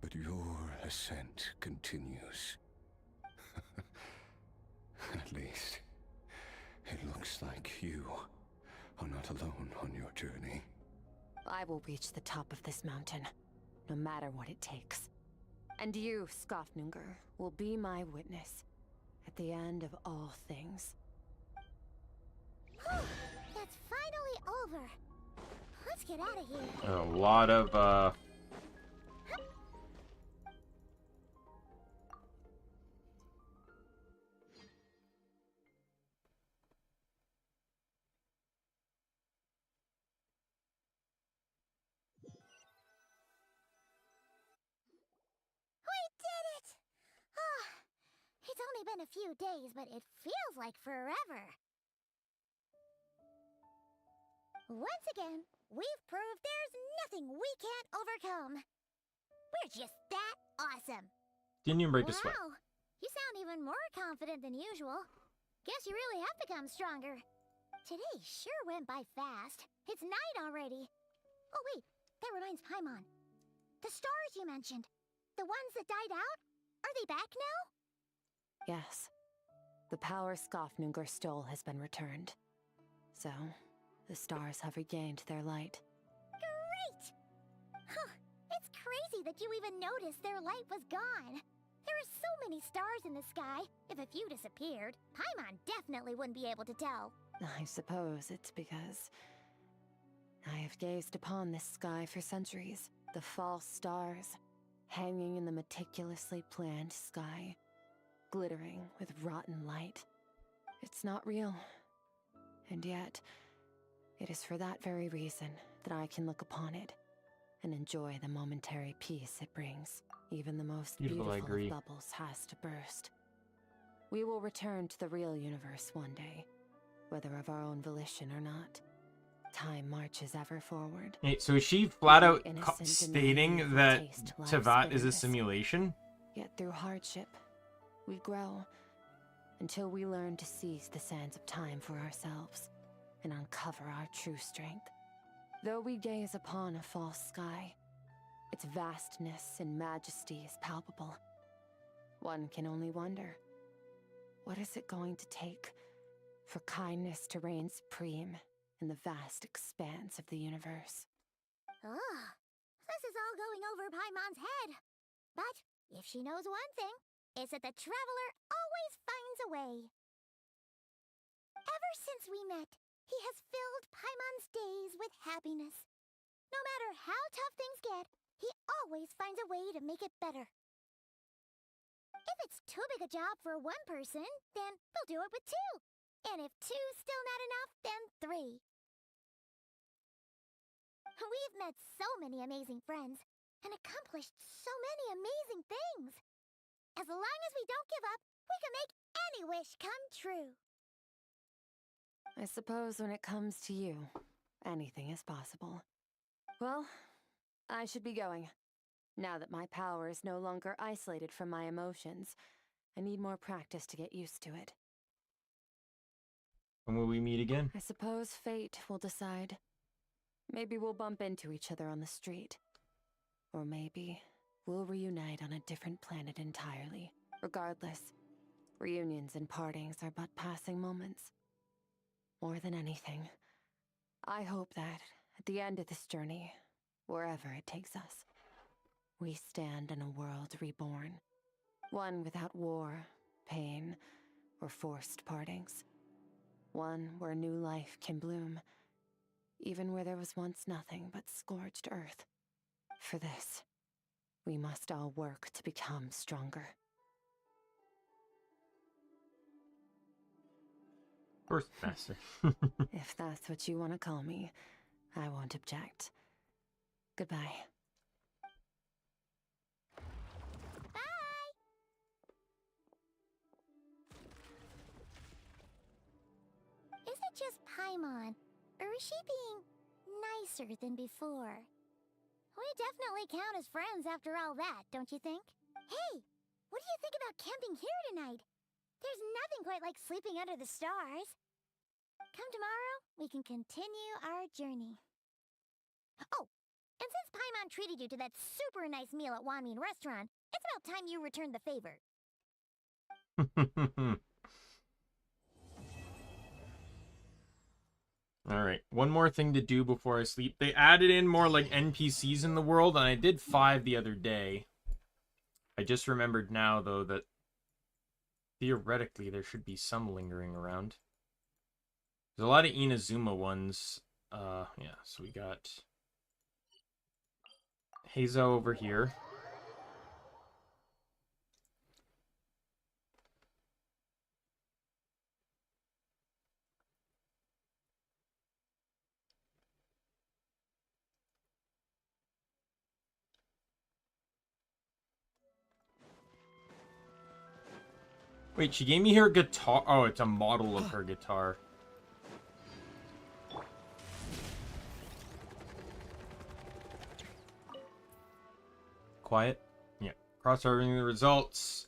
But your ascent continues. At least, it looks like you are not alone on your journey. I will reach the top of this mountain, no matter what it takes. And you, Skafnungur, will be my witness at the end of all things. That's finally over. Let's get out of here. A lot of We did it! Oh, it's only been a few days, but it feels like forever. Once again, we've proved there's nothing we can't overcome. We're just that awesome. didn't even break a sweat. Wow, you sound even more confident than usual. Guess you really have become stronger. Today sure went by fast. It's night already. Oh wait, that reminds Paimon. The stars you mentioned, the ones that died out, are they back now? Yes. The power Skafnungur stole has been returned. So, the stars have regained their light. Great! Huh, it's crazy that you even noticed their light was gone. There are so many stars in the sky. If a few disappeared, Paimon definitely wouldn't be able to tell. I suppose it's because I have gazed upon this sky for centuries. The false stars, hanging in the meticulously planned sky, glittering with rotten light. It's not real. And yet, it is for that very reason that I can look upon it and enjoy the momentary peace it brings. Even the most beautiful of bubbles has to burst. We will return to the real universe one day, whether of our own volition or not. Time marches ever forward. Hey, so is she flat out Innocent and stating naive that taste life's Teyvat is a bitterness. simulation? Yet through hardship, we grow until we learn to seize the sands of time for ourselves and uncover our true strength. Though we gaze upon a false sky, its vastness and majesty is palpable. One can only wonder, what is it going to take for kindness to reign supreme in the vast expanse of the universe? Ugh, this is all going over Paimon's head. But if she knows one thing, it's that the traveler always finds a way. Ever since we met, he has filled Paimon's days with happiness. No matter how tough things get, he always finds a way to make it better. If it's too big a job for one person, then we'll do it with two. And if two's still not enough, then three. We've met so many amazing friends and accomplished so many amazing things. As long as we don't give up, we can make any wish come true. I suppose when it comes to you, anything is possible. Well, I should be going. Now that my power is no longer isolated from my emotions, I need more practice to get used to it. When will we meet again? I suppose fate will decide. Maybe we'll bump into each other on the street. Or maybe we'll reunite on a different planet entirely. Regardless, reunions and partings are but passing moments. More than anything, I hope that at the end of this journey, wherever it takes us, we stand in a world reborn. One without war, pain, or forced partings. One where new life can bloom, even where there was once nothing but scorched earth. For this, we must all work to become stronger. First master. If that's what you want to call me, I won't object. Goodbye. Bye! Is it just Paimon, or is she being nicer than before? We definitely count as friends after all that, don't you think? Hey, what do you think about camping here tonight? There's nothing quite like sleeping under the stars. Come tomorrow, we can continue our journey. Oh, and since Paimon treated you to that super nice meal at Wanmin restaurant, it's about time you returned the favor. Alright, one more thing to do before I sleep. They added in more like NPCs in the world, and I did 5 the other day. I just remembered now, though, that theoretically there should be some lingering around. There's a lot of Inazuma ones. Yeah, so we got Heizo over here. Wait, she gave me her guitar. Oh, it's a model of her guitar. Quiet. Yeah. Cross-referencing the results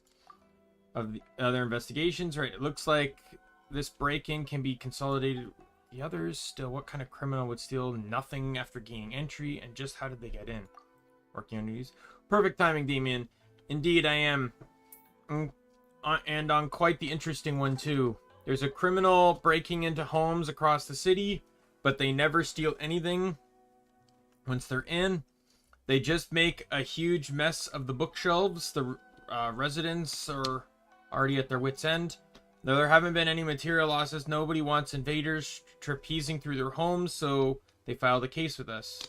of the other investigations. Right. It looks like this break-in can be consolidated with the others. Still, what kind of criminal would steal nothing after gaining entry? And just how did they get in? Working on these. Perfect timing, Daimien. Indeed, I am. And on quite the interesting one, too. There's a criminal breaking into homes across the city, but they never steal anything once they're in. They just make a huge mess of the bookshelves. The residents are already at their wits' end. Though there haven't been any material losses, nobody wants invaders trapezing through their homes, so they filed a case with us.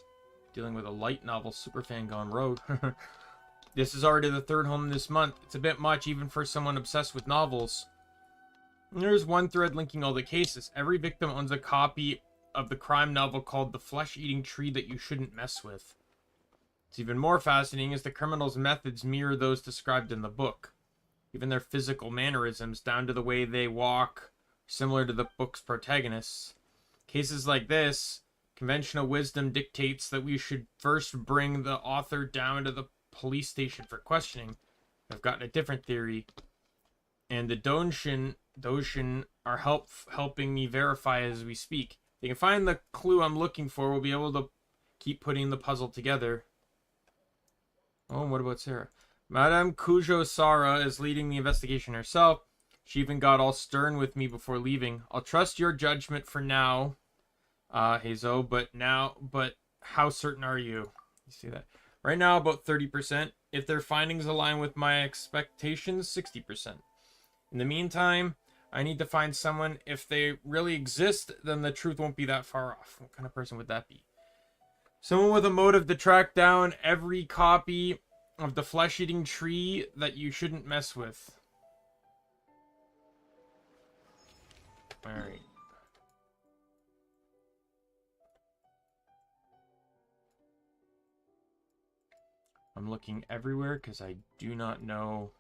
Dealing with a light novel superfan gone rogue. This is already the 3rd home this month. It's a bit much even for someone obsessed with novels. And there's one thread linking all the cases. Every victim owns a copy of the crime novel called The Flesh-Eating Tree That You Shouldn't Mess With. It's even more fascinating as the criminals' methods mirror those described in the book. Even their physical mannerisms, down to the way they walk, similar to the book's protagonists. Cases like this, conventional wisdom dictates that we should first bring the author down to the police station for questioning. I've gotten a different theory, and the Doshin are helping me verify as we speak. If they can find the clue I'm looking for, we'll be able to keep putting the puzzle together. Oh, and what about Sarah? Madame Kujo Sara is leading the investigation herself. She even got all stern with me before leaving. I'll trust your judgment for now, Heizo, but how certain are you? You see that? Right now, about 30%. If their findings align with my expectations, 60%. In the meantime, I need to find someone. If they really exist, then the truth won't be that far off. What kind of person would that be? Someone with a motive to track down every copy of the flesh-eating tree that you shouldn't mess with. Alright. I'm looking everywhere because I do not know.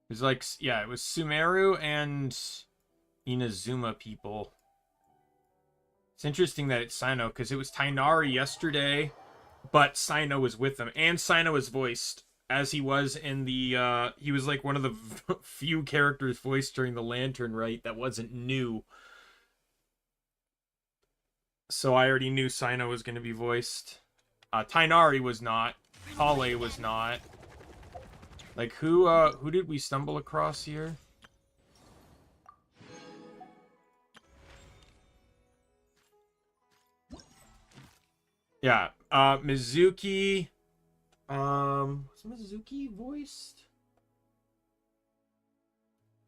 It was like, yeah, it was Sumeru and Inazuma people. It's interesting that it's Sino because it was Tainari yesterday, but Sino was with them. And Sino was voiced as he was in the, he was like one of the few characters voiced during the Lantern Rite that wasn't new. So I already knew Sino was going to be voiced. Tainari was not. Kale was not. Like, who did we stumble across here? Yeah, Mizuki. Was Mizuki voiced?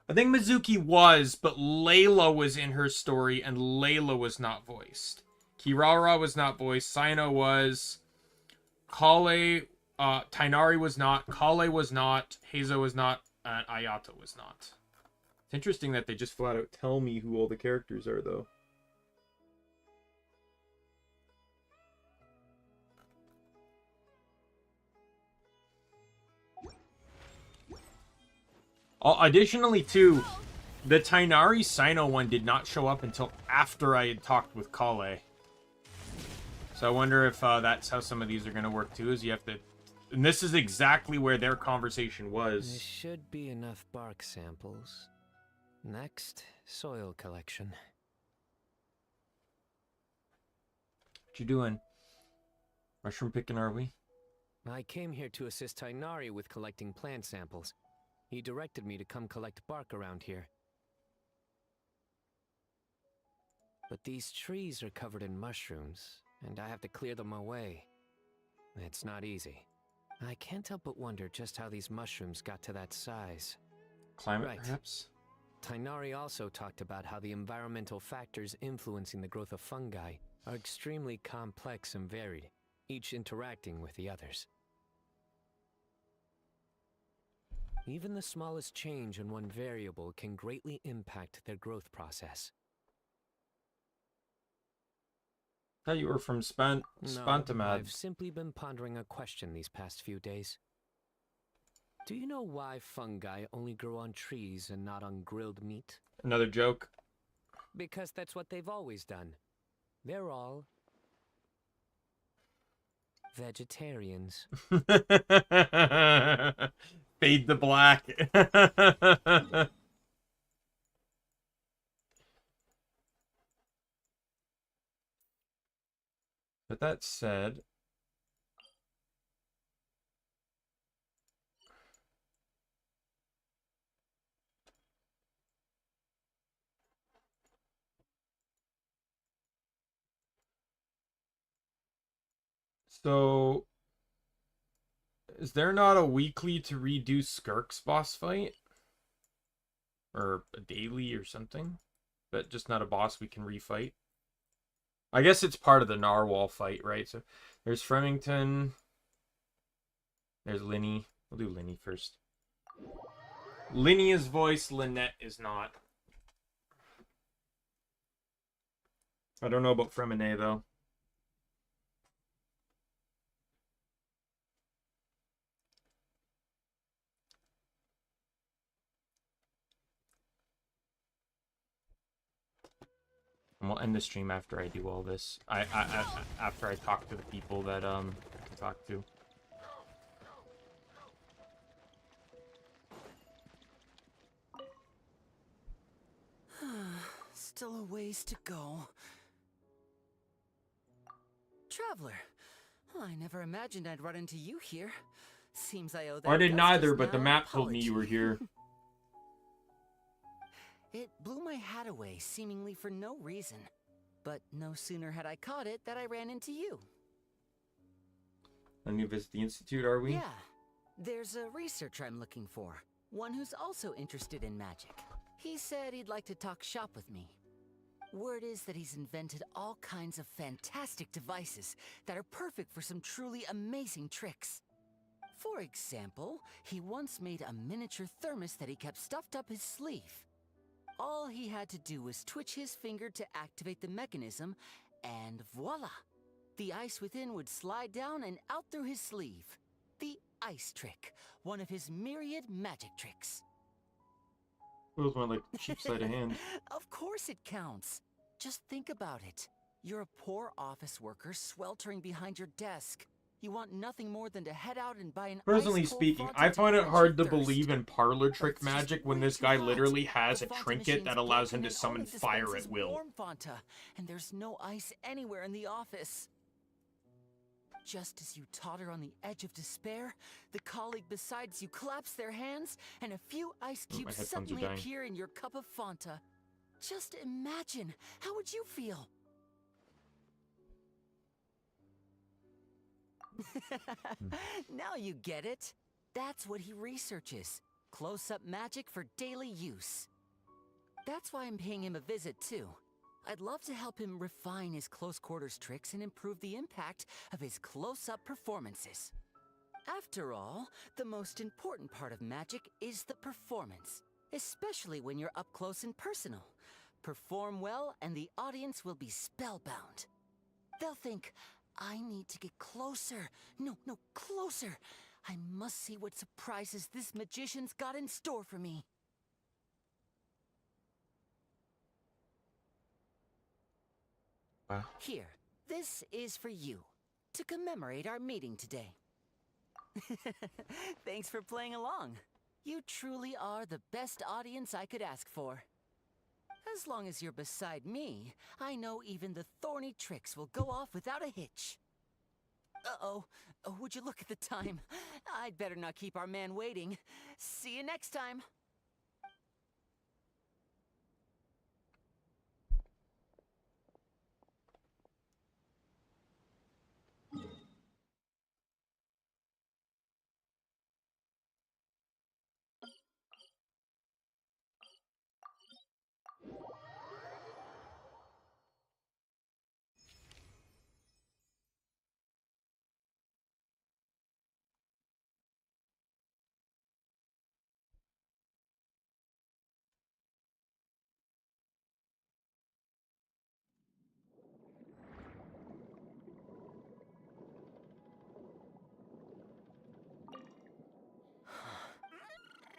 I think Mizuki was, but Layla was in her story, and Layla was not voiced. Kirara was not voiced. Sino was. Kale, Tainari was not. Kale was not. Heizo was not. And Ayato was not. It's interesting that they just flat out tell me who all the characters are, though. Additionally, too, the Tainari Sino one did not show up until after I had talked with Kale. So I wonder if that's how some of these are going to work, too, is you have to... And this is exactly where their conversation was. There should be enough bark samples. Next, soil collection. What you doing? Mushroom picking, are we? I came here to assist Tainari with collecting plant samples. He directed me to come collect bark around here. But these trees are covered in mushrooms, and I have to clear them away. It's not easy. I can't help but wonder just how these mushrooms got to that size. Climate, Right. perhaps? Tainari also talked about how the environmental factors influencing the growth of fungi are extremely complex and varied, each interacting with the others. Even the smallest change in one variable can greatly impact their growth process. Thought you were from No, Spantamad. I've simply been pondering a question these past few days. Do you know why fungi only grow on trees and not on grilled meat? Another joke. Because that's what they've always done. They're all vegetarians. Fade the black. But that said, so is there not a weekly to redo Skirk's boss fight? Or a daily or something? But just not a boss we can refight? I guess it's part of the Narwhal fight, right? So there's Fremington. There's Linny. We'll do Linny first. Linny is voice, Lynette is not. I don't know about Fremine, though. And we'll end the stream after I do all this. After I talk to the people that I can talk to. Still a ways to go. Traveler, I never imagined I'd run into you here. Seems I owe that I did Gustus neither, but the now an map told me you were apology. here. It blew my hat away, seemingly for no reason. But no sooner had I caught it that I ran into you. Let me visit the Institute, are we? Yeah, there's a researcher I'm looking for. One who's also interested in magic. He said he'd like to talk shop with me. Word is that he's invented all kinds of fantastic devices that are perfect for some truly amazing tricks. For example, he once made a miniature thermos that he kept stuffed up his sleeve. All he had to do was twitch his finger to activate the mechanism, and voila! The ice within would slide down and out through his sleeve. The ice trick, one of his myriad magic tricks. Those one like cheap sleight of hand. Of course it counts. Just think about it. You're a poor office worker sweltering behind your desk. You want nothing more than to head out and buy an Personally ice-cold speaking, Fanta I to find it quench hard to your thirst. believe in parlor trick It's just magic when way this too guy hot. literally has The a Fanta trinket machine's that allows him broken to and only summon fire dispenses at will. warm Fanta, and there's no ice anywhere in the office. Just as you totter on the edge of despair, the colleague beside you claps their hands, and a few ice Oh, my cubes headphones are suddenly dying. appear in your cup of Fanta. Just imagine, how would you feel? Now you get it. That's what he researches. Close-up magic for daily use. That's why I'm paying him a visit, too. I'd love to help him refine his close-quarters tricks and improve the impact of his close-up performances. After all, the most important part of magic is the performance, especially when you're up close and personal. Perform well and the audience will be spellbound. They'll think, I need to get closer. No, closer. I must see what surprises this magician's got in store for me. Wow. Here, this is for you, to commemorate our meeting today. Thanks for playing along. You truly are the best audience I could ask for. As long as you're beside me, I know even the thorny tricks will go off without a hitch. Uh-oh. Oh, would you look at the time? I'd better not keep our man waiting. See you next time.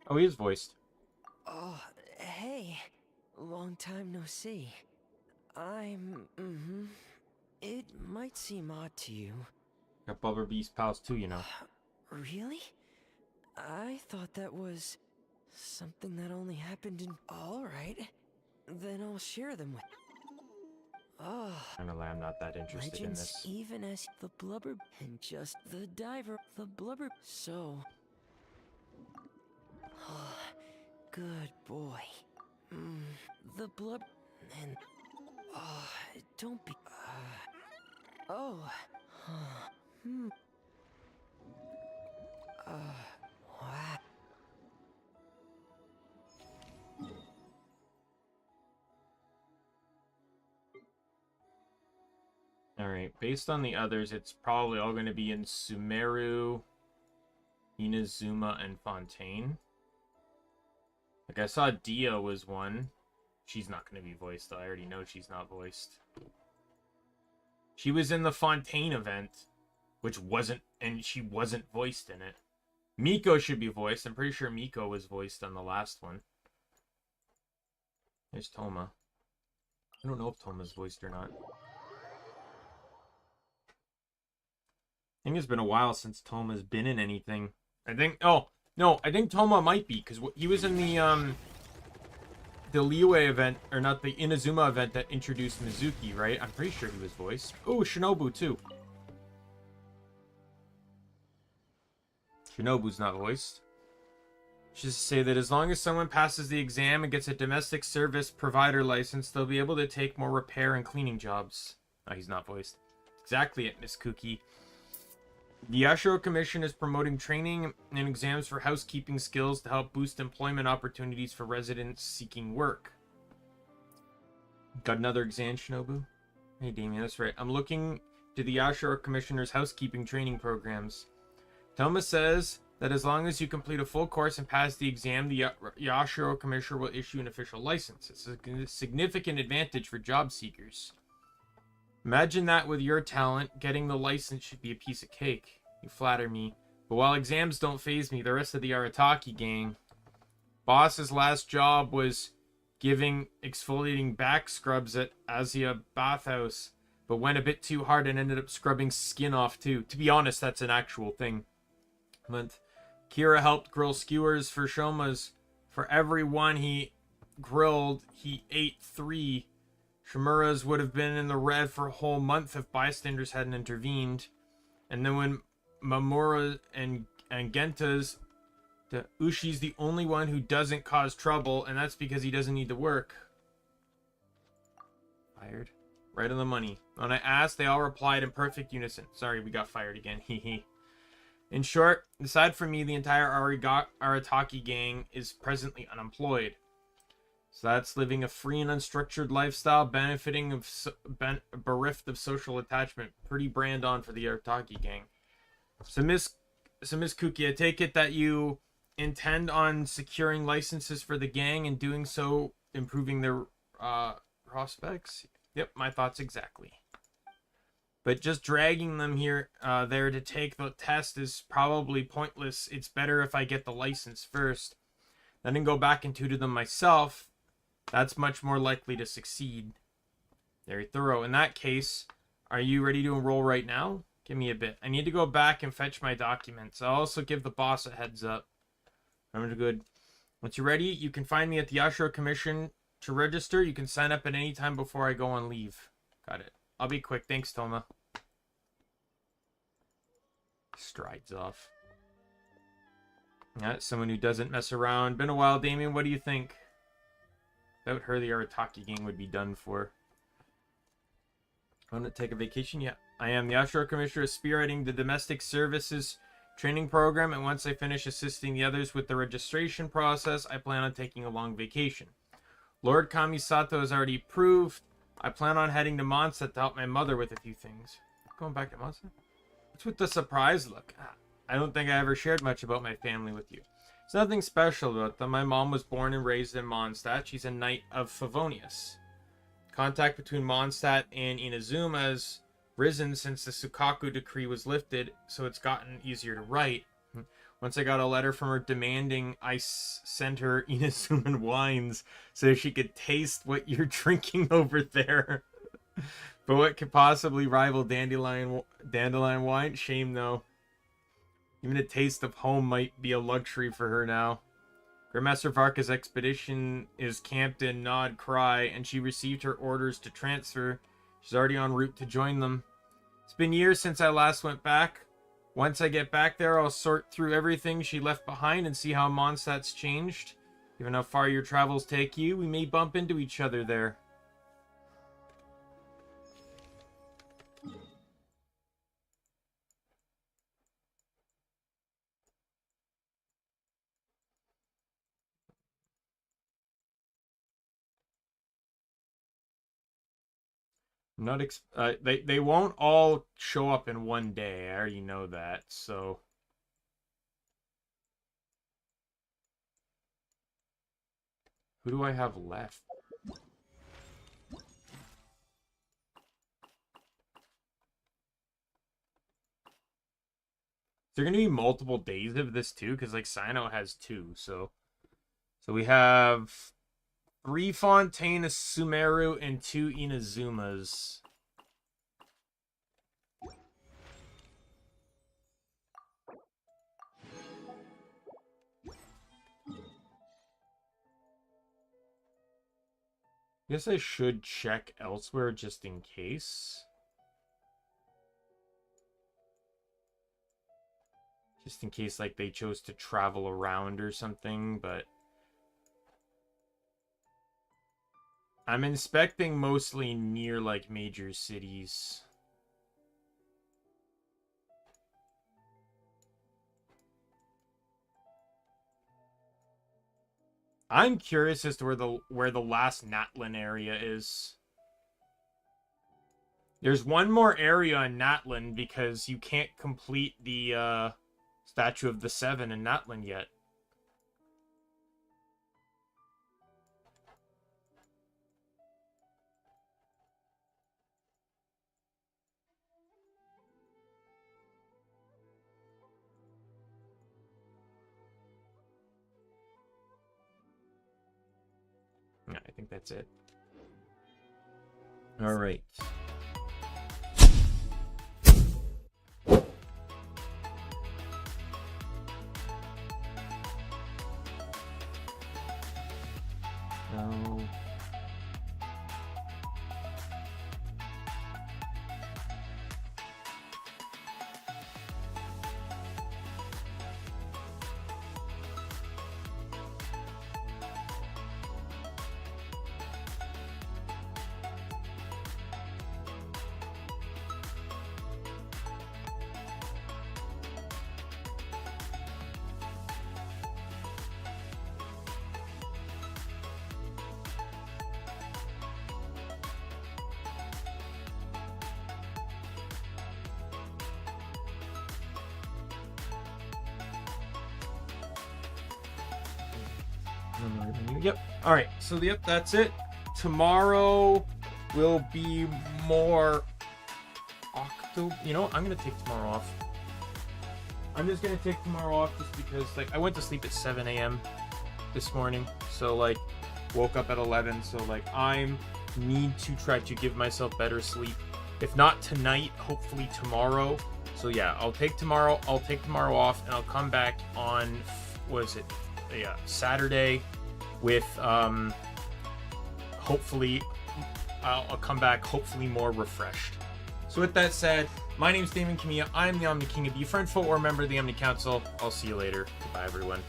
Oh, he is voiced. Oh, hey. Long time no see. It might seem odd to you. Got Bubber Beast pals too, you know. Really? I thought that was something that only happened in... Alright. Then I'll share them with... Oh. I'm not that interested in this. Even as the blubber and just the diver, the blubber. So... Oh, good boy. The blub... And... Oh, don't be... Oh. Wow. Alright, based on the others, it's probably all going to be in Sumeru, Inazuma, and Fontaine. Like, I saw Dia was one. She's not going to be voiced, though. I already know she's not voiced. She was in the Fontaine event, which wasn't, and she wasn't voiced in it. Miko should be voiced. I'm pretty sure Miko was voiced on the last one. There's Toma. I don't know if Toma's voiced or not. I think it's been a while since Toma's been in anything. I think... Oh, no. I think Toma might be, because he was in the Liyue event, or not, the Inazuma event that introduced Mizuki, right? I'm pretty sure he was voiced. Oh, Shinobu, too. Shinobu's not voiced. Just say that as long as someone passes the exam and gets a domestic service provider license, they'll be able to take more repair and cleaning jobs. Oh, he's not voiced. Exactly it, Miss Kuki. The Yashiro Commission is promoting training and exams for housekeeping skills to help boost employment opportunities for residents seeking work. Got another exam, Shinobu? Hey, Daimien, that's right. I'm looking to the Yashiro Commissioner's housekeeping training programs. Toma says that as long as you complete a full course and pass the exam, the Yashiro Commissioner will issue an official license. It's a significant advantage for job seekers. Imagine that with your talent, getting the license should be a piece of cake. You flatter me. But while exams don't faze me, the rest of the Arataki gang... Boss's last job was giving exfoliating back scrubs at Asia Bathhouse, but went a bit too hard and ended up scrubbing skin off too. To be honest, that's an actual thing. But Kira helped grill skewers for Shomas. For every one he grilled, he ate 3. Shimura's would have been in the red for a whole month if bystanders hadn't intervened. And then when Mamura and Genta's, Ushi's the only one who doesn't cause trouble, and that's because he doesn't need to work. Fired. Right on the money. When I asked, they all replied in perfect unison. Sorry, we got fired again. Hehe. In short, aside from me, the entire Arataki gang is presently unemployed. So that's living a free and unstructured lifestyle, benefiting of bereft of social attachment. Pretty brand on for the Arataki gang. So Miss Kuki, I take it that you intend on securing licenses for the gang and doing so improving their prospects? Yep, my thoughts exactly. But just dragging them here, there to take the test is probably pointless. It's better if I get the license first, then go back and tutor them myself. That's much more likely to succeed. Very thorough. In that case, are you ready to enroll right now? Give me a bit. I need to go back and fetch my documents. I'll also give the boss a heads up. Remember, good. Once you're ready, you can find me at the Yashiro Commission to register. You can sign up at any time before I go on leave. Got it. I'll be quick. Thanks, Toma. Strides off. Yeah, someone who doesn't mess around. Been a while, Daimien. What do you think? Without her, the Arataki gang would be done for. Want to take a vacation? Yeah, I am. The Yashiro Commissioner is spearheading the domestic services training program, and once I finish assisting the others with the registration process, I plan on taking a long vacation. Lord Kamisato has already approved. I plan on heading to Mondstadt to help my mother with a few things. Going back to Mondstadt? What's with the surprise look? I don't think I ever shared much about my family with you. There's nothing special about them. My mom was born and raised in Mondstadt. She's a knight of Favonius. Contact between Mondstadt and Inazuma has risen since the Sukaku decree was lifted, so it's gotten easier to write. Once I got a letter from her demanding I sent her Inazuman wines so she could taste what you're drinking over there. But what could possibly rival dandelion wine? Shame, though. Even a taste of home might be a luxury for her now. Grandmaster Varka's expedition is camped in Nod Cry, and she received her orders to transfer. She's already en route to join them. It's been years since I last went back. Once I get back there, I'll sort through everything she left behind and see how Mondstadt's changed. Given how far your travels take you, we may bump into each other there. I'm not they won't all show up in one day. I already know that, so who do I have left? There are gonna be multiple days of this too, because like Sino has 2, so we have 3 Fontaine Sumeru and 2 Inazumas. Guess I should check elsewhere just in case. Just in case, like, they chose to travel around or something, but I'm inspecting mostly near, like, major cities. I'm curious as to where the last Natlin area is. There's one more area in Natlin because you can't complete the Statue of the Seven in Natlin yet. Yeah, I think that's it. All right. No. Yep. All right. So yep, that's it. Tomorrow will be more October. You know, I'm gonna take tomorrow off. I'm just gonna take tomorrow off just because, like, I went to sleep at 7 a.m. this morning, so like, woke up at 11. So like, I need to try to give myself better sleep. If not tonight, hopefully tomorrow. So yeah, I'll take tomorrow. I'll take tomorrow off, and I'll come back on. What is it? Yeah, Saturday. With hopefully I'll come back hopefully more refreshed. So with that said, my name's Daimien Kamiya. I'm the Omni King. Be a friend, foe, or member of the Omni Council. I'll see you later. Goodbye, everyone.